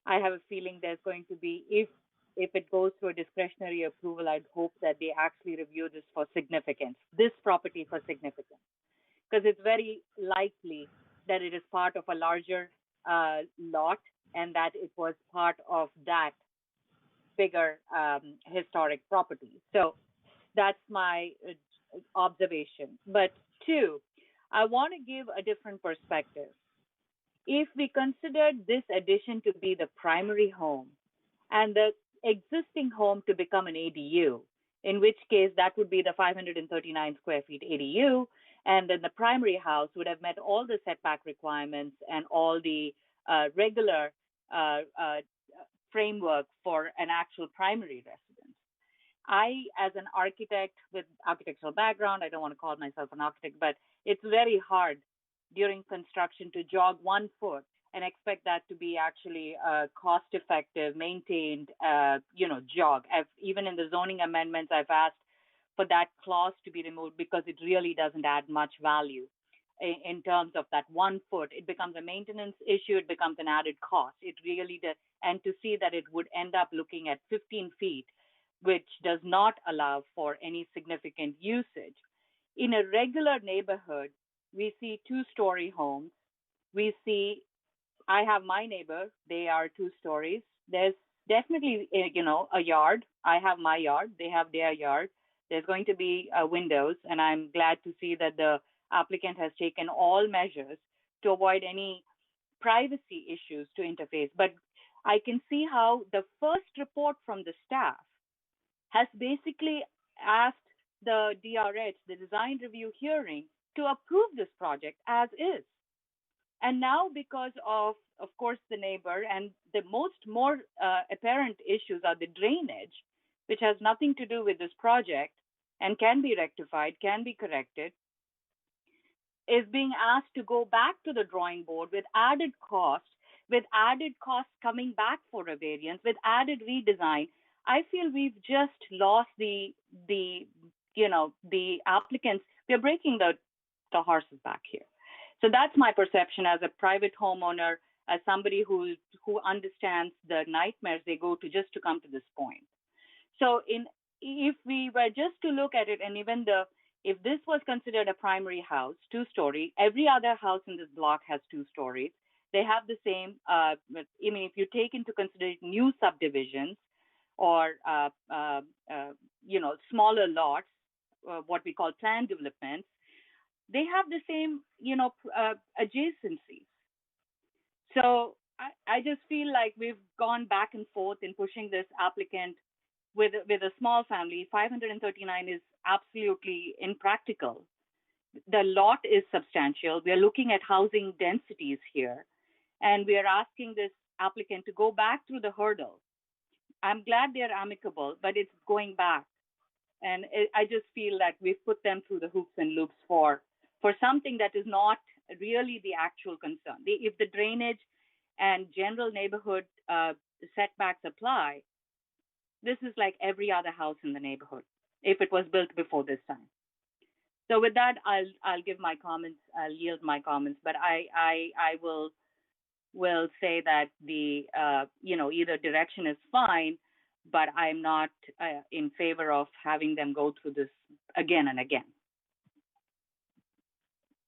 I have a feeling there's going to be, if it goes through a discretionary approval, I'd hope that they actually review this for significance, this property for significance, because it's very likely that it is part of a larger lot and that it was part of that bigger historic property. So that's my observation. But 2, I want to give a different perspective. If we considered this addition to be the primary home and the existing home to become an ADU, in which case that would be the 539 square feet ADU, and then the primary house would have met all the setback requirements and all the regular framework for an actual primary residence. I, as an architect with architectural background, I don't want to call myself an architect, but it's very hard during construction to jog 1 foot and expect that to be actually cost-effective, maintained, jog. Even in the zoning amendments, I've asked for that clause to be removed because it really doesn't add much value in terms of that 1 foot. It becomes a maintenance issue. It becomes an added cost. It really does. And to see that it would end up looking at 15 feet, which does not allow for any significant usage. In a regular neighborhood, we see 2-story homes. I have my neighbor, they are 2 stories. There's definitely, a yard. I have my yard, they have their yard. There's going to be windows, and I'm glad to see that the applicant has taken all measures to avoid any privacy issues to interface. But I can see how the first report from the staff has basically asked the DRH, the design review hearing, to approve this project as is. And now, because of course, the neighbor, and the more apparent issues are the drainage, which has nothing to do with this project and can be rectified, can be corrected, is being asked to go back to the drawing board with added costs coming back for a variance, with added redesign. I feel we've just lost the applicants. We're breaking the horse's back here. So that's my perception as a private homeowner, as somebody who understands the nightmares they go to just to come to this point. So if we were just to look at it, and even if this was considered a primary house, 2-story, every other house in this block has 2 stories. They have the same, if you take into consideration new subdivisions or, smaller lots, what we call planned developments, they have the same, adjacencies. So I just feel like we've gone back and forth in pushing this applicant with a small family. 539 is absolutely impractical. The lot is substantial. We are looking at housing densities here, and we are asking this applicant to go back through the hurdle. I'm glad they're amicable, but it's going back. And I just feel that we've put them through the hoops and loops for something that is not really the actual concern. If the drainage and general neighborhood setbacks apply, this is like every other house in the neighborhood, if it was built before this time. So with that, I'll give my comments. I'll yield my comments, but I will say that the either direction is fine, but I'm not in favor of having them go through this again and again.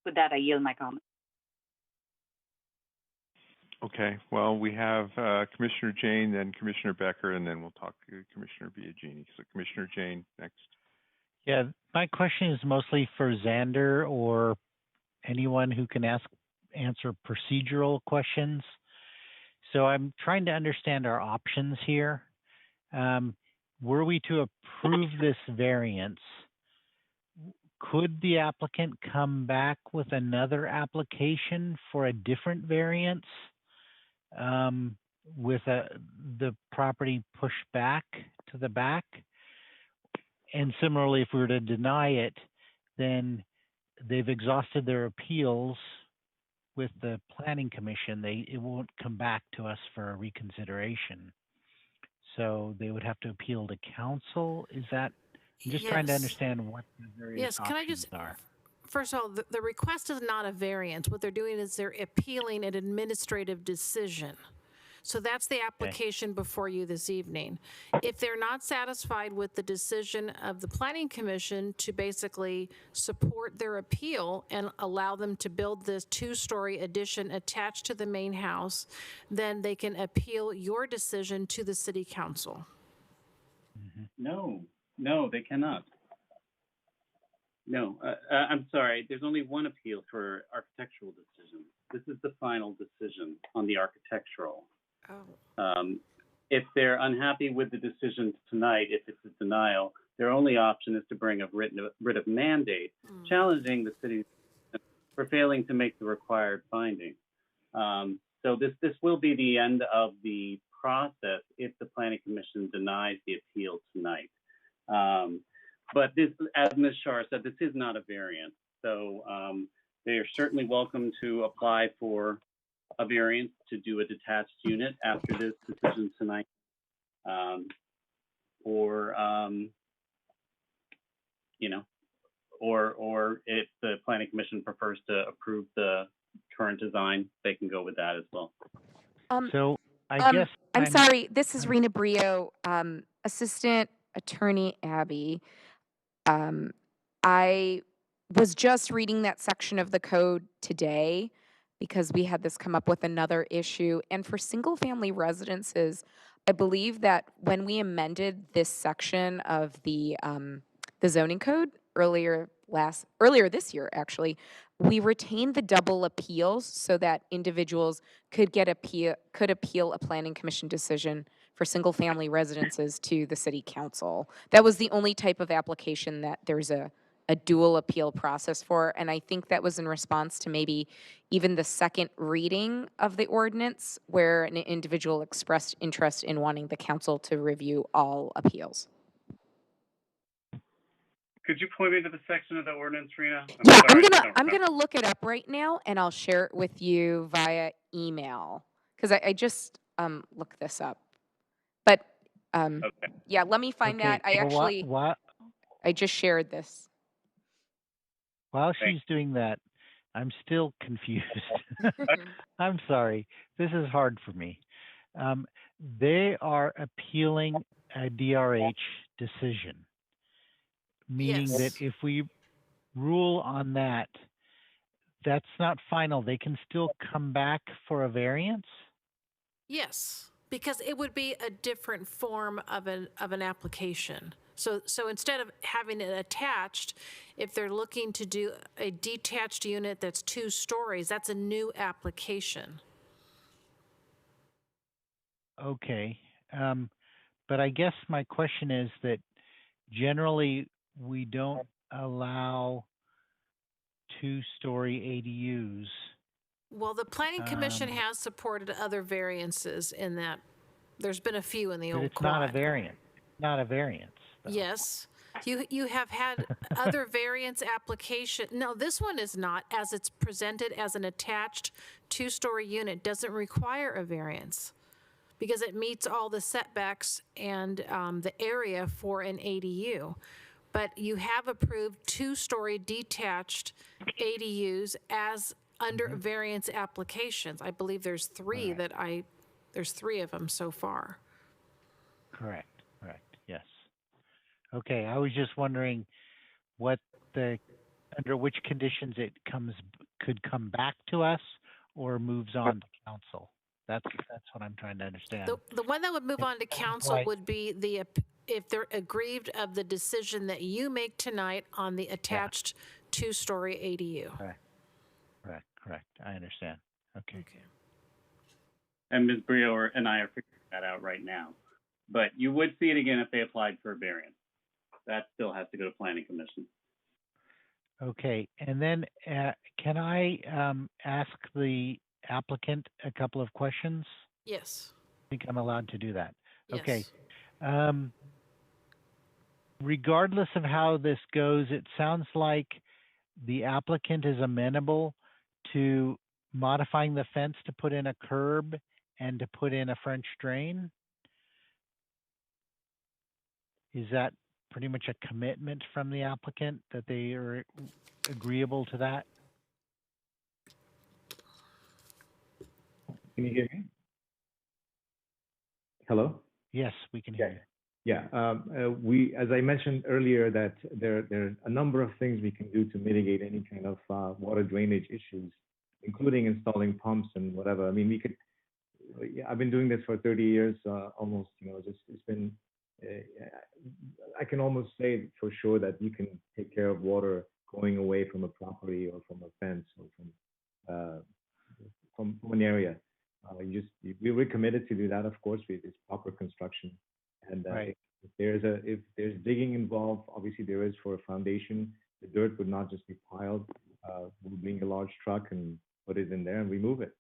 With that, I yield my comment. Okay, well, we have Commissioner Jane, then Commissioner Becker, and then we'll talk to Commissioner Biagini. So Commissioner Jane next. Yeah, my question is mostly for Xander or anyone who can answer procedural questions. So I'm trying to understand our options here. Were we to approve this variance, could the applicant come back with another application for a different variance with the property pushed back to the back? And similarly, if we were to deny it, then they've exhausted their appeals with the Planning Commission. It won't come back to us for a reconsideration. So they would have to appeal to council. Is that? I'm just trying to understand what the various options are. First of all, the request is not a variance. What they're doing is they're appealing an administrative decision. So that's the application before you this evening. If they're not satisfied with the decision of the Planning Commission to basically support their appeal and allow them to build this 2-story addition attached to the main house, then they can appeal your decision to the City Council. No, they cannot. No, I'm sorry. There's only one appeal for architectural decision. This is the final decision on the architectural. If they're unhappy with the decision tonight, if it's a denial, their only option is to bring a writ of mandate, challenging the city for failing to make the required finding. So this will be the end of the process if the Planning Commission denies the appeal tonight. But this, as Ms. Shah said, this is not a variance. So they are certainly welcome to apply for a variance to do a detached unit after this decision tonight. Or if the Planning Commission prefers to approve the current design, they can go with that as well. So I guess I'm sorry. This is Rena Brio, Assistant Attorney Abby. I was just reading that section of the code today because we had this come up with another issue. And for single-family residences, I believe that when we amended this section of the zoning code earlier this year, actually, we retained the double appeals so that individuals could appeal a planning commission decision for single family residences to the city council. That was the only type of application that there's a dual appeal process for, and I think that was in response to maybe even the second reading of the ordinance where an individual expressed interest in wanting the council to review all appeals. Could you point me to the section of the ordinance, Rena? Yeah, sorry, I'm gonna look it up right now, and I'll share it with you via email because I just looked this up. But yeah, let me find that. I actually I just shared this. While she's doing that, I'm still confused. I'm sorry. This is hard for me. They are appealing a DRH decision, meaning that if we rule on that, that's not final. They can still come back for a variance? Yes, because it would be a different form of an application. So instead of having it attached, if they're looking to do a detached unit that's 2 stories, that's a new application. Okay. But I guess my question is that generally we don't allow 2-story ADUs. Well, the Planning Commission has supported other variances in that. There's been a few in the But old it's quad. not a variant. Not a variance. Yes. You have had other variance application. No, this one is not, as it's presented as an attached 2-story unit, doesn't require a variance because it meets all the setbacks and the area for an ADU. But you have approved 2-story detached ADUs as under variance applications. I believe there's 3 there's 3 of them so far. Correct. Yes. Okay, I was just wondering under which conditions it could come back to us or moves on to council. That's what I'm trying to understand. The one that would move on to council would be if they're aggrieved of the decision that you make tonight on the attached 2-story ADU. Correct. I understand. Okay. And Ms. Brio and I are figuring that out right now. But you would see it again if they applied for a variance. That still has to go to Planning Commission. Okay, and then can I ask the applicant a couple of questions? Yes. I think I'm allowed to do that. Yes. Okay. Regardless of how this goes, it sounds like the applicant is amenable to modifying the fence to put in a curb and to put in a French drain. Is that pretty much a commitment from the applicant that they are agreeable to that? Can you hear me? Hello? Yes, we can hear you. Yeah, we, as I mentioned earlier, that there are a number of things we can do to mitigate any kind of water drainage issues, including installing pumps and whatever. I mean, we could. I've been doing this for 30 years, almost. It's been. I can almost say for sure that you can take care of water going away from a property or from a fence or from an area. We were committed to do that, of course, with this proper construction. And if there's digging involved, obviously there is for a foundation. The dirt would not just be piled. We'll bring a large truck and put it in there and remove it.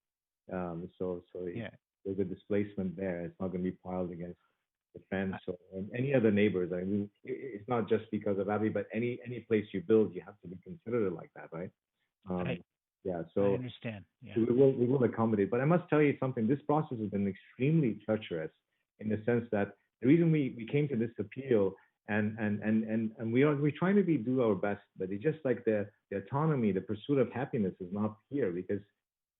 So there's a displacement there. It's not going to be piled against the fence or any other neighbors. I mean, it's not just because of Abby, but any place you build, you have to be considered like that, right? Yeah, so I understand. Yeah. we will accommodate. But I must tell you something. This process has been extremely treacherous in the sense that the reason we came to this appeal and we're trying to do our best, but it's just like the autonomy, the pursuit of happiness is not here because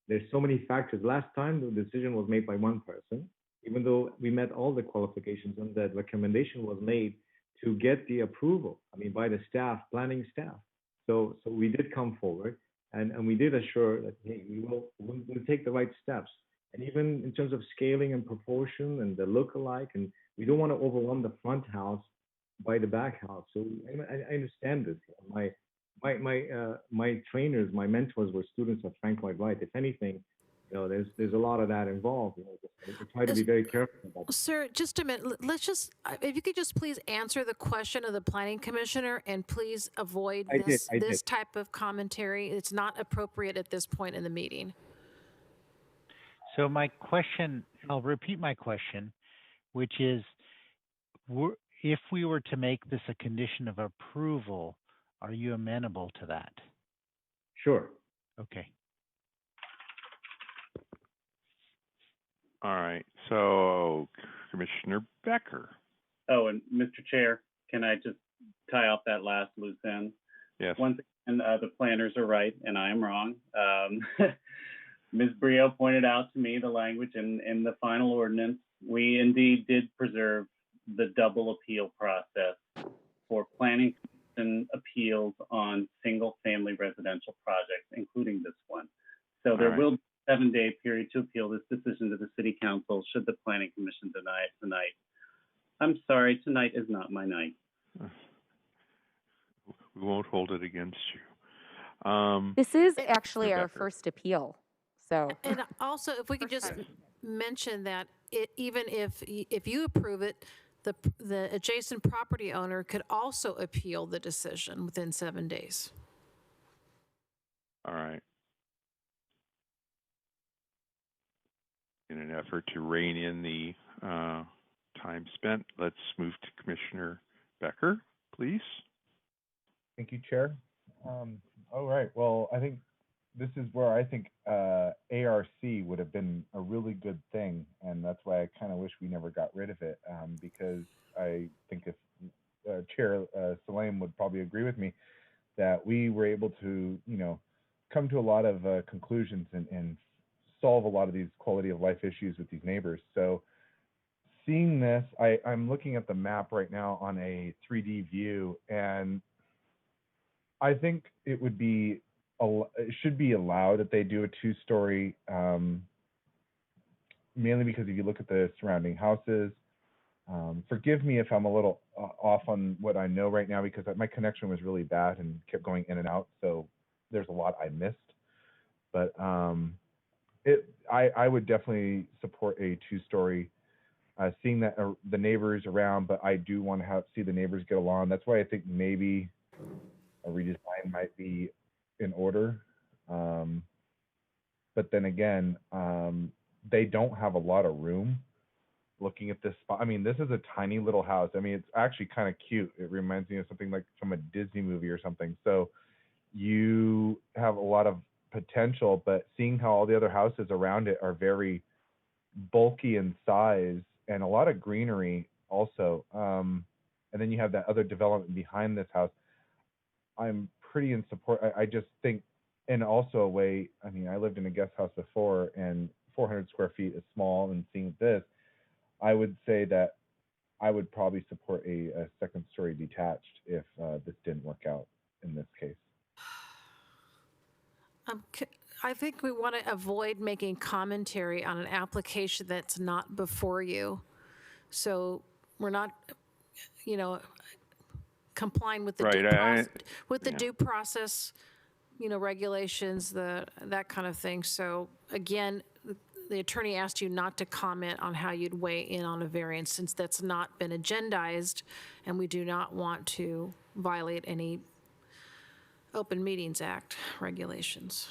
there's so many factors. Last time the decision was made by one person, even though we met all the qualifications and the recommendation was made to get the approval. I mean, by the staff, planning staff. So we did come forward and we did assure that, hey, we'll take the right steps. And even in terms of scaling and proportion and the look-alike, and we don't want to overwhelm the front house by the back house. So I understand this. my trainers, my mentors were students of Frank Lloyd Wright. If anything, there's a lot of that involved. I try to be very careful about that. Sir, just a minute. Let's just, if you could just please answer the question of the planning commissioner and please avoid I this did. type of commentary. It's not appropriate at this point in the meeting. So my question, I'll repeat my question, which is, if we were to make this a condition of approval, are you amenable to that? Sure. Okay. All right. So, Commissioner Becker. Oh, and Mr. Chair, can I just tie off that last loose end? Yes. Once again, the planners are right, and I am wrong. Ms. Brio pointed out to me the language in the final ordinance. We indeed did preserve the double appeal process for planning commission appeals on single-family residential projects, including this one. So there will be a 7-day period to appeal this decision to the City Council should the Planning Commission deny it tonight. I'm sorry, tonight is not my night. We won't hold it against you. This is actually our first appeal, so. And also, if we could just mention that even if you approve it, the adjacent property owner could also appeal the decision within 7 days. All right. In an effort to rein in the time spent, let's move to Commissioner Becker, please. Thank you, Chair. All right. Well, I think this is where I think ARC would have been a really good thing, and that's why I kind of wish we never got rid of it, because I think if Chair Salam would probably agree with me that we were able to, come to a lot of conclusions and solve a lot of these quality of life issues with these neighbors. So seeing this, I'm looking at the map right now on a 3D view, and I think it should be allowed that they do a 2-story, mainly because if you look at the surrounding houses, forgive me if I'm a little off on what I know right now because my connection was really bad and kept going in and out, so there's a lot I missed. But I would definitely support a 2-story, seeing that the neighbors around, but I do want to see the neighbors get along. That's why I think maybe a redesign might be in order. But then again, they don't have a lot of room. Looking at this spot, I mean, this is a tiny little house. I mean, it's actually kind of cute. It reminds me of something like from a Disney movie or something. So you have a lot of potential, but seeing how all the other houses around it are very bulky in size and a lot of greenery also. And then you have that other development behind this house. I'm pretty in support. I just think, and also a way, I mean, I lived in a guest house before and 400 square feet is small, and seeing this, I would say that I would probably support a second story detached if this didn't work out in this case. I think we want to avoid making commentary on an application that's not before you. So we're not, complying with the due process, regulations, that kind of thing. So again, the attorney asked you not to comment on how you'd weigh in on a variance since that's not been agendized, and we do not want to violate any Open Meetings Act regulations.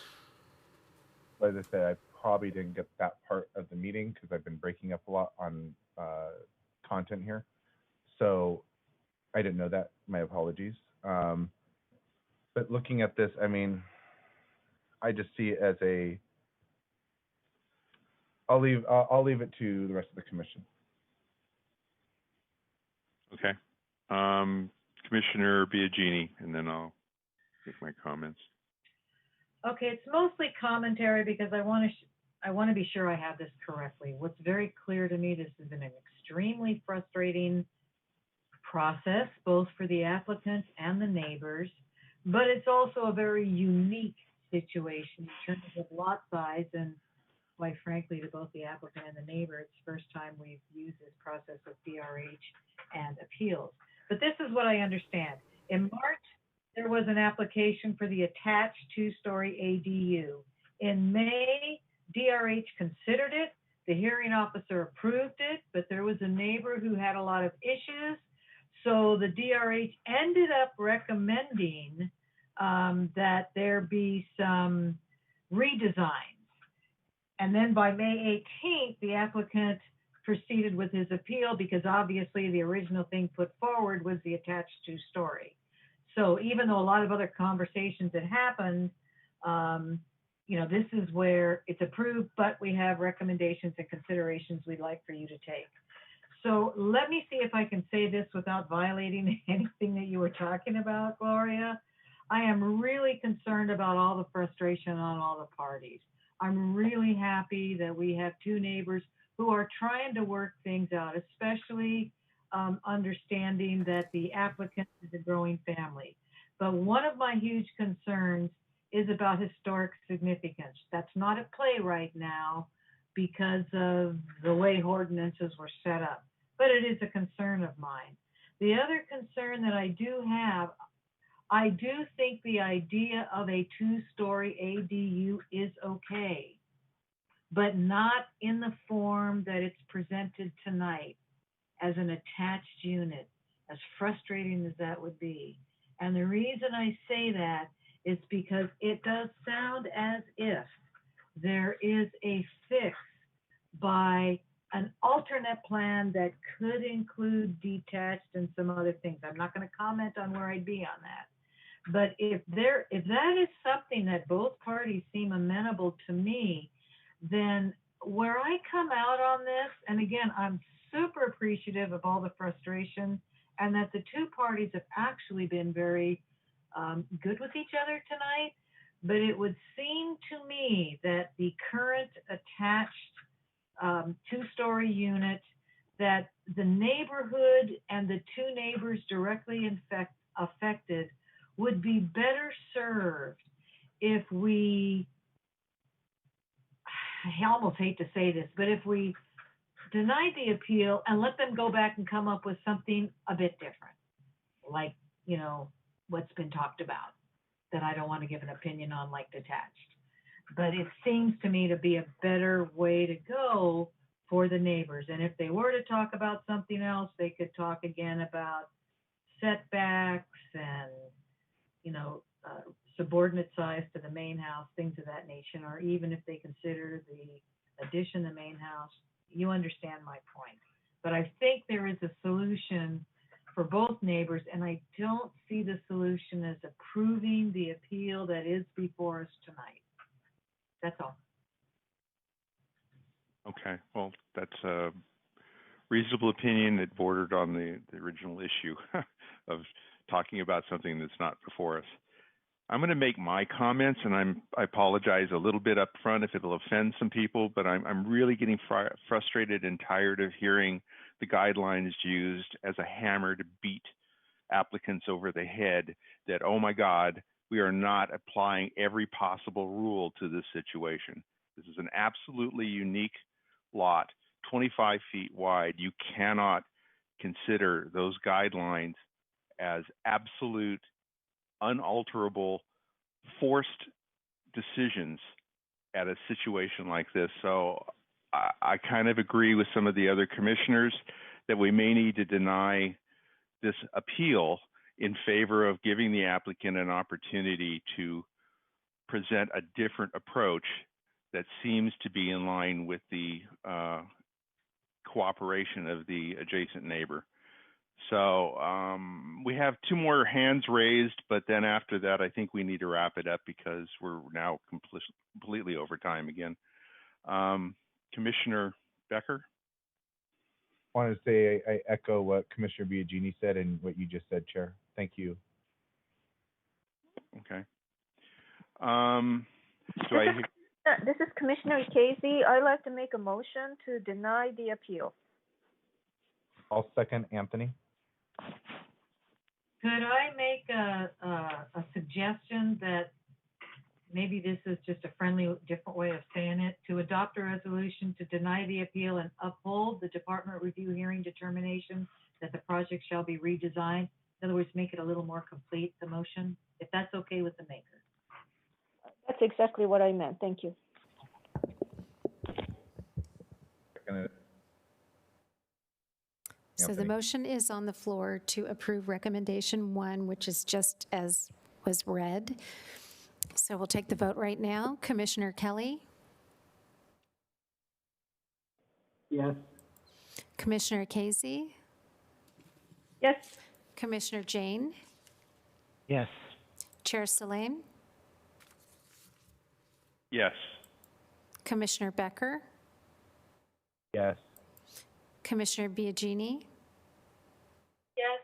As I said, I probably didn't get that part of the meeting because I've been breaking up a lot on content here. So I didn't know that. My apologies. But looking at this, I mean, I just see it as I'll leave it to the rest of the commission. Okay. Commissioner Biagini, and then I'll make my comments. Okay, it's mostly commentary because I want to be sure I have this correctly. What's very clear to me, this has been an extremely frustrating process, both for the applicant and the neighbors, but it's also a very unique situation in terms of lot size, and quite frankly, to both the applicant and the neighbor, it's the first time we've used this process of DRH and appeals. But this is what I understand. In March there was an application for the attached two-story ADU. In May, DRH considered it. The hearing officer approved it, but there was a neighbor who had a lot of issues. So the DRH ended up recommending that there be some redesigns. And then by May 18th, the applicant proceeded with his appeal because obviously the original thing put forward was the attached two-story. So even though a lot of other conversations had happened, you know, this is where it's approved, but we have recommendations and considerations we'd like for you to take. So let me see if I can say this without violating anything that you were talking about, Gloria. I am really concerned about all the frustration on all the parties. I'm really happy that we have two neighbors who are trying to work things out, especially understanding that the applicant is a growing family. But one of my huge concerns is about historic significance. That's not at play right now because of the way ordinances were set up, but it is a concern of mine. The other concern that I do have, I do think the idea of a two-story ADU is okay, but not in the form that it's presented tonight as an attached unit, as frustrating as that would be. And the reason I say that is because it does sound as if there is a fix by an alternate plan that could include detached and some other things. I'm not going to comment on where I'd be on that. But if that is something that both parties seem amenable to me, then where I come out on this, and again, I'm super appreciative of all the frustration and that the two parties have actually been very good with each other tonight, but it would seem to me that the current attached two-story unit, that the neighborhood and the two neighbors directly affected would be better served if we, I almost hate to say this, but if we denied the appeal and let them go back and come up with something a bit different, like, you know, what's been talked about, that I don't want to give an opinion on, like detached. But it seems to me to be a better way to go for the neighbors. And if they were to talk about something else, they could talk again about setbacks and, you know, subordinate size to the main house, things of that nature, or even if they consider the addition to the main house. You understand my point. But I think there is a solution for both neighbors, and I don't see the solution as approving the appeal that is before us tonight. That's all. Okay, well, that's a reasonable opinion. It bordered on the original issue of talking about something that's not before us. I'm going to make my comments, and I apologize a little bit up front if it'll offend some people, but I'm really getting frustrated and tired of hearing the guidelines used as a hammer to beat applicants over the head that, oh my God, we are not applying every possible rule to this situation. This is an absolutely unique lot, 25 feet wide. You cannot consider those guidelines as absolute, unalterable, forced decisions at a situation like this. So I kind of agree with some of the other commissioners that we may need to deny this appeal in favor of giving the applicant an opportunity to present a different approach that seems to be in line with the cooperation of the adjacent neighbor. So we have two more hands raised, but then after that, I think we need to wrap it up because we're now completely over time again. Commissioner Becker? I want to say I echo what Commissioner Biagini said and what you just said, Chair. Thank you. Okay. This is Commissioner Casey. I'd like to make a motion to deny the appeal. I'll second Anthony. Could I make a suggestion that maybe this is just a friendly, different way of saying it, to adopt a resolution to deny the appeal and uphold the department review hearing determination that the project shall be redesigned? In other words, make it a little more complete, the motion, if that's okay with the maker. That's exactly what I meant. Thank you. So the motion is on the floor to approve recommendation 1, which is just as was read. So we'll take the vote right now. Commissioner Kelly? Yes. Commissioner Casey? Yes. Commissioner Jane? Yes. Chair Salem? Yes. Commissioner Becker? Yes. Commissioner Biagini? Yes.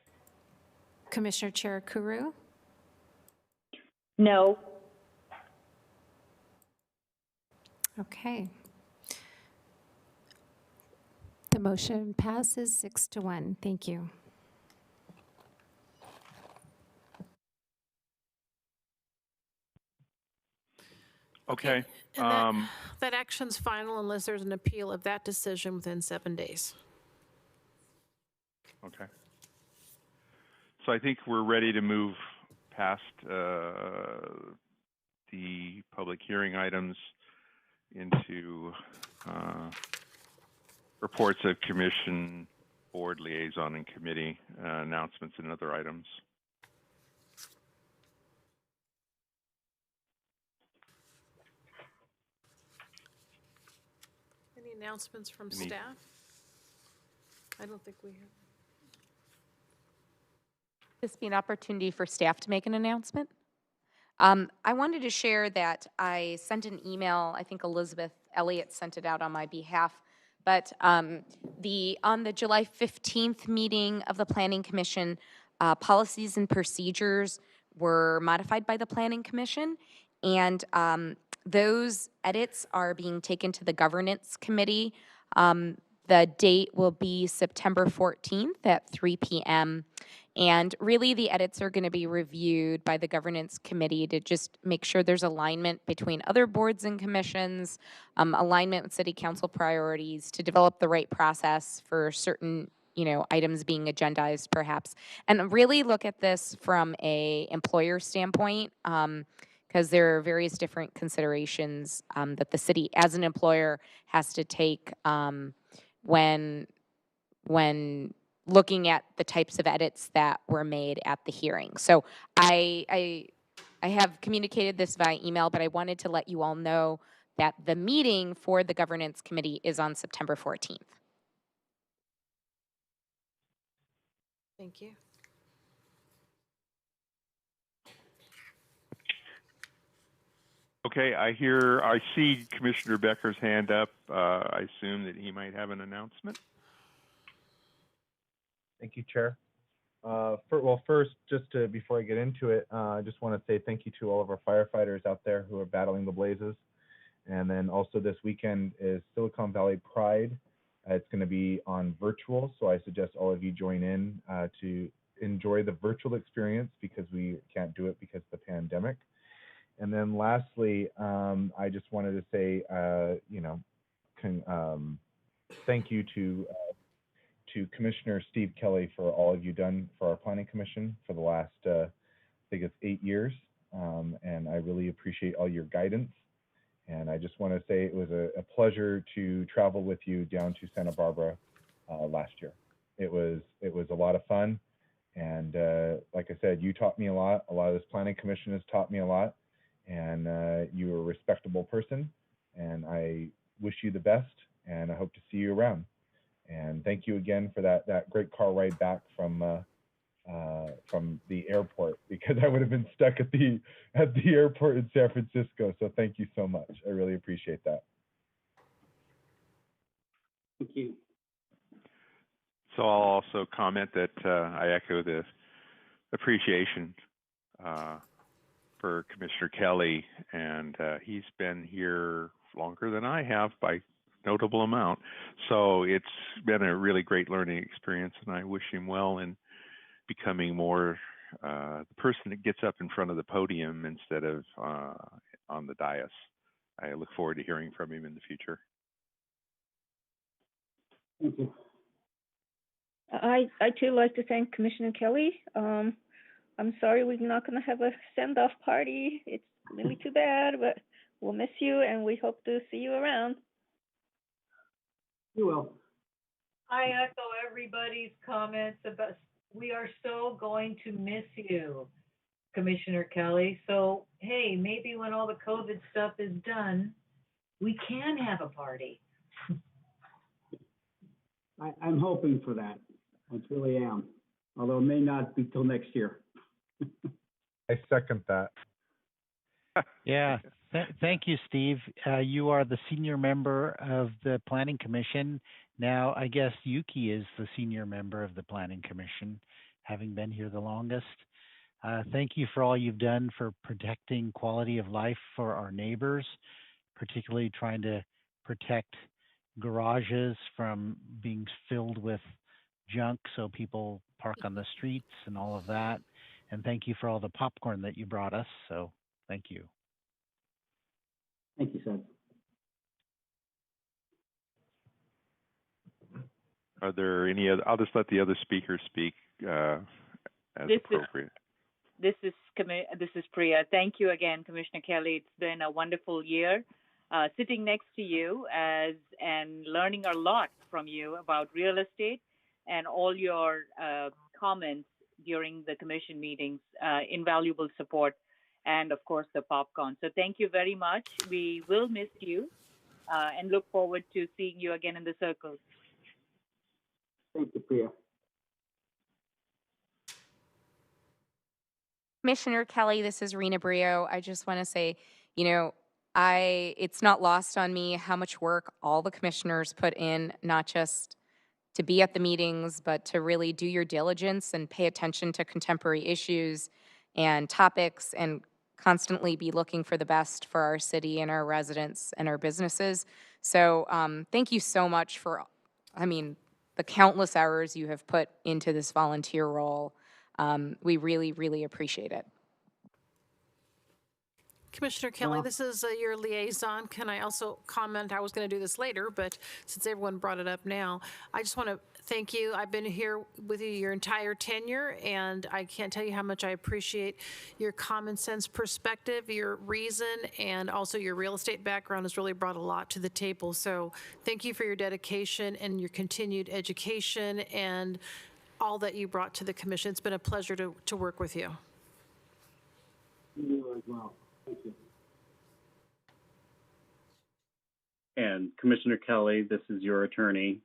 Commissioner Cherukuru? No. Okay. The motion passes 6-1. Thank you. Okay. And that action's final unless there's an appeal of that decision within 7 days. Okay. So I think we're ready to move past the public hearing items into reports of commission, board liaison, and committee announcements and other items. Any announcements from staff? I don't think we have. This be an opportunity for staff to make an announcement. I wanted to share that I sent an email. I think Elizabeth Elliott sent it out on my behalf. But on the July 15th meeting of the Planning Commission, policies and procedures were modified by the Planning Commission, and those edits are being taken to the Governance Committee. The date will be September 14th at 3 p.m. And really, the edits are going to be reviewed by the Governance Committee to just make sure there's alignment between other boards and commissions, alignment with City Council priorities, to develop the right process for certain, items being agendized, perhaps, and really look at this from a employer standpoint, because there are various different considerations that the city, as an employer, has to take when looking at the types of edits that were made at the hearing. So I have communicated this via email, but I wanted to let you all know that the meeting for the Governance Committee is on September 14th. Thank you. Okay, I see Commissioner Becker's hand up. I assume that he might have an announcement. Thank you, Chair. First, before I get into it, I just want to say thank you to all of our firefighters out there who are battling the blazes. And then also this weekend is Silicon Valley Pride. It's going to be on virtual, so I suggest all of you join in to enjoy the virtual experience because we can't do it because of the pandemic. And then lastly, I just wanted to say, thank you to Commissioner Steve Kelly for all of you done for our Planning Commission for the last, I think it's 8 years. And I really appreciate all your guidance. And I just want to say it was a pleasure to travel with you down to Santa Barbara last year. It was a lot of fun. And like I said, you taught me a lot. A lot of this Planning Commission has taught me a lot. And you were a respectable person. And I wish you the best. And I hope to see you around. And thank you again for that great car ride back from the airport, because I would have been stuck at the airport in San Francisco. So thank you so much. I really appreciate that. Thank you. So I'll also comment that I echo the appreciation for Commissioner Kelly, and he's been here longer than I have by notable amount. So it's been a really great learning experience, and I wish him well in becoming more the person that gets up in front of the podium instead of on the dais. I look forward to hearing from him in the future. Thank you. I too like to thank Commissioner Kelly. I'm sorry we're not going to have a send-off party. It's really too bad, but we'll miss you and we hope to see you around. You will. I echo everybody's comments about, we are so going to miss you, Commissioner Kelly. So, hey, maybe when all the COVID stuff is done, we can have a party. I'm hoping for that. I truly am. Although it may not be till next year. I second that. Yeah, thank you, Steve. You are the senior member of the Planning Commission. Now, I guess Yuki is the senior member of the Planning Commission, having been here the longest. Thank you for all you've done for protecting quality of life for our neighbors, particularly trying to protect garages from being filled with junk so people park on the streets and all of that. And thank you for all the popcorn that you brought us. So thank you. Thank you, Seth. Are there any other? I'll just let the other speakers speak as appropriate. This is Priya. Thank you again, Commissioner Kelly. It's been a wonderful year sitting next to you and learning a lot from you about real estate and all your comments during the commission meetings, invaluable support, and of course the popcorn. So thank you very much. We will miss you and look forward to seeing you again in the circles. Thank you, Priya. Commissioner Kelly, this is Rena Brio. I just want to say, it's not lost on me how much work all the commissioners put in, not just to be at the meetings, but to really do your diligence and pay attention to contemporary issues and topics and constantly be looking for the best for our city and our residents and our businesses. So thank you so much for, the countless hours you have put into this volunteer role. We really, really appreciate it. Commissioner Kelly, this is your liaison. Can I also comment? I was going to do this later, but since everyone brought it up now, I just want to thank you. I've been here with you your entire tenure, and I can't tell you how much I appreciate your common sense perspective, your reason, and also your real estate background has really brought a lot to the table. So thank you for your dedication and your continued education and all that you brought to the commission. It's been a pleasure to work with you. You as well. Thank you. And Commissioner Kelly, this is your attorney.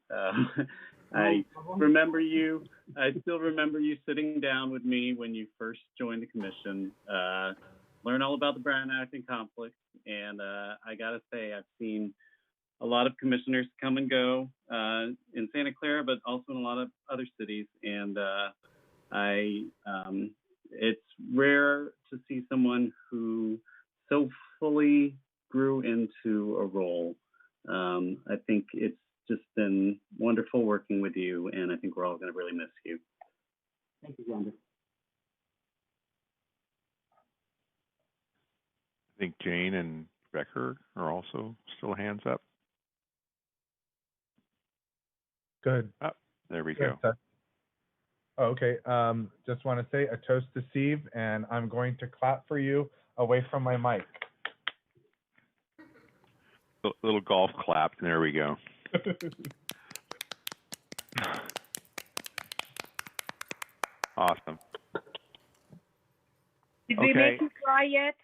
I remember you. I still remember you sitting down with me when you first joined the commission, learn all about the Brown Acton conflict. And I got to say, I've seen a lot of commissioners come and go in Santa Clara, but also in a lot of other cities. And it's rare to see someone who so fully grew into a role. I think it's just been wonderful working with you, and I think we're all going to really miss you. Thank you, Xander. I think Jane and Becker are also still hands up. Good. Oh, there we go. Oh, okay. Just want to say a toast to Steve, and I'm going to clap for you away from my mic. Little golf clap. There we go. Awesome. Did we make you cry yet?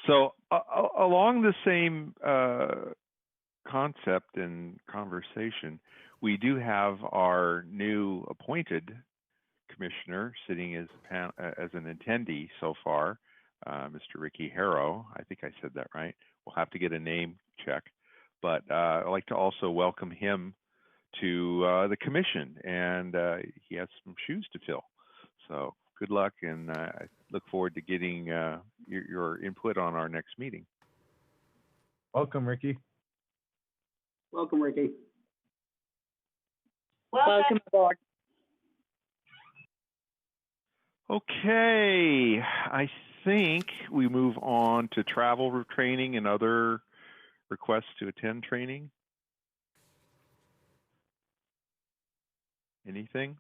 So along the same concept and conversation, we do have our new appointed commissioner sitting as an attendee so far, Mr. Ricky Harrow. I think I said that right. We'll have to get a name check, but I'd like to also welcome him to the commission, and he has some shoes to fill. So good luck, and I look forward to getting your input on our next meeting. Welcome, Ricky. Welcome, Ricky. Welcome aboard. Okay, I think we move on to travel training and other requests to attend training. Anything?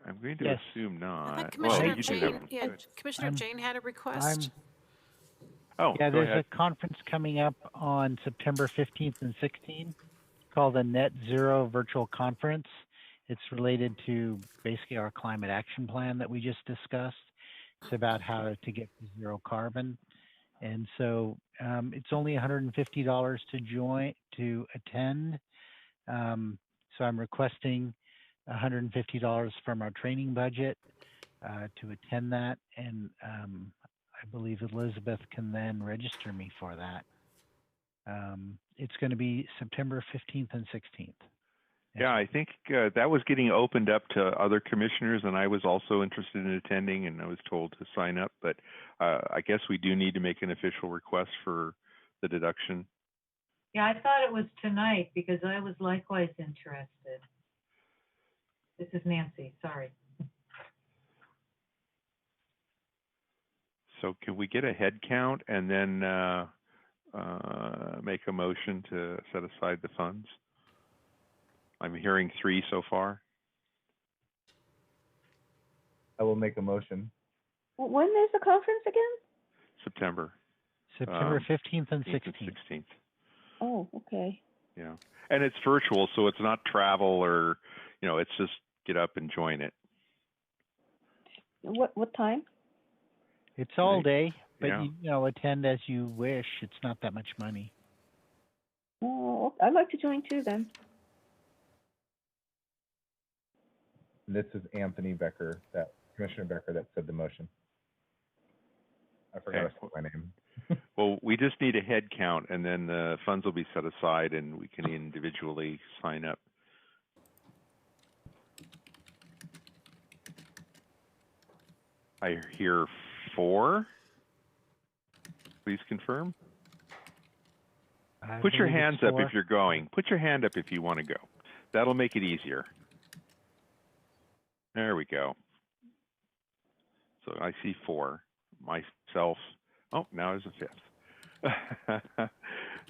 I'm going to Yes. assume not. I thought Commissioner you do Jane, have one. yeah, Good. Commissioner Jane had a request. Oh, Yeah, go there's ahead. a conference coming up on September 15th and 16th called the Net Zero Virtual Conference. It's related to basically our climate action plan that we just discussed. It's about how to get to zero carbon. And so it's only $150 to attend. So I'm requesting $150 from our training budget to attend that. And I believe Elizabeth can then register me for that. It's going to be September 15th and 16th. Yeah, I think that was getting opened up to other commissioners, and I was also interested in attending, and I was told to sign up. But I guess we do need to make an official request for the deduction. Yeah, I thought it was tonight because I was likewise interested. This is Nancy, sorry. So can we get a head count and then make a motion to set aside the funds? I'm hearing 3 so far. I will make a motion. When is the conference again? September 15th and 16th. Oh, okay. Yeah, and it's virtual, so it's not travel or, it's just get up and join it. What time? It's all day, but yeah. attend as you wish. It's not that much money. Oh, I'd like to join too then. This is Anthony Becker, Commissioner Becker, that said the motion. I forgot to say my name. Well, we just need a head count, and then the funds will be set aside, and we can individually sign up. I hear 4. Please confirm. Put your hands up if you're going. Put your hand up if you want to go. That'll make it easier. There we go. So I see 4. Myself. Oh, now there's a 5th.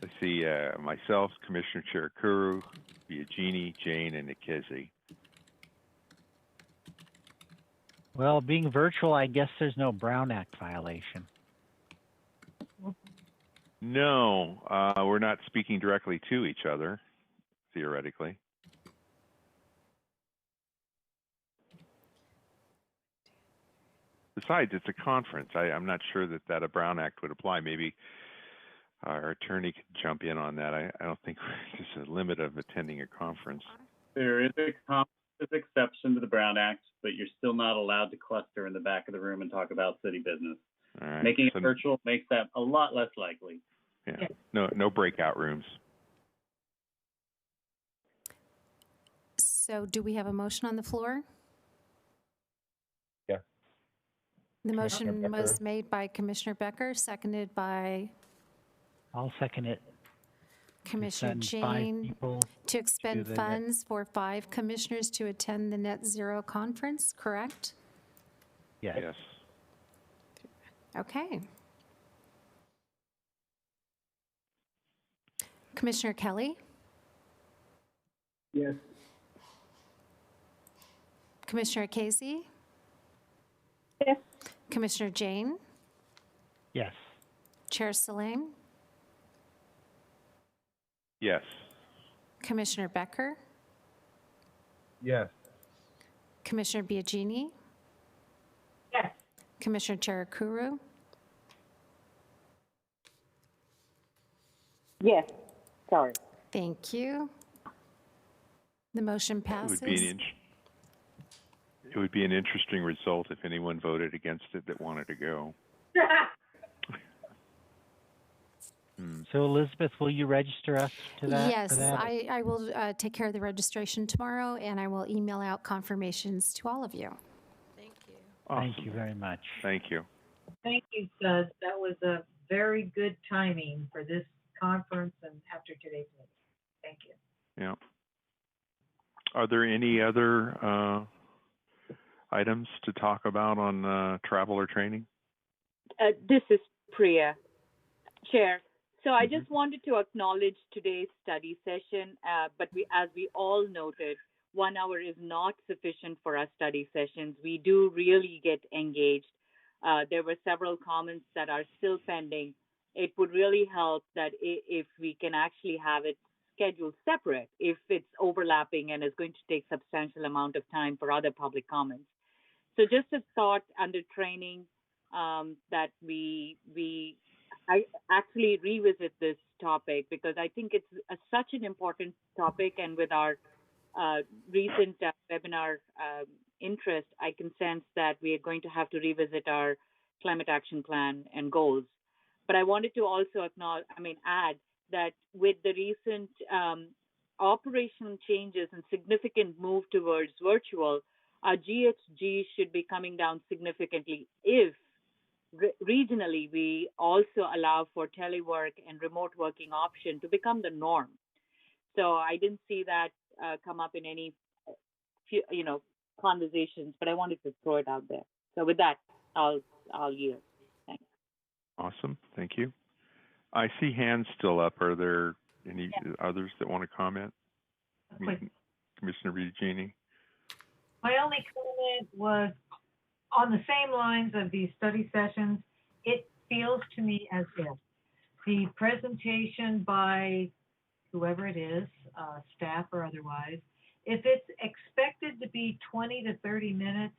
Let's see. Myself, Commissioner Cherukuru, Biagini, Jane, and Nikezi. Well, being virtual, I guess there's no Brown Act violation. No, we're not speaking directly to each other, theoretically. Besides, it's a conference. I'm not sure that a Brown Act would apply. Maybe our attorney could jump in on that. I don't think there's a limit of attending a conference. There is a conference exception to the Brown Act, but you're still not allowed to cluster in the back of the room and talk about city business. All right. Making it virtual makes that a lot less likely. Yeah. No breakout rooms. So do we have a motion on the floor? Yeah. The motion was made by Commissioner Becker, seconded by I'll second it. Commissioner Jane to expend funds for 5 commissioners to attend the Net Zero Conference, correct? Yes. Yes. Okay. Commissioner Kelly? Yes. Commissioner Casey? Yes. Commissioner Jane? Yes. Chair Salim? Yes. Commissioner Becker? Yes. Commissioner Biagini? Yes. Commissioner Cherukuru? Yes, sorry. Thank you. The motion passes. It would be an interesting result if anyone voted against it that wanted to go. So Elizabeth, will you register us to that? Yes, I will take care of the registration tomorrow, and I will email out confirmations to all of you. Thank you. Awesome. Thank you very much. Thank you. Thank you, Suz. That was a very good timing for this conference and after today's meeting. Thank you. Yeah. Are there any other items to talk about on travel or training? This is Priya. Chair, So I just wanted to acknowledge today's study session, but as we all noted, 1 hour is not sufficient for our study sessions. We do really get engaged. There were several comments that are still pending. It would really help that if we can actually have it scheduled separate, if it's overlapping and is going to take substantial amount of time for other public comments. So just a thought under training that I actually revisit this topic because I think it's such an important topic, and with our recent webinar interest, I can sense that we are going to have to revisit our climate action plan and goals. But I wanted to also add that with the recent operational changes and significant move towards virtual, our GHG should be coming down significantly if regionally we also allow for telework and remote working option to become the norm. So I didn't see that come up in any conversations, but I wanted to throw it out there. So with that, I'll yield. Thanks. Awesome. Thank you. I see hands still up. Are there any others that want to comment? Commissioner Regini. My only comment was on the same lines of these study sessions. It feels to me as if the presentation by whoever it is, staff or otherwise, if it's expected to be 20 to 30 minutes,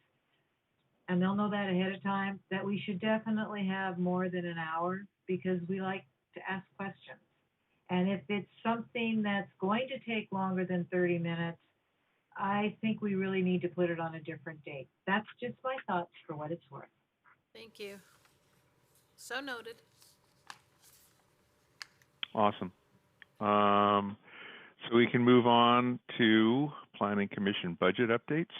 and they'll know that ahead of time, that we should definitely have more than an hour because we like to ask questions. And if it's something that's going to take longer than 30 minutes, I think we really need to put it on a different date. That's just my thoughts for what it's worth. Thank you. So noted. Awesome. So we can move on to Planning Commission budget updates.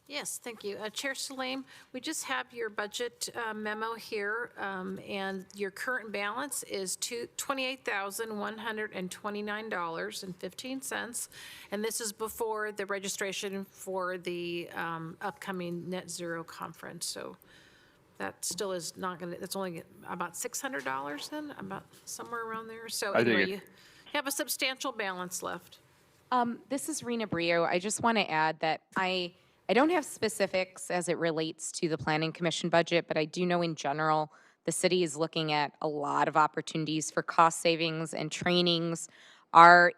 Yes, thank you. Chair Salim, we just have your budget memo here, and your current balance is $28,129.15, and this is before the registration for the upcoming net zero conference. So that still is not going to, that's only about $600 then, about somewhere around there. So anyway, you have a substantial balance left. This is Rena Brio. I just want to add that I don't have specifics as it relates to the Planning Commission budget, but I do know in general the city is looking at a lot of opportunities for cost savings, and trainings are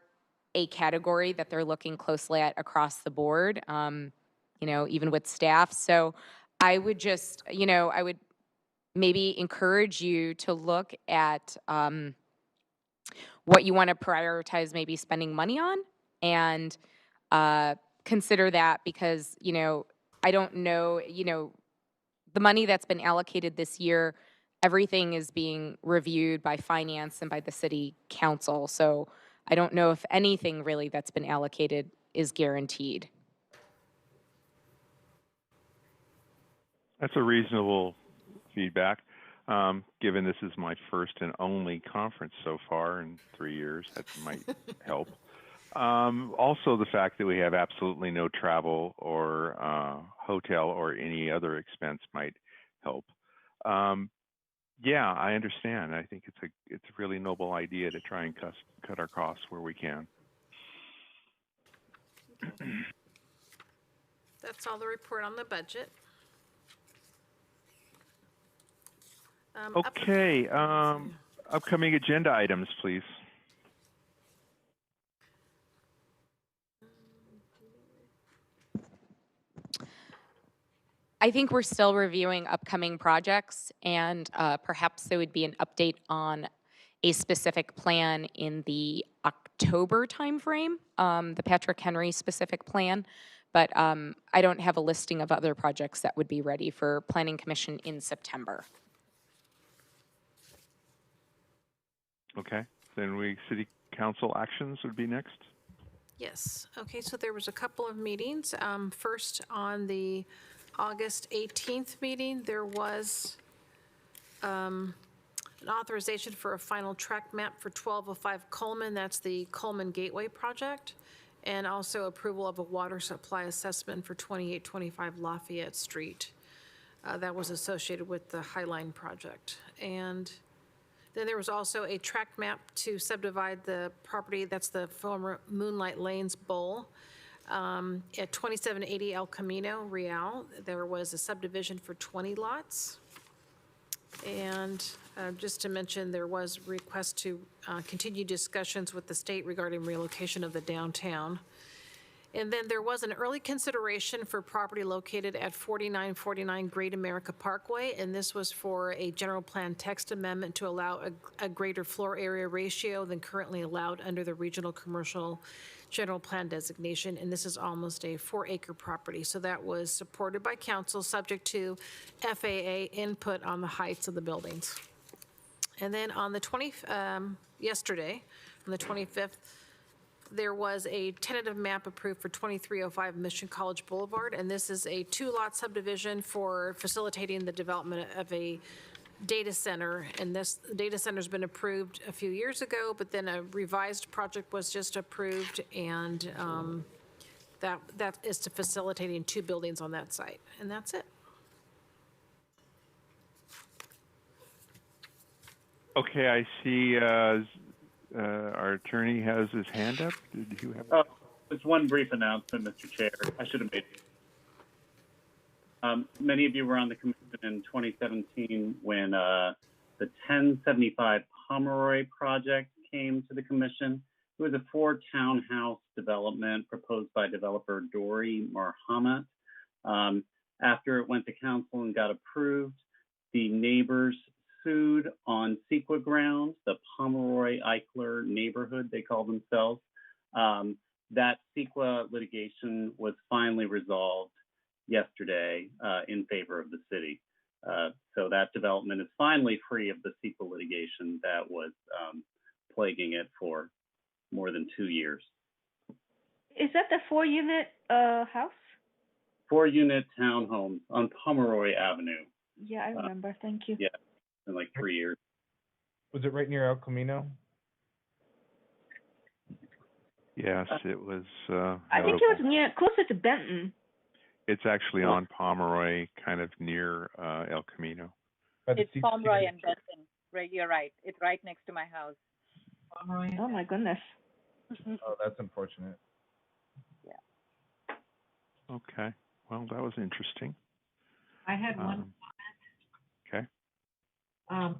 a category that they're looking closely at across the board, even with staff. So I would just, I would maybe encourage you to look at what you want to prioritize maybe spending money on, and consider that because, I don't know, the money that's been allocated this year, everything is being reviewed by finance and by the city council. So I don't know if anything really that's been allocated is guaranteed. That's a reasonable feedback. Given this is my first and only conference so far in 3 years, that might help. Also, the fact that we have absolutely no travel or hotel or any other expense might help. Yeah, I understand. I think it's a really noble idea to try and cut our costs where we can. That's all the report on the budget. Okay, upcoming agenda items, please. I think we're still reviewing upcoming projects, and perhaps there would be an update on a specific plan in the October timeframe, the Patrick Henry specific plan. But I don't have a listing of other projects that would be ready for Planning Commission in September. Okay, then City Council actions would be next. Yes. Okay, so there was a couple of meetings. First, on the August 18th meeting, there was an authorization for a final track map for 1205 Coleman. That's the Coleman Gateway project. And also approval of a water supply assessment for 2825 Lafayette Street. That was associated with the Highline project. And Then there was also a tract map to subdivide the property, that's the former Moonlight Lanes Bowl. At 2780 El Camino Real, there was a subdivision for 20 lots. And just to mention, there was request to continue discussions with the state regarding relocation of the downtown. And then there was an early consideration for property located at 4949 Great America Parkway, and this was for a general plan text amendment to allow a greater floor area ratio than currently allowed under the regional commercial general plan designation, and this is almost a 4-acre property. So that was supported by council, subject to FAA input on the heights of the buildings. And then on the yesterday, on the 25th, there was a tentative map approved for 2305 Mission College Boulevard, and this is a 2-lot subdivision for facilitating the development of a data center. And this data center's been approved a few years ago, but then a revised project was just approved, and that is to facilitating 2 buildings on that site. And that's it. Okay, I see our attorney has his hand up. Did you have? Just one brief announcement, Mr. Chair. I should have made it. Many of you were on the commission in 2017 when the 1075 Pomeroy project came to the commission. It was a 4-townhouse development proposed by developer Dori Marhamat. After it went to council and got approved, the neighbors sued on CEQA grounds, the Pomeroy Eichler neighborhood, they call themselves. That CEQA litigation was finally resolved yesterday in favor of the city. So that development is finally free of the CEQA litigation that was plaguing it for more than 2 years. Is that the 4-unit house? 4-unit townhomes on Pomeroy Avenue. Yeah, I remember. Thank you. Yeah, in like 3 years. Was it right near El Camino? Yes, it was. I think it was closer to Benton. It's actually on Pomeroy, kind of near El Camino. It's Pomeroy and Benton. Right, you're right. It's right next to my house. Pomeroy. Oh my goodness. Oh, that's unfortunate. Yeah. Okay. Well, that was interesting. I had one comment. Okay.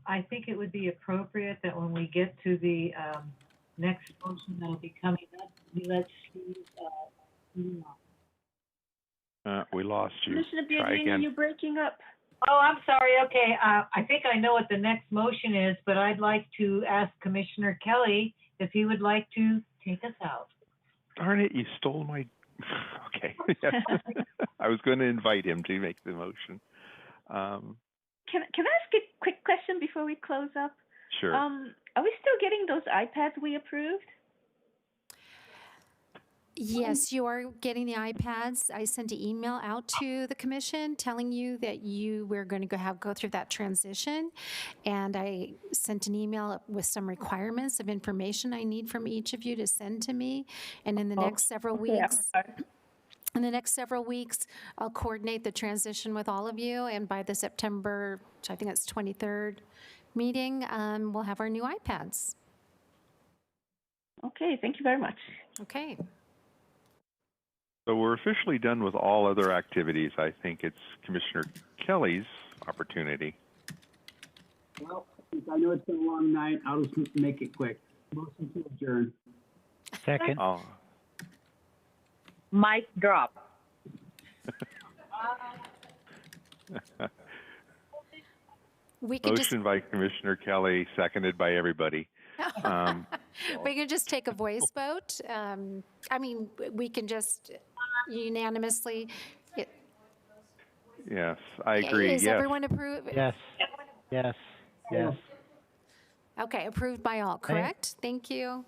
I think it would be appropriate that when we get to the next motion that'll be coming up, we let Steve we lost you. Commissioner Try Biagini, again. you're breaking up. Oh, I'm sorry. Okay. I think I know what the next motion is, but I'd like to ask Commissioner Kelly if he would like to take us out. Darn it, you stole my... Okay. I was going to invite him to make the motion. Can I ask a quick question before we close up? Sure. Are we still getting those iPads we approved? Yes, you are getting the iPads. I sent an email out to the commission telling you that we're going to go through that transition. And I sent an email with some requirements of information I need from each of you to send to me. And in the next several weeks, I'll coordinate the transition with all of you. And by the September, I think it's 23rd meeting, we'll have our new iPads. Okay, thank you very much. Okay. So we're officially done with all other activities. I think it's Commissioner Kelly's opportunity. Well, since I know it's been a long night, I'll just make it quick. Motion to adjourn. Second. Oh. Mic drop. Motion by Commissioner Kelly, seconded by everybody. We can just take a voice vote. I mean, we can just unanimously. Yes, I agree. Is everyone approved? Yes. Yes. Yes. Okay, approved by all, correct? Thank you.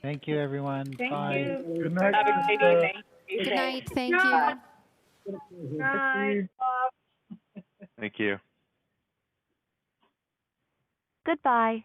Thank you, everyone. Thank Bye. you. Good night. Have a great evening. Good night. Thank you. Bye. Thank you. Goodbye.